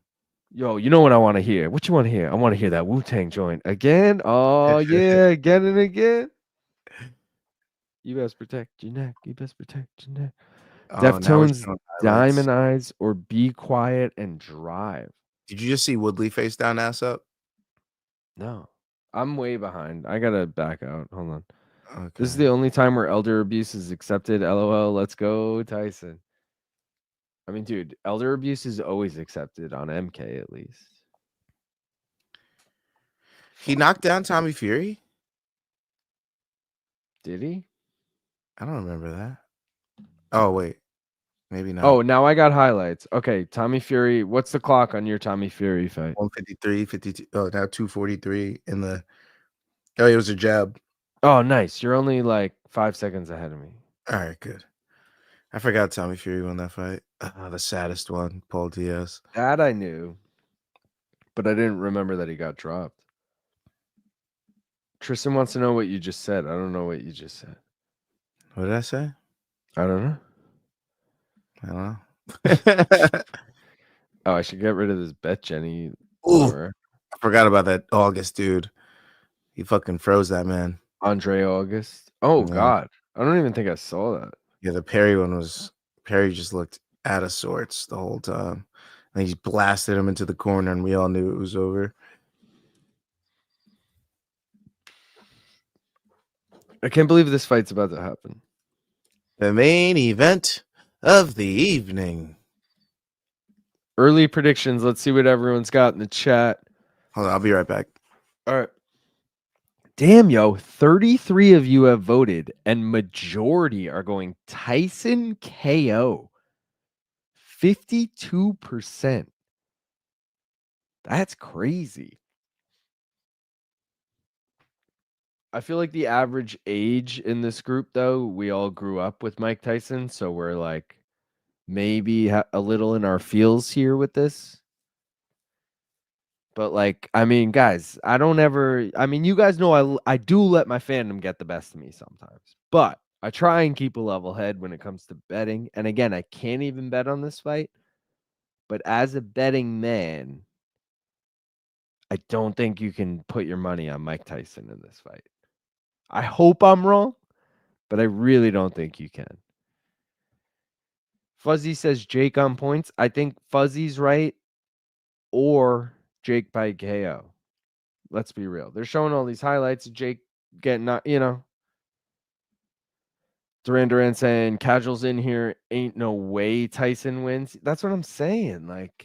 Yo, you know what I want to hear? What you want to hear? I want to hear that Wu-Tang joint again. Oh, yeah, again and again. You best protect your neck. You best protect your neck. Now we're Deftones, showing highlights. Diamond Eyes, or Be Quiet and Drive. Did you just see Woodley face down, ass up? No, I'm way behind. I gotta back out. Hold on. Okay. This is the only time where elder abuse is accepted. LOL. Let's go, Tyson. I mean, dude, elder abuse is always accepted on MK at least. He knocked down Tommy Fury? Did he? I don't remember that. Oh, wait. Maybe not. Oh, now I got highlights. Okay, Tommy Fury. What's the clock on your Tommy Fury fight? 153, 52. Oh, now 243 in the. Oh, it was a jab. Oh, nice. You're only like 5 seconds ahead of me. All right, good. I forgot Tommy Fury won that fight. The saddest one, Paul Diaz. That I knew, but I didn't remember that he got dropped. Tristan wants to know what you just said. I don't know what you just said. What did I say? I don't know. I don't know. Oh, I should get rid of this bet, Jenny. Ooh, I forgot about that August dude. He fucking froze that man. Andre August. Oh, Yeah. God. I don't even think I saw that. Yeah, the Perry one was. Perry just looked out of sorts the whole time. And he blasted him into the corner, and we all knew it was over. I can't believe this fight's about to happen. The main event of the evening. Early predictions. Let's see what everyone's got in the chat. Hold on, I'll be right back. All right. Damn, yo. 33 of you have voted, and majority are going Tyson KO. 52%. That's crazy. I feel like the average age in this group, though, we all grew up with Mike Tyson, so we're like maybe a little in our feels here with this. But like, I mean, guys, I mean, you guys know I do let my fandom get the best of me sometimes, but I try and keep a level head when it comes to betting. And again, I can't even bet on this fight, but as a betting man, I don't think you can put your money on Mike Tyson in this fight. I hope I'm wrong, but I really don't think you can. Fuzzy says Jake on points. I think Fuzzy's right, or Jake by KO. Let's be real. They're showing all these highlights of Jake getting not, Duran saying casuals in here, ain't no way Tyson wins. That's what I'm saying. Like,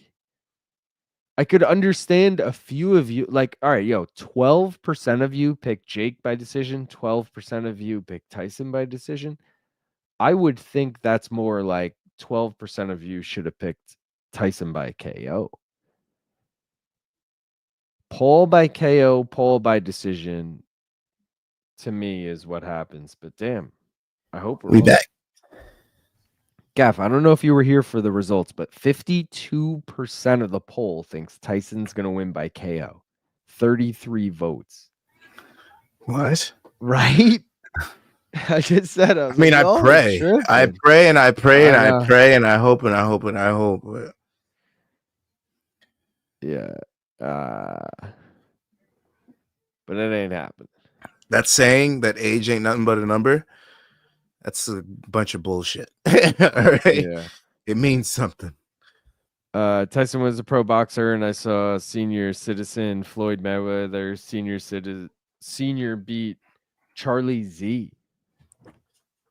I could understand a few of you, like, all right, 12% of you pick Jake by decision, 12% of you pick Tyson by decision. I would think that's more like 12% of you should have picked Tyson by KO. Paul by KO, Paul by decision, to me, is what happens. But damn, I hope we're back. Gaff, I don't know if you were here for the results, but 52% of the poll thinks Tyson's going to win by KO. 33 votes. What? Right? I just said, I mean, I pray. I pray and I pray and I pray and I hope and I hope and I hope. Yeah. But it ain't happening. That saying that age ain't nothing but a number, that's a bunch of bullshit. All right? Yeah. It means something. Tyson was a pro boxer, and I saw senior citizen Floyd Mayweather, senior beat Charlie Z.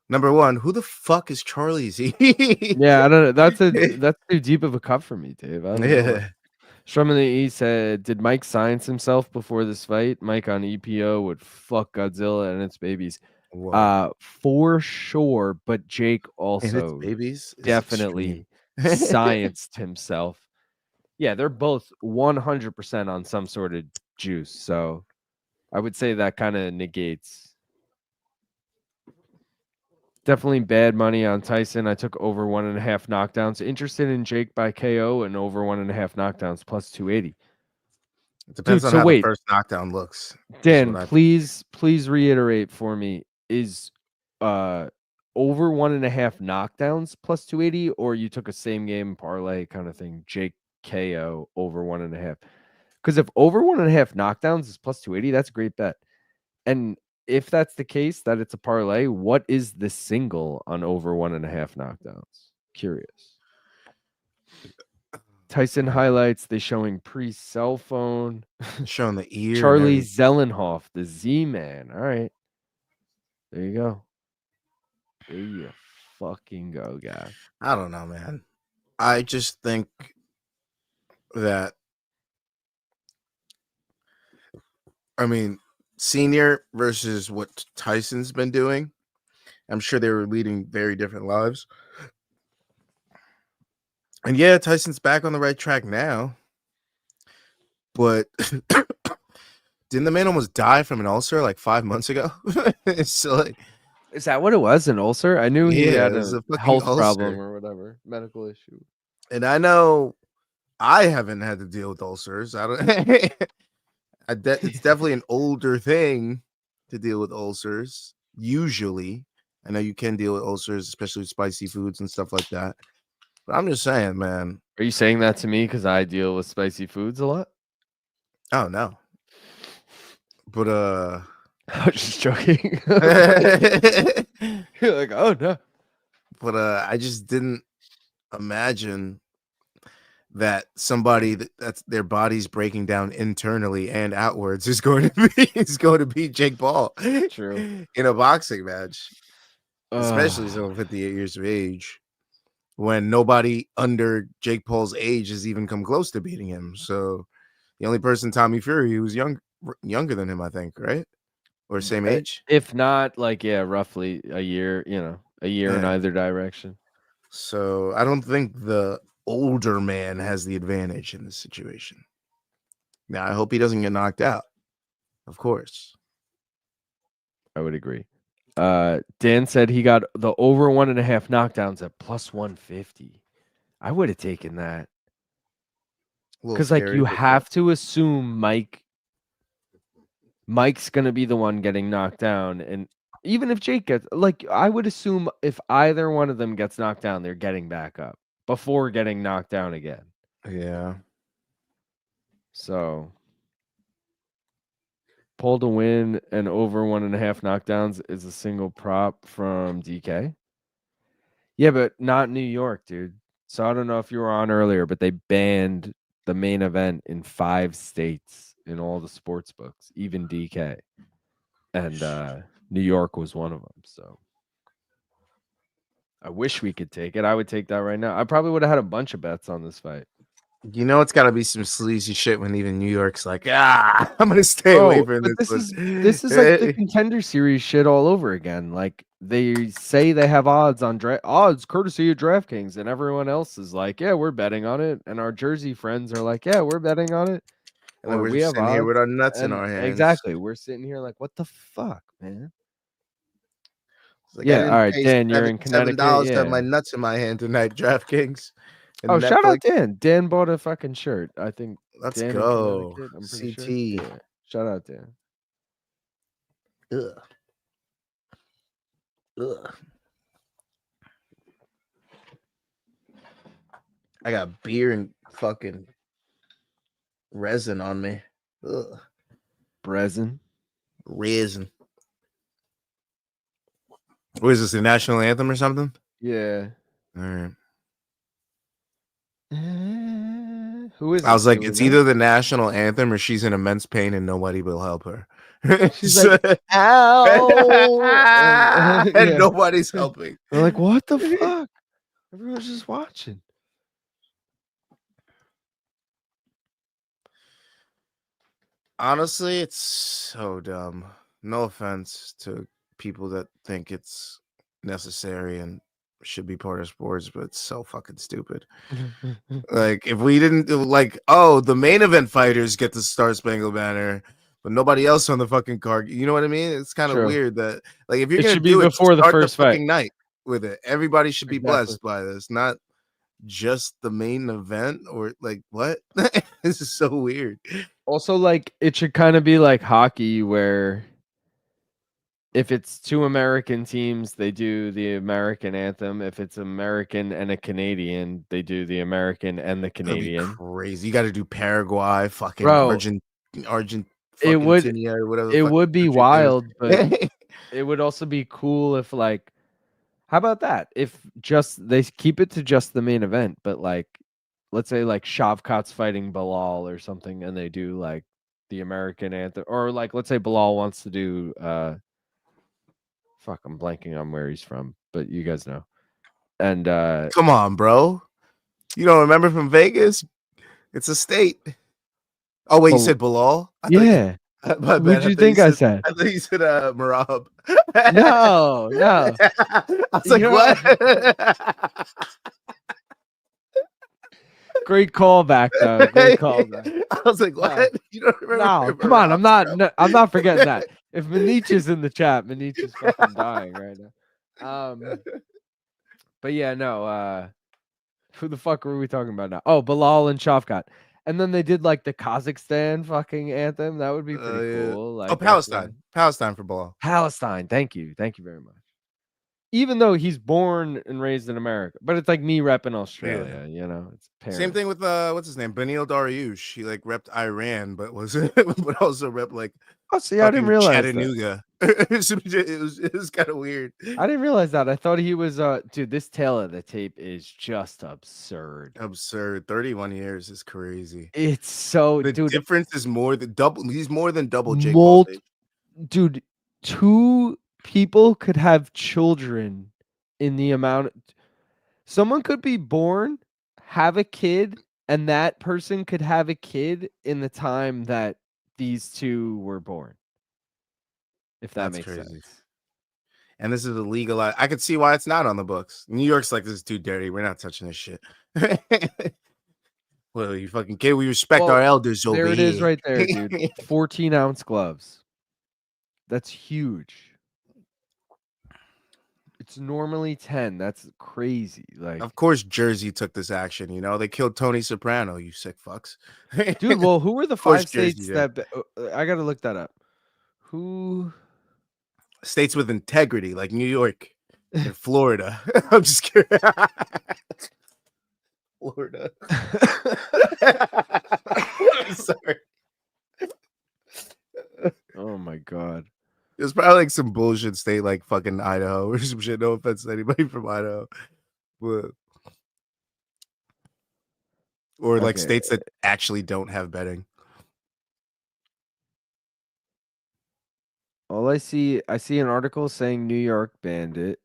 Number one, who the fuck is Charlie Z? Yeah, I don't know. That's too deep of a cut for me, Dave. I don't know. Strum in the E said, did Mike science himself before this fight? Mike on EPO would fuck Godzilla and its babies. Whoa. For sure. But Jake And it's also babies is extreme. definitely scienced himself. Yeah, they're both 100% on some sort of juice. So I would say that kind of negates. Definitely bad money on Tyson. I took over 1.5 knockdowns. Interested in Jake by KO and over 1.5 knockdowns plus 280. It depends Dude, on so how the wait, first knockdown looks, is what Dan, I please reiterate for me. Is uh over 1.5 knockdowns plus 280, or you took a same game parlay kind of thing? Jake KO over 1.5. Because if over 1.5 knockdowns is plus 280, that's a great bet. And if that's the case, that it's a parlay, what is the single on over 1.5 knockdowns? Curious. Tyson man. highlights, they showing pre-cell phone. Showing the ear and Charlie everything. Zellenhoff, the Z-Man. All right. There you go. There you fucking go, guy. I don't know, man. I just think that, I mean, senior versus what Tyson's been doing, I'm sure they were leading very different lives. And yeah, Tyson's back on the right track now. But didn't the man almost die from an ulcer like 5 months ago? So, like, Is that what it was? An ulcer? I knew he yeah, had it was a a fucking health problem ulcer. or whatever, medical issue. And I know I haven't had to deal with ulcers. I don't. It's definitely an older thing to deal with ulcers. Usually, I know you can deal with ulcers, especially with spicy foods and stuff like that. But I'm just saying, man. Are you saying that to me because I deal with spicy foods a lot? Oh no. But I was just joking. but You're like, oh no. I just didn't imagine that somebody that's their body's breaking down internally and outwards is going to be Jake Paul True. in a boxing match, especially Uh, someone 58 years of age, when nobody under Jake Paul's age has even come close to beating him. So the only person, Tommy Fury, who's younger than him, I think, right? Or same age. if not, like, yeah, roughly a year, a year in Yeah. either direction. So I don't think the older man has the advantage in this situation. Now I hope he doesn't get knocked out. Of course. I would agree. Dan said he got the over 1.5 knockdowns at plus 150. I would have taken that. A little Because, like, scary, you but yeah. have to assume Mike's going to be the one getting knocked down. And even if Jake gets, like, I would assume if either one of them gets knocked down, they're getting back up before getting knocked down again. Yeah. So, Paul to win and over 1.5 knockdowns is a single prop from DK. Yeah, but not New York, dude. So I don't know if you were on earlier, but they banned the main event in 5 states in all the sports books, even DK. And New York was one of them. So I wish we could take it. I would take that right now. I probably would have had a bunch of bets on this fight. You know, it's got to be some sleazy shit when even New York's like, I'm going to stay away Bro, from but this this is like the one. contender series shit all over again. Like they say they have odds on odds courtesy of DraftKings, and everyone else is like, yeah, we're betting on it, and our Jersey friends are like, yeah, we're betting on it, And then or we're we just have sitting here with odds, our nuts in and our hands. exactly, we're sitting here like, what the fuck, man? It's like, I Yeah, all didn't right, pay Dan, you're seven in seven Connecticut, dollars to have yeah. my nuts in my hand tonight, DraftKings Oh, and shout out Netflix. Dan. Dan bought a fucking shirt. I think Let's Dan in go. Connecticut. I'm pretty sure. CT. Yeah, shout out Dan. Ugh. Ugh. I got beer and fucking resin on me. Ugh. Brezen. Resin. What is this, the national anthem or something? Yeah. All right. Who is I it? was like, Do we it's know? either the national anthem or she's in immense pain and nobody will help her. She's like, ow. And Yeah. nobody's helping. We're like, what the fuck? Everyone's just watching. Honestly, it's so dumb. No offense to people that think it's necessary and should be part of sports, but it's so fucking stupid. Like, if we didn't do, like, oh, the main event fighters get the Star Spangled Banner, but nobody else on the fucking card. You know what I mean? It's kind of True. weird that, like, if you're It gonna should be do it, before the start the first fight. fucking night with it. Everybody should be Exactly. blessed by this, not just the main event, or like what? This is so weird. Also, like, it should kind of be like hockey, where if it's two American teams, they do the American anthem. If it's American and a Canadian, they do the American and the That'd be Canadian. crazy. You got to do Paraguay, fucking Bro, Argent, it fucking would Tinia, or whatever the it fuck would be country there is. wild, but it would also be cool if, like, how about that? If just they keep it to just the main event, but like, let's say like Shavkat's fighting Bilal or something, and they do like the American anthem, or like let's say Bilal wants to do fuck, I'm blanking on where he's from, but you guys know. And Come on, bro. You don't remember from Vegas? It's a state. Oh wait, you said Bilal? Yeah. My bad. What'd you think I said? I thought you said Marab. No. I was like, You know what? Great callback, though. Great callback. I was like, what? You don't remember? No, come on. I'm not forgetting that. If Manich is in the chat, Manich is fucking dying right now. But yeah, no. Who the fuck were we talking about now? Oh, Bilal and Shavkat. And then they did like the Kazakhstan fucking anthem. That would be pretty cool. Like, Palestine. Palestine for Bilal. Palestine. Thank you. Thank you very much. Even though he's born and raised in America, but it's like me repping Australia, you know. It's parents. Same thing with what's his name, Benil Dariush. He like repped Iran, but but also repped like I didn't realize Chattanooga. It was kind of weird. I didn't realize that. I thought he was dude. This tail of the tape is just absurd. 31 years is crazy. It's so the dude. Difference is more than double. He's more than double Jake Paul's age. Dude, two people could have children in the amount. Someone could be born, have a kid, and that person could have a kid in the time that these two were born. If that makes sense. And this is illegal. I could see why it's not on the books. New York's like, this is too dirty. We're not touching this shit. Well, you fucking kid, we respect our elders over here. There it is right there, dude. 14-ounce gloves. That's huge. It's normally 10. That's crazy. Like, of course, Jersey took this action. You know, they killed Tony Soprano. You sick fucks, dude. Well, who were the 5 states that? I gotta look that up. Who states with integrity, like New York and Florida? I'm just kidding. Florida. Sorry. Oh my god. It was probably like some bullshit state like fucking Idaho or some shit. No offense to anybody from Idaho. But or like states that actually don't have betting. All I see an article saying New York banned it.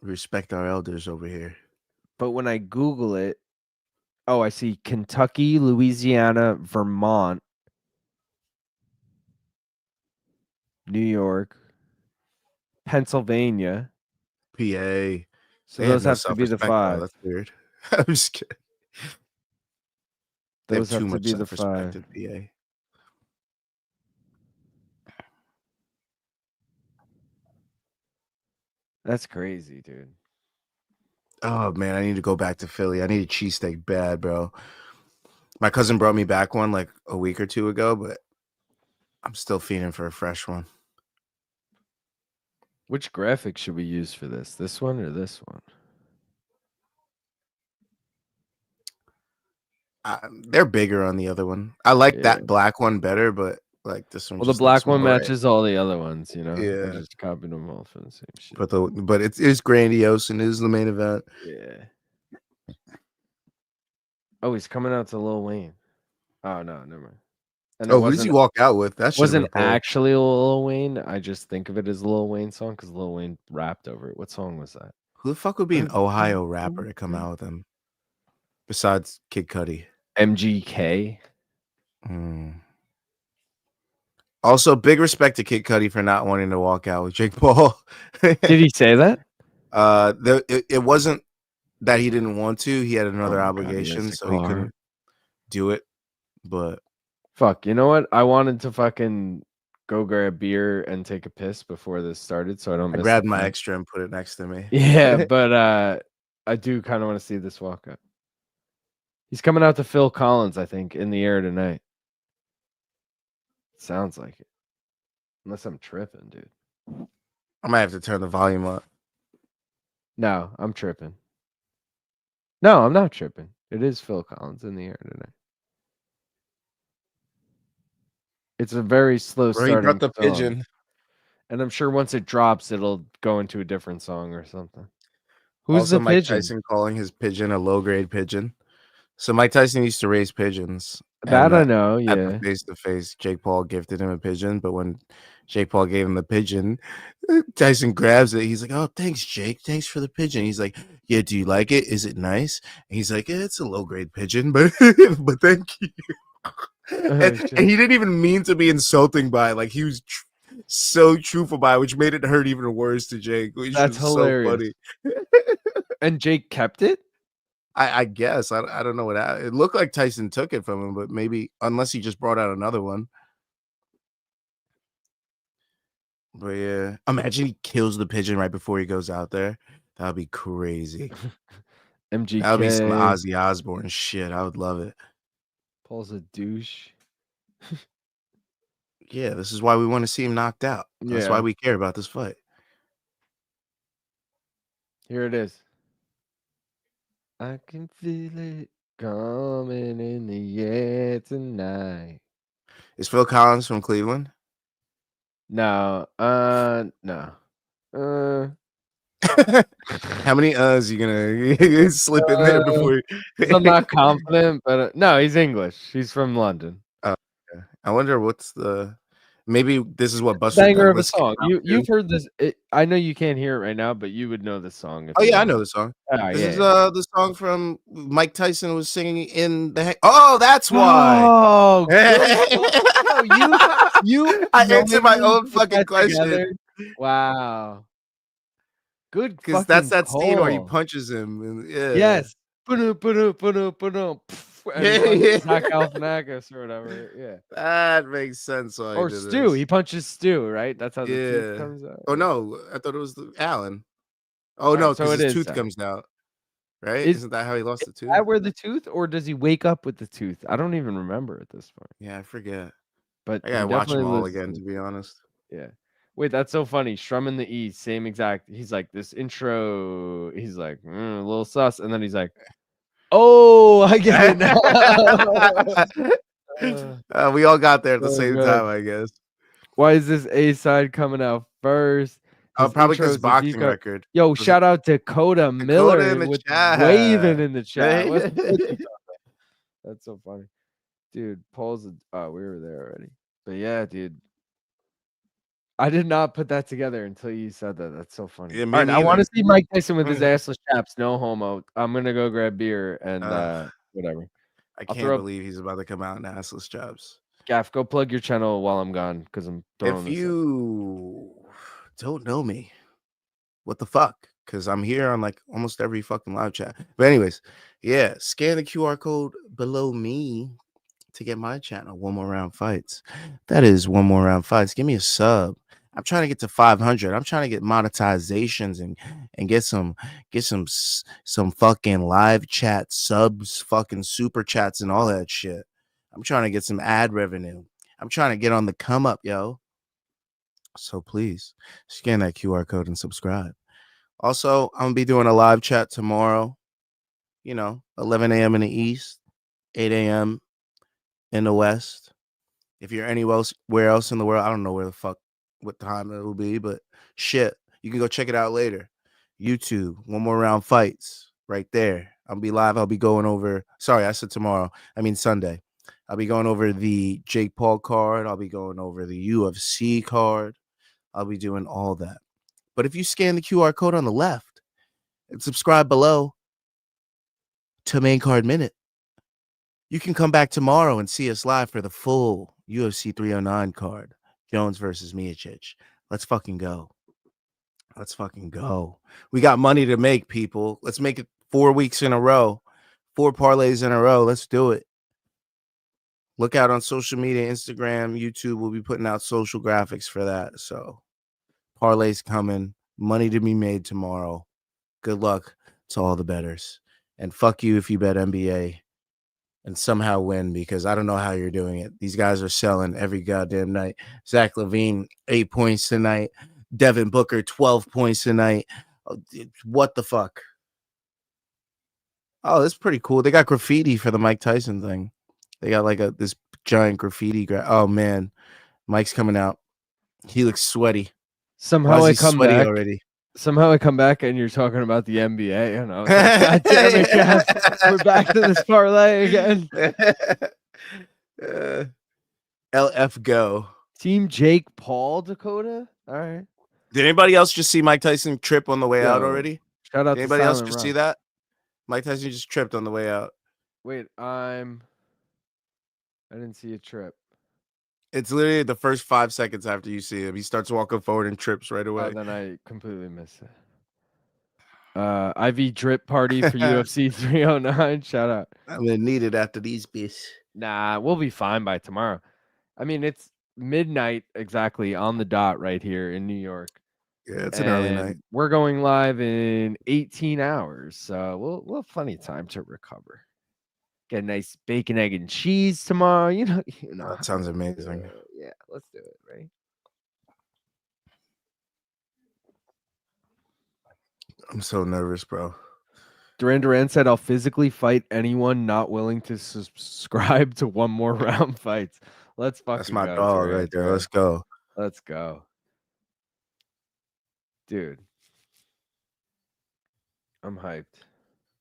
Respect our elders over here. But when I Google it, I see Kentucky, Louisiana, Vermont, New York, Pennsylvania, PA. So those have to be the 5. That's weird. I'm just kidding. Those have to be the 5. PA. That's crazy, dude. Oh man, I need to go back to Philly. I need a cheesesteak bad, bro. My cousin brought me back one like a week or 2 ago, but I'm still feeding for a fresh one. Which graphic should we use for this? This one or this one? They're bigger on the other one. I like that black one better, but like this one. Well, the black one matches all the other ones, you know. Yeah, I just copied them all from the same shit. But it is grandiose and it is the main event. Yeah. Oh, he's coming out to Lil Wayne. Oh no, never mind. And who did you walk out with? That wasn't actually Lil Wayne. I just think of it as a Lil Wayne song because Lil Wayne rapped over it. What song was that? Who the fuck would be an Ohio rapper to come out with him besides Kid Cudi? MGK. Also, big respect to Kid Cudi for not wanting to walk out with Jake Paul. Did he say that? It wasn't that he didn't want to. He had another Oh my God, he has obligation, to so go he hard. couldn't do it. But Fuck, you know what? I wanted to fucking go grab beer and take a piss before this started, so I don't I miss grabbed the my fun. extra and put it next to me. Yeah, but I do kind of want to see this walk up. He's coming out to Phil Collins, I think, in the air tonight. Sounds like it. Unless I'm tripping, dude. I might have to turn the volume up. No, I'm tripping. No, I'm not tripping. It is Phil Collins in the air tonight. It's a very slow Bro, he brought starting the song. pigeon. And I'm sure once it drops, it'll go into a different song or something. Who's Also, the Mike pigeon? Tyson calling his pigeon a low-grade pigeon. So Mike Tyson used to raise pigeons. That And I know, at the yeah. face-to-face, Jake Paul gifted him a pigeon. But when Jake Paul gave him the pigeon, Tyson grabs it. He's like, "Oh, thanks, Jake. Thanks for the pigeon." He's like, "Yeah, do you like it? Is it nice?" And he's like, "Yeah, it's a low-grade pigeon, but but thank you." Oh, and shit. he didn't even mean to be insulting by it. Like he was so truthful by it, which made it hurt even worse to Jake, which That's was so hilarious. funny. And Jake kept it? I guess I don't know what it looked like. Tyson took it from him, but maybe unless he just brought out another one. But yeah, imagine he kills the pigeon right before he goes out there. That would be crazy. That would be some MGK. Ozzy Osbourne shit. I would love it. Paul's a douche. Yeah, this is why we want to see him knocked out. That's why Yeah. we care about this fight. Here it is. I can feel it coming in the air tonight. Is Phil Collins from Cleveland? No, no. How many you gonna slip in there before? 'Cause I'm not confident, but no, he's English. He's from London. Oh, okay. I wonder what's the. Maybe this is what Buster Banger of a Douglas came song. out You've to. heard this. I know you can't hear it right now, but you would know this song if Oh you yeah, I heard know it. the song. Oh, This is yeah. the song from Mike Tyson was singing in the. Oh, that's why. Oh, good. Yo, you I answered my knowingly own put fucking that question together. Wow. Good because that's fucking that scene where he call. punches him. And, yeah. Yes. And he punches Zach Galifianakis or whatever. Yeah. That makes sense why he Or did Stu. this. He punches Stu, right? That's how the tooth Yeah. comes out. Oh Yeah. no, I thought it was Alan. Oh All no, right, so because it his is tooth Zach. comes out, right? Is Isn't that how he lost is the tooth? that where the tooth, or does he wake up with the tooth? I don't even remember at this point. Yeah, I forget. But I he gotta watch them definitely all loses again, it. to be honest. Yeah. Wait, that's so funny. Strum in the E, same exact. He's like, this intro, he's like, a little sus. And then he's like, oh, I get it now. We all got there at the So same good. time, I guess. Why is this A side coming out first? His Probably intro because is a deep boxing cut. record. Yo, Was it shout out Dakota Dakota in Miller the with chat? waving in the chat. Right? What's good, Dakota? That's so funny. Dude, Paul's we were there already. But yeah, dude. I did not put that together until you said that. That's so funny. Yeah, All me right, I want to neither. see Mike Tyson with his assless chaps. No homo. I'm gonna go grab beer and Ugh, whatever. I I'll can't throw up believe he's about to come out in assless chops. Gaff. Go plug your channel while I'm gone because I'm throwing If this up. you don't know me, what the fuck? Because I'm here on like almost every fucking live chat. But anyways, yeah, scan the QR code below me to get my channel. One More Round Fights. That is One More Round Fights. Give me a sub. I'm trying to get to 500. I'm trying to get monetizations and get some fucking live chat subs, fucking super chats and all that shit. I'm trying to get some ad revenue. I'm trying to get on the come up, yo. So please scan that QR code and subscribe. Also, I'm gonna be doing a live chat tomorrow. 11 a.m. in the East, 8 a.m. in the West. If you're anywhere else in the world, I don't know where the fuck what time it will be, but shit, you can go check it out later. YouTube, One More Round Fights, right there. I'll be live. I'll be going over. Sorry, I said tomorrow. I mean Sunday. I'll be going over the Jake Paul card. I'll be going over the UFC card. I'll be doing all that. But if you scan the QR code on the left and subscribe below to Main Card Minute, you can come back tomorrow and see us live for the full UFC 309 card. Jones versus Miocic. Let's fucking go. Let's fucking go. We got money to make, people. Let's make it 4 weeks in a row, 4 parlays in a row. Let's do it. Look out on social media, Instagram, YouTube. We'll be putting out social graphics for that. So parlays coming, money to be made tomorrow. Good luck to all the bettors. And fuck you if you bet NBA and somehow win, because I don't know how you're doing it. These guys are selling every goddamn night. Zach LaVine, 8 points tonight. Devin Booker, 12 points tonight. What the fuck? Oh, that's pretty cool. They got graffiti for the Mike Tyson thing. They got like this giant graffiti. Oh, man. Mike's coming out. He looks sweaty. Somehow Why I is he come sweaty back. already? Somehow I come back and you're talking about the NBA, and I was like, God damn it, Gav. We're back to this parlay again. LF go. Team Jake Paul, Dakota. All right. Did anybody else just see Mike Tyson trip on the way out Yo, already? Shout out Did to anybody else Silent just Rock. see that? Mike Tyson just tripped on the way out. Wait, I didn't see a trip. It's literally the first 5 seconds after you see him. He starts walking forward and trips right away. Oh, then I completely missed it. IV drip party for UFC 309. Shout out. I'm gonna need it after these beats. Nah, we'll be fine by tomorrow. I mean, it's midnight exactly on the dot right here in New York. Yeah, it's an early night. We're going live in 18 hours, so we'll have plenty of time to recover. Get a nice bacon, egg, and cheese tomorrow. You know. That sounds amazing. Yeah, let's do it, right? I'm so nervous, bro. Duran said, "I'll physically fight anyone not willing to subscribe to one more round fights." Let's fucking That's my go, dog Duran, right there. bro. Let's go. Let's go. Dude. I'm hyped.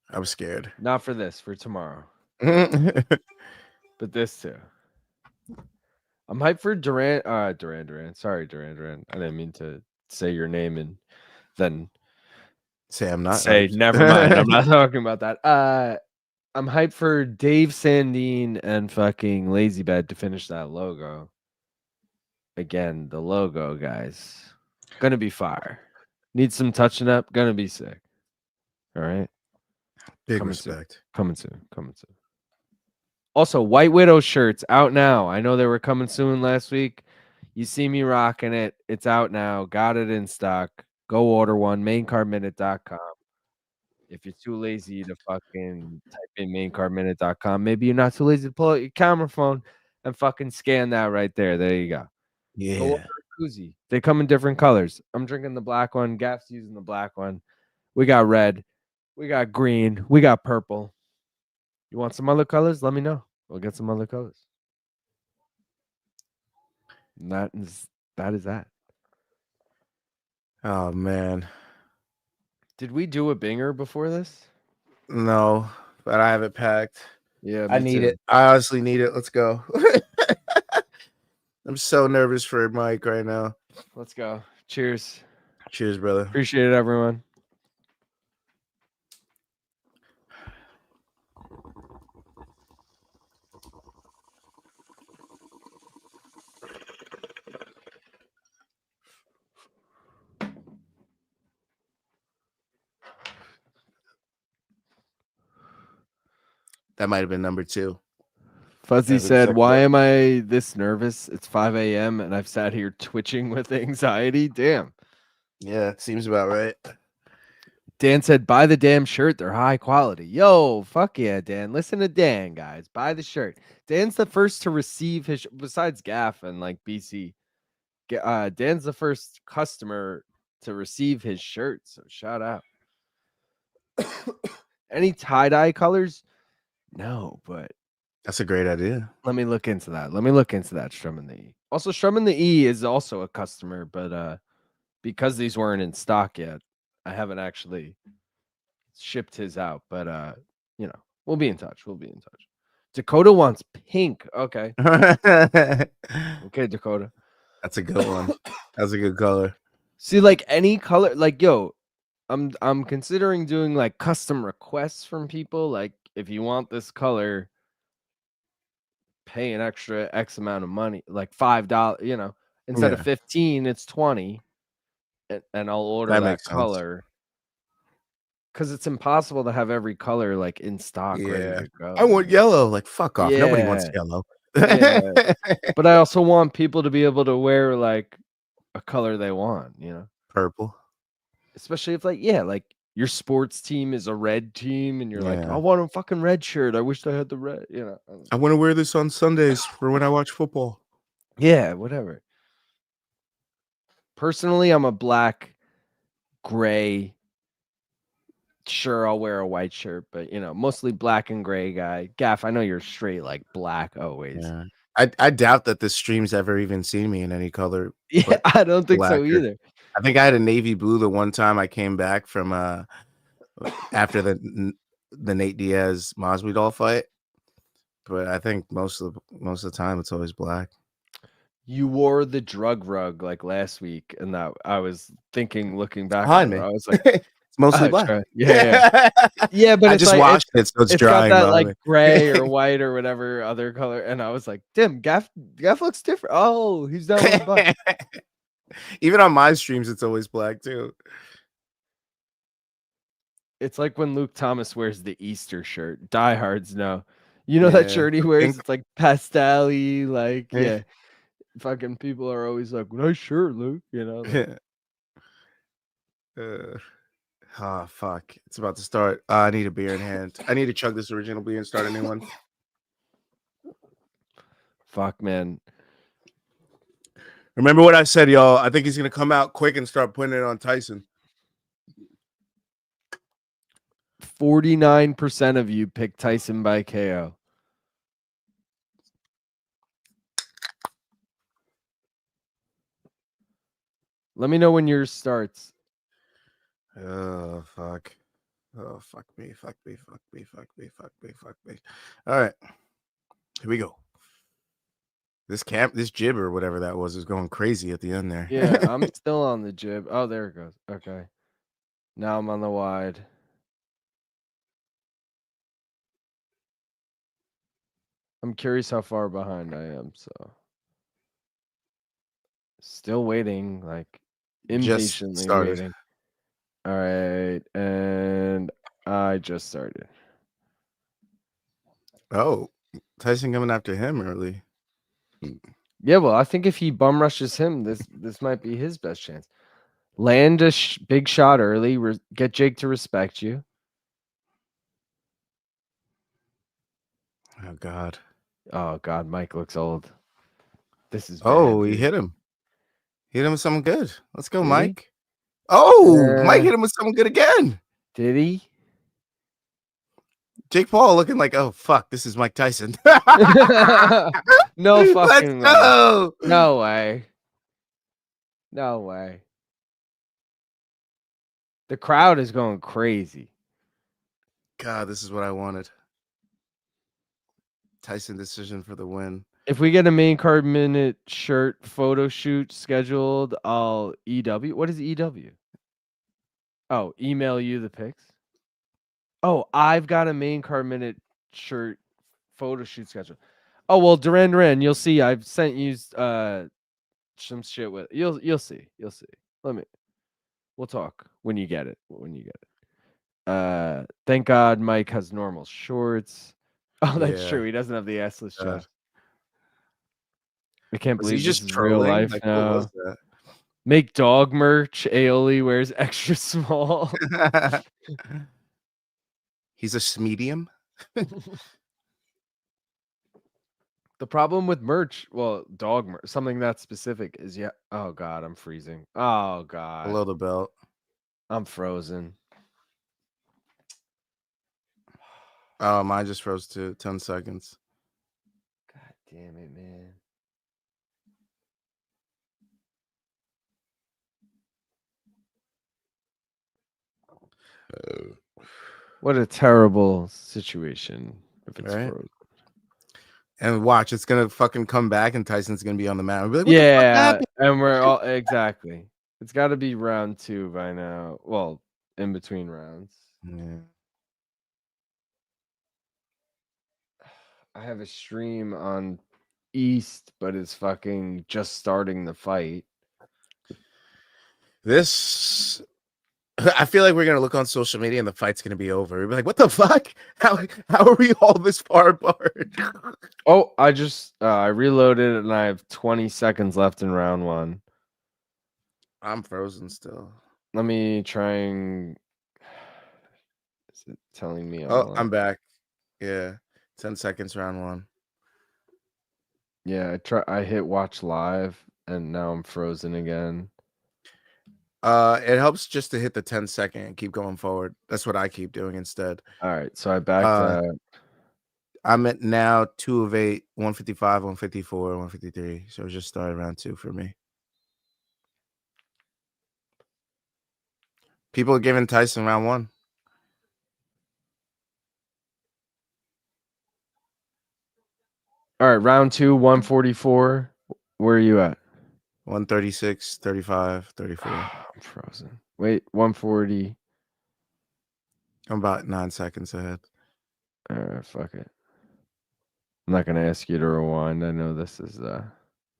I'm scared. Not for this, for tomorrow. Duran. But this too. I'm hyped for Duran. Sorry, Duran. I didn't mean to say your name and then Say I'm not. say hyped. never mind. I'm not talking about that. I'm hyped for Dave Sandine and fucking Lazy Bed to finish that logo. Again, the logo, guys. Gonna be fire. Need some touching up. Gonna be sick. All right. Big Coming respect. Coming soon. Also, White Widow shirts out now. I know they were coming soon last week. You see me rocking it. It's out now. Got it in stock. Go order one. Maincardminute.com. If you're too lazy to fucking type in maincardminute.com, maybe you're not too lazy to pull out your camera phone and fucking scan that right there. There you go. Yeah. Go order a koozie. They come in different colors. I'm drinking the black one. Gaff's using the black one. We got red. We got green. We got purple. You want some other colors? Let me know. We'll get some other colors. And that is that. Oh man. Did we do a binger before this? No, but I have it packed. Yeah, I need it. I honestly need it. Let's go. I'm so nervous for Mike right now. Let's go. Cheers. Cheers, brother. Appreciate it, everyone. That might have been number 2. Fuzzy said, "Why am I this nervous? It's 5 a.m. and I've sat here twitching with anxiety." Damn. Yeah, it seems about right. Dan said, "Buy the damn shirt. They're high quality." Yo, fuck yeah, Dan. Listen to Dan, guys. Buy the shirt. Dan's the first to receive his, besides Gaff and like BC. Dan's the first customer to receive his shirt. So shout out. Any tie-dye colors? No, but That's a great idea. let me look into that. Strumming the E. Also, Strumming the E is also a customer, but because these weren't in stock yet, I haven't actually shipped his out. But we'll be in touch. Dakota wants pink. Okay. Okay, Dakota. That's a good one. That's a good color. See, like any color, like yo, I'm considering doing like custom requests from people. Like, if you want this color, pay an extra X amount of money, like $5. Instead of Yeah, 15, it's 20, and I'll order that that makes sense. color because it's impossible to have every color like in stock ready Yeah. to I go. want yellow. Like, fuck off. Nobody wants Yeah, yellow. yeah. But I also want people to be able to wear like a color they want, Purple. especially if like your sports team is a red team and you're like, I Yeah. want a fucking red shirt. I wish I had the red, I want to wear this on Sundays for when I watch football. Yeah, whatever. Personally, I'm a black, gray. Sure, I'll wear a white shirt, but mostly black and gray guy. Gaff, I know you're straight like black always. Yeah. I doubt that this stream's ever even seen me in any color Yeah, but I don't think black. so Or, either. I think I had a navy blue the one time I came back from after the Nate Diaz Masvidal fight. But I think most of the time it's always black. You wore the drug rug like last week, and that I was thinking, looking back on Behind it, me. I was like, It's mostly oh, black. sure. Yeah. Yeah, but I it's just like washed it, so it's it's got drying that behind like me. gray or white or whatever other color, and I was like, damn, Gaff looks different. Oh, he's down with the buck. Even on my streams, it's always black too. It's like when Luke Thomas wears the Easter shirt. Diehards know. You know that Yeah, shirt he the wears? pink. It's like pastel-y, like, Eh. yeah. Fucking people are always like, nice shirt, Luke. Like, Oh fuck! It's about to start. I need a beer in hand. I need to chug this original beer and start a new one. fuck, man. Remember what I said, y'all? I think he's gonna come out quick and start putting it on Tyson. 49% of you pick Tyson by KO. Let me know when yours starts. Oh fuck! Oh fuck me! Fuck me! Fuck me! Fuck me! Fuck me! Fuck me! All right, here we go. This jib or whatever that was is going crazy at the end there. Yeah, I'm still on the jib. Oh, there it goes. Okay. Now I'm on the wide. I'm curious how far behind I am, so still waiting, like Just impatiently started. waiting. All right, and I just started. Oh, Tyson coming after him early. Yeah, well, I think if he bum rushes him, this might be his best chance. Land a big shot early, get Jake to respect you. Oh god. Oh God, Mike looks old. This is bad. Oh, he dude. hit him. Hit him with something good. Let's go, Did he? Mike. Oh, Mike hit him with something good again. Did he? Jake Paul looking like, oh fuck, this is Mike Tyson. No fucking Let's go. way. No way. No way. The crowd is going crazy. God, this is what I wanted. Tyson decision for the win. If we get a main card minute shirt photo shoot scheduled, I'll EW. What is EW? Oh, email you the pics. Oh, I've got a main card minute shirt photo shoot scheduled. Oh well, Duran, you'll see. I've sent you some shit with. You'll see. You'll see. We'll talk when you get it. Thank God Mike has normal shorts. Oh, that's true. He doesn't have the assless chest. I can't Was he believe just this is real trolling? life Like, now. what was that? Make dog merch. Aioli wears extra small. He's a medium. The problem with merch, well, dog merch, something that specific is oh God, I'm freezing. Oh God. Below the belt. I'm frozen. Oh, mine just froze to 10 seconds. God damn it, man. What a terrible situation if it's frozen. And watch, it's gonna fucking come back, and Tyson's gonna be on the mat. We'll be like, what Yeah, the fuck happened? and we're all exactly. It's got to be round 2 by now. Well, in between rounds. Yeah. I have a stream on East, but is fucking just starting the fight. This, I feel like we're gonna look on social media and the fight's gonna be over. We'll be like, what the fuck? How are we all this far apart? Oh, I reloaded and I have 20 seconds left in round 1. I'm frozen still. Let me try and. Is it telling me Oh, live? I'm back. Yeah, 10 seconds, round 1. Yeah, I hit watch live and now I'm frozen again. It helps just to hit the 10-second and keep going forward. That's what I keep doing instead. All right, so I backed. I'm at now 2 of 8, 155, 154, 153. So it just started round 2 for me. People are giving Tyson round 1. All right, round 2, 144. Where are you at? 136, 35, 34. I'm frozen. Wait, 140. I'm about 9 seconds ahead. All right, fuck it. I'm not gonna ask you to rewind. I know this is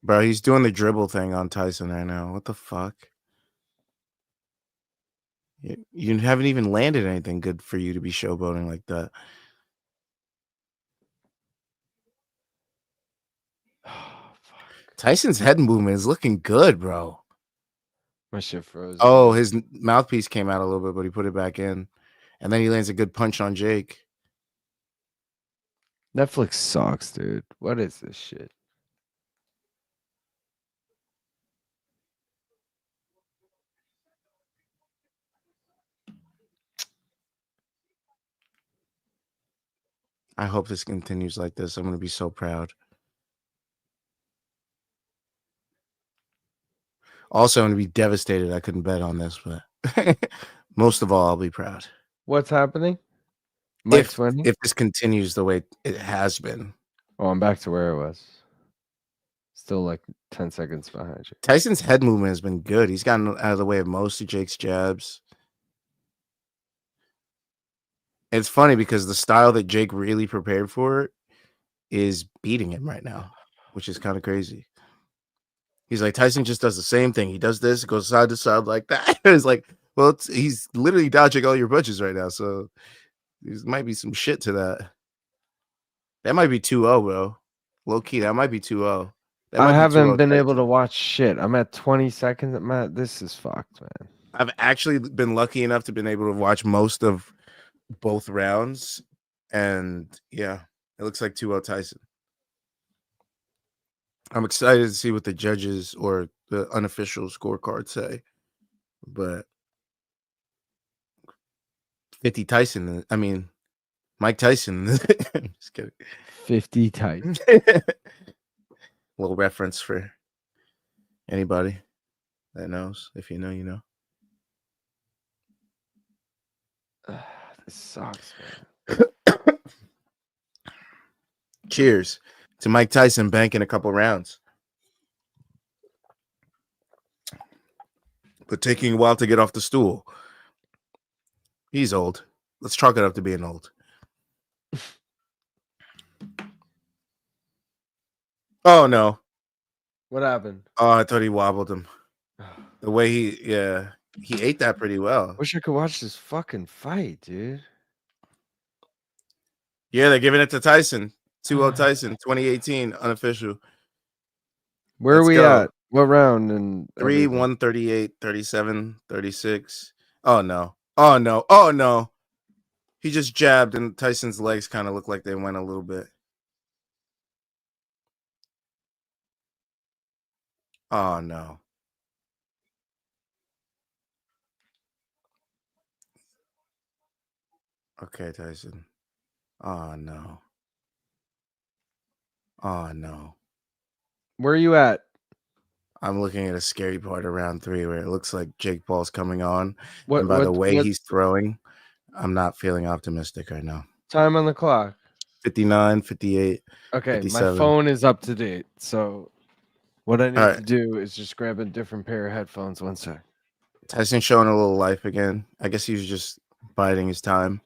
Bro, he's doing the dribble thing on Tyson right now. What the fuck? You haven't even landed anything good for you to be showboating like that. fuck. Tyson's head movement is looking good, bro. My shit froze. Oh, again. his mouthpiece came out a little bit, but he put it back in. And then he lands a good punch on Jake. Netflix sucks, dude. What is this shit? I hope this continues like this. I'm going to be so proud. Also, I'm going to be devastated I couldn't bet on this, but most of all, I'll be proud. What's happening? Mike's winning? If this continues the way it has been. Oh, I'm back to where I was. Still like 10 seconds behind you. Tyson's head movement has been good. He's gotten out of the way of most of Jake's jabs. It's funny because the style that Jake really prepared for is beating him right now, which is kind of crazy. He's like, Tyson just does the same thing. He does this, goes side to side like that. It's like, well, he's literally dodging all your punches right now. So there might be some shit to that. That might be 2-0, bro. Low key, that might be 2-0. That I might be haven't 2-0 been able Tyson. to watch shit. I'm at 20 seconds. This is fucked, man. I've actually been lucky enough to been able to watch most of both rounds. And yeah, it looks like 2-0 Tyson. I'm excited to see what the judges or the unofficial scorecard say. But 50 Tyson, I mean, Mike Tyson. Just kidding. 50 tight. Little reference for anybody that knows. If you know, you know. This sucks, man. Cheers to Mike Tyson banking a couple rounds. But taking a while to get off the stool. He's old. Let's chalk it up to being old. Oh, no. What happened? Oh, I thought he wobbled him. The way he ate that pretty well. Wish I could watch this fucking fight, dude. Yeah, they're giving it to Tyson. 2-0 Tyson, 2018, unofficial. Where Let's are we go. at? What round? And 3, 138, 37, 36. Oh, no. Oh, no. Oh, no. He just jabbed, and Tyson's legs kind of look like they went a little bit. Oh, no. Okay, Tyson. Oh, no. Oh, no. Where are you at? I'm looking at a scary part of round 3 where it looks like Jake Paul's coming on. What? And by the way what he's throwing, I'm not feeling optimistic right now. time on the clock? 59, 58, Okay, 57. my phone is up to date. So what I need All right. to do is just grab a different pair of headphones. One sec. Tyson showing a little life again. I guess he was just biding his time.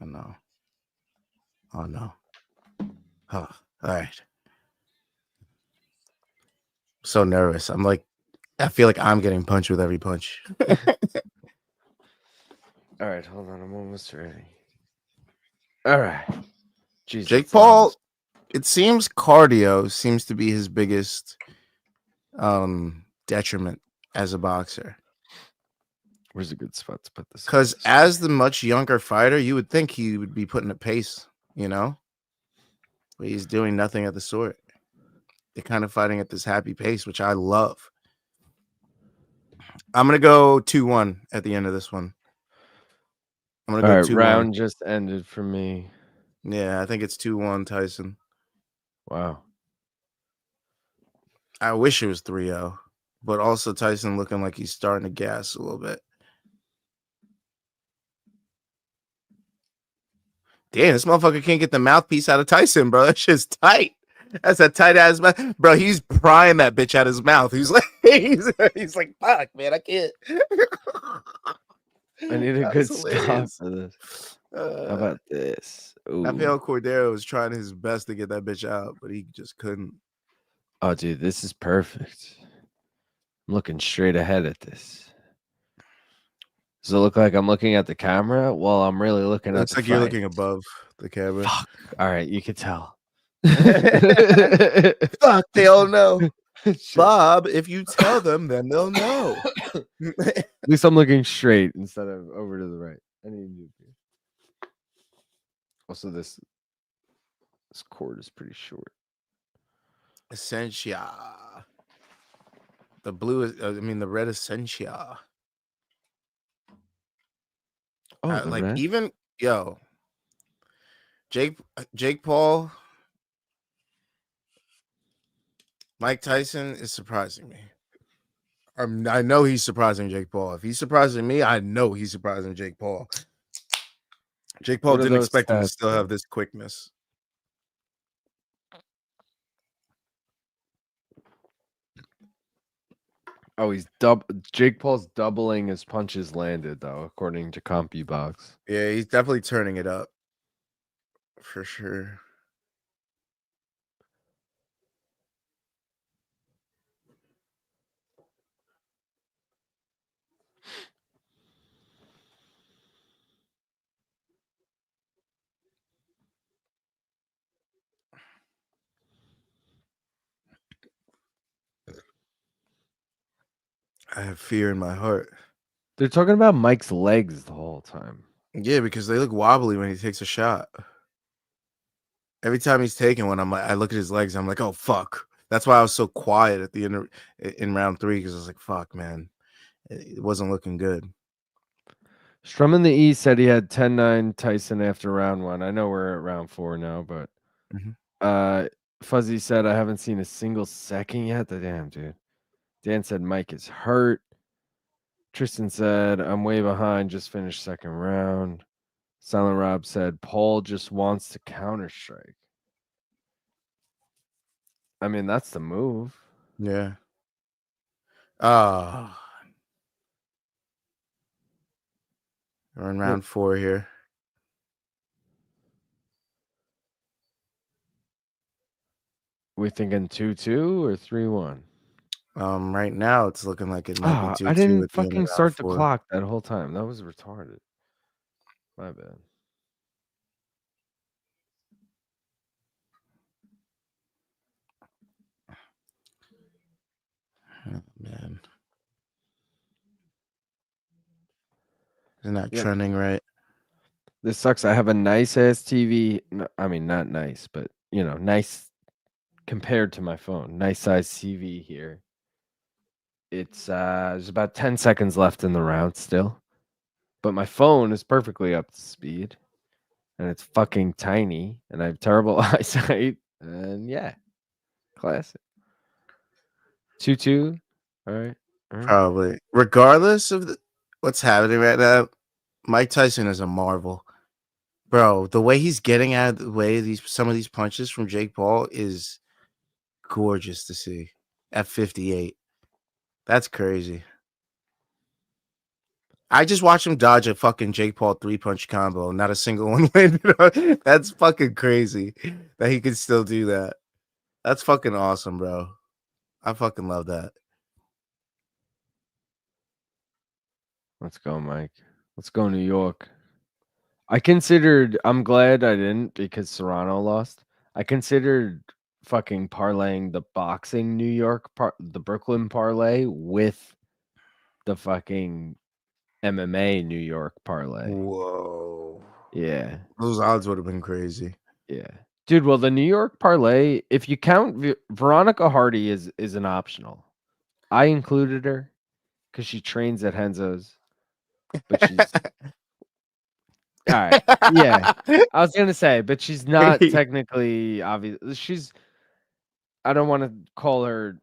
Oh, no. Oh no. Oh, all right. So nervous. I feel like I'm getting punched with every punch. All right, hold on. I'm almost ready. All right. Jesus. Jake Paul, it seems cardio seems to be his biggest detriment as a boxer. Where's a good spot to put this? Because as the much younger fighter, you would think he would be putting a pace, but he's doing nothing of the sort. They're kind of fighting at this happy pace, which I love. I'm going to go 2-1 at the end of this one. I'm going to go 2-1. Round just ended for me. Yeah, I think it's 2-1 Tyson. Wow. I wish it was 3-0, but also Tyson looking like he's starting to gas a little bit. Damn, this motherfucker can't get the mouthpiece out of Tyson, bro. That shit's tight. That's a tight ass mouth, bro. He's prying that bitch out his mouth. He's like, he's like, fuck, man, I can't. I need a good stop for this. How about this? Rafael Cordero was trying his best to get that bitch out, but he just couldn't. Oh, dude, this is perfect. I'm looking straight ahead at this. Does it look like I'm looking at the camera? Well, I'm really looking at the Looks like you're looking above the camera. Fuck. All right, you can tell. Fuck, they all know. Bob, if you tell them, then they'll know. At least I'm looking straight instead of over to the right. I need you. Also, this cord is pretty short. Essentia. The blue is, the red Essentia. Oh, like red? even Jake Paul, Mike Tyson is surprising me. I know he's surprising Jake Paul. If he's surprising me, I know he's surprising Jake Paul. Jake Paul didn't expect him to still have this quickness. Oh, Jake Paul's doubling his punches landed, though, according to CompuBox. Yeah, he's definitely turning it up. For sure. I have fear in my heart. They're talking about Mike's legs the whole time. Yeah, because they look wobbly when he takes a shot. Every time he's taking one, I look at his legs. I'm like, oh fuck. That's why I was so quiet at the end in round 3, because I was like, fuck, man, it wasn't looking good. Strum in the East said he had 10-9 Tyson after round 1. I know we're at round 4 now, but Fuzzy said I haven't seen a single second yet. Damn, dude. Dan said Mike is hurt. Tristan said I'm way behind. Just finished second round. Silent Rob said Paul just wants to counter strike. I mean, that's the move. Yeah. We're in round 4 here. We thinking 2-2 or 3-1? Right now it's looking like it might be 2-2. I didn't fucking start the clock that whole time. That was retarded. My bad. Oh, man. Isn't that trending right? This sucks. I have a nice ass TV. I mean, not nice, but nice compared to my phone. Nice size TV here. It's there's about 10 seconds left in the round still. But my phone is perfectly up to speed. And it's fucking tiny. And I have terrible eyesight. And yeah. Classic. 2-2. All right. Probably. Regardless of what's happening right now, Mike Tyson is a marvel. Bro, the way he's getting out of the way some of these punches from Jake Paul is gorgeous to see at 58. That's crazy. I just watched him dodge a fucking Jake Paul 3-punch combo. Not a single one landed on. That's fucking crazy that he could still do that. That's fucking awesome, bro. I fucking love that. Let's go, Mike. Let's go, New York. I'm glad I didn't because Serrano lost. I considered fucking parlaying the boxing New York the Brooklyn parlay with the fucking MMA New York parlay. Whoa. Yeah. Those odds would have been crazy. Yeah. Dude, well, the New York parlay, if you count Veronica Hardy is an optional. I included her because she trains at Henzo's, but she's all right. Yeah. I was gonna say, but she's not technically obvious. I don't want to call her.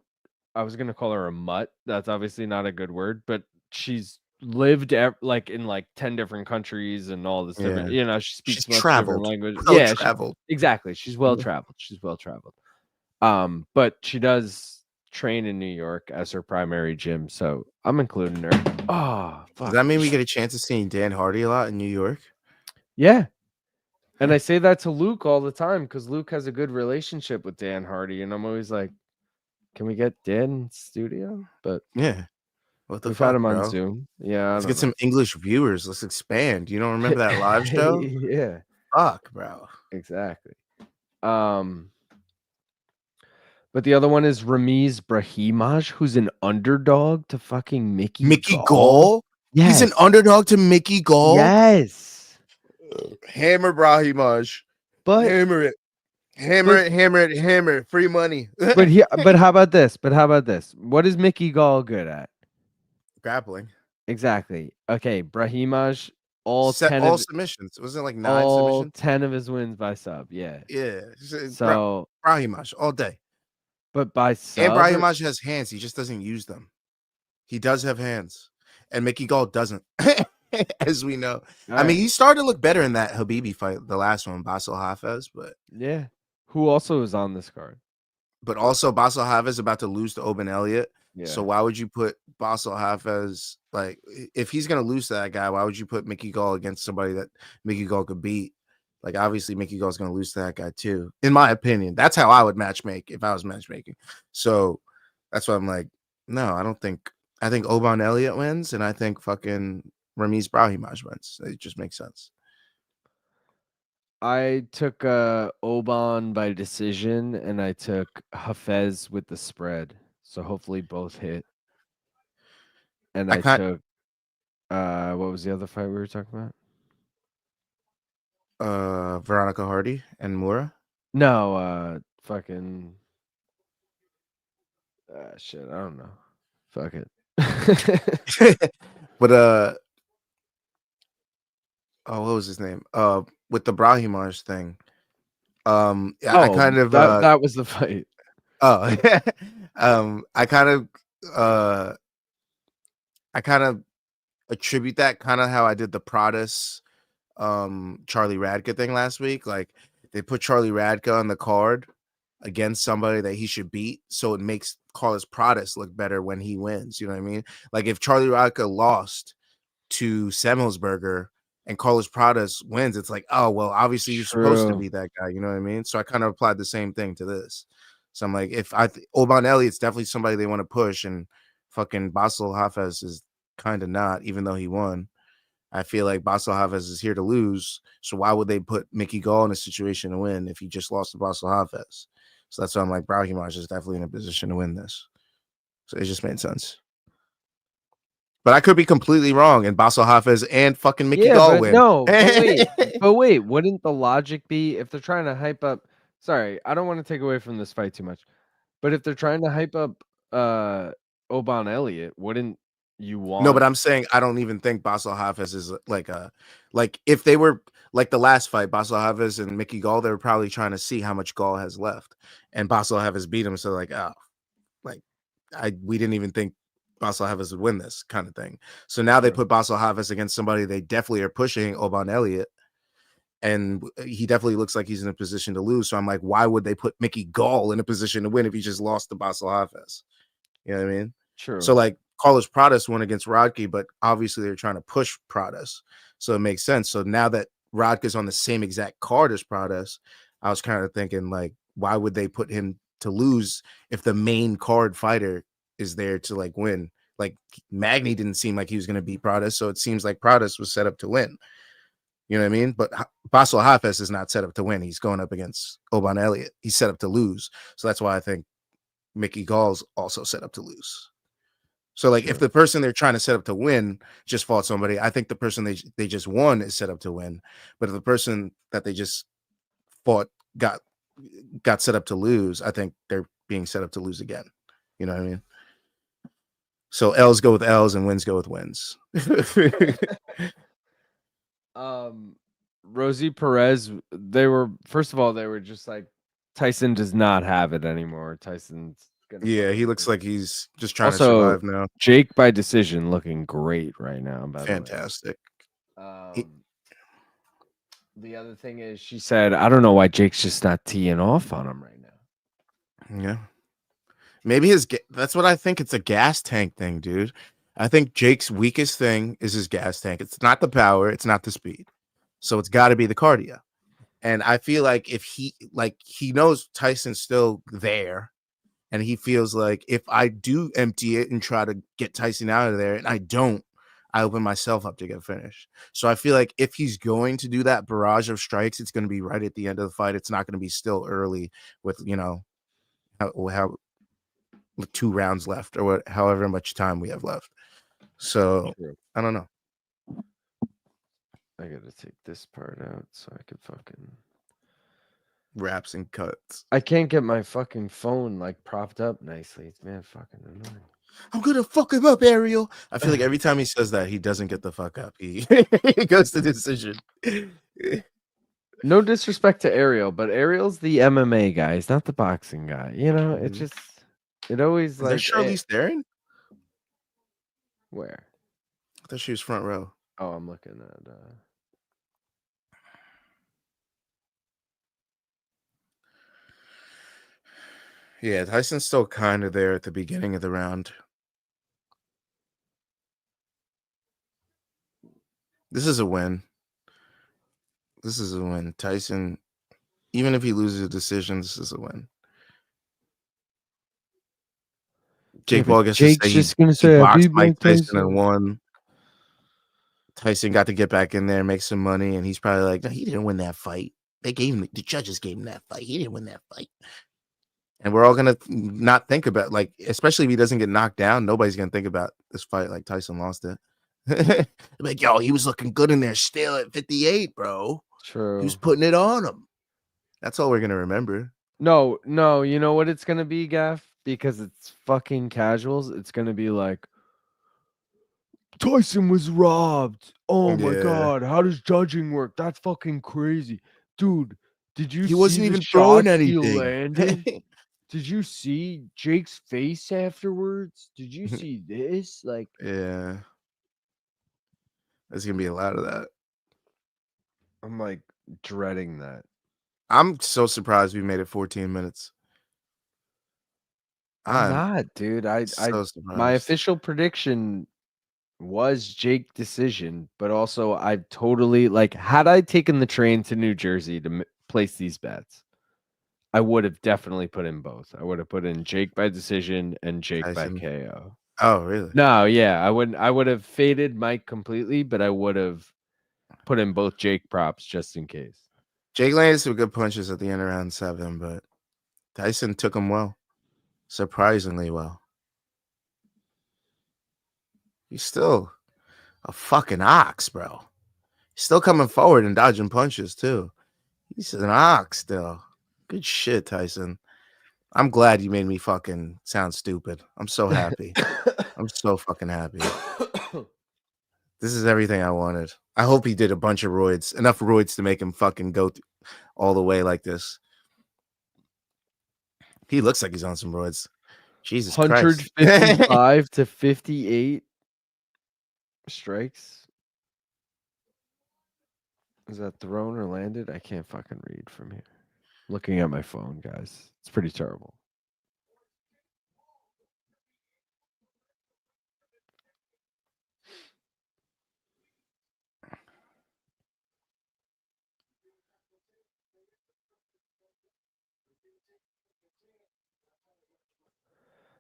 I was gonna call her a mutt. That's obviously not a good word, but she's lived like in like 10 different countries and all this different. She She's speaks much different traveled. language. Well Yeah, traveled. exactly. She's well traveled. She's well traveled. But she does train in New York as her primary gym, so I'm including her. Oh, fuck. Does that mean we get a chance of seeing Dan Hardy a lot in New York? Yeah. And I say that to Luke all the time because Luke has a good relationship with Dan Hardy, and I'm always like, can we get Dan in studio? But yeah. What the we've fuck, had him on bro? Zoom. Yeah, Let's get some English viewers. Let's expand. You don't remember that live show? Yeah. Fuck, bro. Exactly. But the other one is Ramiz Brahimaj, who's an underdog to fucking Mickey Gall? Yes. He's an underdog to Mickey Gall? Yes. Hammer Brahimaj. But hammer it. Hammer it. Free money. but how about this? What is Mickey Gall good at? Grappling. Exactly. Okay, Brahimaj, all submissions. Was it like 9 submissions? 10 of his wins by sub, yeah. Yeah. So Brahimaj all day. But by sub, and Brahimaj has hands. He just doesn't use them. He does have hands, and Mickey Gall doesn't, as we know. I mean, he started to look better in that Habibi fight, the last one, Basel Hafez. But yeah, who also is on this card? But also, Basel Hafez about to lose to Oban Elliott. Yeah. So why would you put Basel Hafez, like, if he's gonna lose to that guy? Why would you put Mickey Gall against somebody that Mickey Gall could beat? Like, obviously, Mickey Gall's going to lose to that guy, too, in my opinion. That's how I would matchmake if I was matchmaking. So that's why I'm like, no, I don't think. I think Oban Elliott wins, and I think fucking Ramiz Brahimaj wins. It just makes sense. I took Oban by decision, and I took Hafez with the spread. So hopefully both hit. And I took, what was the other fight we were talking about? Veronica Hardy and Moura? No, fucking shit, I don't know. Fuck it. But what was his name? With the Brahimaj thing. I kind of that was the fight. Oh, I kind of attribute that kind of how I did the Prodis Charlie Radka thing last week. Like, they put Charlie Radka on the card against somebody that he should beat, so it makes Carlos Prodis look better when he wins. You know what I mean? Like, if Charlie Radka lost to Semmelsberger and Carlos Prodis wins, it's like, oh well, obviously you're supposed to be that guy. You know what I mean? So I kind of applied the same thing to this. So I'm like, if Oban Elliott's definitely somebody they want to push, and fucking Basel Hafez is kind of not, even though he won. I feel like Basel Hafez is here to lose. So why would they put Mickey Gall in a situation to win if he just lost to Basel Hafez? So that's why I'm like, Brahimaj is definitely in a position to win this. So it just made sense. But I could be completely wrong, and Basel Hafez and fucking Mickey Gall win. No, but wait, wouldn't the logic be if they're trying to hype up? Sorry, I don't want to take away from this fight too much, but if they're trying to hype up Oban Elliott, wouldn't you want? No, but I'm saying I don't even think Basel Hafez is like if they were like the last fight, Basel Hafez and Mickey Gall, they were probably trying to see how much Gall has left, and Basel Hafez beat him. So like, we didn't even think Basel Hafez would win this kind of thing. So now they put Basel Hafez against somebody they definitely are pushing, Oban Elliott, and he definitely looks like he's in a position to lose. So I'm like, why would they put Mickey Gall in a position to win if he just lost to Basel Hafez? You know what I mean? True. So like Carlos Pradas won against Rodkey, but obviously they're trying to push Pradas, so it makes sense. So now that Rodka's on the same exact card as Pradas, I was kind of thinking like, why would they put him to lose if the main card fighter is there to like win? Like Magny didn't seem like he was going to beat Pradas, so it seems like Pradas was set up to win. You know what I mean? But Basel Hafez is not set up to win. He's going up against Oban Elliott. He's set up to lose. So that's why I think Mickey Gall's also set up to lose. So like if the person they're trying to set up to win just fought somebody, I think the person they just won is set up to win. But if the person that they just fought got set up to lose, I think they're being set up to lose again. You know what I mean? So L's go with L's and wins go with wins. Rosie Perez, they were just like Tyson does not have it anymore. Tyson's gonna he looks like he's just trying to also survive now. Jake by decision looking great right now. By Fantastic. the way. The other thing is she said, I don't know why Jake's just not teeing off on him right now. Yeah. Maybe that's what I think. It's a gas tank thing, dude. I think Jake's weakest thing is his gas tank. It's not the power, it's not the speed. So it's got to be the cardio. And I feel like if he knows Tyson's still there, and he feels like if I do empty it and try to get Tyson out of there, and I don't, I open myself up to get finished. So I feel like if he's going to do that barrage of strikes, it's going to be right at the end of the fight. It's not going to be still early with, how 2 rounds left or however much time we have left. So I don't know. I got to take this part out so I can fucking wraps and cuts. I can't get my fucking phone like propped up nicely. It's fucking annoying. I'm gonna fuck him up, Ariel. I feel like every time he says that, he doesn't get the fuck up. He goes to decision. No disrespect to Ariel, but Ariel's the MMA guy. He's not the boxing guy. You know, it always Is like. that Charlize Theron? Where? I thought she was front row. Oh, I'm looking at. Yeah, Tyson's still kind of there at the beginning of the round. This is a win. This is a win. Tyson, even if he loses a decision, this is a win. Jake Paul gets Jake's just gonna say he boxed Mike Tyson and won. Tyson got to get back in there and make some money, and he's probably like, no, he didn't win that fight. The judges gave him that fight. He didn't win that fight. And we're all gonna not think about, like, especially if he doesn't get knocked down, nobody's gonna think about this fight like Tyson lost it. Like, yo, he was looking good in there still at 58, bro. True. He was putting it on him. That's all we're gonna remember. No, you know what it's gonna be, Gaff? Because it's fucking casuals. It's gonna be like Tyson was robbed. Oh my god, how does judging work? That's fucking crazy, dude. Did you? He wasn't even throwing anything. He landed. Did you see Jake's face afterwards? Did you see this? Like, yeah, there's gonna be a lot of that. I'm like dreading that. I'm so surprised we made it 14 minutes. I'm not, dude. My official prediction was Jake decision, but also I totally like had I taken the train to New Jersey to place these bets, I would have definitely put in both. I would have put in Jake by decision and Jake Tyson. by KO. Oh, really? No, yeah, I wouldn't. I would have faded Mike completely, but I would have put in both Jake props just in case. Jake landed some good punches at the end of round 7, but Tyson took them well, surprisingly well. He's still a fucking ox, bro. He's still coming forward and dodging punches too. He's an ox still. Good shit, Tyson. I'm glad you made me fucking sound stupid. I'm so happy. I'm so fucking happy. This is everything I wanted. I hope he did a bunch of roids, enough roids to make him fucking go all the way like this. He looks like he's on some roids. Jesus Christ. 155 to 58 strikes. Is that thrown or landed? I can't fucking read from here. Looking at my phone, guys. It's pretty terrible.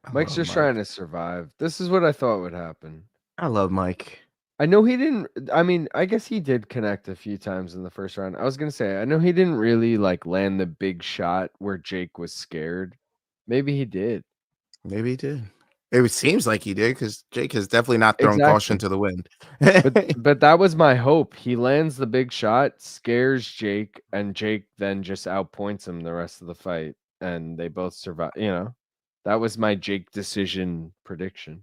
I Mike's love just trying Mike. to survive. This is what I thought would happen. I love Mike. I know he didn't. I mean, I guess he did connect a few times in the first round. I was gonna say, I know he didn't really like land the big shot where Jake was scared. Maybe he did. Maybe he did. It seems like he did because Jake has definitely not thrown caution Exactly. to the wind. But that was my hope. He lands the big shot, scares Jake, and Jake then just outpoints him the rest of the fight, and they both survive. That was my Jake decision prediction.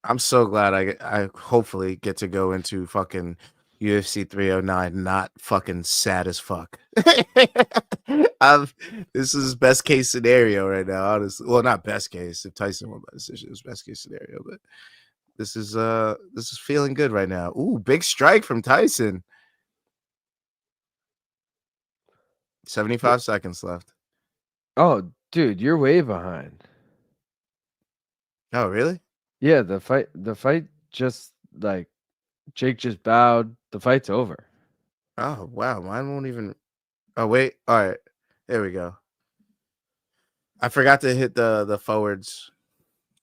I'm so glad I hopefully get to go into fucking UFC 309 not fucking sad as fuck. This is best case scenario right now, honestly. Well, not best case. If Tyson won by decision, it's best case scenario, but this is feeling good right now. Ooh, big strike from Tyson. 75 seconds left. Oh, dude, you're way behind. Oh, really? Yeah, the fight just like Jake just bowed. The fight's over. Oh, wow. Mine won't even. Oh, wait. All right. There we go. I forgot to hit the forwards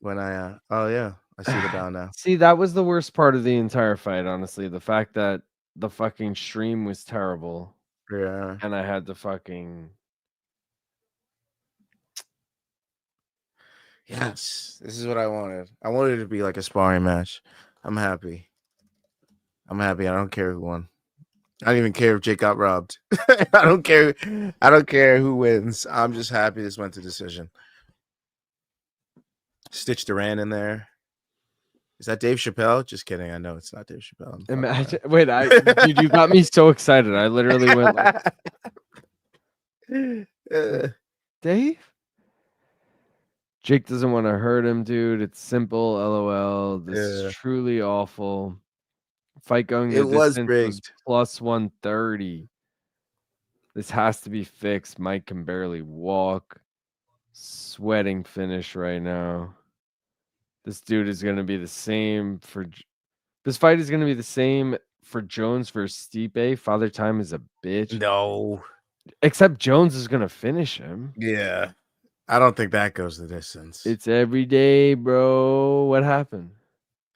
when I oh yeah, I see the bow now. See, that was the worst part of the entire fight, honestly. The fact that the fucking stream was terrible Yeah. and I had to fucking Yes. This is what I wanted. I wanted it to be like a sparring match. I'm happy. I'm happy. I don't care who won. I don't even care if Jake got robbed. I don't care. I don't care who wins. I'm just happy this went to decision. Stitch Duran in there. Is that Dave Chappelle? Just kidding. I know it's not Dave Chappelle. I'm fucking imagine. Wait, dude, you got me so excited. I literally went like, Dave? Jake doesn't want to hurt him, dude. It's simple. LOL. This is yeah. truly awful. Fight going It the was distance was rigged. plus 130. This has to be fixed. Mike can barely walk. Sweating finish right now. This dude is going to be the same for. This fight is going to be the same for Jones versus Stipe. Father Time is a bitch. No. Except Jones is going to finish him. Yeah. I don't think that goes the distance. It's every day, bro. What happened?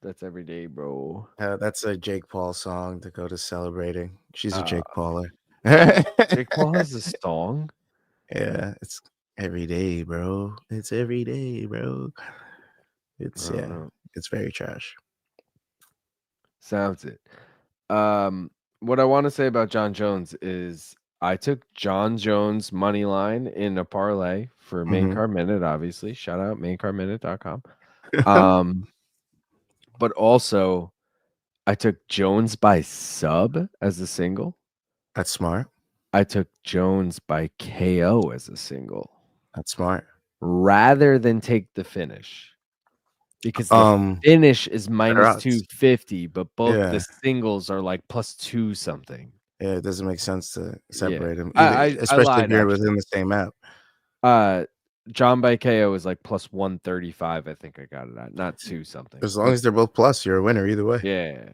That's every day, bro. That's a Jake Paul song to go to celebrating. She's a Jake Pauler. Jake Paul has a song. Yeah, it's every day, bro. It's every day, bro. It's it's very trash. Sounds it. What I want to say about John Jones is I took John Jones money line in a parlay for main card minute, obviously. Shout out maincardminute.com. But also I took Jones by sub as a single. That's smart. I took Jones by KO as a single. That's smart. Rather than take the finish. Because the finish is minus 250, but both the singles are like plus 2 something. Yeah, it doesn't make sense to separate them, I especially lied, if you're actually. within the same app. John by KO is like plus 135. I think I got it at, not 2 something. As long as they're both plus, you're a winner either way. Yeah,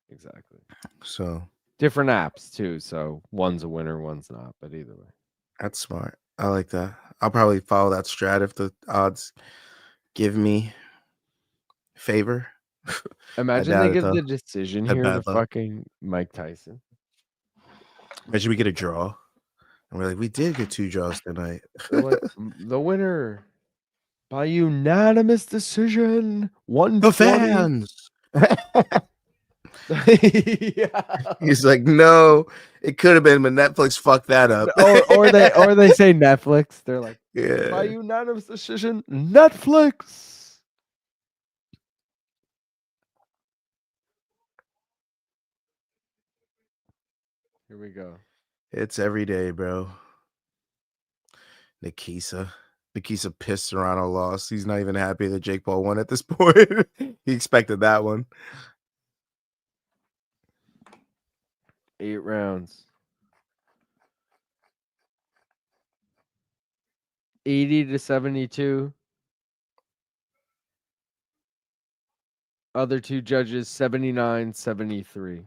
exactly. So different apps too. So one's a winner, one's not. But either way, that's smart. I like that. I'll probably follow that strat if the odds give me favor. Imagine they give the decision here to fucking Mike Tyson. Imagine we get a draw. And we're like, we did get 2 draws tonight. They're like, the winner by unanimous decision. 120. The fans. Yeah. He's like, no, it could have been, but Netflix fucked that up. or they say Netflix. They're like, yeah. By unanimous decision, Netflix. Here we go. It's every day, bro. Nikisa pissed Serrano lost. He's not even happy that Jake Paul won at this point. He expected that one. 8 rounds. 80-72. Other 2 judges 79-73.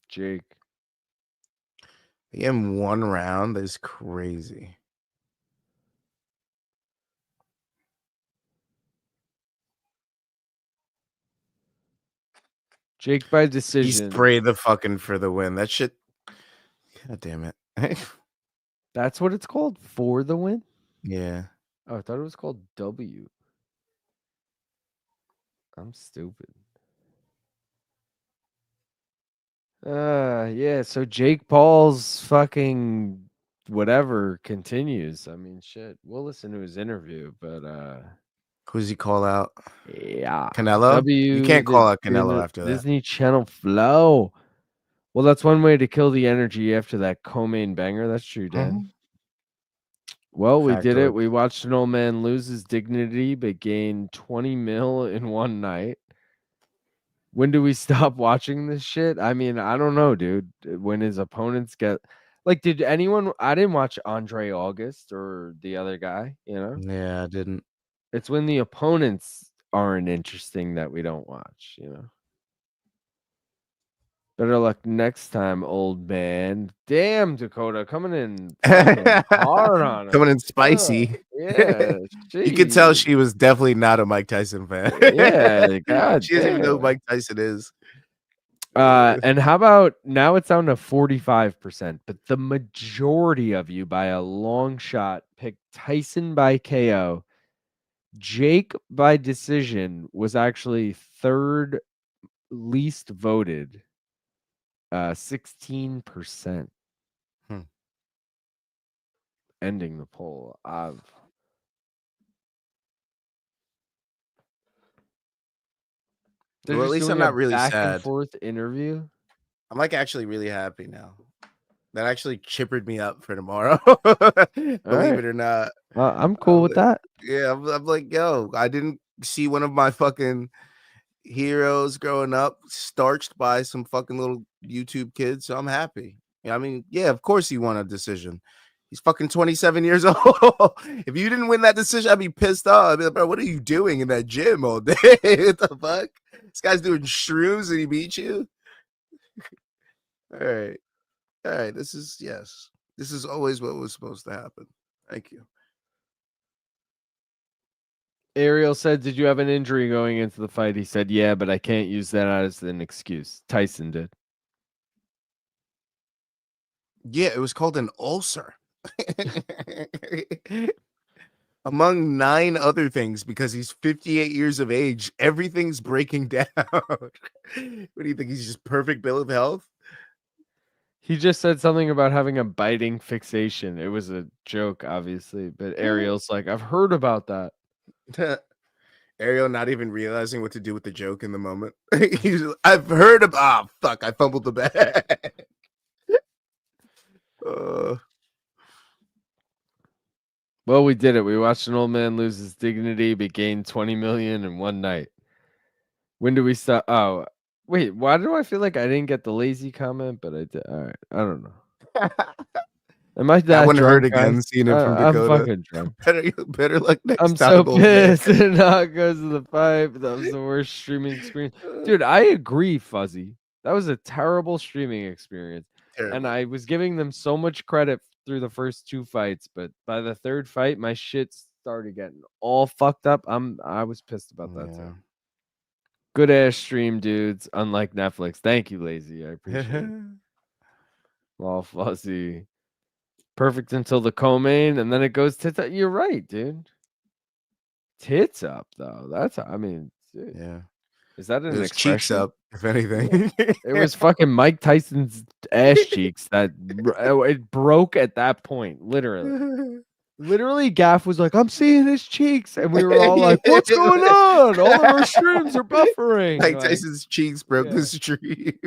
Jake. In one round is crazy. Jake by He decision. sprayed the fucking for the win. That shit. God damn it. That's what it's called, for the win? Yeah. Oh, I thought it was called W. I'm stupid. Yeah, so Jake Paul's fucking whatever continues. I mean, shit. We'll listen to his interview, but Who's he call out? yeah. Canelo? You W, can't call the out Canelo after that. Disney Channel Flow. Well, that's one way to kill the energy after that co-main banger. That's true, Dan. Mhm. Well, we did Factoid. it. We watched an old man lose his dignity but gain 20 mil in one night. When do we stop watching this shit? I mean, I don't know, dude. When his opponents get like, did anyone? I didn't watch Andre August or the other guy. You know, Yeah, I didn't. it's when the opponents aren't interesting that we don't watch. You know. Better luck next time, old man. Damn, Dakota coming in fucking hard on Coming us. in spicy. Yeah, You could tell she. she was definitely not a Mike Tyson fan. Yeah, god She doesn't even know who damn. Mike Tyson is. And how about now it's down to 45%, but the majority of you by a long shot picked Tyson by KO. Jake by decision was actually third least voted, 16%. Ending the poll. They're Well, at just least I'm doing a not really back and sad. forth interview. I'm like actually really happy now. That actually chippered me up for tomorrow. Believe right. it or not. I'm cool with that. Yeah, I'm like, yo, I didn't see one of my fucking heroes growing up starched by some fucking little YouTube kids, so I'm happy. Yeah, I mean, yeah, of course he won a decision. He's fucking 27 years old. If you didn't win that decision, I'd be pissed off. I'd be like, bro, what are you doing in that gym all day? What the fuck? This guy's doing shrooms and he beat you? All right. All right. This is always what was supposed to happen. Thank you. Ariel said, "Did you have an injury going into the fight?" He said, "Yeah, but I can't use that as an excuse." Tyson did. Yeah, it was called an ulcer. Among 9 other things, because he's 58 years of age, everything's breaking down. What do you think? He's just perfect bill of health? He just said something about having a biting fixation. It was a joke, obviously, but Ariel's like, "I've heard about that." Ariel not even realizing what to do with the joke in the moment. I've heard of. Ah, fuck! I fumbled the bag. Well, we did it. We watched an old man lose his dignity, but gained 20 million in one night. When do we stop? Oh, wait. Why do I feel like I didn't get the lazy comment, but I did? All right. I don't know. Am I That that wouldn't hurt drunk, again guys? seeing it from I'm Dakota. fucking drunk. Better luck I'm next so time, old man. pissed. It not goes to the pipe. That was the worst streaming experience. Dude, I agree, Fuzzy. That was a terrible streaming experience. And Terrible. I was giving them so much credit through the first 2 fights, but by the third fight, my shit started getting all fucked up. I was pissed about that Yeah. too. Good ass stream, dudes. Unlike Netflix. Thank you, Lazy. I appreciate it. All Fuzzy. Perfect until the co-main, and then it goes tits up. You're right, dude. Tits up, though. That's, I mean, dude, Yeah. is that It an was cheeks expression? up, if anything. It was fucking Mike Tyson's ass cheeks that it broke at that point. Literally, Gaff was like, "I'm seeing his cheeks," and we were all like, "What's going on? All of our streams are buffering." Mike Like, Tyson's cheeks broke yeah. the streak.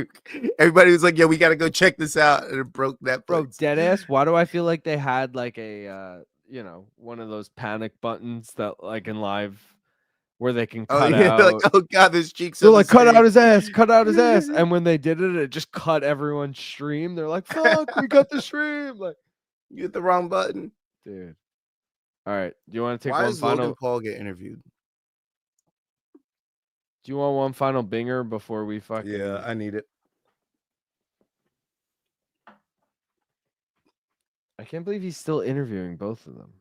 Everybody was like, "Yeah, we got to go check this out," and it broke Netflix. Bro, dead ass. Why do I feel like they had like a one of those panic buttons that like in live where they can Oh cut yeah, they're like, out. "Oh god, there's cheeks They're on the like, cut screen." out his ass, cut out his ass. And when they did it, it just cut everyone's stream. They're like, fuck, we cut the stream. Like, You hit the wrong button. dude. All right. Do you want to take Why one does Logan final? Paul get interviewed? Do you want one final binger before we fucking? Yeah, I need it. can't believe he's still interviewing both of them.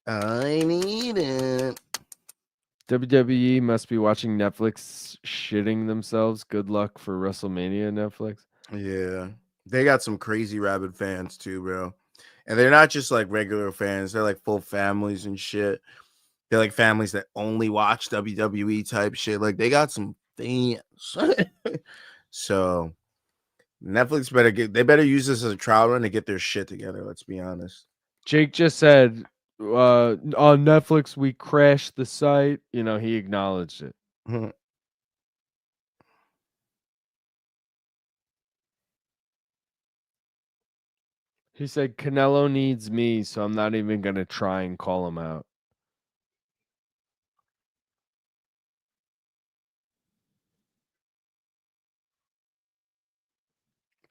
I need it. WWE must be watching Netflix shitting themselves. Good luck for WrestleMania, Netflix. Yeah. They got some crazy rabid fans too, bro. And they're not just like regular fans, they're like full families and shit. They're like families that only watch WWE type shit. Like they got some fans. So Netflix they better use this as a trial run to get their shit together, let's be honest. Jake just said on Netflix we crashed the site. You know, he acknowledged it. Mhm. He said Canelo needs me, so I'm not even gonna try and call him out.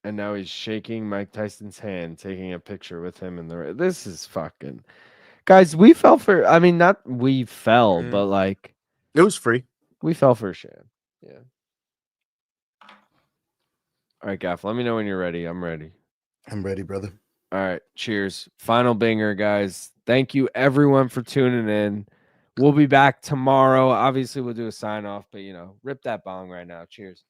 And now he's shaking Mike Tyson's hand, taking a picture with him in the. This is fucking guys. We fell for. I mean, not we fell, but like It was free. we fell for a sham. Yeah. All right, Gaff. Let me know when you're ready. I'm ready. I'm ready, brother. All right. Cheers. Final banger, guys. Thank you everyone for tuning in. We'll be back tomorrow. Obviously, we'll do a sign off, but you know, rip that bong right now. Cheers.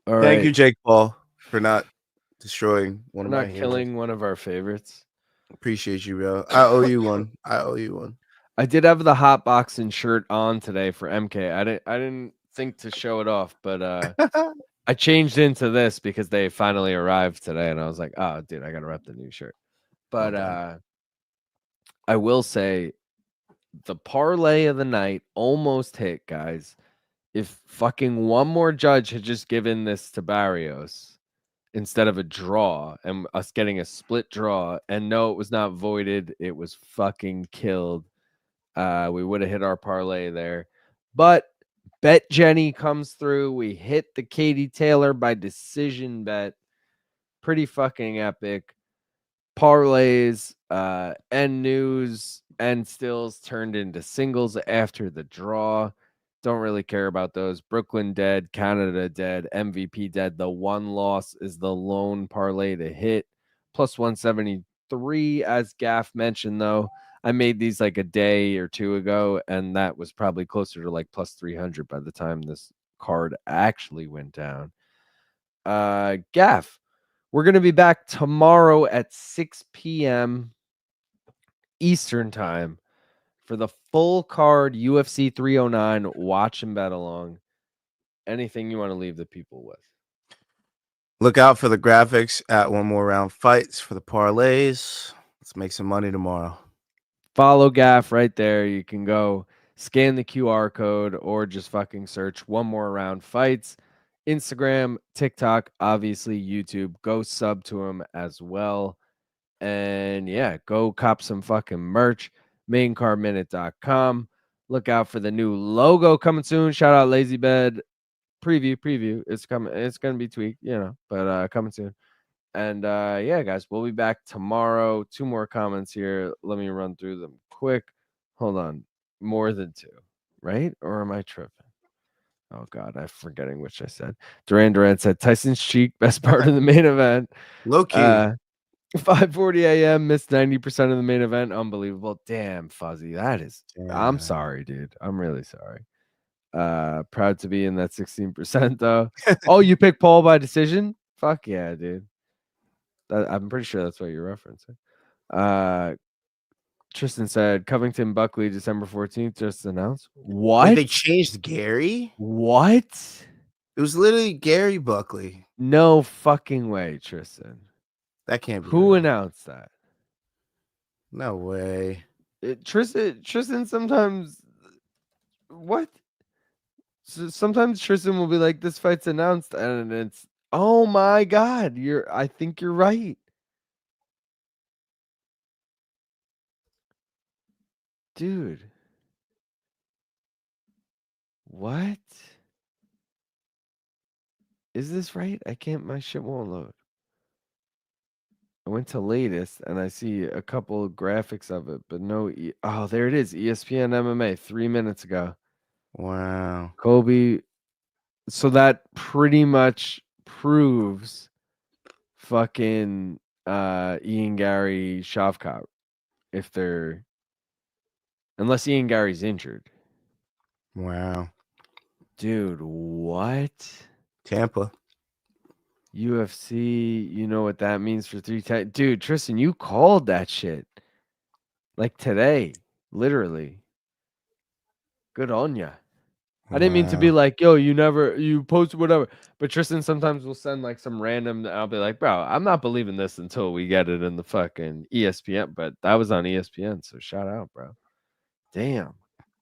All right. Thank you, Jake Paul, for not destroying one We're of my not heroes. killing one of our favorites. Appreciate you, bro. I owe you one. I owe you one. I did have the hot boxing shirt on today for MK. I didn't think to show it off, but I changed into this because they finally arrived today and I was like, "Oh, dude, I got to rep the new shirt." But Okay. I will say the parlay of the night almost hit, guys. If fucking one more judge had just given this to Barrios instead of a draw and us getting a split draw, and no, it was not voided, it was fucking killed. We would have hit our parlay there. But Bet Jenny comes through. We hit the Katie Taylor by decision bet. Pretty fucking epic. Parlays, and news and stills turned into singles after the draw. Don't really care about those. Brooklyn dead, Canada dead, MVP dead. The one loss is the lone parlay to hit. Plus 173, as Gaff mentioned, though. I made these like a day or two ago, and that was probably closer to like plus 300 by the time this card actually went down. Gaff, we're going to be back tomorrow at 6 p.m. Eastern time for the full card UFC 309. Watch and bet along. Anything you want to leave the people with? Look out for the graphics at One More Round Fights for the parlays. Let's make some money tomorrow. Follow Gaff right there. You can go scan the QR code or just fucking search One More Round Fights. Instagram, TikTok, obviously YouTube. Go sub to him as well. And yeah, go cop some fucking merch. Maincardminute.com. Look out for the new logo coming soon. Shout out Lazy Bed. Preview. It's coming. It's gonna be tweaked, but coming soon. And yeah, guys, we'll be back tomorrow. 2 more comments here. Let me run through them quick. Hold on. More than 2, right? Or am I tripping? Oh God, I'm forgetting which I said. Duran said Tyson's cheek, best part of the main event. Low key. 5:40 a.m. missed 90% of the main event. Unbelievable. Damn, Fuzzy. I'm Yeah. sorry, dude. I'm really sorry. Proud to be in that 16% though. Oh, you picked Paul by decision? Fuck yeah, dude. I'm pretty sure that's what you're referencing. Tristan said Covington Buckley December 14th just announced. Wait, What? they changed Gary? What? It was literally Gary Buckley. No fucking way, Tristan. That can't be Who real. announced that? No way. Tristan sometimes what? So sometimes Tristan will be like, "This fight's announced," and it's, "Oh my god, I think you're right, dude." What is this right? I can't. My shit won't load. I went to latest and I see a couple of graphics of it, but no. Oh, there it is. ESPN MMA 3 minutes ago. Wow. Kobe. So that pretty much proves fucking Ian Gary Shavkat if they're unless Ian Gary's injured. Wow. Dude, what? Tampa. UFC, you know what that means for 310. Dude, Tristan, you called that shit. Like today, literally. Good on ya. I didn't mean to be like, yo, you post whatever. But Tristan sometimes will send like some random, I'll be like, bro, I'm not believing this until we get it in the fucking ESPN. But that was on ESPN, so shout out, bro. Damn.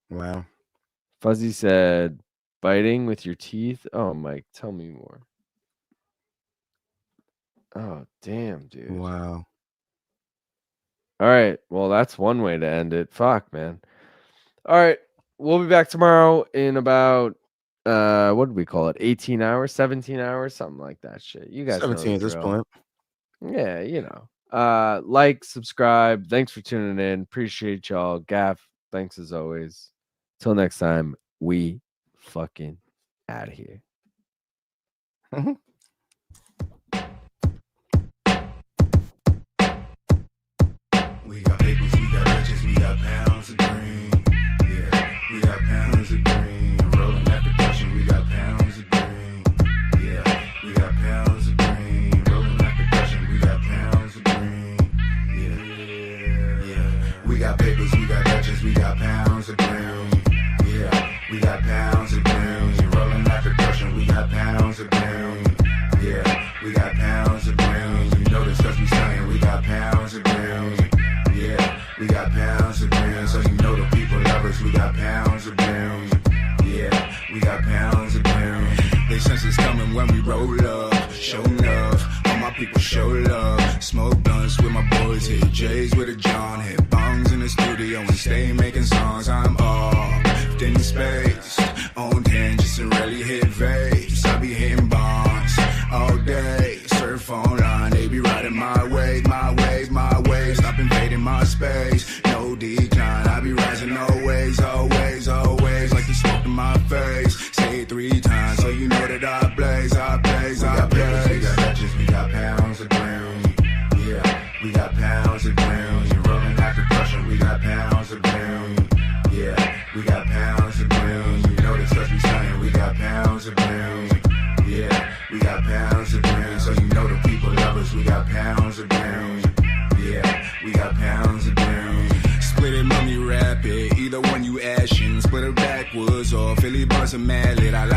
Wow. Fuzzy said, biting with your teeth. Oh, Mike, tell me more. Oh, damn, dude. Wow. All right. Well, that's one way to end it. Fuck, man. All right. We'll be back tomorrow in about what did we call it? 18 hours, 17 hours, something like that shit. You guys 17 know at this drill. point. Yeah, you know. Like, subscribe. Thanks for tuning in. Appreciate y'all. Gaff, thanks as always. Till next time, we fucking out of here. We got papers, we got riches, we got pounds of green. Yeah, we got pounds of green. Rolling that percussion, we got pounds of green. Yeah, we got pounds of green. Rolling that percussion, we got pounds of green. Yeah. We got papers, we got riches, we got pounds of green. Yeah, we got pounds of green. Rolling that percussion, we got pounds of green. Yeah, we got pounds of green. You know this 'cause we saying we got pounds of green. Yeah, we got pounds of green, so you know the people love us. We got pounds of green. Yeah, we got pounds of green. They sense it's coming when we roll up, show love. All my people show love. Smoke blunts with my boys, hit J's with a John, hit bongs in the studio and stay making songs. I'm off in space, on tangents and really hit vapes. I be hitting bonds all day, surf online. They be riding my wave, my wave, my wave. Stop invading my space, no decline. I be rising always, always, always. Like the smoke in my face, say it 3 times, so you know that I blaze, I blaze, I blaze. We got riches, we got pounds of green. Yeah, we got pounds of green. You rolling that percussion, we got pounds of green. Yeah, we got pounds of green. You know this 'cause we saying we got pounds of green. Yeah, we got pounds of green, so you know the people love us. We got pounds of green. Yeah, we got pounds of green. Split it, mommy, rap it. Either one you ashin'. Split it backwards or Philly buzz a mallet. I like